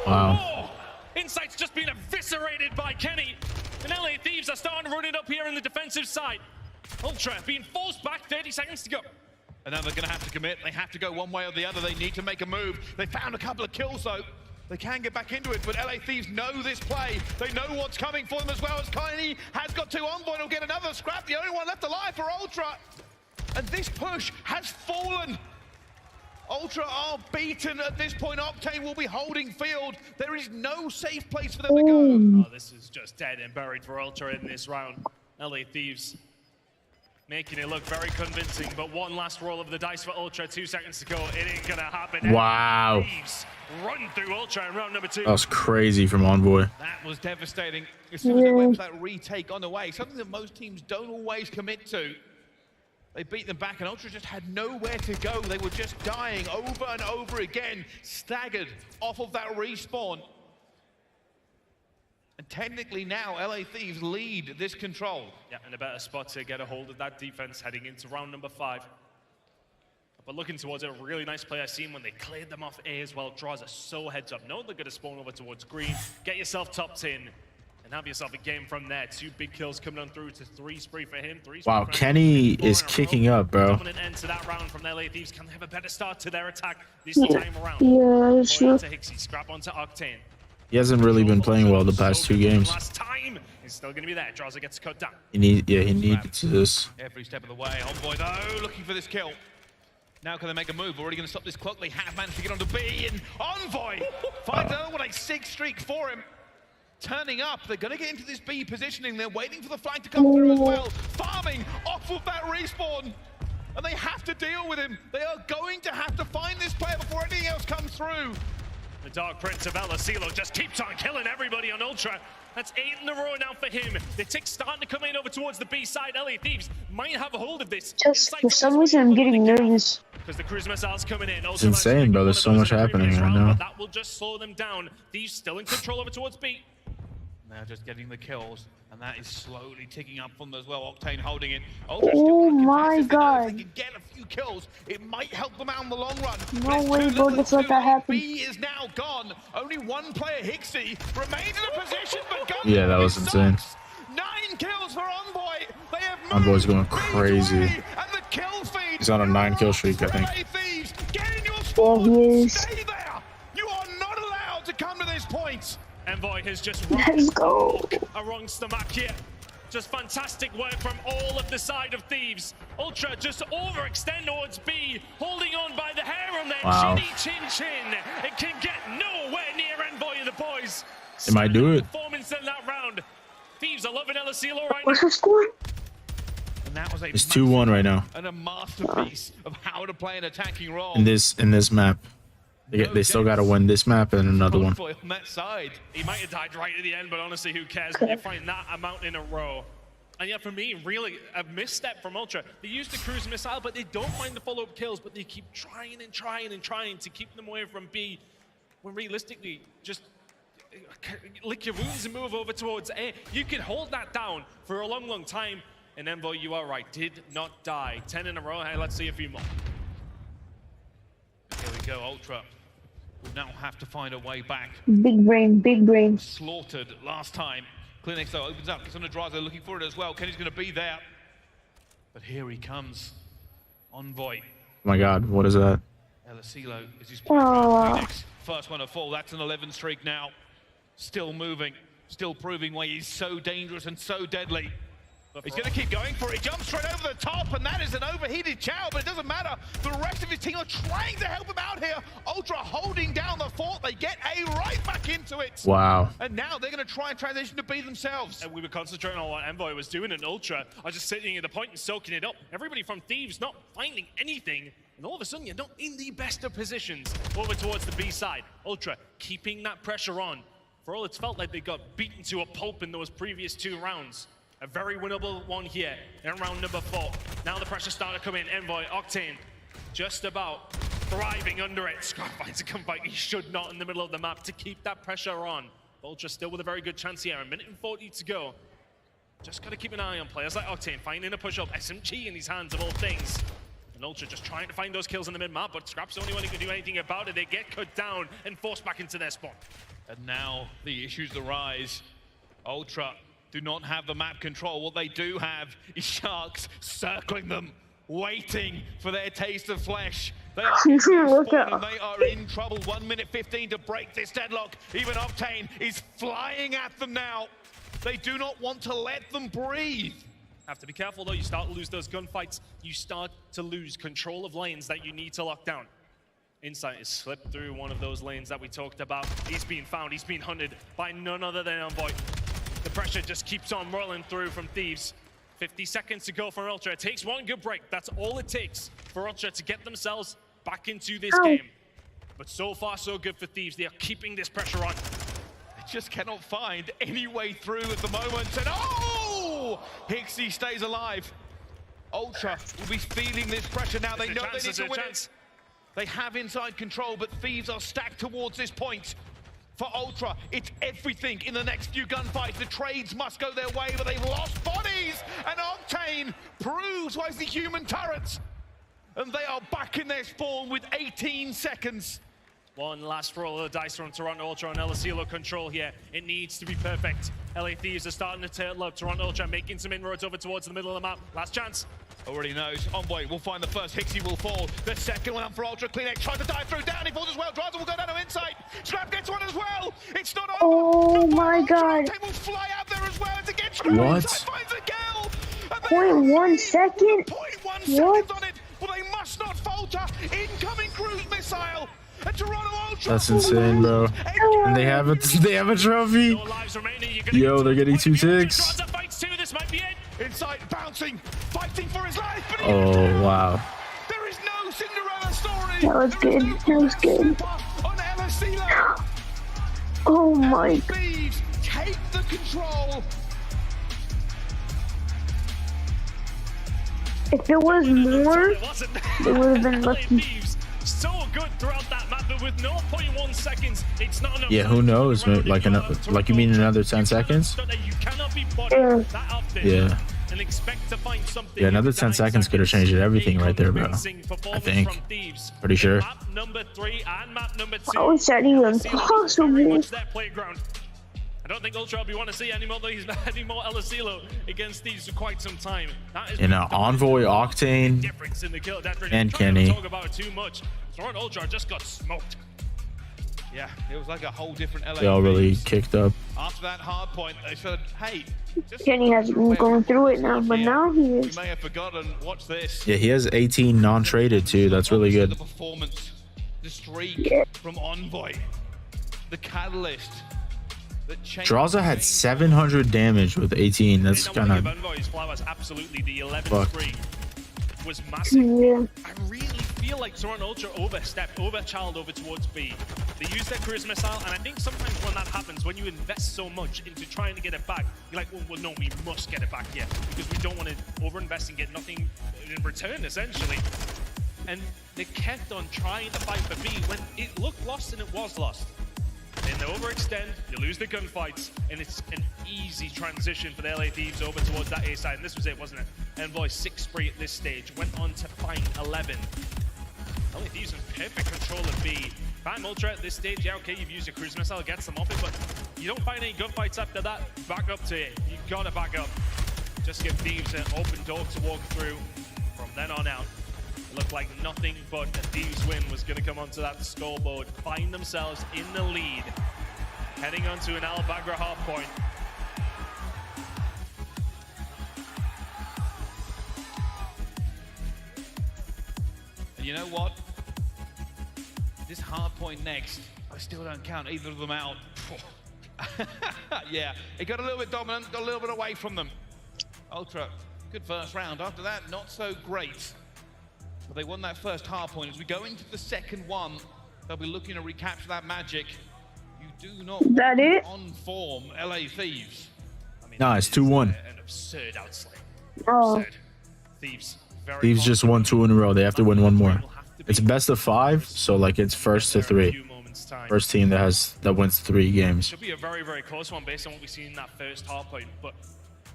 Speaker 1: Wow.
Speaker 3: Insight's just been eviscerated by Kenny. And LA Thieves are starting to run it up here in the defensive side. Ultra being forced back, 30 seconds to go.
Speaker 5: And now they're going to have to commit. They have to go one way or the other. They need to make a move. They found a couple of kills though. They can get back into it, but LA Thieves know this play. They know what's coming for them as well, as Kenny has got 2 Envoy and will get another scrap. The only one left alive for Ultra. And this push has fallen. Ultra are beaten at this point. Octane will be holding field. There is no safe place for them to go.
Speaker 3: Oh, this is just dead and buried for Ultra in this round. LA Thieves making it look very convincing, but one last roll of the dice for Ultra. 2 seconds to go. It ain't gonna happen.
Speaker 1: Wow.
Speaker 3: Thieves run through Ultra in round number 2.
Speaker 1: That was crazy from Envoy.
Speaker 5: That was devastating. As soon as they went for that retake on the way, something that most teams don't always commit to. They beat them back, and Ultra just had nowhere to go. They were just dying over and over again, staggered off of that respawn. And technically now, LA Thieves lead this control.
Speaker 3: Yeah, in a better spot to get a hold of that defense heading into round number 5. But looking towards it, a really nice play I seen when they cleared them off A as well. Draws us so heads up. No, they're going to spawn over towards green. Get yourself top 10. And have yourself a game from there. 2 big kills coming on through to 3 spree for him. 3
Speaker 1: Wow, Kenny is kicking up, bro.
Speaker 3: Dominant end to that round from LA Thieves. Can they have a better start to their attack this time around?
Speaker 2: Yeah, sure.
Speaker 3: To Hixie, scrap onto Octane.
Speaker 1: He hasn't really been playing well the past 2 games.
Speaker 3: Last time, he's still going to be there. Draza gets cut down.
Speaker 1: He needs this.
Speaker 5: Every step of the way. Envoy though, looking for this kill.
Speaker 21: Now can they make a move? Already going to stop this clock. They have managed to get onto B, and Envoy finds out what a 6 streak for him. Turning up, they're going to get into this B positioning. They're waiting for the flag to come through as well. Farming off of that respawn. And they have to deal with him. They are going to have to find this player before anything else comes through.
Speaker 9: The Dark Prince of Elasilo just keeps on killing everybody on Ultra. That's 8 in a row now for him. The tick's starting to come in over towards the B side. LA Thieves might have a hold of this.
Speaker 2: Just for some reason, I'm getting nervous.
Speaker 9: Because the cruise missiles coming in.
Speaker 1: It's insane, bro. There's so much happening right now.
Speaker 9: That will just slow them down. Thieves still in control over towards B.
Speaker 21: Now just getting the kills, and that is slowly ticking up from them as well. Octane holding it.
Speaker 2: Oh my god.
Speaker 21: If they can get a few kills, it might help them out in the long run.
Speaker 2: No way, bro. Let's let that happen.
Speaker 21: B is now gone. Only one player, Hixie, remains in a position, but
Speaker 1: yeah, that was insane.
Speaker 21: 9 kills for Envoy. They have
Speaker 1: Envoy's going crazy.
Speaker 21: and the kill feed.
Speaker 1: He's on a 9-kill streak, I think.
Speaker 21: Thieves, get in your
Speaker 2: spawn.
Speaker 21: spawn.
Speaker 2: He is.
Speaker 21: Stay there. You are not allowed to come to this point.
Speaker 9: Envoy has just
Speaker 2: Let's go.
Speaker 9: amongst the map here. Just fantastic work from all of the side of Thieves. Ultra just overextend towards B, holding on by the hair on their chinny chin chin. It can get nowhere near Envoy and the boys.
Speaker 1: It might do it.
Speaker 9: Performance in that round. Thieves are loving Elasilo right
Speaker 2: What's
Speaker 9: now.
Speaker 2: the score?
Speaker 21: And that was a
Speaker 1: It's 2-1 right now.
Speaker 21: And a masterpiece of how to play an attacking role.
Speaker 1: In this map. They still got to win this map and another one.
Speaker 21: On that side.
Speaker 9: He might have died right at the end, but honestly, who cares? When you find that amount in a row. And yeah, for me, really a misstep from Ultra. They use the cruise missile, but they don't find the follow-up kills, but they keep trying and trying and trying to keep them away from B. When realistically, just lick your wounds and move over towards A. You can hold that down for a long, long time. And Envoy, you are right, did not die. 10 in a row. Hey, let's see a few more.
Speaker 21: Here we go, Ultra. Will now have to find a way back.
Speaker 2: Big brain, big brain.
Speaker 21: Slaughtered last time. Clinic though opens up, gets on the drive, they're looking for it as well. Kenny's going to be there. But here he comes. Envoy.
Speaker 1: Oh my god, what is that?
Speaker 21: Elasilo is his Clinic's first one to fall. That's an 11 streak now. Still moving, still proving why he's so dangerous and so deadly. He's going to keep going for it. He jumps straight over the top, and that is an overheated Chow, but it doesn't matter. The rest of his team are trying to help him out here. Ultra holding down the fort. They get A right back into it.
Speaker 1: Wow.
Speaker 21: And now they're going to try and transition to B themselves.
Speaker 9: And we were concentrating on what Envoy was doing in Ultra. I was just sitting at the point and soaking it up. Everybody from Thieves not finding anything. And all of a sudden, you're not in the best of positions over towards the B side. Ultra keeping that pressure on. For all it's felt like they got beaten to a pulp in those previous 2 rounds. A very winnable one here in round number 4. Now the pressure starting to come in. Envoy, Octane, just about thriving under it. Scott finds a comeback. He should not in the middle of the map to keep that pressure on. Ultra still with a very good chance here. 1:40 to go. Just got to keep an eye on players like Octane, finding a push-up. SMG in his hands of all things. And Ultra just trying to find those kills in the mid-map, but Scrap's the only one who can do anything about it. They get cut down and forced back into their spawn.
Speaker 21: And now the issues arise. Ultra do not have the map control. What they do have is Sharks circling them, waiting for their taste of flesh. They are in spawn and they are in trouble. 1:15 to break this deadlock. Even Octane is flying at them now. They do not want to let them breathe.
Speaker 9: Have to be careful though. You start to lose those gunfights. You start to lose control of lanes that you need to lock down. Insight is slipped through one of those lanes that we talked about. He's being found. He's being hunted by none other than Envoy. The pressure just keeps on rolling through from Thieves. 50 seconds to go for Ultra. It takes one good break. That's all it takes for Ultra to get themselves back into this game. But so far, so good for Thieves. They are keeping this pressure on.
Speaker 21: They just cannot find any way through at the moment. And oh! Hixie stays alive. Ultra will be feeling this pressure now. They know they need to win it. They have inside control, but Thieves are stacked towards this point. For Ultra, it's everything in the next few gunfights. The trades must go their way, but they've lost bodies. And Octane proves why he's the human turret. And they are back in their spawn with 18 seconds.
Speaker 9: One last roll of the dice from Toronto Ultra on Elasilo control here. It needs to be perfect. LA Thieves are starting to turtle up. Toronto Ultra making some inroads over towards the middle of the map. Last chance.
Speaker 21: Already knows. Envoy will find the first. Hixie will fall. The second one up for Ultra. Clinic tries to dive through. Down he falls as well. Driver will go down to inside. Scrap gets one as well. It's not over.
Speaker 2: Oh my god.
Speaker 21: Will fly out there as well to get
Speaker 1: Scrap. What?
Speaker 21: Finds a kill.
Speaker 2: 0.1 second?
Speaker 21: 0.1 seconds on it. Well, they must not falter.
Speaker 1: That's insane, bro. And they have a trophy. Yo, they're getting 2 ticks.
Speaker 21: Inside, bouncing, fighting for his life. But
Speaker 1: oh wow.
Speaker 21: There is no Cinderella story.
Speaker 2: That was good. That was good. Oh my.
Speaker 21: Thieves take the control.
Speaker 2: If it was more, it would have been lucky.
Speaker 9: So good throughout that map, but with 0.1 seconds, it's not enough.
Speaker 1: Yeah, who knows? Like you mean another 10 seconds?
Speaker 9: You cannot be bodied that often.
Speaker 1: Yeah.
Speaker 9: And expect to find something.
Speaker 1: Yeah, another 10 seconds could have changed everything right there, bro. I think. Pretty sure.
Speaker 9: Map number 3 and map number 2.
Speaker 2: How is that even possible?
Speaker 9: I don't think Ultra will want to see any more Elasilo against these for quite some time. That is
Speaker 1: Envoy, Octane,
Speaker 9: difference in the kill.
Speaker 1: and Kenny.
Speaker 9: Talk about it too much. Soren Ultra just got smoked.
Speaker 21: Yeah, it was like a whole different LA.
Speaker 1: They all really kicked up.
Speaker 21: After that hard point, they said, "Hey,
Speaker 2: Kenny hasn't been going through it now, but now he is."
Speaker 21: you may have forgotten. Watch this."
Speaker 1: Yeah, he has 18 non-traded too. That's really good.
Speaker 21: The performance, the streak from Envoy, the catalyst.
Speaker 1: Draza had 700 damage with 18. That's kind of
Speaker 9: absolutely the 11-3 was massive.
Speaker 2: Yeah.
Speaker 9: I really feel like Soren Ultra overchild over towards B. They use their charisma style, and I think sometimes when that happens, when you invest so much into trying to get it back, you're like, well no, we must get it back here because we don't want to overinvest and get nothing in return, essentially. And they kept on trying to fight for B when it looked lost, and it was lost. And they overextend, you lose the gunfights, and it's an easy transition for the LA Thieves over towards that A side. And this was it, wasn't it? Envoy 6 free at this stage, went on to find 11. LA Thieves in perfect control of B. Bam Ultra at this stage, yeah, okay, you've used your cruise missile, get some off it, but you don't find any gunfights after that. Back up to it. You gotta back up. Just give Thieves an open door to walk through from then on out. Looked like nothing but a Thieves win was going to come onto that scoreboard, find themselves in the lead, heading onto an Al-Bagra half point.
Speaker 21: And you know what? This hard point next, I still don't count either of them out. Yeah, it got a little bit dominant, got a little bit away from them. Ultra, good first round. After that, not so great. But they won that first hard point. As we go into the second one, they'll be looking to recapture that magic. You do not on form LA Thieves.
Speaker 1: I mean, nah, it's 2-1.
Speaker 9: An absurd outslay.
Speaker 2: Oh.
Speaker 9: Absurd.
Speaker 1: Thieves just won 2 in a row. They have to win 1 more. It's best of 5, so like it's first to 3. First team that wins 3 games.
Speaker 9: Should be a very, very close one based on what we've seen in that first hard point. But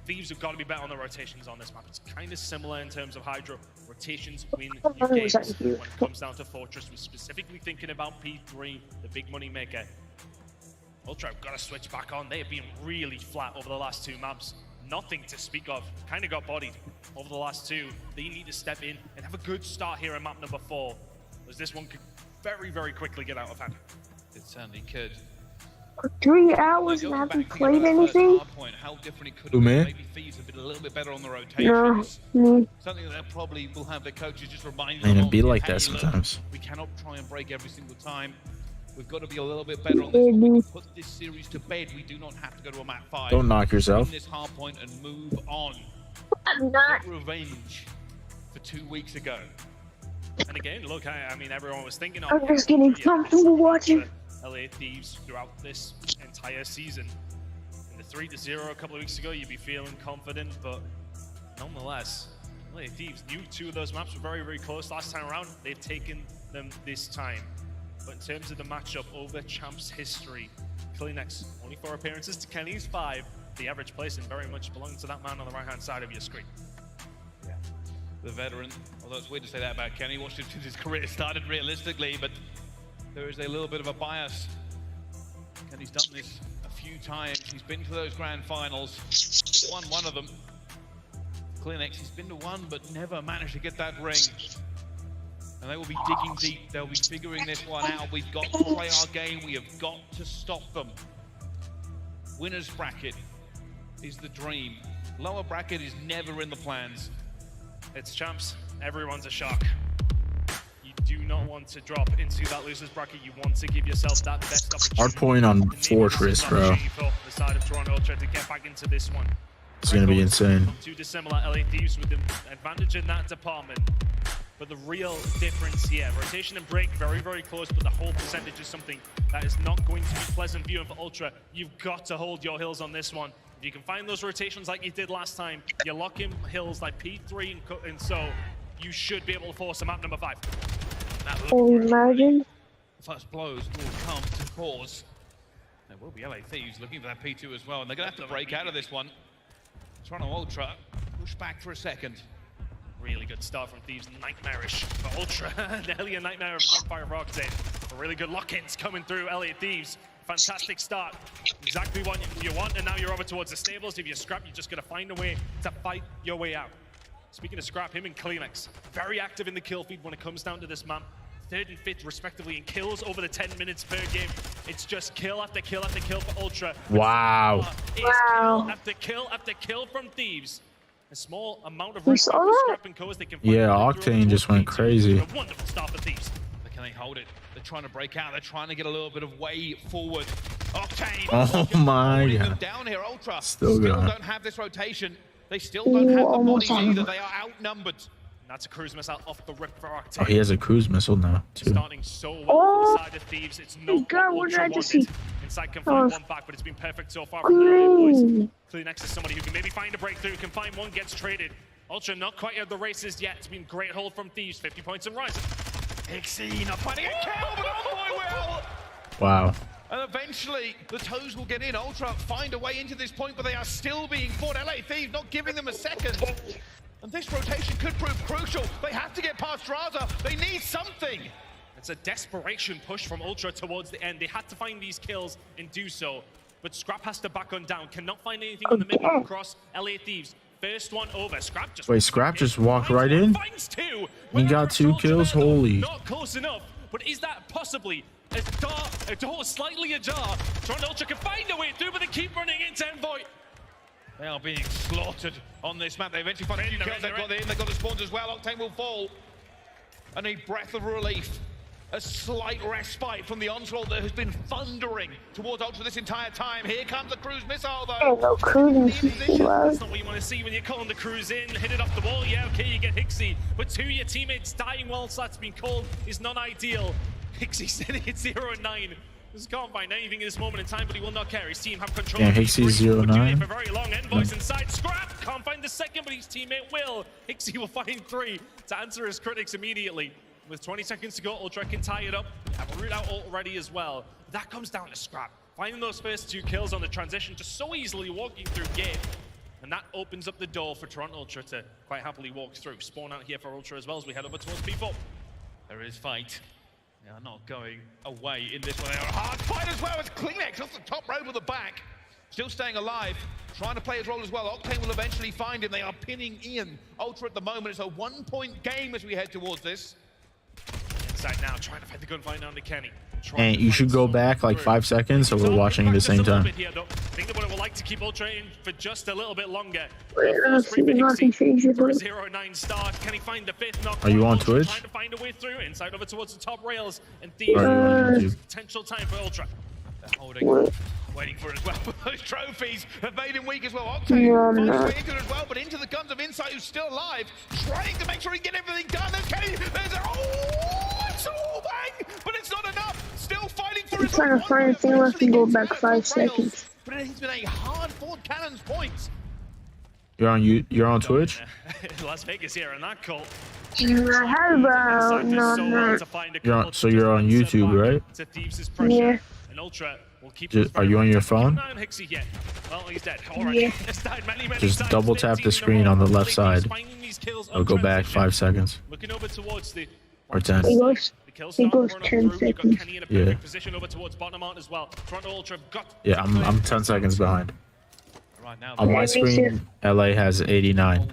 Speaker 9: Thieves have got to be better on the rotations on this map. It's kind of similar in terms of Hydra. Rotations win games when it comes down to Fortress. We're specifically thinking about P3, the big money maker. Ultra have got to switch back on. They have been really flat over the last 2 maps. Nothing to speak of. Kind of got bodied over the last 2. They need to step in and have a good start here in map number 4. As this one could very, very quickly get out of hand.
Speaker 21: It certainly could.
Speaker 2: 3 hours and haven't played anything?
Speaker 21: How different it could
Speaker 1: have been.
Speaker 21: Maybe Thieves have been a little bit better on the rotations.
Speaker 2: No.
Speaker 21: Something that they probably will have their coaches just remind
Speaker 1: Man,
Speaker 21: them.
Speaker 1: it'd be like that sometimes.
Speaker 21: We cannot try and break every single time. We've got to be a little bit better on this. We can put this series to bed. We do not have to go to a map 5.
Speaker 1: Don't knock yourself.
Speaker 21: Win this hard point and move on.
Speaker 2: I'm not.
Speaker 21: Take revenge for 2 weeks ago.
Speaker 9: And again, look, I mean, everyone was thinking of
Speaker 2: I'm just getting comfortable watching.
Speaker 9: LA Thieves throughout this entire season. In the 3-0 a couple of weeks ago, you'd be feeling confident, but nonetheless, LA Thieves knew 2 of those maps were very, very close last time around. They've taken them this time. But in terms of the matchup over Champs history, Kleenex, only 4 appearances to Kenny's 5. The average placing very much belongs to that man on the right-hand side of your screen.
Speaker 21: Yeah. The veteran, although it's weird to say that about Kenny, watched since his career started realistically, but there is a little bit of a bias. Kenny's done this a few times. He's been to those grand finals. He's won 1 of them. Kleenex, he's been to 1, but never managed to get that ring. And they will be digging deep. They'll be figuring this one out. We've got to play our game. We have got to stop them. Winner's bracket is the dream. Lower bracket is never in the plans.
Speaker 9: It's Champs. Everyone's a shark. You do not want to drop into that losers bracket. You want to give yourself that best opportunity.
Speaker 1: Hard point on Fortress, bro.
Speaker 9: For the side of Toronto Ultra to get back into this one.
Speaker 1: It's gonna be insane.
Speaker 9: Too dissimilar. LA Thieves with the advantage in that department. But the real difference here, rotation and break, very, very close, but the whole percentage is something that is not going to be pleasant viewing for Ultra. You've got to hold your hills on this one. If you can find those rotations like you did last time, you lock in hills like P3 and so you should be able to force a map number 5.
Speaker 2: Imagine.
Speaker 21: First blows will come to cause. There will be LA Thieves looking for that P2 as well, and they're going to have to break out of this one. Toronto Ultra push back for a second.
Speaker 9: Really good start from Thieves, nightmarish for Ultra. Nearly a nightmare of Gunfire Rockets. Really good lock-ins coming through LA Thieves. Fantastic start. Exactly what you want, and now you're over towards the stables. If you scrap, you're just going to find a way to fight your way out. Speaking of scrap, him and Kleenex, very active in the kill feed when it comes down to this map. 3rd and 5th respectively in kills over the 10 minutes per game. It's just kill after kill after kill for Ultra.
Speaker 1: Wow.
Speaker 9: Kill after kill after kill from Thieves. A small amount of scrap and co as they can find.
Speaker 1: Yeah, Octane just went crazy.
Speaker 9: A wonderful start for Thieves.
Speaker 21: But can they hold it? They're trying to break out. They're trying to get a little bit of way forward. Octane.
Speaker 1: Oh my god.
Speaker 21: Down here, Ultra
Speaker 1: Still
Speaker 21: don't have this rotation. They still don't have the bodies either. They are outnumbered.
Speaker 9: And that's a cruise missile off the rip for Octane.
Speaker 1: Oh, he has a cruise missile now too.
Speaker 9: Starting so well for the side of Thieves. It's not
Speaker 2: God, what did I just see?
Speaker 9: Inside can find one back, but it's been perfect so far for the boys. Kleenex is somebody who can maybe find a breakthrough, can find one, gets traded. Ultra not quite at the races yet. It's been great hold from Thieves, 50 points and rising.
Speaker 21: Pixie not finding a kill, but Envoy will.
Speaker 1: Wow.
Speaker 21: And eventually, the toes will get in. Ultra find a way into this point, but they are still being fought. LA Thieves not giving them a second. And this rotation could prove crucial. They have to get past Raza. They need something.
Speaker 9: It's a desperation push from Ultra towards the end. They had to find these kills and do so. But Scrap has to back on down. Cannot find anything in the middle across LA Thieves. First one over. Scrap just...
Speaker 1: Wait, Scrap just walked right in?
Speaker 9: Finds 2.
Speaker 1: He got 2 kills? Holy.
Speaker 9: Not close enough. But is that possibly a door slightly ajar? Toronto Ultra can find a way through, but they keep running into Envoy.
Speaker 21: They are being slaughtered on this map. They eventually find a few kills. They've got the spawns as well. Octane will fall. And a breath of relief. A slight respite from the onslaught that has been thundering towards Ultra this entire time. Here comes the cruise missile, though.
Speaker 2: No cruise missile.
Speaker 9: That's not what you want to see when you're calling the cruise in. Hit it off the wall. Yeah, okay, you get Hixie. But 2 of your teammates dying whilst that's been called is not ideal. Hixie sitting at 0-9. Just can't find anything in this moment in time, but he will not care. His team have control.
Speaker 1: Yeah, Hixie's 0-9.
Speaker 9: For very long. Envoy's inside. Scrap can't find the second, but his teammate will. Hixie will find 3 to answer his critics immediately. With 20 seconds to go, Ultra can tie it up. Have a root out already as well. That comes down to Scrap. Finding those first 2 kills on the transition, just so easily walking through gate. And that opens up the door for Toronto Ultra to quite happily walk through. Spawn out here for Ultra as well as we head over towards P4.
Speaker 21: There is fight. They are not going away in this one. They are a hard fight as well as Kleenex off the top row with the back. Still staying alive, trying to play his role as well. Octane will eventually find him. They are pinning Ian. Ultra at the moment. It's a 1-point game as we head towards this.
Speaker 9: Inside now, trying to fight the gunfight down to Kenny.
Speaker 1: And you should go back like 5 seconds so we're watching at the same time.
Speaker 9: Here, I think that would like to keep Ultra in for just a little bit longer.
Speaker 2: For a
Speaker 9: 0-9 start. Can he find the 5th knock?
Speaker 1: Are you on Twitch?
Speaker 9: Trying to find a way through. Inside over towards the top rails. And Thieves. Potential time for Ultra.
Speaker 21: They're holding. Waiting for it as well. Those trophies have made him weak as well. Octane finds his way into it as well, but into the guns of Insight, who's still alive, trying to make sure he can get everything done. There's Kenny. There's it's all bang, but it's not enough. Still fighting for his life.
Speaker 2: Trying to find a thing where I can go back 5 seconds.
Speaker 21: But it has been a hard-fought Cannon's points.
Speaker 1: You're on Twitch?
Speaker 9: Las Vegas here in that call.
Speaker 2: I have about
Speaker 1: so you're on YouTube, right?
Speaker 2: Yeah.
Speaker 9: And Ultra will keep
Speaker 1: Are you on your phone?
Speaker 9: Well, he's dead.
Speaker 2: Yeah.
Speaker 1: Just double tap the screen on the left side. I'll go back 5 seconds.
Speaker 9: Looking over towards the
Speaker 1: or 10.
Speaker 2: It goes 10 seconds.
Speaker 1: Yeah.
Speaker 9: Position over towards bottom out as well. Toronto Ultra got
Speaker 1: Yeah, I'm 10 seconds behind. On my screen, LA has 89,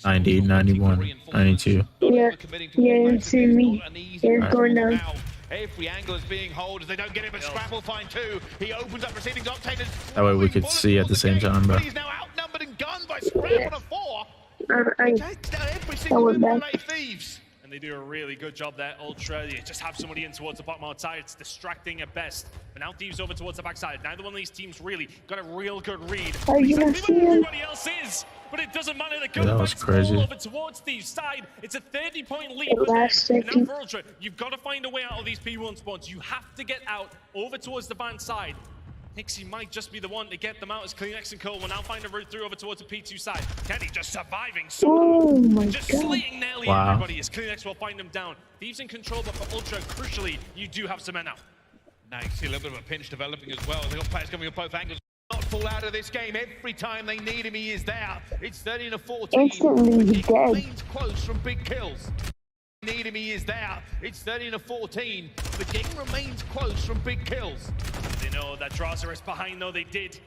Speaker 1: 90, 91, 92.
Speaker 2: Yeah, it's in me. It's going down.
Speaker 21: Every angle is being held as they don't get it, but Scrap will find 2. He opens up receiving Octane.
Speaker 1: That way we could see at the same time, bro.
Speaker 21: He's now outnumbered and gunned by Scrap on a 4.
Speaker 2: I
Speaker 21: takes down every single one of LA Thieves.
Speaker 9: And
Speaker 3: They do a really good job there. Ultra, you just have somebody in towards the bottom outside. It's distracting at best. But now Thieves over towards the backside. Neither one of these teams really got a real good read.
Speaker 2: Are you gonna see him?
Speaker 3: Everybody else is, but it doesn't matter. The gunfight's all over towards Thieves' side. It's a 30-point lead for them. And now for Ultra, you've got to find a way out of these P1 spawns. You have to get out over towards the van side. Hixie might just be the one to get them out as Kleenex and Cole will now find a route through over towards the P2 side. Kenny just surviving
Speaker 2: Oh my
Speaker 3: just
Speaker 2: God.
Speaker 3: slaying nearly everybody as Kleenex will find them down. Thieves in control, but for Ultra, crucially, you do have some men out.
Speaker 21: Now you see a little bit of a pinch developing as well. They've got players coming at both angles. Not fall out of this game. Every time they need him, he is there. It's 13-14.
Speaker 2: Instantly, he's dead.
Speaker 21: Remains close from big kills. Need him, he is there. It's 13-14. The game remains close from big kills.
Speaker 3: They know that Draza is behind, though they did.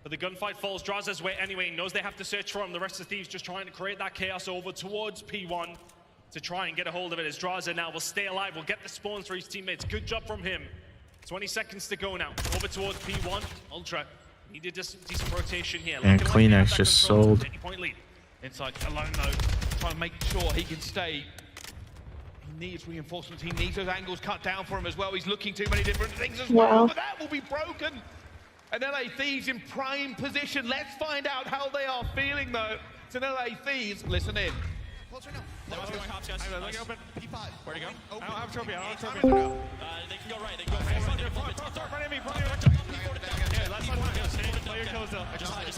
Speaker 3: But the gunfight falls Draza's way anyway. He knows they have to search for him. The rest of the Thieves just trying to create that chaos over towards P1 to try and get a hold of it as Draza now will stay alive. Will get the spawns for his teammates. Good job from him. 20 seconds to go now. Over towards P1. Ultra needed decent rotation here.
Speaker 1: And Kleenex just sold.
Speaker 3: 30-point lead.
Speaker 21: Inside alone though, trying to make sure he can stay. He needs reinforcements. He needs those angles cut down for him as well. He's looking too many different things as well. But that will be broken. And LA Thieves in prime position. Let's find out how they are feeling though. It's an LA Thieves. Listen in.
Speaker 6: They must be going hops, guys.
Speaker 7: Nice.
Speaker 6: Open. P5. Where'd he go?
Speaker 7: I don't have trophy. I don't have trophy.
Speaker 6: They can go right. They can go right.
Speaker 7: Front of me.
Speaker 6: Yeah, last one. Play your kills though. Just hide.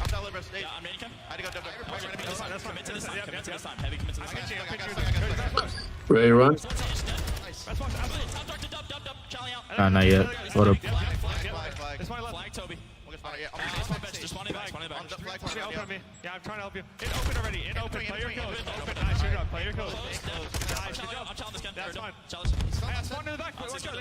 Speaker 6: I'm down liver stage. I'm ready, Kim. I had to go double. Commit to this time. Commit to this time. Heavy commit to this time.
Speaker 1: Ready to run? Not yet. What up?
Speaker 6: Flag Toby. Just spawn in back.
Speaker 7: Open me. Yeah, I'm trying to help you. It open already. It open. Play your kills. Open. Nice. Good job. Play your kills. Nice. Good job.
Speaker 6: I'm challenging this game.
Speaker 7: That's fine.
Speaker 6: Challenge.
Speaker 7: Spawn to the back. Watch out.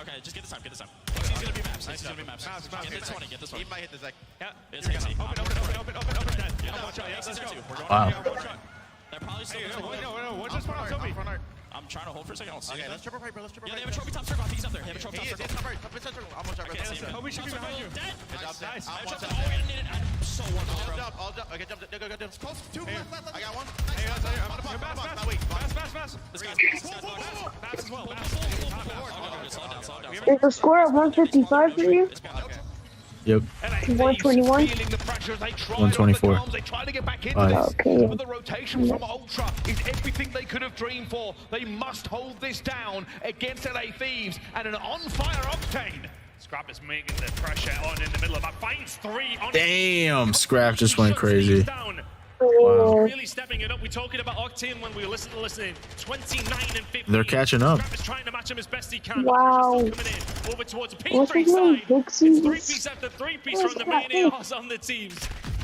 Speaker 6: Okay, just get this time. He's gonna be maps. Get this one. He might hit the Zek.
Speaker 7: Yeah.
Speaker 6: It's Hixie.
Speaker 7: Open. Dead. Yeah, watch out. Yeah, let's go.
Speaker 1: Wow.
Speaker 6: They're probably still
Speaker 7: No. What's this one on Toby?
Speaker 6: I'm trying to hold for a second.
Speaker 10: Okay, let's triple piper.
Speaker 6: Yeah, they have a trophy top circle. I think he's up there. They have a trophy top circle.
Speaker 10: I'm one shot.
Speaker 7: Toby should be behind you.
Speaker 6: Nice.
Speaker 10: I'm one shot.
Speaker 6: I'm so one shot.
Speaker 10: I'll jump. Okay, jump. Go. Close. Two left. I got one.
Speaker 7: Hey, Fast.
Speaker 6: This guy's
Speaker 7: Fast as well.
Speaker 2: Is the score at 155 for you?
Speaker 1: Yep.
Speaker 2: 121?
Speaker 1: 124.
Speaker 21: They try to get back into
Speaker 1: Five.
Speaker 21: this.
Speaker 2: Okay.
Speaker 21: But the rotation from Ultra is everything they could have dreamed for. They must hold this down against LA Thieves and an on-fire Octane.
Speaker 3: Scrap is making the pressure on in the middle of that. Finds three on.
Speaker 1: Damn, Scrap just went crazy.
Speaker 3: Down.
Speaker 1: Wow.
Speaker 3: Really stepping it up. We're talking about Octane when we were listening. 29 and 15.
Speaker 1: They're catching up.
Speaker 3: Scrap is trying to match him as best he can.
Speaker 2: Wow.
Speaker 3: Coming in over towards the
Speaker 2: What's
Speaker 3: P3
Speaker 2: his name?
Speaker 3: side.
Speaker 2: Dixie?
Speaker 3: It's three-piece after three-piece from the main ARs on the teams.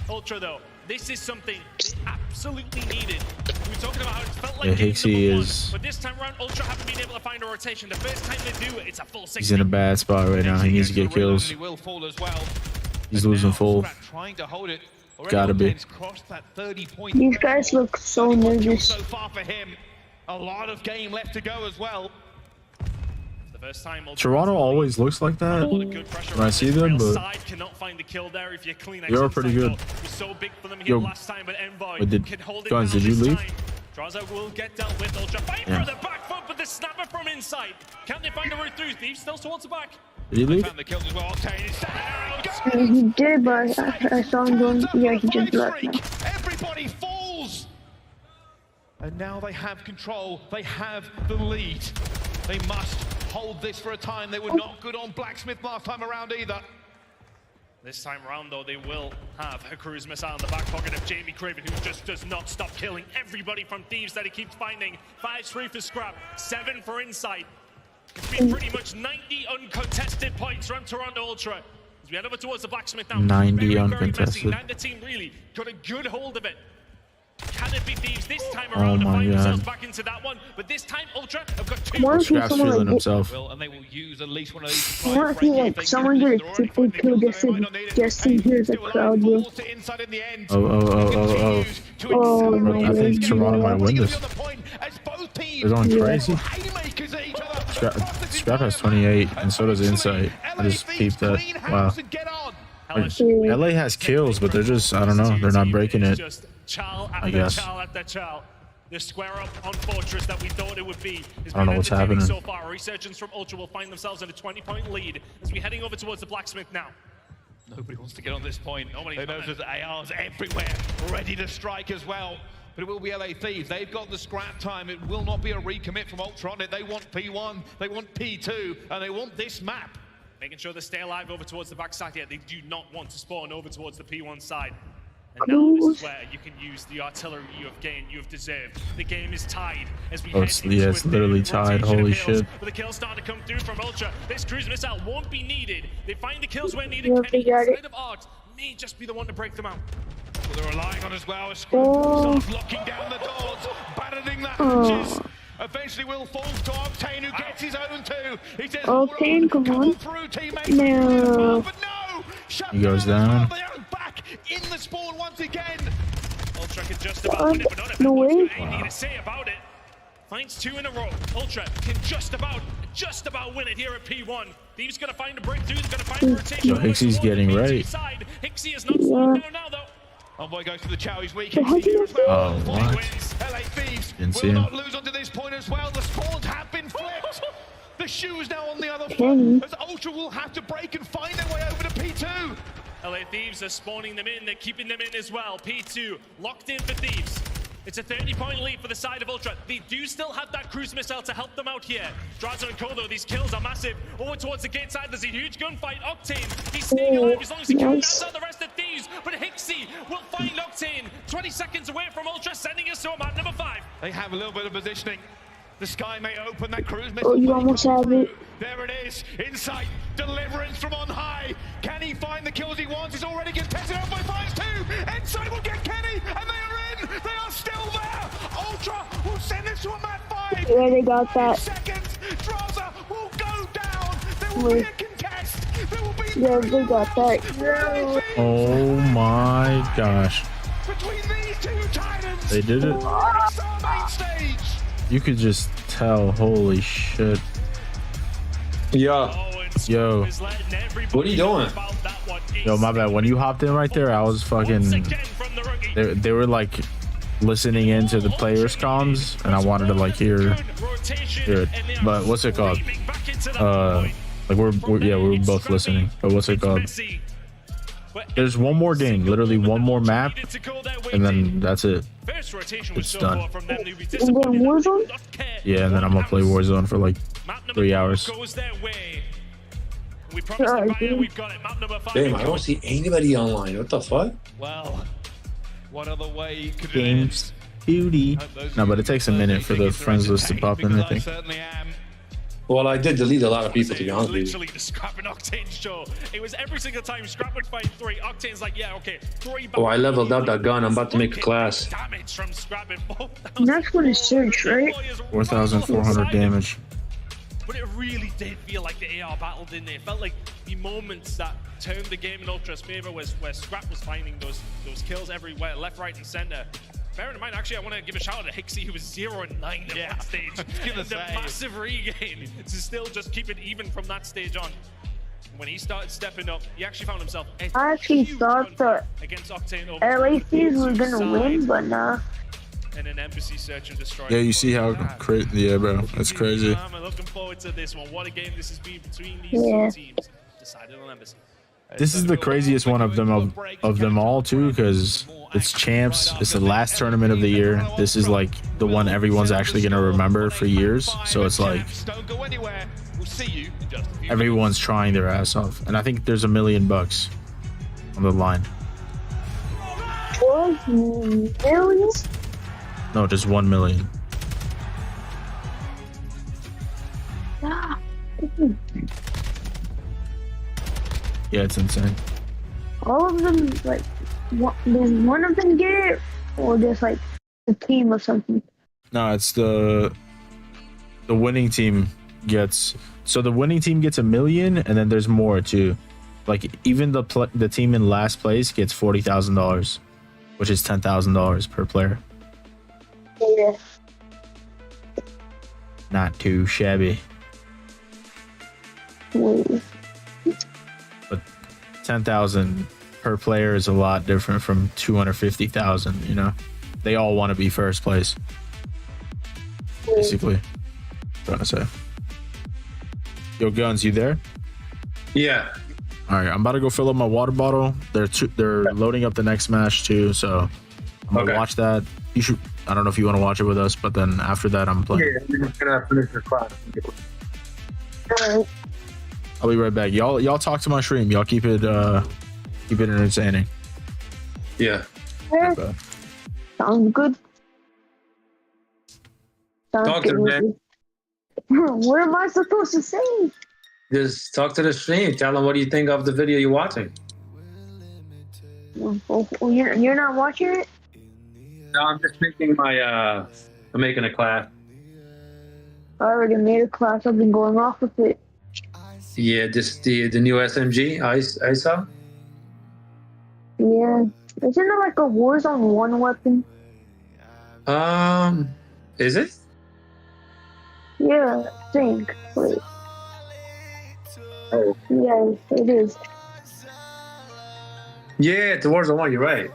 Speaker 3: Ultra though, this is something they absolutely needed. We were talking about how it felt like game
Speaker 1: Hixie
Speaker 3: number
Speaker 1: is.
Speaker 3: one, but this time around, Ultra haven't been able to find a rotation. The first time they do it, it's a full 60.
Speaker 1: He's in a bad spot right now. He needs to get kills.
Speaker 21: He will fall as well.
Speaker 1: He's losing full.
Speaker 21: Trying to hold it.
Speaker 1: Gotta be.
Speaker 21: That 30-point.
Speaker 2: These guys look so nervous.
Speaker 21: So far for him. A lot of game left to go as well.
Speaker 3: The first time
Speaker 1: Toronto always looks like that when I see them, but
Speaker 3: side cannot find the kill there if you're clean.
Speaker 1: you're pretty good.
Speaker 3: Was so big for them here
Speaker 1: Yo,
Speaker 3: last time, but Envoy
Speaker 1: wait,
Speaker 3: can hold it
Speaker 1: guys,
Speaker 3: down
Speaker 1: did you
Speaker 3: this
Speaker 1: leave?
Speaker 3: time. Draza will get dealt with. Ultra fight for the back foot, but the snapper from inside. Can they find a route through? Thieves still towards the back.
Speaker 1: Did he leave?
Speaker 21: Found the kills as well. Octane is
Speaker 2: He did, but I saw him going. Yeah, he just left now.
Speaker 21: Everybody falls. And now they have control. They have the lead. They must hold this for a time. They were not good on Blacksmith last time around either.
Speaker 3: This time around, though, they will have a cruise missile in the back pocket of Jamie Craven, who just does not stop killing everybody from Thieves that he keeps finding. 5-3 for Scrap, 7 for Insight. It's been pretty much 90 uncontested points from Toronto Ultra. As we head over towards the Blacksmith now.
Speaker 1: 90
Speaker 3: very
Speaker 1: uncontested.
Speaker 3: messy. Neither team really got a good hold of it. Can it be Thieves this time around to
Speaker 1: my
Speaker 3: find themselves
Speaker 1: God.
Speaker 3: back into that one? But this time, Ultra have got 2
Speaker 2: Why don't you
Speaker 1: Scrap's
Speaker 2: someone
Speaker 1: feeling
Speaker 2: like
Speaker 1: himself.
Speaker 21: And they will use at least one of these.
Speaker 2: I want to see like someone get a triple kill just to hear the crowd do.
Speaker 1: Oh.
Speaker 2: Oh my
Speaker 1: I think
Speaker 2: God.
Speaker 1: Toronto might win this. They're going crazy. Scrap has 28, and so does Insight. I just peeped that. Wow. LA has kills, but they're just, I don't know, they're not breaking it.
Speaker 3: Just chow
Speaker 1: I
Speaker 3: after
Speaker 1: guess.
Speaker 3: chow after chow. The square up on Fortress that we thought it would be has
Speaker 1: I don't know
Speaker 3: been
Speaker 1: what's
Speaker 3: entertaining
Speaker 1: happening.
Speaker 3: so far. Resurgence from Ultra will find themselves in a 20-point lead as we're heading over towards the Blacksmith now.
Speaker 21: Nobody wants to get on this point.
Speaker 3: Nobody's
Speaker 21: They know
Speaker 3: on it.
Speaker 21: there's ARs everywhere, ready to strike as well. But it will be LA Thieves. They've got the scrap time. It will not be a recommit from Ultra on it. They want P1, they want P2, and they want this map.
Speaker 3: Making sure they stay alive over towards the backside here. They do not want to spawn over towards the P1 side. And now this is where you can use the artillery you have gained, you have deserved. The game is tied as we
Speaker 1: Oh,
Speaker 3: head
Speaker 1: it's,
Speaker 3: into
Speaker 1: yeah, it's
Speaker 3: a
Speaker 1: literally
Speaker 3: big
Speaker 1: tied.
Speaker 3: rotation of
Speaker 1: Holy
Speaker 3: kills.
Speaker 1: shit.
Speaker 3: But the kills starting to come through from Ultra. This cruise missile won't be needed. They find the kills where needed.
Speaker 2: Yeah,
Speaker 3: Kenny
Speaker 2: they got it.
Speaker 3: inside of Art may just be the one to break them out.
Speaker 21: Well, they're relying on as well.
Speaker 2: Oh.
Speaker 21: Starts locking down the doors, battening the hatches. Eventually will fall to Octane, who gets his own two. He says,
Speaker 2: Octane, come on.
Speaker 21: through, teammates.
Speaker 2: No.
Speaker 21: But no! Shut
Speaker 1: He goes
Speaker 21: down.
Speaker 1: down.
Speaker 21: They are back in the spawn once again.
Speaker 3: Ultra can just about win it, but not
Speaker 2: No way.
Speaker 3: what they need to say about it. Finds 2 in a row. Ultra can just about win it here at P1. Thieves gonna find a breakthrough. They're gonna find a rotation.
Speaker 1: Yo, Hixie's getting right.
Speaker 3: Side. Hixie is not slowing down now, though.
Speaker 21: Envoy goes to the Chow, he's weak. He's here as well.
Speaker 1: Oh, what?
Speaker 21: Wins. LA Thieves
Speaker 1: Didn't see
Speaker 21: will
Speaker 1: him.
Speaker 21: not lose onto this point as well. The spawns have been flipped. The shoe is now on the other
Speaker 2: Kenny.
Speaker 21: foot, as Ultra will have to break and find their way over to P2.
Speaker 3: LA Thieves are spawning them in. They're keeping them in as well. P2 locked in for Thieves. It's a 30-point lead for the side of Ultra. They do still have that cruise missile to help them out here. Drazo and Kodo, these kills are massive. Over towards the gate side, there's a huge gunfight. Octane, he's staying alive as long as he can.
Speaker 2: Nice.
Speaker 3: That's out the rest of Thieves. But Hixie will find Octane. 20 seconds away from Ultra, sending us to a map number 5.
Speaker 21: They have a little bit of positioning. The sky may open, that cruise missile.
Speaker 2: Oh, you almost have it.
Speaker 21: There it is, insight, deliverance from on high. Can he find the kills he wants? He's already contested out by Fires 2. Insight will get Kenny, and they are in. They are still there. Ultra will send this to a map 5.
Speaker 2: Yeah, they got that.
Speaker 21: Seconds, Draza will go down. There will be a contest. There will be
Speaker 2: Yeah, they got that.
Speaker 1: Oh my gosh.
Speaker 21: between these two titans.
Speaker 1: They did it.
Speaker 21: Main stage.
Speaker 1: You could just tell. Holy shit.
Speaker 20: Yeah.
Speaker 1: Yo.
Speaker 20: What are you doing?
Speaker 1: Yo, my bad. When you hopped in right there, I was fucking... They were like listening into the players' comms, and I wanted to like hear it. But what's it called? Like we're both listening. But what's it called? There's one more game, literally one more map, and then that's it. It's done.
Speaker 2: And then Warzone?
Speaker 1: Yeah, and then I'm gonna play Warzone for like 3 hours.
Speaker 20: Damn, I don't see anybody online. What the fuck?
Speaker 21: Well, what other way could it
Speaker 1: Games beauty. No, but it takes a minute for the friends list to pop in, I think.
Speaker 20: Well, I did delete a lot of people, to be honest with you.
Speaker 3: Literally the Scrap and Octane show. It was every single time Scrap would fight 3. Octane's like, yeah, okay, 3
Speaker 20: Oh, I leveled up that gun. I'm about to make a class.
Speaker 3: damage from Scrap and
Speaker 2: Next one is Surge, right?
Speaker 1: 4,400 damage.
Speaker 3: But it really did feel like the AR battle, didn't it? It felt like the moments that turned the game in Ultra's favor was where Scrap was finding those kills everywhere, left, right, and center. Bearing in mind, actually, I want to give a shout out to Hixie, who was 0-9 at one stage. And the massive regain to still just keep it even from that stage on. When he started stepping up, he actually found himself a
Speaker 2: I actually
Speaker 3: huge
Speaker 2: thought that
Speaker 3: against Octane over
Speaker 2: LA Thieves were gonna win, but nah.
Speaker 3: and an embassy search and destroy.
Speaker 1: Yeah, you see how crazy? Yeah, bro, that's crazy.
Speaker 3: I'm looking forward to this one. What a game this has been between these
Speaker 2: Yeah.
Speaker 3: two teams. Decided on embassy.
Speaker 1: This is the craziest one of them all too, because it's champs. It's the last tournament of the year. This is like the one everyone's actually gonna remember for years. So it's like everyone's trying their ass off, and I think there's $1 million on the line.
Speaker 2: 12 million?
Speaker 1: No, just 1 million.
Speaker 2: Ah.
Speaker 1: Yeah, it's insane.
Speaker 2: All of them, like, does one of them get it? Or just, like, a team or something?
Speaker 1: No, it's the winning team gets. So the winning team gets $1 million, and then there's more too. Like even the team in last place gets $40,000, which is $10,000 per player.
Speaker 2: Yeah.
Speaker 1: Not too shabby.
Speaker 2: Wait.
Speaker 1: But 10,000 per player is a lot different from 250,000. You know, they all want to be first place. basically. Trying to say. Yo, Guns, you there?
Speaker 20: Yeah.
Speaker 1: All right, I'm about to go fill up my water bottle. They're loading up the next match too, so I'm gonna watch that. You should. I don't know if you want to watch it with us, but then after that, I'm playing.
Speaker 20: Yeah, you're gonna finish your class.
Speaker 1: I'll be right back. Y'all talk to my stream. Y'all keep it entertaining.
Speaker 20: Yeah.
Speaker 2: Yeah. Sounds good.
Speaker 20: Talk to me, man.
Speaker 2: What am I supposed to say?
Speaker 20: Just talk to the stream. Tell them what do you think of the video you're watching.
Speaker 2: Oh, you're not watching it?
Speaker 20: No, I'm just making my I'm making a class.
Speaker 2: I already made a class. I've been going off with it.
Speaker 20: Yeah, just the new SMG I saw.
Speaker 2: Yeah. Isn't it like a Warzone 1 weapon?
Speaker 20: Is it?
Speaker 2: Yeah, I think. Wait.
Speaker 20: Oh.
Speaker 2: Yeah, it is.
Speaker 20: Yeah, it's Warzone 1, you're right.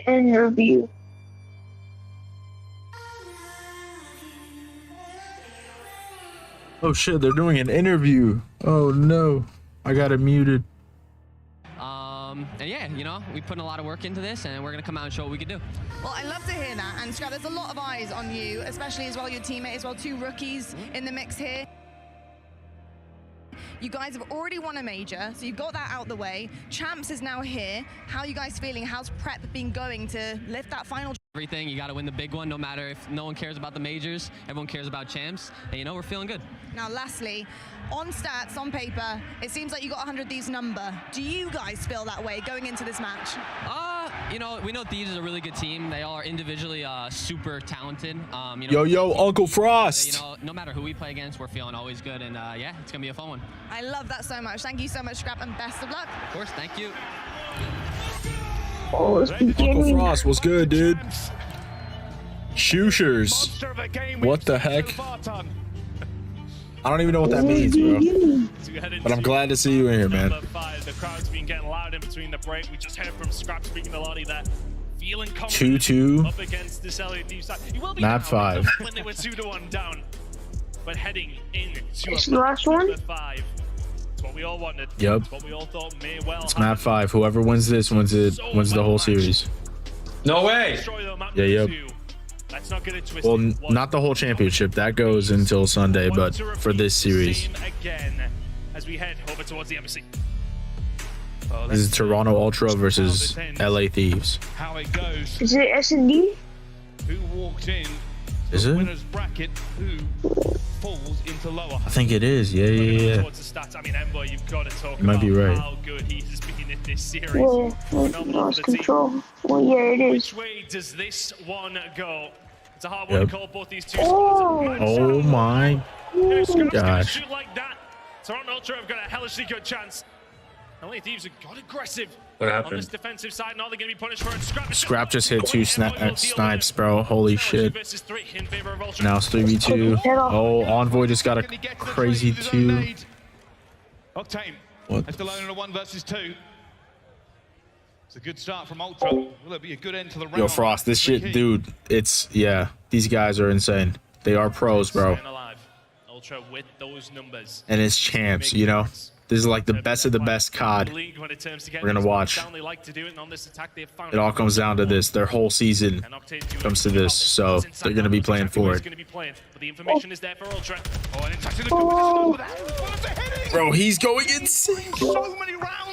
Speaker 2: Interview.
Speaker 1: Oh shit, they're doing an interview. Oh no, I got it muted.
Speaker 14: And yeah, you know, we put a lot of work into this, and we're gonna come out and show what we can do.
Speaker 22: Well, I love to hear that, and Scrap, there's a lot of eyes on you, especially as well your teammate as well, 2 rookies in the mix here. You guys have already won a major, so you've got that out the way. Champs is now here. How are you guys feeling? How's prep been going to lift that final?
Speaker 14: Everything, you gotta win the big one, no matter if no one cares about the majors, everyone cares about champs, and you know, we're feeling good.
Speaker 22: Now, lastly, on stats, on paper, it seems like you got 100 Thieves number. Do you guys feel that way going into this match?
Speaker 14: You know, we know Thieves is a really good team. They all are individually super talented. You know,
Speaker 1: Yo, Uncle Frost.
Speaker 14: You know, no matter who we play against, we're feeling always good, and yeah, it's gonna be a fun one.
Speaker 22: I love that so much. Thank you so much, Scrap, and best of luck.
Speaker 14: Of course, thank you.
Speaker 2: Oh, it's beginning.
Speaker 1: Uncle Frost, what's good, dude? Shooshers. What the heck? I don't even know what that means, bro. But I'm glad to see you in here, man.
Speaker 9: The crowd's been getting loud in between the break. We just heard from Scrap speaking to Lottie that feeling confident
Speaker 1: 2-2.
Speaker 9: up against this LA side. He will be
Speaker 1: Map
Speaker 9: down
Speaker 1: 5.
Speaker 9: when they were 2-1 down. But heading into
Speaker 2: It's the last one?
Speaker 9: 5. It's what we all wanted.
Speaker 1: Yep.
Speaker 9: It's what we all thought may well
Speaker 1: It's map 5. Whoever wins this wins the whole series.
Speaker 20: No way.
Speaker 1: Yeah, yep.
Speaker 9: Let's not get it twisted.
Speaker 1: Well, not the whole championship. That goes until Sunday, but for this series.
Speaker 9: Again, as we head over towards the embassy.
Speaker 1: This is Toronto Ultra versus LA Thieves.
Speaker 21: How it goes.
Speaker 2: Is it S&D?
Speaker 21: Who walks in?
Speaker 1: Is it?
Speaker 21: Winners bracket. Who falls into lower?
Speaker 1: I think it is. Yeah.
Speaker 9: Towards the stats, I mean, Envoy, you've got to talk
Speaker 1: You might
Speaker 9: about
Speaker 1: be right.
Speaker 9: how good he has been in this series.
Speaker 2: Yeah, lost control. Well, yeah, it is.
Speaker 9: Which way does this one go? It's a hard
Speaker 1: Yep.
Speaker 9: one to call both these two
Speaker 2: Oh.
Speaker 1: Oh my gosh.
Speaker 9: shoot like that. Toronto Ultra have got a hellishly good chance. LA Thieves have got aggressive
Speaker 20: What
Speaker 9: on
Speaker 20: happened?
Speaker 9: this defensive side. Now they're going to be punished for it.
Speaker 1: Scrap just hit 2 snipes, bro. Holy shit.
Speaker 9: Versus 3 in favor of Ultra.
Speaker 1: Now it's 3v2. Oh, Envoy just got a crazy 2.
Speaker 21: Octane.
Speaker 1: What?
Speaker 21: That's alone in a 1 versus 2. It's a good start from Ultra. Will it be a good end to the round?
Speaker 1: Yo, Frost, this shit, dude, it's, yeah, these guys are insane. They are pros, bro.
Speaker 3: Ultra with those numbers.
Speaker 1: And it's champs, you know? This is like the best of the best COD we're gonna watch. It all comes down to this. Their whole season comes to this, so they're gonna be playing for it. Bro, he's going insane.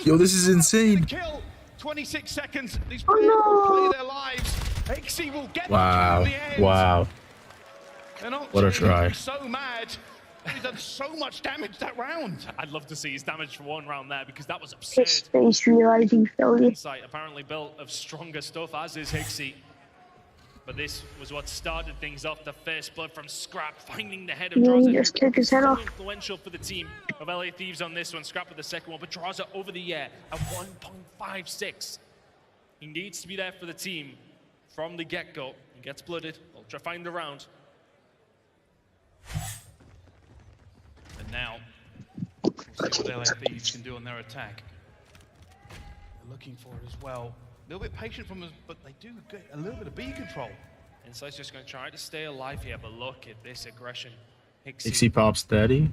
Speaker 1: Yo, this is insane.
Speaker 21: 26 seconds. These players will play their lives. XC will get
Speaker 1: Wow. Wow. What a try.
Speaker 21: So mad. He's done so much damage that round.
Speaker 3: I'd love to see his damage for one round there because that was absurd.
Speaker 2: Space realizing failure.
Speaker 3: Insight apparently built of stronger stuff, as is Hixie. But this was what started things off. The first blood from Scrap, finding the head of Draza.
Speaker 2: Just kick his head off.
Speaker 3: Influential for the team of LA Thieves on this one. Scrap with the second one, but Draza over the air at 1.56. He needs to be there for the team from the get-go. He gets blooded. Ultra find the round.
Speaker 21: And now, we'll see what LA Thieves can do on their attack. They're looking for it as well. A little bit patient from us, but they do get a little bit of B control.
Speaker 3: Insight's just going to try to stay alive here, but look at this aggression.
Speaker 1: Hixie pops steady.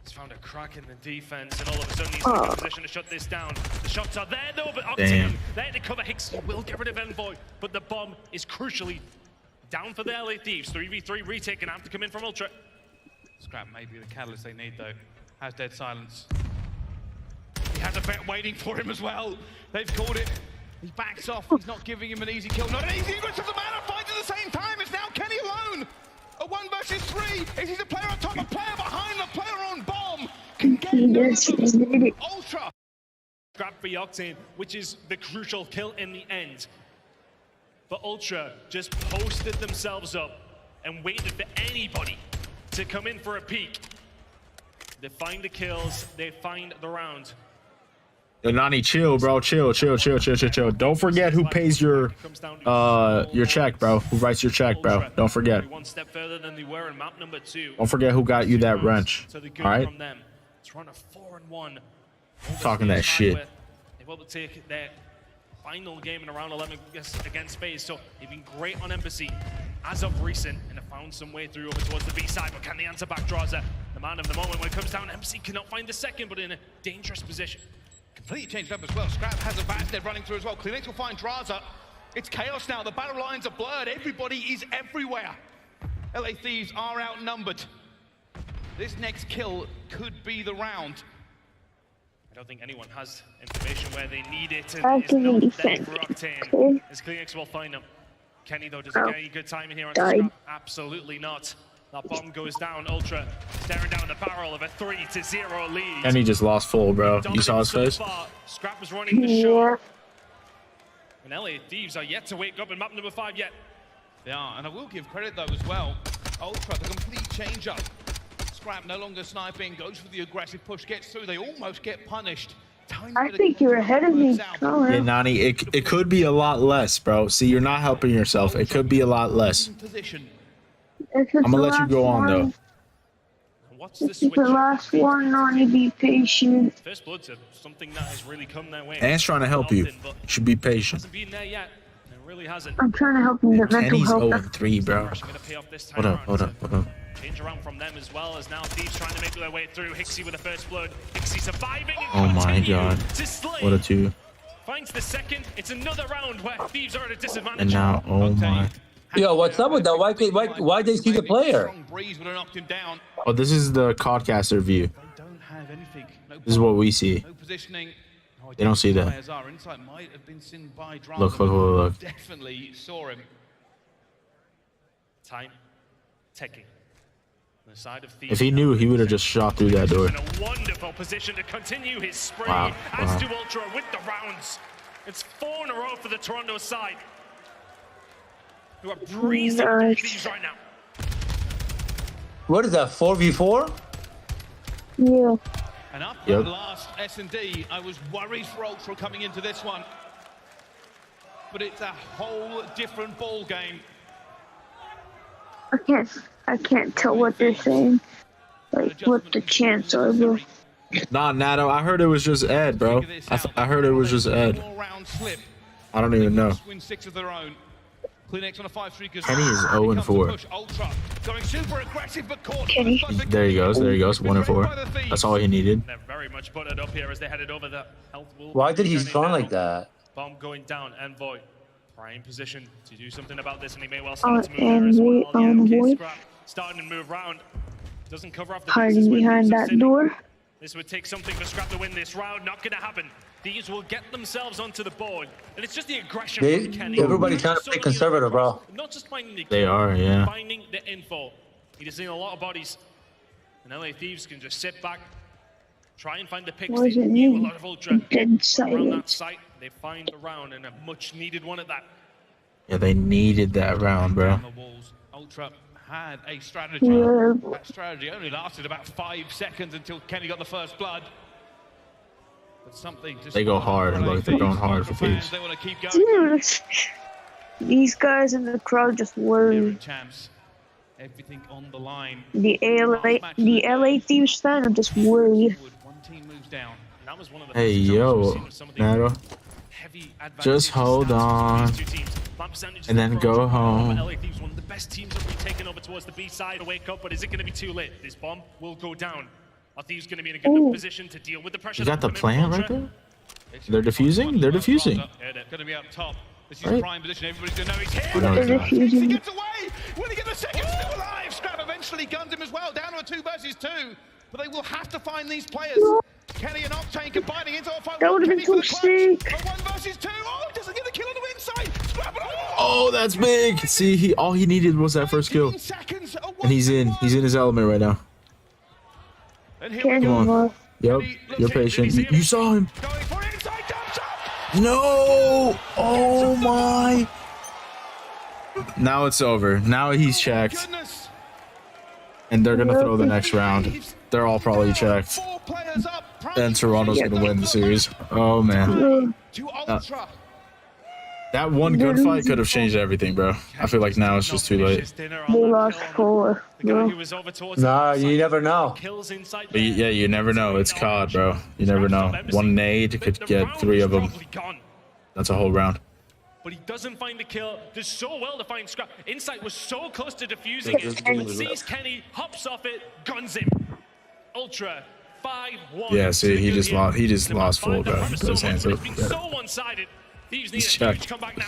Speaker 3: He's found a crack in the defense, and all of a sudden he's in a position to shut this down. The shots are there, though, but Octane there to cover. Hixie will get rid of Envoy, but the bomb is crucially down for the LA Thieves. 3v3 retake and have to come in from Ultra.
Speaker 21: Scrap may be the catalyst they need, though. Has dead silence. He has a vet waiting for him as well. They've called it. He backs off. He's not giving him an easy kill. Not an easy, but doesn't matter. Fight at the same time. It's now Kenny alone. A 1 versus 3. Is he the player on top? A player behind the player on bomb. Can get it. Ultra.
Speaker 3: Grab for Octane, which is the crucial kill in the end. But Ultra just posted themselves up and waited for anybody to come in for a peek. They find the kills. They find the round.
Speaker 1: Yo, Nani, chill, bro. Chill. Don't forget who pays your check, bro. Who writes your check, bro. Don't forget.
Speaker 3: One step further than they were in map number 2.
Speaker 1: Don't forget who got you that wrench. All right?
Speaker 3: It's run a 4-1.
Speaker 1: Talking that shit.
Speaker 3: They will take their final game in around 11 against FaZe. So they've been great on Embassy as of recent, and have found some way through over towards the B side. But can they answer back? Draza, the man of the moment. When it comes down, Embassy cannot find the second, but in a dangerous position.
Speaker 21: Completely changed up as well. Scrap has a bat. They're running through as well. Clinics will find Draza. It's chaos now. The battle lines are blurred. Everybody is everywhere. LA Thieves are outnumbered. This next kill could be the round.
Speaker 3: I don't think anyone has information where they need it. It's not there for Octane. As Clinics will find them. Kenny, though, does he get any good timing here on Scrap? Absolutely not. That bomb goes down. Ultra staring down the barrel of a 3-0 lead.
Speaker 1: And he just lost full, bro. You saw his face?
Speaker 3: Scrap was running the show. And LA Thieves are yet to wake up in map number 5 yet.
Speaker 21: They are, and I will give credit, though, as well. Ultra, the complete change-up. Scrap no longer sniping, goes for the aggressive push, gets through. They almost get punished.
Speaker 2: I think you're ahead of me.
Speaker 1: Yeah, Nani, it could be a lot less, bro. See, you're not helping yourself. It could be a lot less. I'm gonna let you go on, though.
Speaker 3: What's the switch?
Speaker 2: The last one, Nani, be patient.
Speaker 3: First blood's something that has really come their way.
Speaker 1: Ant's trying to help you. You should be patient.
Speaker 3: Hasn't been there yet. It really hasn't.
Speaker 2: I'm trying to help him get mental
Speaker 1: Kenny's
Speaker 2: health.
Speaker 1: 0-3, bro. Hold up.
Speaker 3: Change around from them as well, as now Thieves trying to make their way through. Hixie with the first blood. Hixie surviving.
Speaker 1: Oh my god. What a 2.
Speaker 3: Finds the second. It's another round where Thieves are at a disadvantage.
Speaker 1: And now, oh my.
Speaker 20: Yo, what's up with that? Why they see the player?
Speaker 1: Oh, this is the Codcaster view. This is what we see. They don't see that. Look.
Speaker 21: Definitely saw him.
Speaker 3: Time ticking. The side of
Speaker 1: If he knew, he would have just shot through that door.
Speaker 3: In a wonderful position to continue his spree. As to Ultra with the rounds. It's 4 in a row for the Toronto side, who are breezing through Thieves right now.
Speaker 20: What is that, 4v4?
Speaker 2: Yeah.
Speaker 21: And up that last S&D, I was worried for Ultra coming into this one. But it's a whole different ball game.
Speaker 2: I can't tell what they're saying. Like, what the chants are, bro.
Speaker 1: Nah, Nato, I heard it was just Ed, bro. I heard it was just Ed.
Speaker 21: Round slip.
Speaker 1: I don't even know.
Speaker 21: Win 6 of their own. Klinex on a 5-3.
Speaker 1: Kenny is 0-4.
Speaker 21: Ultra going super aggressive, but caught.
Speaker 1: There he goes. There he goes. 1-4. That's all he needed.
Speaker 3: They're very much buttered up here as they headed over the health wall.
Speaker 20: Why did he spawn like that?
Speaker 3: Bomb going down. Envoy prime position to do something about this, and he may well start to move there as well.
Speaker 2: Envoy.
Speaker 3: Scrap starting to move around. Doesn't cover off the
Speaker 2: hiding behind that door.
Speaker 3: This would take something for Scrap to win this round. Not going to happen. These will get themselves onto the board, and it's just the aggression from Kenny.
Speaker 20: Everybody trying to play conservative, bro.
Speaker 3: Not just finding the
Speaker 1: They are, yeah.
Speaker 3: finding the info. He has seen a lot of bodies, and LA Thieves can just sit back, try and find the picks.
Speaker 2: What does
Speaker 3: They
Speaker 2: it
Speaker 3: knew a
Speaker 2: mean?
Speaker 3: lot of Ultra
Speaker 2: Dead
Speaker 3: around
Speaker 2: silent.
Speaker 3: that site. They find the round, and a much needed one at that.
Speaker 1: Yeah, they needed that round, bro.
Speaker 21: On the walls. Ultra had a strategy.
Speaker 2: Yeah.
Speaker 21: That strategy only lasted about 5 seconds until Kenny got the first blood. But something just
Speaker 1: They go hard. Look, they're going hard for Thieves.
Speaker 21: They want to keep going.
Speaker 2: Dude, these guys in the crowd just worry.
Speaker 21: Champs. Everything on the line.
Speaker 2: The LA Thieves fan are just worried.
Speaker 21: One team moves down.
Speaker 3: That was one of the
Speaker 1: Hey, yo, Nato. Just hold on. And then go home.
Speaker 3: LA Thieves, one of the best teams that we've taken over towards the B side to wake up, but is it going to be too late? This bomb will go down. Are Thieves going to be in a good enough position to deal with the pressure?
Speaker 1: You got the plant right there? They're defusing? They're defusing.
Speaker 21: Yeah, they're going to be up top. This is
Speaker 1: Right.
Speaker 21: prime position. Everybody's going to know he's here.
Speaker 1: Oh, no, he's not.
Speaker 21: He gets away. Will he get the second? Still alive. Scrap eventually guns him as well. Down to a 2 versus 2. But they will have to find these players. Kenny and Octane combining into a fight.
Speaker 2: That would have been too sick.
Speaker 21: 1 versus 2. Oh, he doesn't get the kill on the inside. Scrap it.
Speaker 1: Oh, that's big. See, all he needed was that first kill. And he's in his element right now. Come on. Yep, you're patient. You saw him. No! Oh my! Now it's over. Now he's checked. And they're gonna throw the next round. They're all probably checked. And Toronto's gonna win the series. Oh man. That one gunfight could have changed everything, bro. I feel like now it's just too late.
Speaker 2: They lost 4, bro.
Speaker 20: Nah, you never know.
Speaker 1: But yeah, you never know. It's COD, bro. You never know. One nade could get 3 of them. That's a whole round.
Speaker 3: But he doesn't find the kill. Does so well to find Scrap. Insight was so close to defusing it. Sees Kenny, hops off it, guns him. Ultra 5-1.
Speaker 1: Yeah, see, he just lost full, bro. Put his hands up.
Speaker 3: It's been so one-sided. Thieves need
Speaker 1: He's
Speaker 3: a huge
Speaker 1: checked.
Speaker 3: comeback now.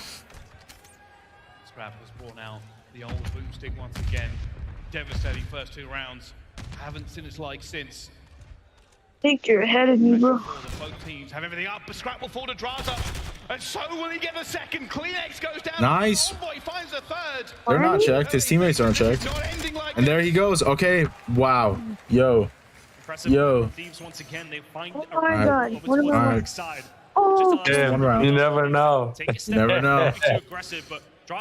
Speaker 21: Scrap has brought out the old boomstick once again. Devastating first 2 rounds. Haven't seen its like since.
Speaker 2: Think you're ahead of me, bro.
Speaker 21: Both teams have everything up, but Scrap will fall to Draza. And so will he get the second. Klinex goes down.
Speaker 1: Nice.
Speaker 21: Envoy finds the third.
Speaker 1: They're not checked. His teammates aren't checked. And there he goes. Okay. Wow. Yo. Yo.
Speaker 3: Thieves once again, they find
Speaker 2: Oh my god. What am I?
Speaker 1: Alright.
Speaker 2: Oh,
Speaker 1: One round.
Speaker 20: You never know.
Speaker 1: You never know.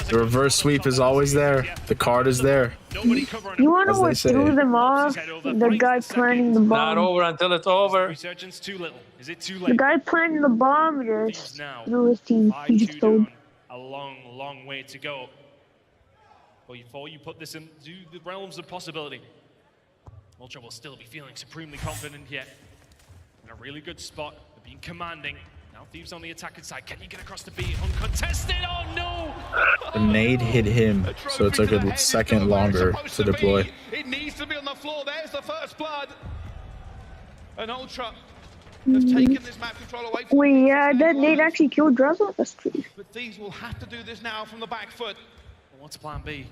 Speaker 1: The reverse sweep is always there. The card is there.
Speaker 2: you wanna
Speaker 1: As
Speaker 2: know
Speaker 1: they
Speaker 2: what
Speaker 1: say.
Speaker 2: threw them off? The guy planting the
Speaker 20: Not
Speaker 2: bomb.
Speaker 20: over until it's over.
Speaker 3: Resurgence too little. Is it too
Speaker 2: The
Speaker 3: late?
Speaker 2: guy planting the bomb just
Speaker 3: Now,
Speaker 2: threw his team. He
Speaker 3: 5-2
Speaker 2: just told.
Speaker 3: down. A long, long way to go. But before you put this into the realms of possibility, Ultra will still be feeling supremely confident yet. In a really good spot, they're being commanding. Now Thieves on the attacking side. Can he get across the B? Uncontested. Oh no!
Speaker 1: The nade hit him, so it took a second longer to deploy.
Speaker 21: It needs to be on the floor. There's the first blood. And Ultra have taken this map control away from
Speaker 2: Wait, yeah, that nade actually killed Draza? That's true.
Speaker 21: But Thieves will have to do this now from the back foot.
Speaker 3: What's plan B?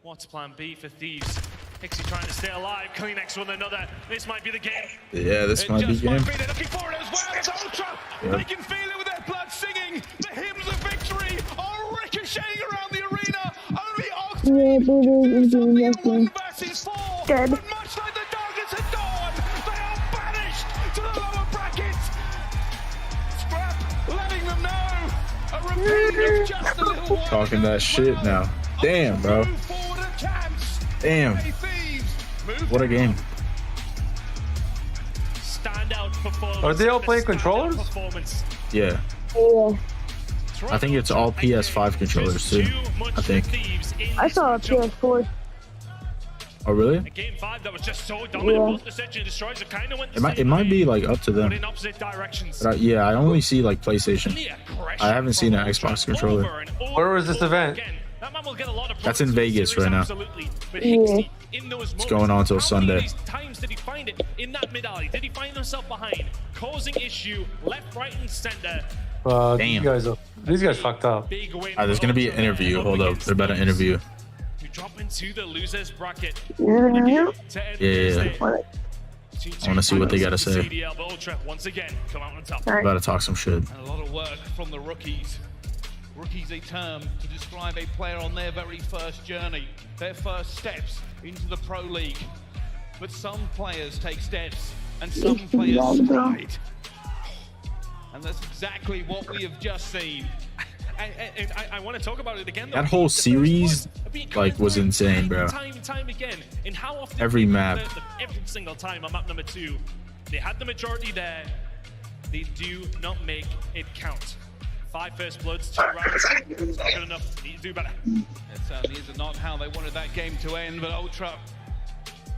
Speaker 3: What's plan B for Thieves? Pixie trying to stay alive. Klinex with another. This might be the game.
Speaker 1: Yeah, this might be game.
Speaker 21: They're looking for it as well. It's Ultra.
Speaker 1: Yeah.
Speaker 21: They can feel it with their blood singing. The hymns of victory are ricocheting around the arena. Only
Speaker 2: Yeah, baby, I'm doing
Speaker 21: versus 4.
Speaker 2: Dead.
Speaker 21: But much like the Darkness had gone, they are banished to the lower brackets. Scrap letting them know. A repeat of just a little while.
Speaker 1: Talking that shit now. Damn, bro. Damn. What a game.
Speaker 3: Standout performance.
Speaker 20: Are they all playing controllers?
Speaker 1: Yeah.
Speaker 2: Yeah.
Speaker 1: I think it's all PS5 controllers too. I think.
Speaker 2: I saw a PS4.
Speaker 1: Oh, really?
Speaker 9: A game 5 that was just so dominant. Both the search and destroys are kind of went the same
Speaker 1: It might
Speaker 9: way,
Speaker 1: be like up to
Speaker 9: but
Speaker 1: them.
Speaker 9: in opposite directions.
Speaker 1: But yeah, I only see like PlayStation. I haven't seen an Xbox controller.
Speaker 17: Where was this event?
Speaker 9: That man will get a lot of
Speaker 1: That's in
Speaker 9: points
Speaker 1: Vegas
Speaker 9: series,
Speaker 1: right now.
Speaker 9: absolutely. But Hixie, in those
Speaker 1: It's going on till
Speaker 9: how many
Speaker 1: Sunday.
Speaker 9: of these times did he find it in that mid alley? Did he find himself behind, causing issue left, right, and center?
Speaker 1: Damn.
Speaker 17: These guys fucked up.
Speaker 1: There's gonna be an interview. Hold up, they're about to interview.
Speaker 9: To drop into the losers bracket.
Speaker 1: Yeah.
Speaker 9: I
Speaker 1: I want to see what they gotta say.
Speaker 9: CDL, but Ultra once again come out on top.
Speaker 1: About to talk some shit.
Speaker 21: And a lot of work from the rookies. Rookie's a term to describe a player on their very first journey, their first steps into the Pro League. But some players take steps and some players slide. And that's exactly what we have just seen.
Speaker 9: And I want to talk about it again. Though.
Speaker 1: That whole series, like, was insane, bro.
Speaker 9: Time and time again. And how often
Speaker 1: Every map.
Speaker 9: Every single time on map number 2, they had the majority there. They do not make it count. 5 first bloods, 2 rounds. It's not good enough. Need to do better.
Speaker 21: It certainly is not how they wanted that game to end, but Ultra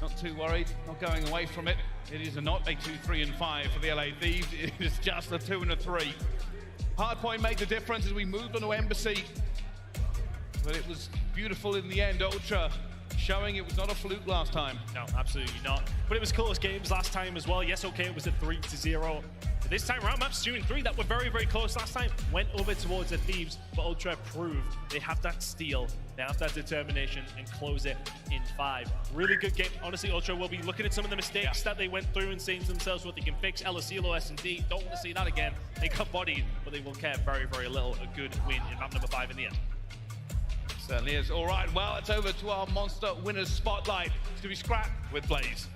Speaker 21: not too worried, not going away from it. It is not a 2, 3, and 5 for the LA Thieves. It is just a 2 and a 3. Hardpoint made the difference as we moved on to Embassy, but it was beautiful in the end. Ultra showing it was not a fluke last time.
Speaker 9: No, absolutely not. But it was close games last time as well. Yes, okay, it was a 3-0. But this time around, maps 2 and 3 that were very, very close last time went over towards the Thieves, but Ultra proved they have that steal, they have that determination, and close it in 5. Really good game. Honestly, Ultra will be looking at some of the mistakes that they went through and saying to themselves what they can fix. Elasilo, S&D, don't want to see that again. They got bodied, but they will care very, very little. A good win in map number 5 in the end.
Speaker 21: Certainly is. All right, well, it's over to our monster winners spotlight. It's to be scrapped with Blaze.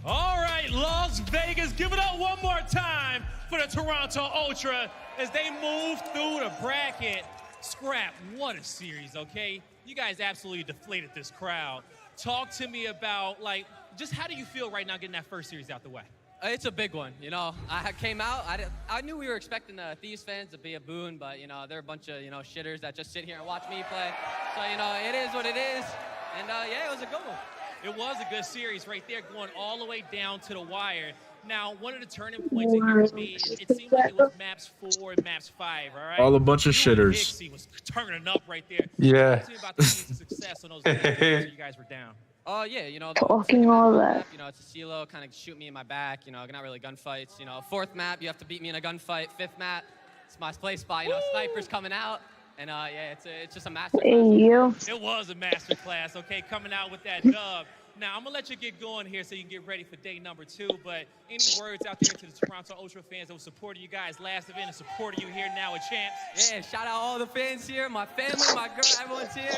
Speaker 8: All right, Las Vegas, give it up one more time for the Toronto Ultra as they move through the bracket. Scrap, what a series, okay? You guys absolutely deflated this crowd. Talk to me about, like, just how do you feel right now getting that first series out the way?
Speaker 14: It's a big one, you know. I came out, I knew we were expecting the Thieves fans to be a boon, but, you know, they're a bunch of, you know, shitters that just sit here and watch me play. So, you know, it is what it is. And, yeah, it was a good one.
Speaker 8: It was a good series right there, going all the way down to the wire. Now, one of the turning points in here for me, it seemed like it was maps 4 and maps 5, all right?
Speaker 1: All a bunch of shitters.
Speaker 8: Dixie was turning up right there.
Speaker 17: Yeah.
Speaker 8: Talk to me about the team's success on those games where you guys were down.
Speaker 14: Oh, yeah, you know.
Speaker 2: Talking all that.
Speaker 14: You know, it's a CeeLo, kind of shoot me in my back, you know, not really gunfights. You know, 4th map, you have to beat me in a gunfight. 5th map, it's my play spot, you know, snipers coming out. And, yeah, it's just a master class.
Speaker 8: It was a master class, okay, coming out with that dub. Now, I'm going to let you get going here so you can get ready for day number 2, but any words out there to the Toronto Ultra fans that were supporting you guys last event and supporting you here now at Champs?
Speaker 14: Yeah, shout out all the fans here, my family, my girl, everyone's here.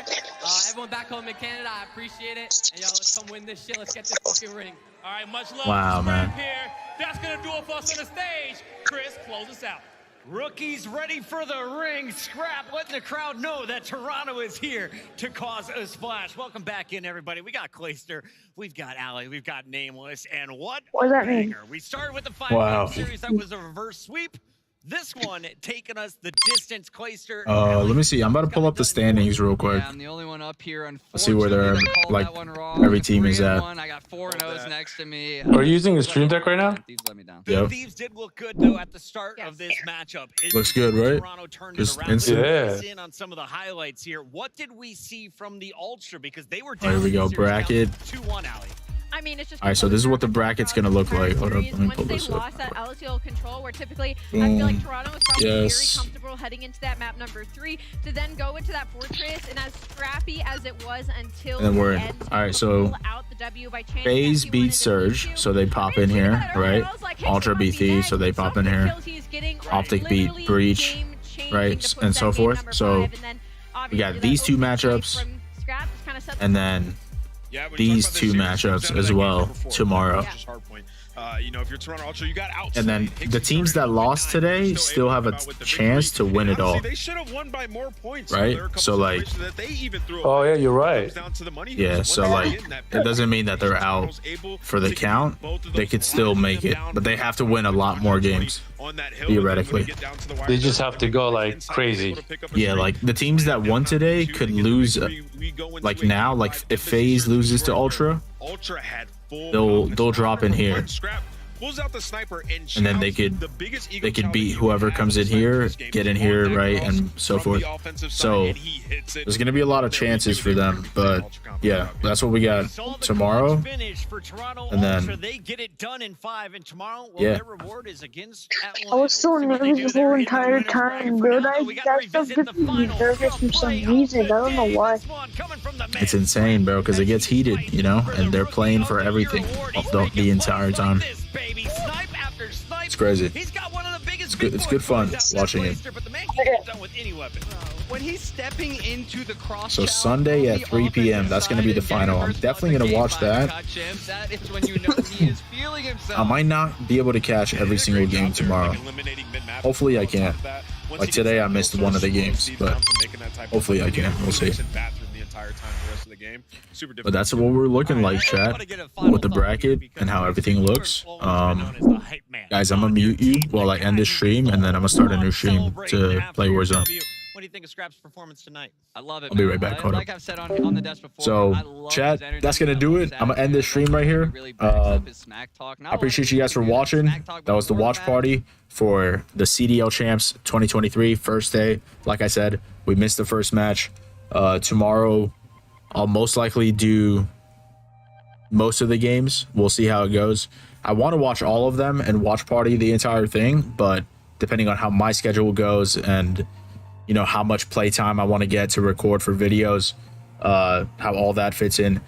Speaker 14: Everyone back home in Canada, I appreciate it. And, yo, let's come win this shit. Let's get this fucking ring.
Speaker 8: All right, much love.
Speaker 1: Wow, man.
Speaker 8: Here. That's going to do it for us on the stage. Chris, close us out.
Speaker 10: Rookies ready for the ring. Scrap, letting the crowd know that Toronto is here to cause a splash. Welcome back in, everybody. We got Clayster, we've got Ali, we've got Nameless, and what
Speaker 2: does that mean?
Speaker 10: We started with the 5
Speaker 1: Wow.
Speaker 10: series that was a reverse sweep. This one taking us the distance. Clayster.
Speaker 1: Let me see. I'm about to pull up the standings real quick.
Speaker 11: Yeah, I'm the only one up here.
Speaker 1: Let's see where they're like every team is at.
Speaker 11: I got 4-0s next to me.
Speaker 17: Are you using the stream deck right now?
Speaker 11: Thieves let me down.
Speaker 10: The
Speaker 1: Yep.
Speaker 10: Thieves did look good though at the start of this matchup.
Speaker 1: Looks good, right?
Speaker 10: Toronto turned
Speaker 1: Just
Speaker 10: it around.
Speaker 1: instant.
Speaker 10: Let's in on some of the highlights here. What did we see from the Ultra? Because they were down.
Speaker 1: Here we go. Bracket.
Speaker 10: 2-1, Ali.
Speaker 12: I mean, it's just.
Speaker 1: All right, so this is what the bracket's gonna look like. Hold up, let me pull
Speaker 12: Once
Speaker 1: this
Speaker 12: they
Speaker 1: up.
Speaker 12: lost that LCL control, where typically I
Speaker 1: Boom.
Speaker 12: feel like Toronto was probably
Speaker 1: Yes.
Speaker 12: very comfortable heading into that map number 3 to then go into that fortress, and as scrappy as it was until
Speaker 1: And then we're
Speaker 12: the end,
Speaker 1: all right. So
Speaker 12: pull out the W by chance.
Speaker 1: FaZe beat Surge, so they pop in here, right? Ultra beat Thieves, so they pop in here. Optic beat Breach, right, and so forth. So we got these 2 matchups, and then these 2 matchups as well tomorrow.
Speaker 13: You know, if you're Toronto Ultra, you got out.
Speaker 1: And then the teams that lost today still have a chance to win it all,
Speaker 13: They should have won by more points.
Speaker 1: right? So like,
Speaker 13: That they even threw
Speaker 17: Oh yeah, you're right.
Speaker 13: down to the money.
Speaker 1: yeah. So like, it doesn't mean that they're out for the count. They could still make it, but they have to win a lot more games, theoretically.
Speaker 17: They just have to go like crazy.
Speaker 1: Yeah, like the teams that won today could lose
Speaker 13: we go into
Speaker 1: like now, like if FaZe loses to Ultra,
Speaker 13: Ultra had full
Speaker 1: they'll drop in here.
Speaker 13: Scrap pulls out the sniper
Speaker 1: And then they could beat whoever comes in here, get in here, right, and so forth. So there's gonna be a lot of chances for them, but yeah, that's what we got tomorrow. And then
Speaker 10: they get it done in 5, and tomorrow, well,
Speaker 1: yeah,
Speaker 10: their reward is against
Speaker 2: I was so nervous the whole entire time, bro. That stuff gets me nervous for some reason. I don't know why.
Speaker 1: it's insane, bro, because it gets heated, you know, and they're playing for everything the entire time. It's crazy. It's good fun watching it.
Speaker 11: When he's stepping into the cross
Speaker 1: So Sunday at 3 p.m. That's going to be the final. I'm definitely going to watch that. I might not be able to catch every single game tomorrow. Hopefully I can. Like today I missed one of the games, but hopefully I can. We'll see. But that's what we're looking like, chat, with the bracket and how everything looks. Guys, I'm gonna mute you while I end this stream, and then I'm gonna start a new stream to play Warzone.
Speaker 10: What do you think of Scrap's performance tonight?
Speaker 11: I love it.
Speaker 1: I'll be right back. Hold
Speaker 11: Like
Speaker 1: up.
Speaker 11: I've said on the desk before,
Speaker 1: So, chat, that's gonna do it. I'm gonna end this stream right here. I appreciate you guys for watching. That was the watch party for the CDL Champs 2023 first day. Like I said, we missed the first match. Tomorrow, I'll most likely do most of the games. We'll see how it goes. I want to watch all of them and watch party the entire thing, but depending on how my schedule goes and, you know, how much playtime I want to get to record for videos, how all that fits in.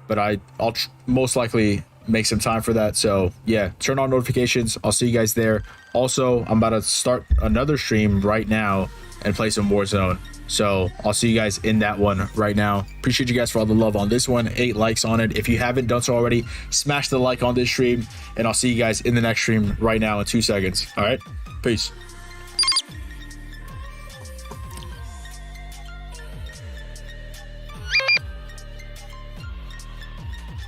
Speaker 1: But I'll most likely make some time for that. So yeah, turn on notifications. I'll see you guys there. Also, I'm about to start another stream right now and play some Warzone. So I'll see you guys in that one right now. Appreciate you guys for all the love on this one. 8 likes on it. If you haven't done so already, smash the like on this stream, and I'll see you guys in the next stream right now in 2 seconds. All right, peace.